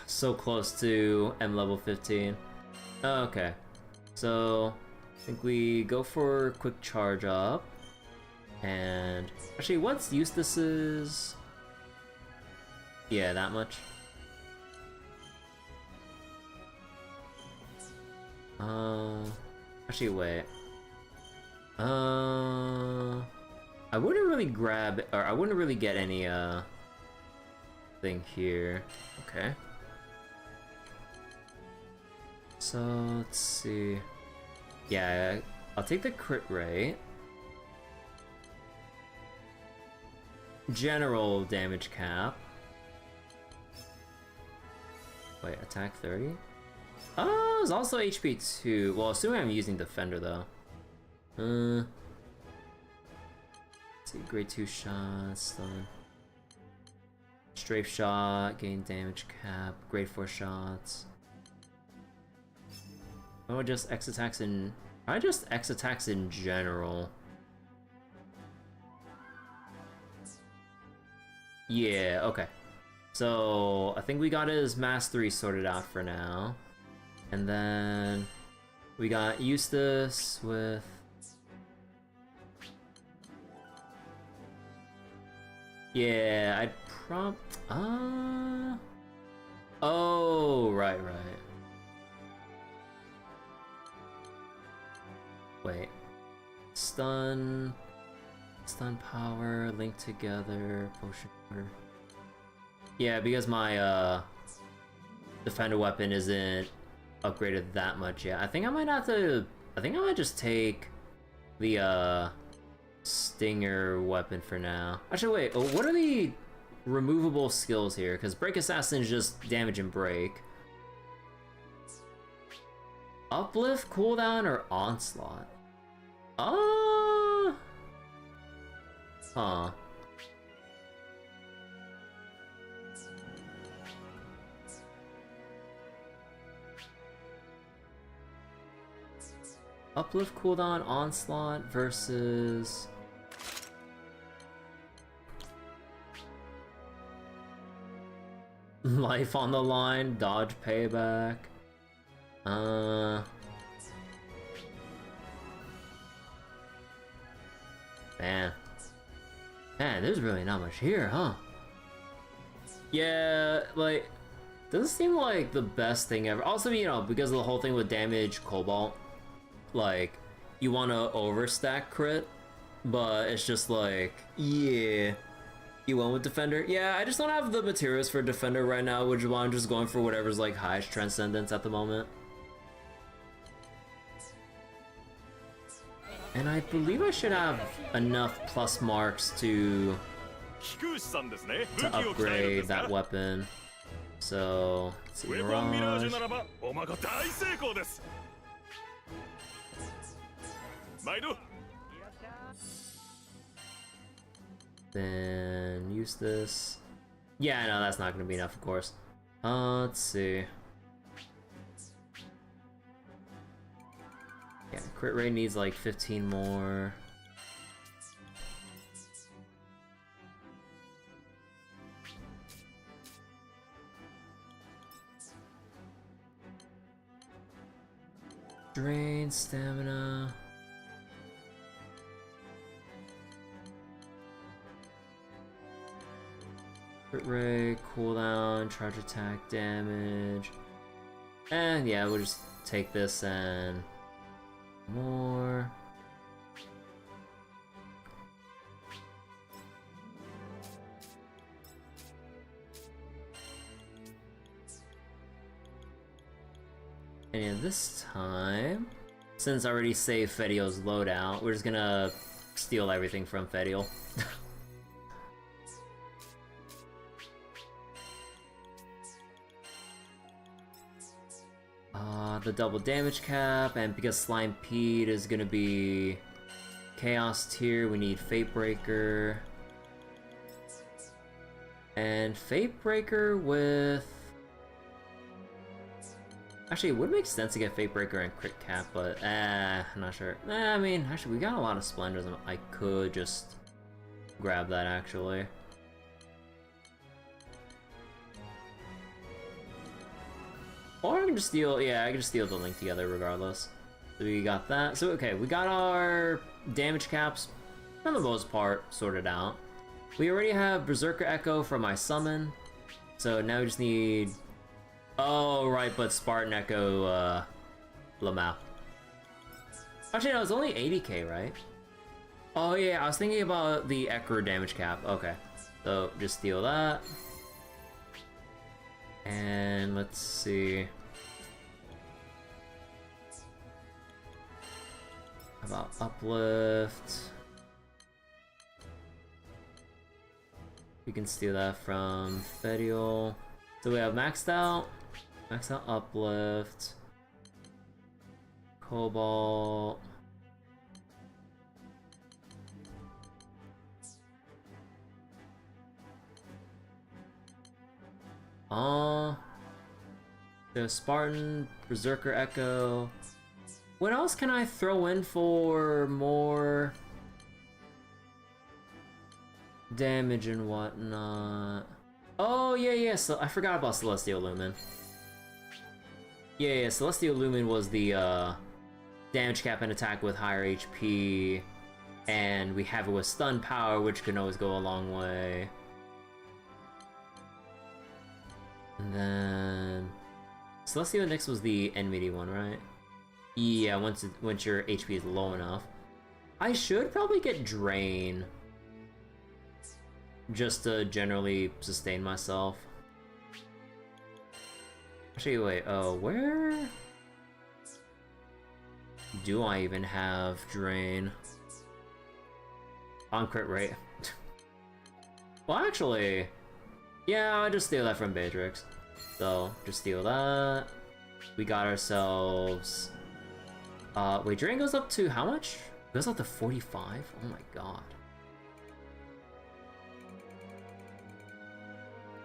So close to M level 15. Okay. So, I think we go for quick charge up. And actually, what's Eustace's? Yeah, that much. Actually, wait. I wouldn't really grab, or I wouldn't really get any thing here. Okay. So let's see. Yeah, I'll take the crit rate. general damage cap. Wait, attack 30? Oh, it's also HP 2. Well, assuming I'm using Defender though. Let's see, grade 2 shots, stun. Strafe shot, gain damage cap, grade 4 shots. Oh, just X attacks in. I just X attacks in general. Yeah, okay. So I think we got his mastery sorted out for now. And then we got Eustace with yeah, I'd oh, right. Wait. Stun power, link together, potion order. Yeah, because my defender weapon isn't upgraded that much yet. I think I might just take the stinger weapon for now. Actually, wait. What are the removable skills here? Because break assassin is just damage and break. Uplift, cooldown, or onslaught? Huh. Uplift, cooldown, onslaught versus life on the line, dodge payback. Man, there's really not much here, huh? Yeah, like, doesn't seem like the best thing ever. Also, you know, because of the whole thing with damage cobalt, like, you want to overstack crit, but it's just like, yeah, you went with defender. Yeah, I just don't have the materials for defender right now, which is why I'm just going for whatever's like highest transcendence at the moment. And I believe I should have enough plus marks to upgrade that weapon. So, let's see, Mirage. Then use this. Yeah, no, that's not gonna be enough, of course. Let's see. Yeah, crit rate needs like 15 more. Drain stamina. Crit rate, cooldown, charge attack damage. And yeah, we'll just take this and more. And yeah, this time, since I already saved Fedio's loadout, we're just gonna steal everything from Fedio. The double damage cap, and because Slime Pete is gonna be Chaos tier, we need Fate Breaker. And Fate Breaker with... Actually, it would make sense to get Fate Breaker and Crit Cap, but I'm not sure. I mean, actually, we got a lot of Splendors, and I could just grab that, actually. Or I can just steal, yeah, I can just steal the link together regardless. So we got that. So, okay, we got our damage caps, for the most part, sorted out. We already have Berserker Echo for my summon. So now we just need... Oh, right, but Spartan Echo, Lamau. Actually, no, it's only 80k, right? Oh, yeah, I was thinking about the Echo damage cap. Okay, so just steal that. And let's see. How about uplift? We can steal that from Fedial. So we have maxed out uplift, Cobalt. The Spartan, Berserker Echo. What else can I throw in for more damage and whatnot? Oh yeah, so I forgot about Celestial Lumen. Yeah, Celestial Lumen was the damage cap and attack with higher HP, and we have it with stun power, which can always go a long way. And then Celestial Nyx was the enmity one, right? Yeah, once your HP is low enough. I should probably get Drain, just to generally sustain myself. Actually, wait, where do I even have Drain? On crit rate. Well, actually, yeah, I'll just steal that from Beatrix. So, just steal that. We got ourselves... wait, Drain goes up to how much? It goes up to 45? Oh my god.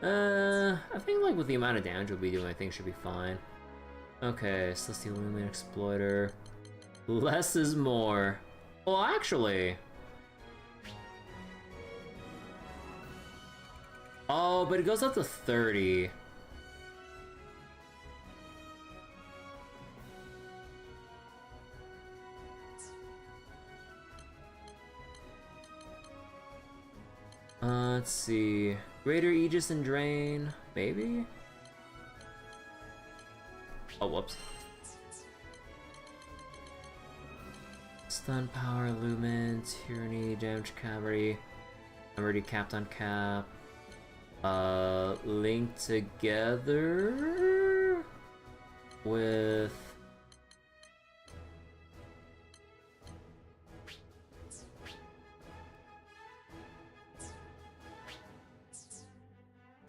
I think like with the amount of damage we'll be doing, I think should be fine. Okay, Celestial Lumen Exploiter. Less is more. Well, actually... Oh, but it goes up to 30. Let's see. Greater Aegis and Drain, maybe? Oh, whoops. Stun Power, Lumen, Tyranny, Damage Cavity. I'm already capped on cap. Link together with...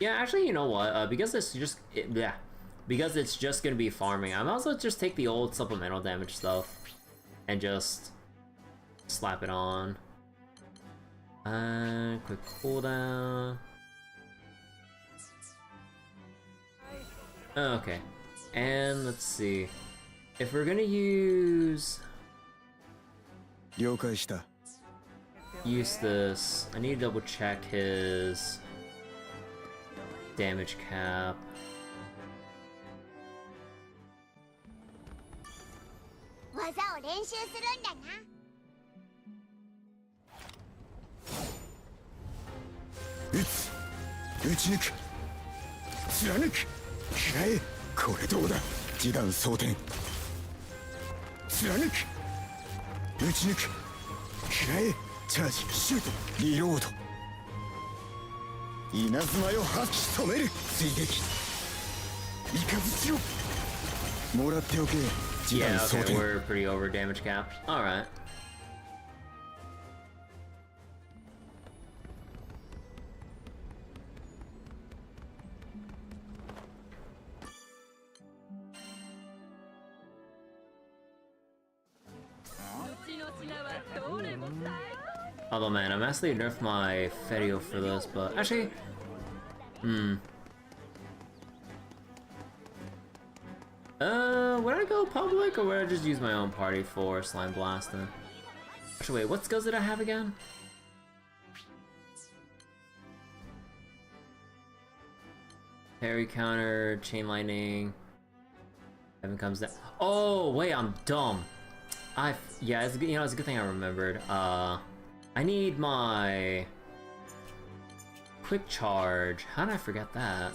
Yeah, actually, you know what? Because it's just because it's just gonna be farming, I might also just take the old supplemental damage stuff and just slap it on. Quick cooldown. Okay, and let's see if we're gonna use this. I need to double check his damage cap. Yeah, okay, we're pretty over damage cap. Alright. Although, man, I'm actually nerfed my Fedial for this, but actually, would I go public or would I just use my own party for Slime Blasting? Actually, wait, what skills did I have again? Parry counter, chain lightning. Heaven comes down. Oh, wait, I'm dumb. Yeah, it's you know, it's a good thing I remembered. I need my quick charge. How did I forget that?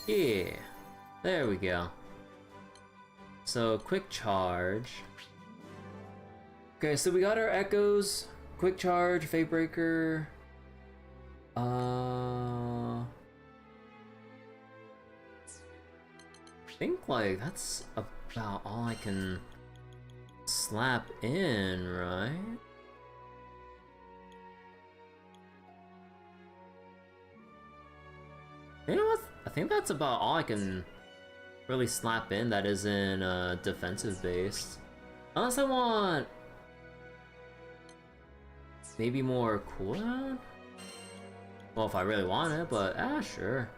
Yeah, there we go. So quick charge. Okay, so we got our echoes, quick charge, fate breaker. I think like that's about all I can slap in, right? I think that's about all I can really slap in that isn't defensive based. Unless I want maybe more cooldown? Well, if I really want it, but sure.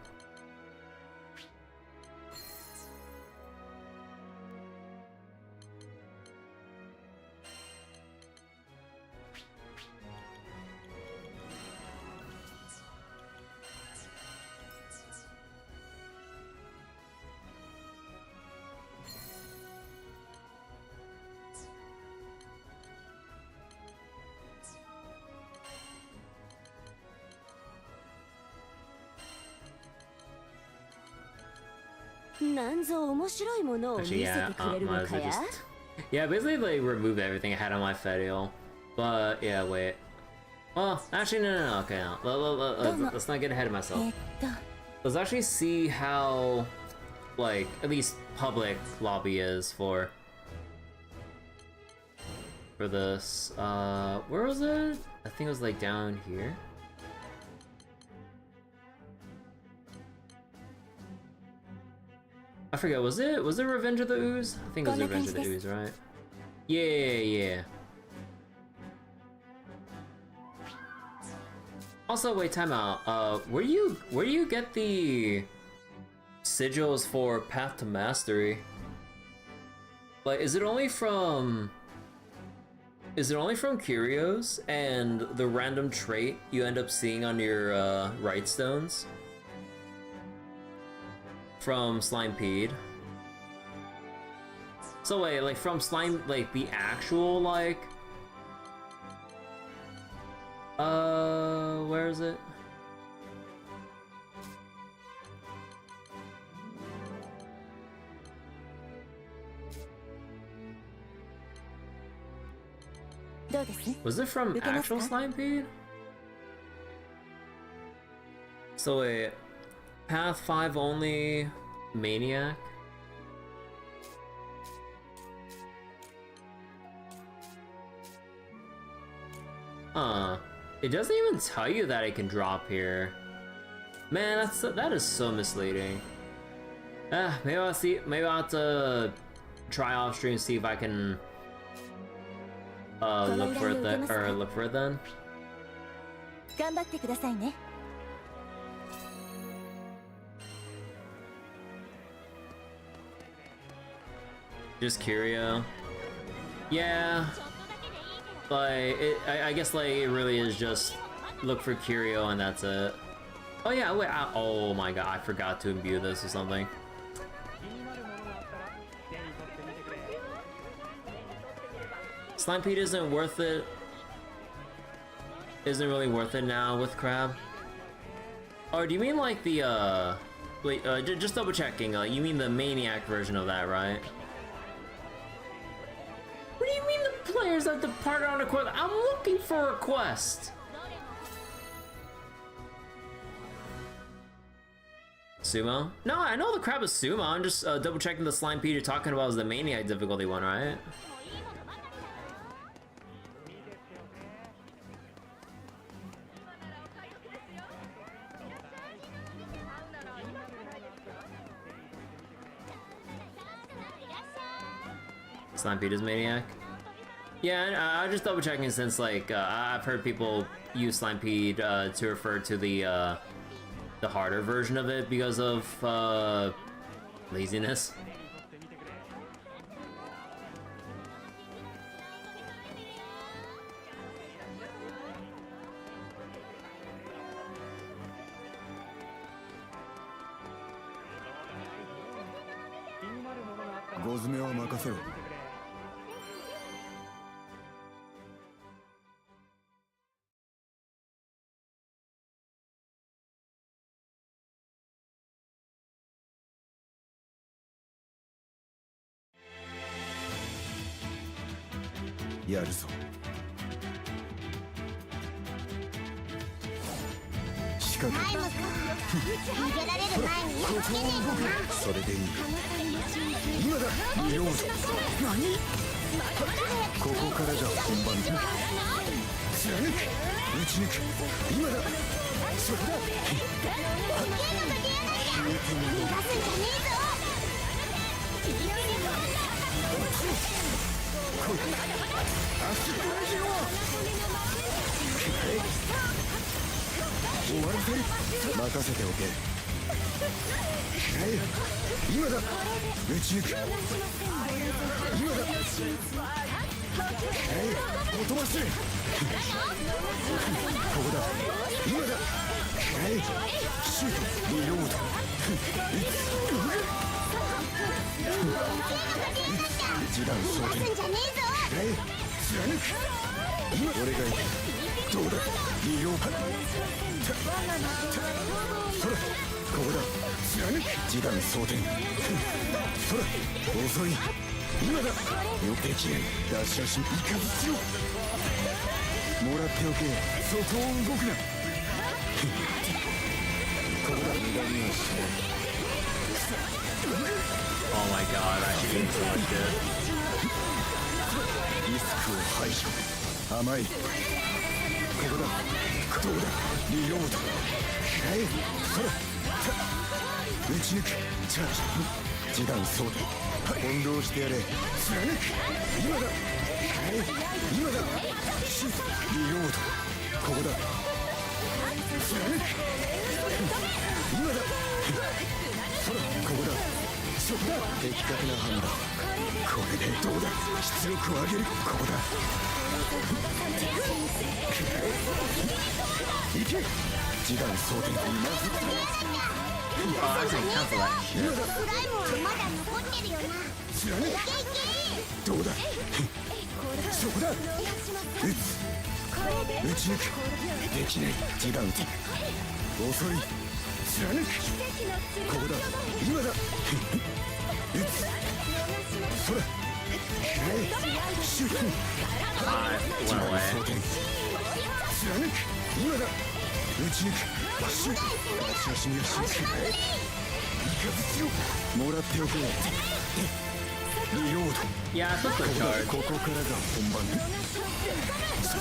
Actually, yeah, basically they removed everything I had on my Fedial. But yeah, wait. Well, actually, no, okay, no. Let's not get ahead of myself. Let's actually see how, like, at least public lobby is for this. Where was it? I think it was like down here. I forget, was it Revenge of the Ooze? I think it was Revenge of the Ooze, right? Yeah. Also, wait, time out. Where do you get the sigils for Path to Mastery? Like, is it only from Curios and the random trait you end up seeing on your right stones? From Slimepede. So wait, like from Slime, like the actual like where is it? Was it from actual Slimepede? So wait, Path 5 only Maniac? It doesn't even tell you that it can drop here. Man, that is so misleading. Maybe I'll have to try off stream, see if I can look for it then. Just Curio. Yeah. Like, I guess like it really is just look for Curio and that's it. Oh yeah, wait, oh my god, I forgot to imbue this or something. Slimepede isn't worth it. Isn't really worth it now with Crab. Or do you mean like the wait, just double checking, you mean the Maniac version of that, right? What do you mean the players have departed on a quest? I'm looking for a quest! Sumo? No, I know the Crab is Sumo, I'm just double checking the Slimepede you're talking about is the Maniac difficulty one, right? Slimepede is Maniac? Yeah, I was just double checking since like I've heard people use Slimepede to refer to the harder version of it because of laziness.タイムか逃げられる前に言いつけねえとな。それでいい。今だ。見ようぞ。何？ここからが本番だ。貫く。打ち抜く今だそこだ逃がすんじゃねえぞ。終わらせる任せておけ今だ打ち抜く今だおとばしれここだ今だシュートリロード一段昇天逃がすんじゃねえぞ。貫く今俺がいるどうだリロードそらここだ貫く一段昇天そら遅い今だよできない出し足いかずしろもらっておけそこを動くなここだ無駄にはしない Oh my god, I should be so much good. リスクを排除甘いここだどうだリロードそら打ち抜くチャージ示弾装填翻弄してやれ貫く今だ今だシュートリロードここだ貫く今だそらここだそこだ的確な判断これでどうだ出力を上げるここだいけ示弾装填今ずっOh, I can cancel that shit. スライムはまだ残ってるよな。貫くどうだそこだ撃つ打ち抜くできない示弾遅い貫くここだ今だ撃つそらシュートWent away. 貫く今だ打ち抜くシュート写真がシュートいかずしろもらっておけリロード Yeah, I took the charge. ここからが本番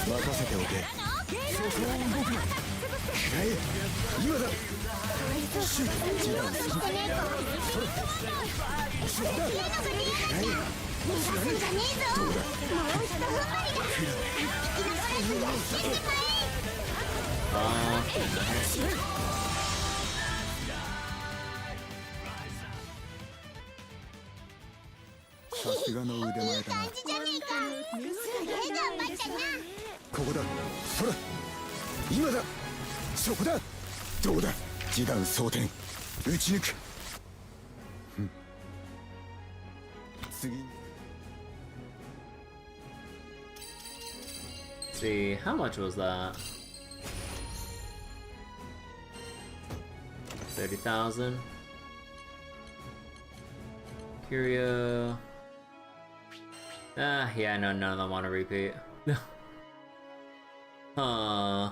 任せておけそこを動くな今だシュート示弾するそらそこだ逃がすんじゃねえぞ。もう一踏ん張りだ。引きながらずやっつけてまえ。さすがの腕前だないい感じじゃねえか。すげえ頑張ったな。ここだそら今だそこだどうだ示弾装填打ち抜く次 See, how much was that? 30,000. Curio. Ah, yeah, no, none of them want to repeat. Huh.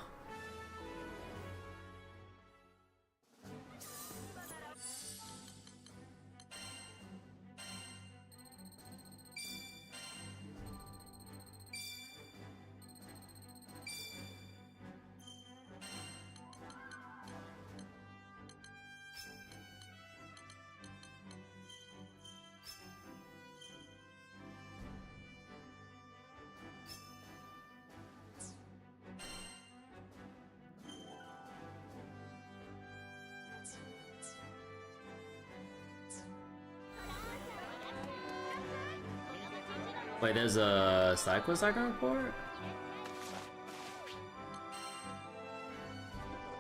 Wait, there's a side quest I can report?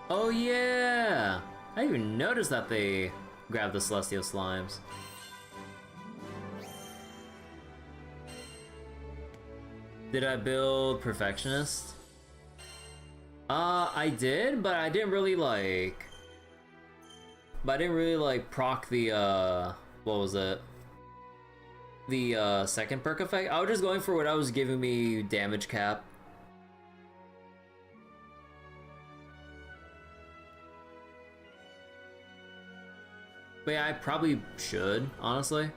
Oh yeah! I didn't even notice that they grabbed the celestial slimes. Did I build Perfectionist? I did, but I didn't really like... But I didn't really like proc the, what was it? The second perk effect. I was just going for what I was giving me damage cap. But yeah, I probably should, honestly.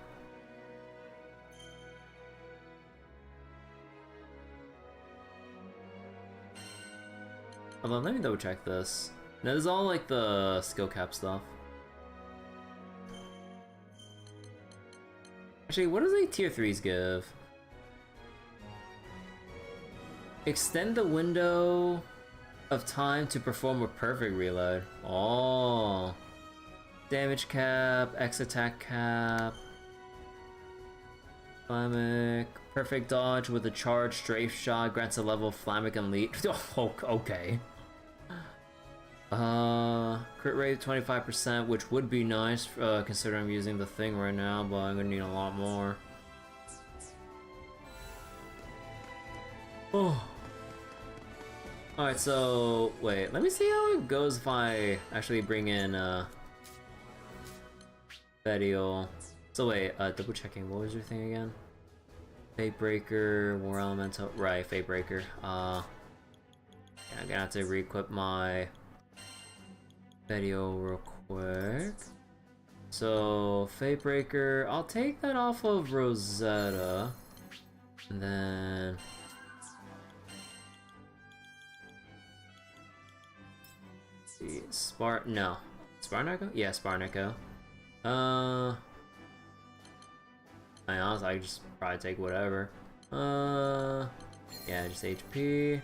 Hold on, let me double check this. No, this is all like the skill cap stuff. Actually, what does a tier 3s give? Extend the window of time to perform a perfect reload. Oh. Damage cap, X attack cap. Flamic. Perfect dodge with a charged strafe shot grants a level of Flamic Elite. Oh, okay. Crit rate 25%, which would be nice considering I'm using the thing right now, but I'm gonna need a lot more. Oh. Alright, so wait, let me see how it goes if I actually bring in Bedial. So wait, double checking, what was your thing again? Fate Breaker, War Elemental, right, Fate Breaker. Yeah, I'm gonna have to re-equip my Bedial real quick. So, Fate Breaker, I'll take that off of Rosetta. And then... let's see, no. Sparnaco? Yeah, Sparnaco. I honestly, I just probably take whatever. Yeah, just HP.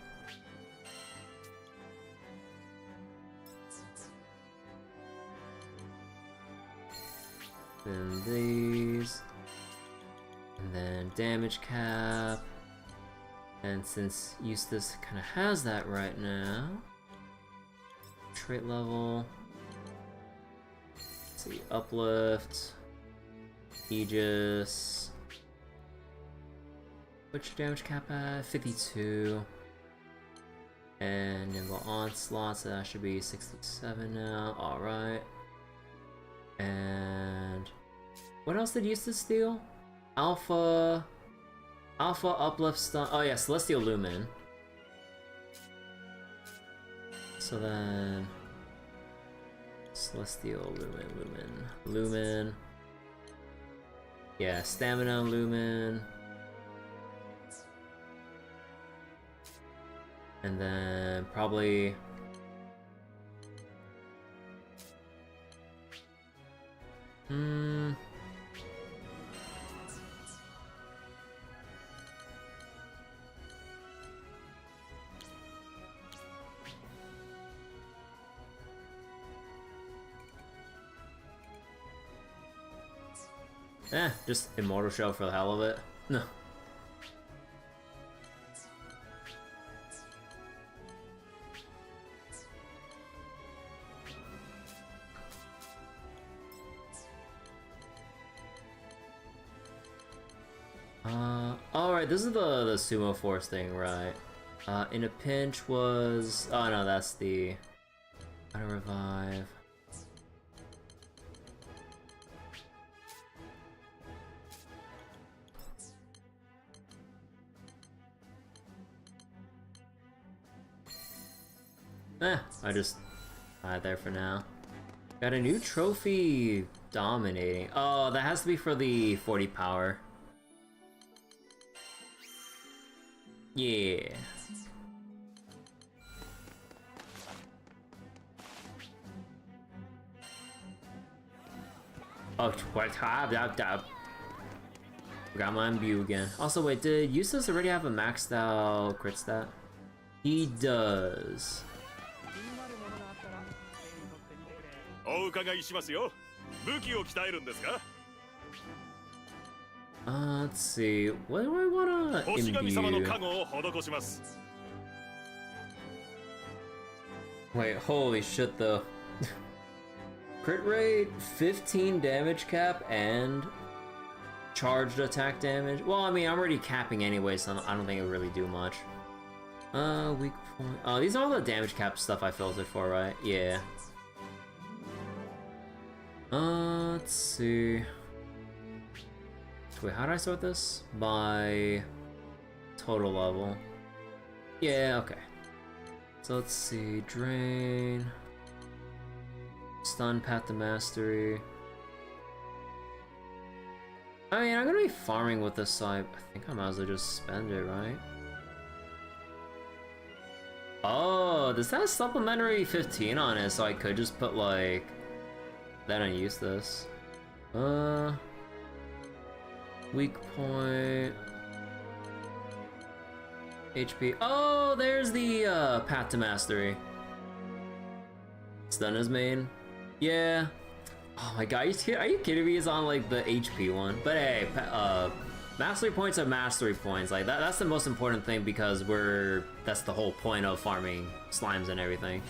Then these. And then damage cap. And since Eustace kind of has that right now, trait level. Let's see, uplift. Aegis. What's your damage cap at? 52. And Nimble Onslaught, so that should be 67 now. Alright. And what else did Eustace steal? Alpha uplift stun. Oh yeah, Celestial Lumen. So then Celestial Lumen. Yeah, Stamina Lumen. And then probably just Immortal Shell for the hell of it. No. Alright, this is the Sumo Force thing, right? In a pinch was... oh no, that's the... Auto revive. I just hide there for now. Got a new trophy dominating. Oh, that has to be for the 40 power. Yeah. Oh, what? Got my imbue again. Also, wait, did Eustace already have a maxed out crit stat? He does. Let's see. What do I wanna imbue? Wait, holy shit though. Crit rate, 15 damage cap, and charged attack damage. Well, I mean, I'm already capping anyway, so I don't think it would really do much. Weak point. Oh, these are all the damage cap stuff I filtered for, right? Yeah. Let's see. Wait, how do I sort this? By total level. Yeah, okay. So let's see. Drain. Stun, Path to Mastery. I mean, I'm gonna be farming with this, so I think I might as well just spend it, right? Oh, Oh, this has supplementary 15 on it, so I could just put like that and use this. Weak point. HP. Oh, there's the path to mastery. Stun is main. Yeah. Oh my god, are you kidding me? It's on like the HP one. But hey, mastery points are mastery points. Like that's the most important thing because that's the whole point of farming slimes and everything.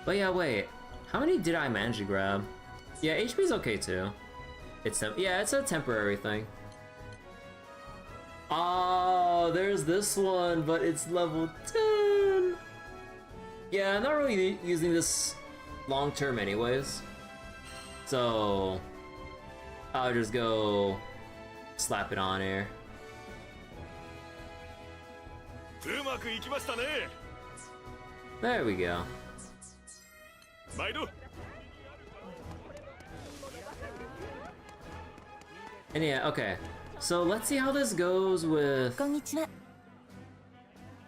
But yeah, wait. How many did I manage to grab? Yeah, HP's okay too. It's a temporary thing. Oh, there's this one, but it's level 10. Yeah, I'm not really using this long term anyways. So I'll just go slap it on here. There we go. And yeah, okay. So let's see how this goes with... Let's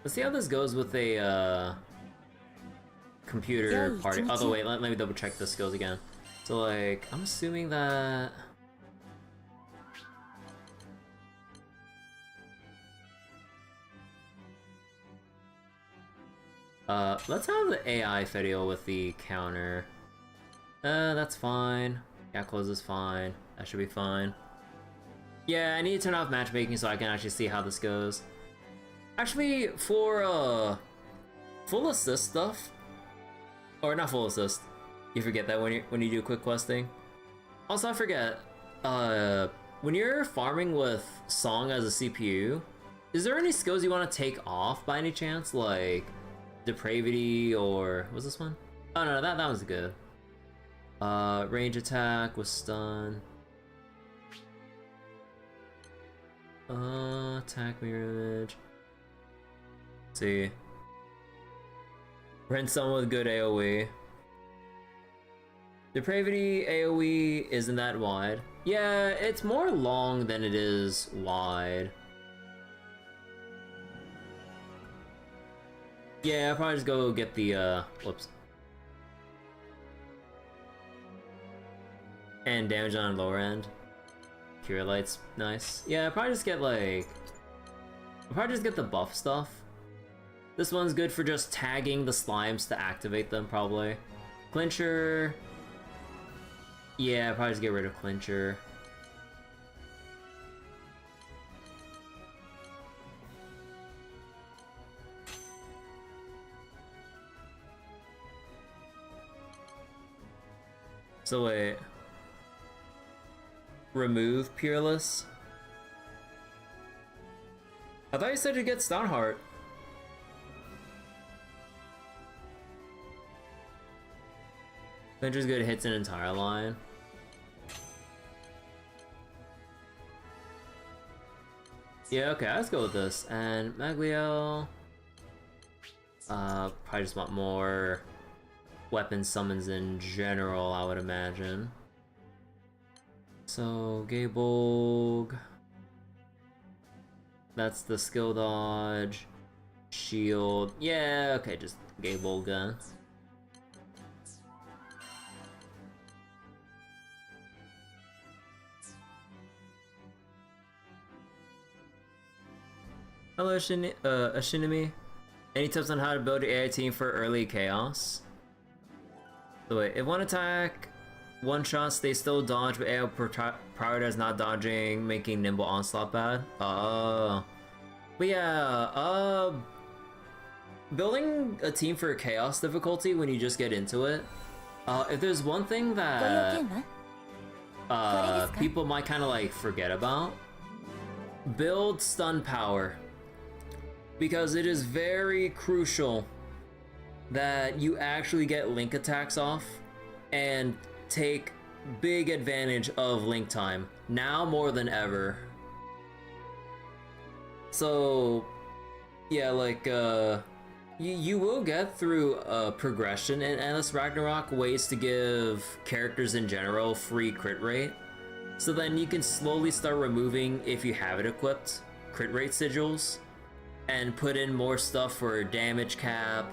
see how this goes with a computer party. Oh, wait, let me double check the skills again. So like, I'm assuming that... let's have the AI video with the counter. That's fine. Yeah, close is fine. That should be fine. Yeah, I need to turn off matchmaking so I can actually see how this goes. Actually, for full assist stuff, or not full assist, you forget that when you do quick questing. Also, I forget, when you're farming with Song as a CPU, is there any skills you want to take off by any chance, like Depravity or what's this one? Oh no, that one's good. Range attack with stun. Attack mirror image. Let's see. Rent someone with good AoE. Depravity AoE isn't that wide. Yeah, it's more long than it is wide. Yeah, I'll probably just go get the, whoops. And damage on lower end. Cure Light's nice. Yeah, I'll probably just get like... I'll probably just get the buff stuff. This one's good for just tagging the slimes to activate them, probably. Clincher... Yeah, I'll probably just get rid of Clincher. So wait... Remove Peerless? I thought you said you get Stoneheart. Clincher's good, hits an entire line. Yeah, okay, let's go with this. And Magliel... probably just want more weapon summons in general, I would imagine. So, Gabolg... That's the skill dodge. Shield... Yeah, okay, just Gabolg gun. Hello, Ashinami. Any tips on how to build your AI team for early chaos? So wait, if one attack... One shots, they still dodge, but AO prioritize not dodging, making nimble onslaught bad. But yeah, building a team for chaos difficulty when you just get into it. If there's one thing that people might kind of like forget about, build stun power, because it is very crucial that you actually get link attacks off and take big advantage of link time, now more than ever. So yeah, like you will get through progression in Endless Ragnarok ways to give characters in general free crit rate, so then you can slowly start removing, if you have it equipped, crit rate sigils and put in more stuff for damage cap,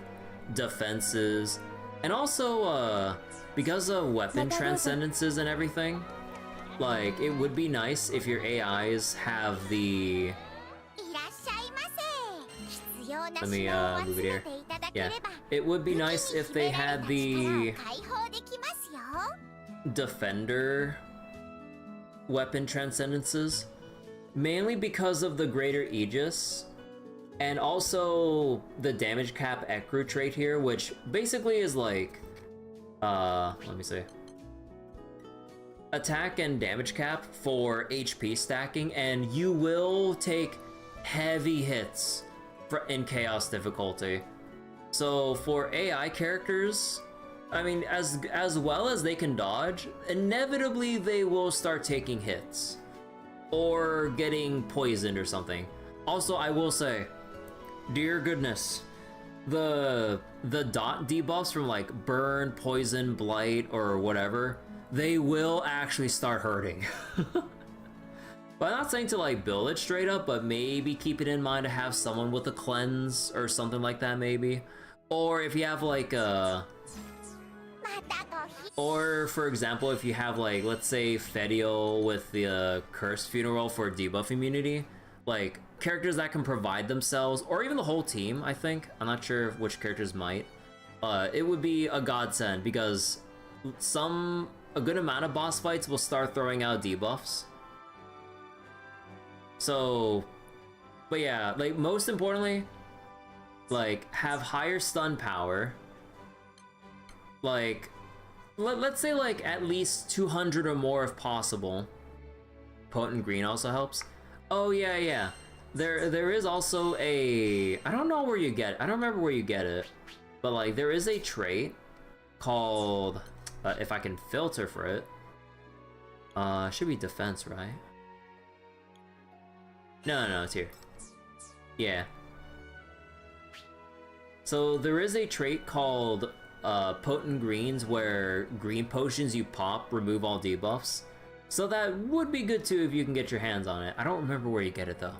defenses, and also because of weapon transcendences and everything, like it would be nice if your AIs have the. Let me move it here. Yeah, it would be nice if they had the defender weapon transcendences, mainly because of the greater Aegis, and also the damage cap Ekru trait here, which basically is like, let me see, attack and damage cap for HP stacking, and you will take heavy hits in chaos difficulty. So for AI characters, I mean, as well as they can dodge, inevitably they will start taking hits or getting poisoned or something. Also, I will say, dear goodness, the dot debuffs from like burn, poison, blight, or whatever, they will actually start hurting. But I'm not saying to like build it straight up, but maybe keep it in mind to have someone with a cleanse or something like that maybe. Or if you have like a... Or for example, if you have like, let's say Fediel with the Cursed Funeral for debuff immunity, like characters that can provide themselves, or even the whole team, I think. I'm not sure which characters might. It would be a godsend because a good amount of boss fights will start throwing out debuffs. So, but yeah, like most importantly, like have higher stun power. Like, let's say like at least 200 or more if possible. Potent green also helps. Oh yeah. There is also a, I don't know where you get it. I don't remember where you get it, but like there is a trait called, if I can filter for it, should be defense, right? No, it's here. Yeah. So there is a trait called potent greens where green potions you pop remove all debuffs. So that would be good too if you can get your hands on it. I don't remember where you get it though.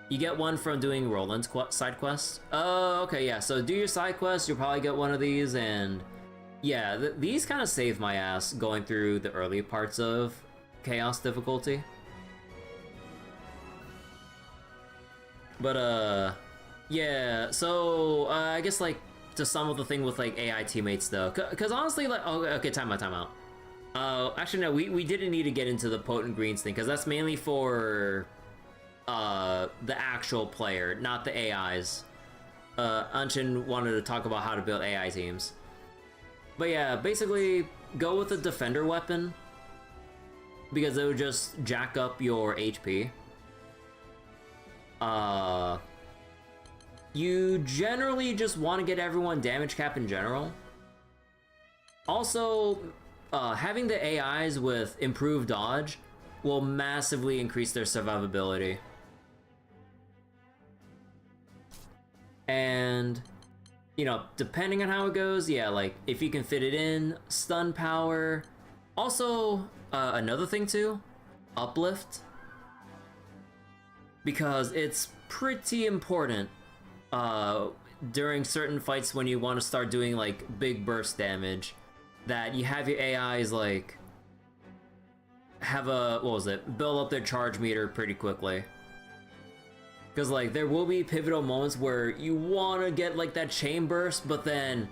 You get one from doing Roland's side quests. Oh, okay, yeah. So do your side quests, you'll probably get one of these, and yeah, these kind of saved my ass going through the early parts of chaos difficulty. But yeah, so I guess like to sum up the thing with like AI teammates though, because honestly, like, oh, okay, time out. Actually no, we didn't need to get into the potent greens thing because that's mainly for the actual player, not the AIs. Anshin wanted to talk about how to build AI teams. But yeah, basically go with a defender weapon because it would just jack up your HP. You generally just want to get everyone damage cap in general. Also, having the AIs with improved dodge will massively increase their survivability. And, you know, depending on how it goes, yeah, like, if you can fit it in, stun power. Also, another thing too, uplift. Because it's pretty important during certain fights when you want to start doing like big burst damage, that you have your AIs like have a, build up their charge meter pretty quickly. Because like there will be pivotal moments where you want to get like that chain burst, but then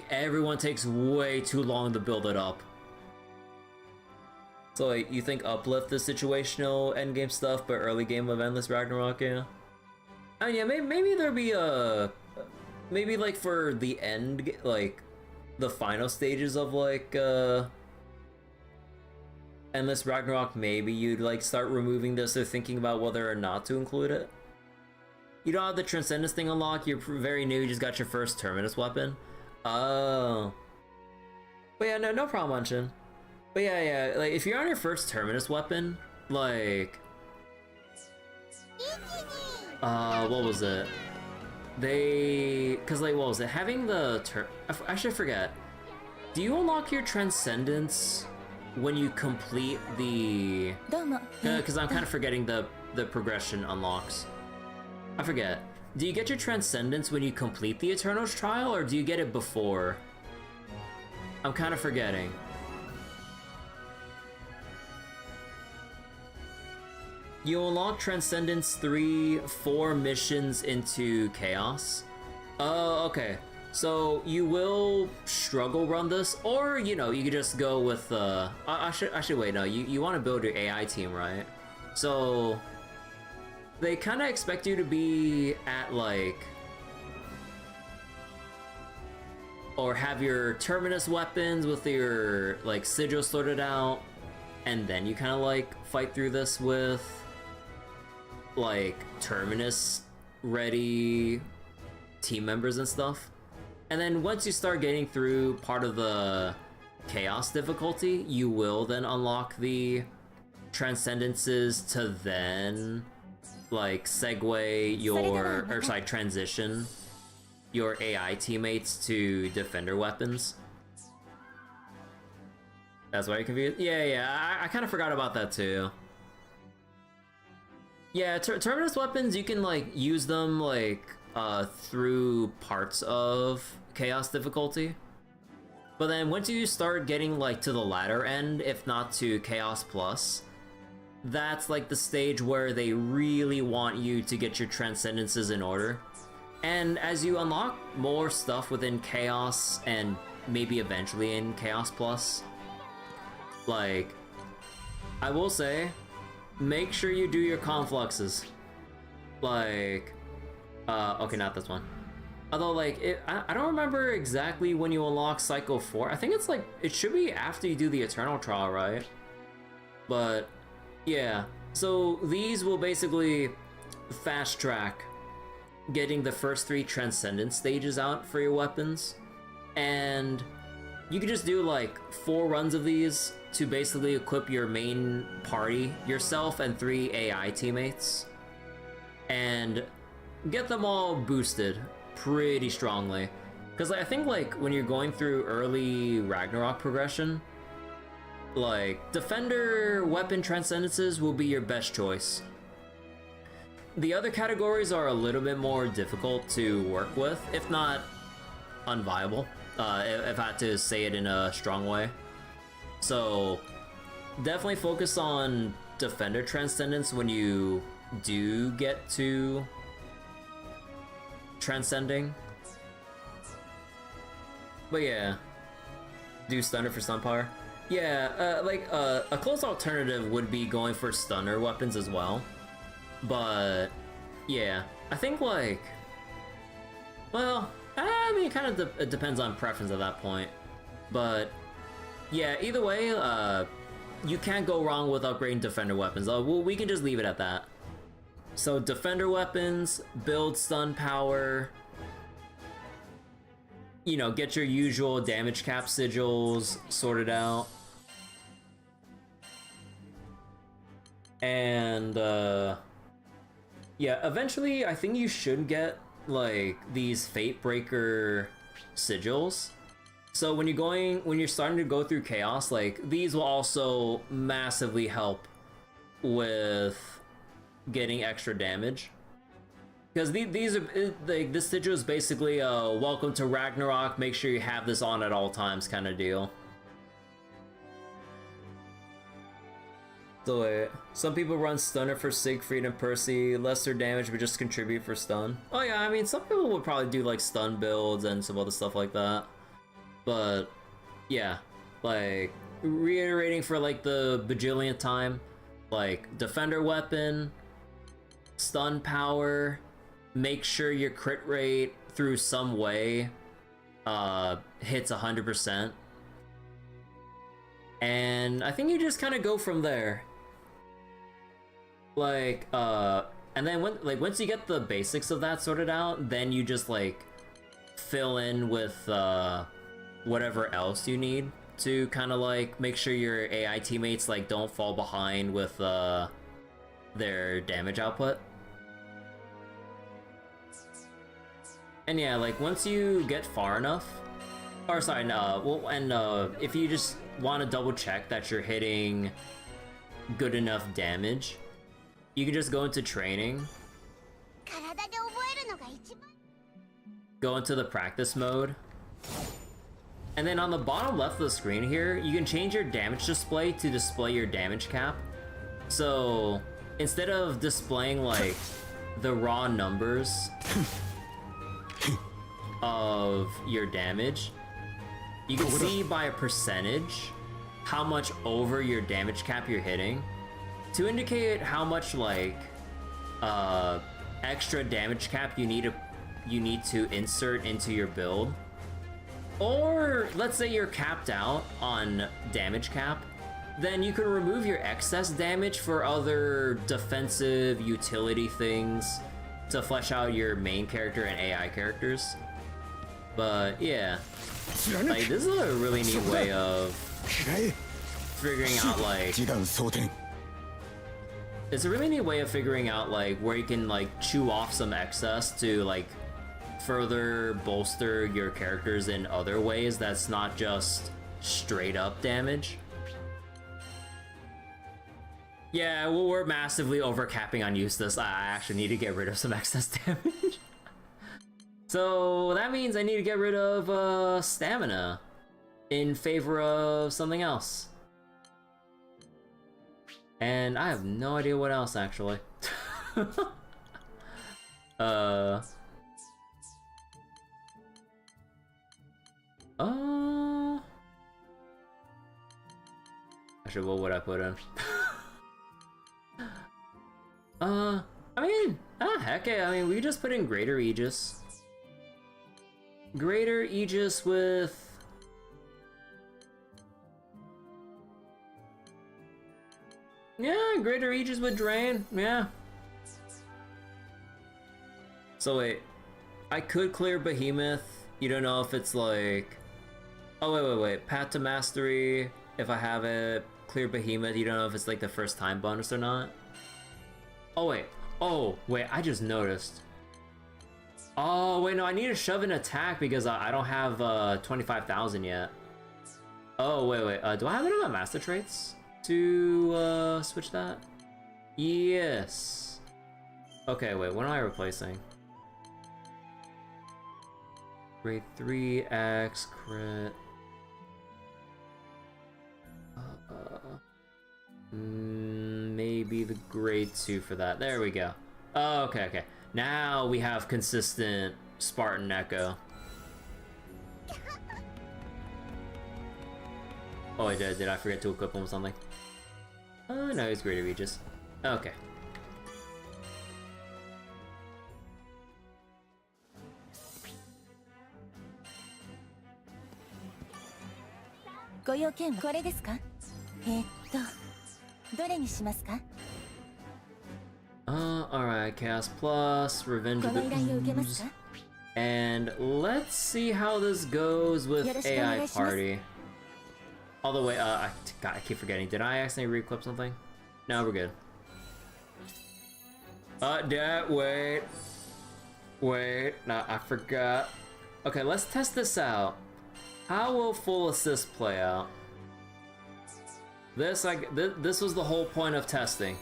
everyone takes way too long to build it up. So like, you think uplift is situational endgame stuff, but early game of Endless Ragnarok, yeah? I mean, yeah, maybe there'd be maybe like for the end, like the final stages of like Endless Ragnarok, maybe you'd like start removing this or thinking about whether or not to include it. You don't have the Transcendence thing unlocked, you're very new, you just got your first Terminus weapon. Oh. But yeah, no problem, Anshin. But yeah, like, if you're on your first Terminus weapon, like... what was it? Cause like, what was it? Having the I should forget. Do you unlock your Transcendence when you complete the... Cause I'm kind of forgetting the progression unlocks. I forget. do you get your Transcendence when you complete the Eternals trial, or do you get it before? I'm kind of forgetting. You unlock Transcendence 4 missions into Chaos. Oh, okay. So you will struggle run this, or you know, you could just go with actually wait, no, you want to build your AI team, right? So they kind of expect you to be at like, or have your Terminus weapons with your like sigil sorted out, and then you kind of like fight through this with like Terminus ready team members and stuff. And then once you start getting through part of the Chaos difficulty, you will then unlock the Transcendences to then like segue your, or sorry, transition your AI teammates to Defender weapons. That's why you're confused? Yeah, I kind of forgot about that too. Yeah, Terminus weapons, you can like use them like through parts of Chaos difficulty, but then once you start getting like to the latter end, if not to Chaos Plus, that's like the stage where they really want you to get your Transcendences in order. And as you unlock more stuff within Chaos and maybe eventually in Chaos Plus, like, I will say, make sure you do your confluxes. Like, okay, not this one. Although, like, I don't remember exactly when you unlock Psycho 4. I think it's like, it should be after you do the Eternal Trial, right? But, yeah. So, these will basically fast track getting the first 3 Transcendence stages out for your weapons. And you can just do, like, 4 runs of these to basically equip your main party, yourself and 3 AI teammates. And get them all boosted pretty strongly, because I think like when you're going through early Ragnarok progression, like Defender weapon Transcendences will be your best choice. The other categories are a little bit more difficult to work with, if not unviable, if I had to say it in a strong way. So definitely focus on Defender Transcendence when you do get to transcending. But yeah, do stunner for stun power. Yeah, like a close alternative would be going for stunner weapons as well. But yeah, I think like, well, I mean, it kind of it depends on preference at that point. But yeah, either way, you can't go wrong with upgrading Defender weapons. We can just leave it at that. So Defender weapons, build stun power, you know, get your usual damage cap sigils sorted out. And yeah, eventually I think you should get like these Fate Breaker sigils. So when you're starting to go through Chaos, like these will also massively help with getting extra damage, because these are like, this sigil is basically a welcome to Ragnarok, make sure you have this on at all times kind of deal. So wait, some people run stunner for Siegfried and Percy, lesser damage but just contribute for stun. Oh yeah, I mean some people would probably do like stun builds and some other stuff like that, but yeah, like reiterating for like the bajillionth time, like Defender weapon, stun power, make sure your crit rate through some way hits 100%, and I think you just kind of go from there. Like and then once you get the basics of that sorted out, then you just like fill in with whatever else you need to kind of like make sure your AI teammates like don't fall behind with their damage output. And yeah, like once you get far enough, or sorry, no, well, and if you just want to double check that you're hitting good enough damage, you can just go into training. 体で覚えるのが go into the practice mode. And then on the bottom left of the screen here, you can change your damage display to display your damage cap. So instead of displaying like the raw numbers of your damage, you can see by a percentage how much over your damage cap you're hitting to indicate how much like extra damage cap you need to insert into your build. Or let's say you're capped out on damage cap, then you can remove your excess damage for other defensive utility things to flesh out your main character and AI characters. But yeah, like this is a really neat way of figuring out like it's a really neat way of figuring out like where you can like chew off some excess to like further bolster your characters in other ways that's not just straight up damage. Yeah, well, we're massively overcapping on Eustace. I actually need to get rid of some excess damage. So that means I need to get rid of stamina in favor of something else. And I have no idea what else actually. Actually, what would I put in? I mean, heck yeah, I mean, we just put in Greater Aegis. Greater Aegis with... Yeah, Greater Aegis with Drain, yeah. So wait, I could clear Behemoth. You don't know if it's like... Oh, wait. Path to Mastery, if I have it, clear Behemoth, you don't know if it's like the first time bonus or not. Oh, wait, I just noticed. Oh, wait, no, I need to shove an attack because I don't have 25,000 yet. Oh, wait, do I have it in my master traits to switch that? Yes. Okay, wait, what am I replacing? Grade 3x crit. Maybe the grade 2 for that. There we go. Oh, okay. Now we have consistent Spartan Echo. Oh, I did I forget to equip him with something? Oh, no, he's Greater Aegis. Okay. Alright, Chaos Plus, Revenge of the Ooze. And let's see how this goes with AI Party. Although, wait, God, I keep forgetting. Did I accidentally re-equip something? No, we're good. Wait, no, I forgot. Okay, let's test this out. How will full assist play out? This was the whole point of testing.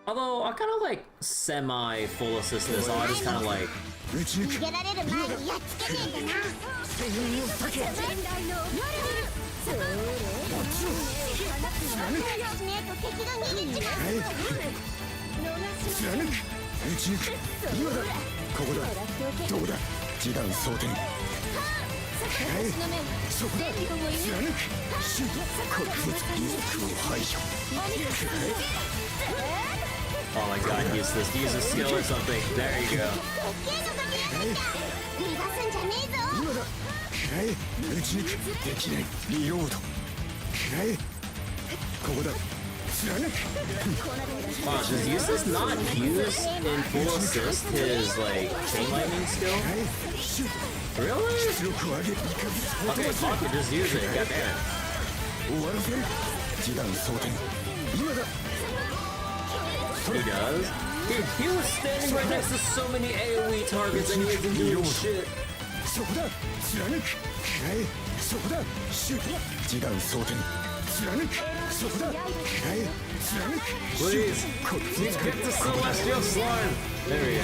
Although I kind of like semi full assist this, I'll just kind of like. Oh my god, use a skill or something. There you go. Wow, does Eustace not use in full assist his like chain lightning skill? Really? Okay, fuck it, just use it, goddamn. He does? Dude, he was standing right next to so many AoE targets and he isn't doing shit. Please, get the celestial slime. There we go.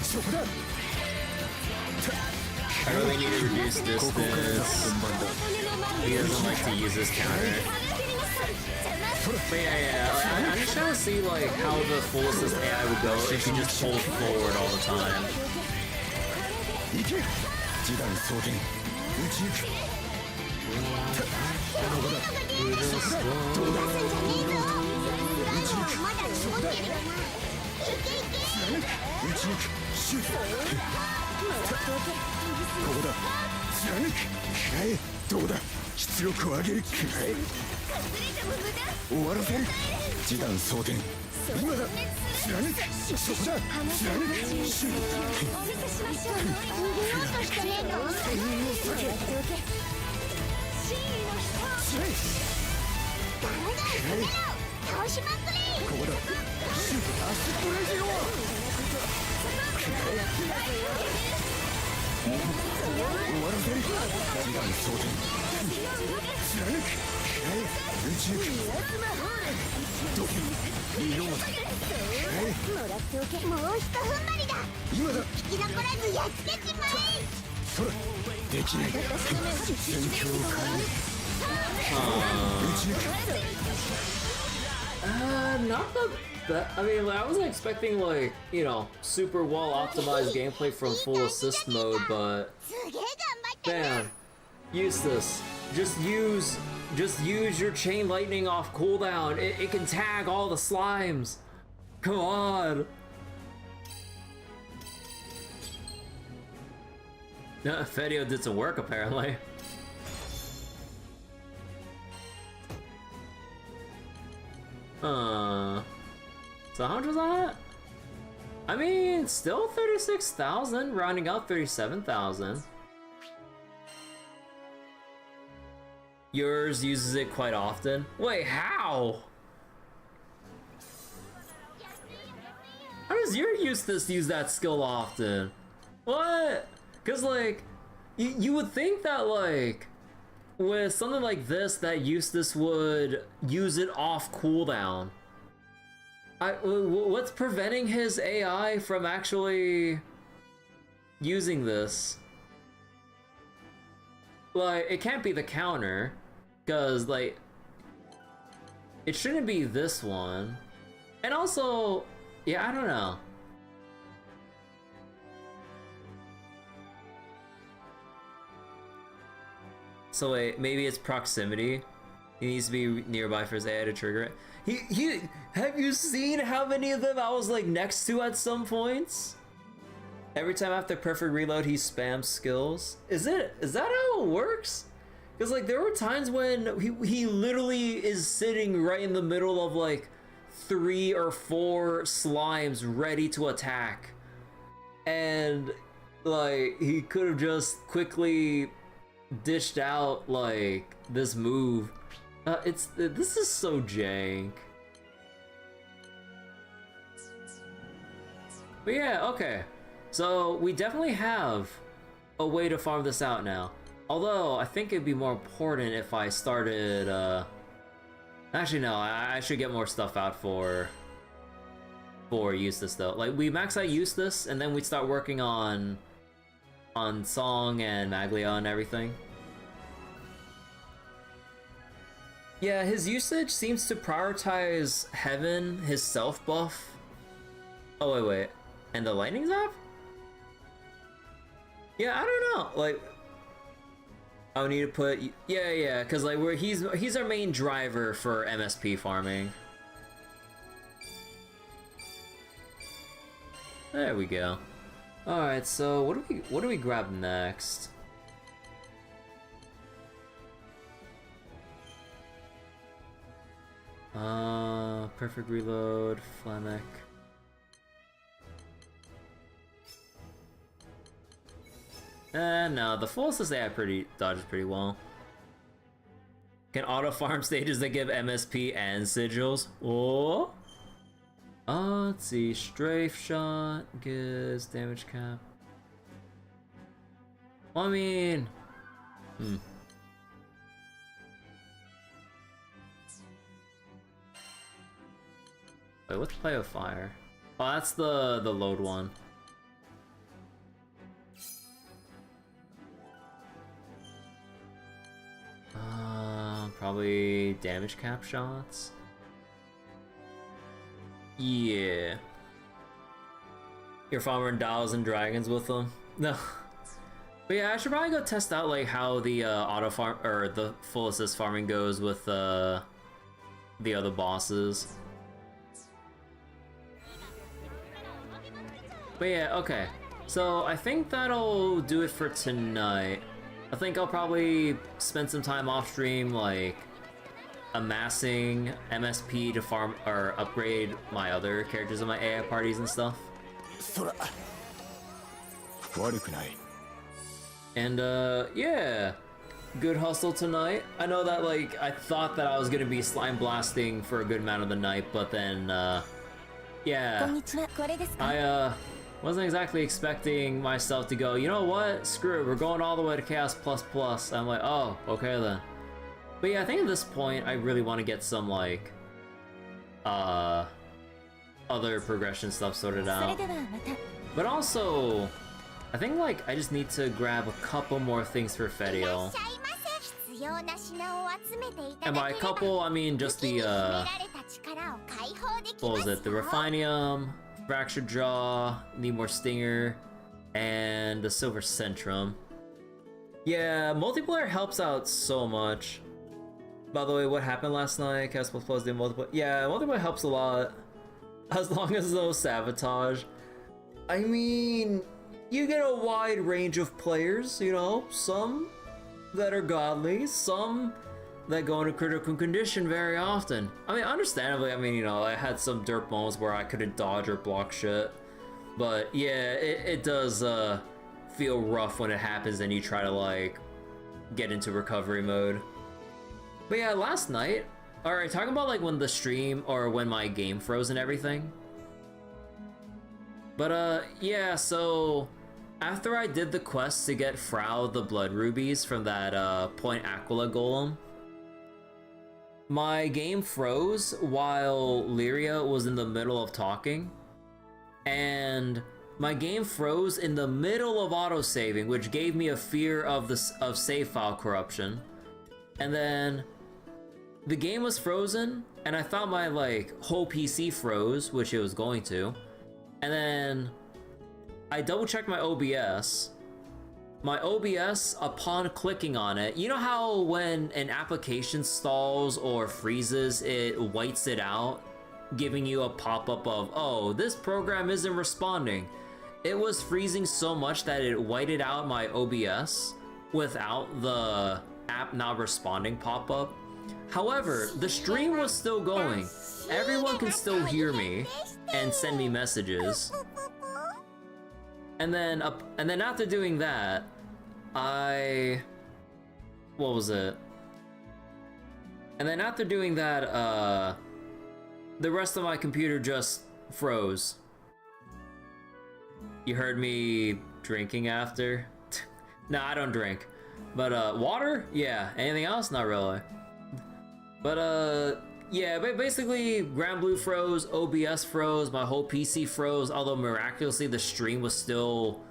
そこだ I really need to reduce distance. He doesn't like to use this counter. But yeah, like, I'm just trying to see like how the full assist AI would go if he just pulled forward all the time. 行け示弾装填撃ち抜くここだそこだどうだ撃ち抜くそこだ撃ち抜くシュートここだ貫くはいどうだ出力を上げるはい終わらせる示弾装填今だ貫くそこだ貫くシュートお見せしましょう逃げようとしてねえか真意の人ダメだやめろ倒しまくれここだシュートアシストレジオ終わらせる示弾装填貫くはい撃ち抜くどけリロードはいもらっておけもうひと踏ん張りだ今だ生き残らずやっつけちまえそらできない戦況を変える撃ち抜く Not the I mean, I wasn't expecting like, you know, super well optimized gameplay from full assist mode, but すげえ頑張ったね man, use this. Just use your chain lightning off cooldown. It can tag all the slimes. Come on. No, Fedio did some work apparently. So how much was that? I mean, still 36,000, rounding up 37,000. Yours uses it quite often. Wait, how? How does your Eustace use that skill often? What? Cause like, you would think that like, with something like this, that Eustace would use it off cooldown. What's preventing his AI from actually using this? Like, it can't be the counter, because, like, it shouldn't be this one. And also, yeah, I don't know. So wait, maybe it's proximity. He needs to be nearby for his AI to trigger it. Have you seen how many of them I was like next to at some points? Every time after perfect reload, he spams skills. Is that how it works? Because like there were times when he literally is sitting right in the middle of like 3 or 4 slimes ready to attack, and like he could have just quickly dished out like this move. This is so jank. But yeah, okay. So we definitely have a way to farm this out now. Although I think it'd be more important if I started actually no, I should get more stuff out for Eustace though. Like we max out Eustace and then we start working on Song and Maglia and everything. Yeah, his usage seems to prioritize Heaven, his self buff. Oh wait. And the lightning zap? Yeah, I don't know. Like I would need to put yeah, cuz like he's our main driver for MSP farming. There we go. All right, so what do we grab next? Perfect reload, Flemic. No, the full assist AI dodges pretty well. Can auto farm stages that give MSP and sigils. Oh. Let's see. Strafe shot gives damage cap. Well, I mean, Wait, what's play of fire? Oh, that's the load one. Probably damage cap shots. Yeah. You're farming dolls and dragons with them? No. But yeah, I should probably go test out like how the auto farm or the full assist farming goes with the other bosses. But yeah, okay. So I think that'll do it for tonight. I think I'll probably spend some time off stream like amassing MSP to farm or upgrade my other characters in my AI parties and stuff. And yeah, good hustle tonight. I know that like I thought that I was gonna be slime blasting for a good amount of the night, but then yeah, I wasn't exactly expecting myself to go, you know what, screw it, we're going all the way to Chaos Plus Plus. I'm like, oh, okay then. But yeah, I think at this point I really want to get some like other progression stuff sorted out. But also, I think like I just need to grab a couple more things for Fediel. And by a couple, I mean just the what was it? The Refinium, Fractured Jaw, need more Stinger, and the Silver Centrum. Yeah, multiplayer helps out so much. By the way, what happened last night? Chaos Plus Plus did multiplayer. Yeah, multiplayer helps a lot. As long as no sabotage. I mean, you get a wide range of players, you know, some that are godly, some that go into critical condition very often. I mean, understandably, I mean, you know, I had some derp moments where I couldn't dodge or block shit. But yeah, it does feel rough when it happens and you try to like get into recovery mode. But yeah, last night, alright, talking about like when the stream or when my game froze and everything. But yeah, so after I did the quest to get Frau the blood rubies from that Point Aquila golem, my game froze while Lyria was in the middle of talking, and my game froze in the middle of autosaving, which gave me a fear of save file corruption. And then the game was frozen, and I thought my like whole PC froze, which it was going to. And then I double checked my OBS. My OBS, upon clicking on it, you know how when an application stalls or freezes, it whites it out, giving you a pop-up of, oh, this program isn't responding. It was freezing so much that it whited out my OBS without the app not responding pop-up. However, the stream was still going. Everyone can still hear me and send me messages. And then after doing that, what was it? And then after doing that, the rest of my computer just froze. You heard me drinking after? Nah, I don't drink. But water? Yeah. Anything else? Not really. But yeah, basically Granblue froze, OBS froze, my whole PC froze, although miraculously the stream was still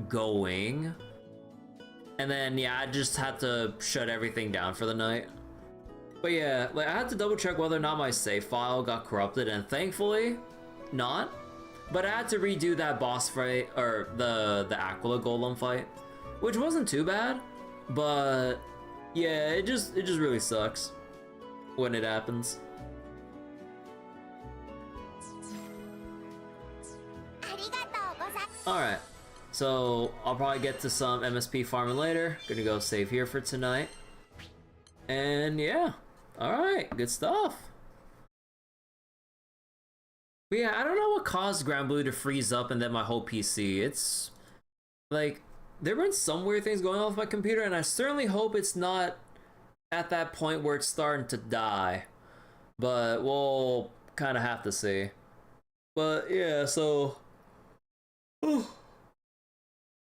going. And then yeah, I just had to shut everything down for the night. But yeah, like I had to double check whether or not my save file got corrupted, and thankfully not. But I had to redo that boss fight, or the Aquila Golem fight, which wasn't too bad, but yeah, it just really sucks when it happens. Alright, so I'll probably get to some MSP farming later. Gonna go save here for tonight. And yeah, alright, good stuff. But yeah, I don't know what caused Granblue to freeze up and then my whole PC. It's like, there have been some weird things going on with my computer, and I certainly hope it's not at that point where it's starting to die. But we'll kind of have to see. But yeah, so thank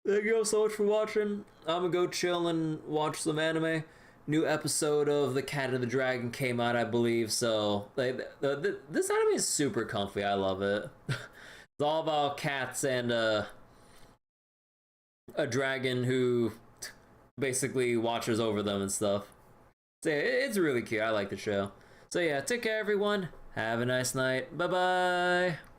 you all so much for watching. I'm gonna go chill and watch some anime. New episode of The Cat and the Dragon came out, I believe. So like, this anime is super comfy. I love it. It's all about cats and a dragon who basically watches over them and stuff. So yeah, it's really cute. I like the show. So yeah, take care everyone. Have a nice night. Bye bye.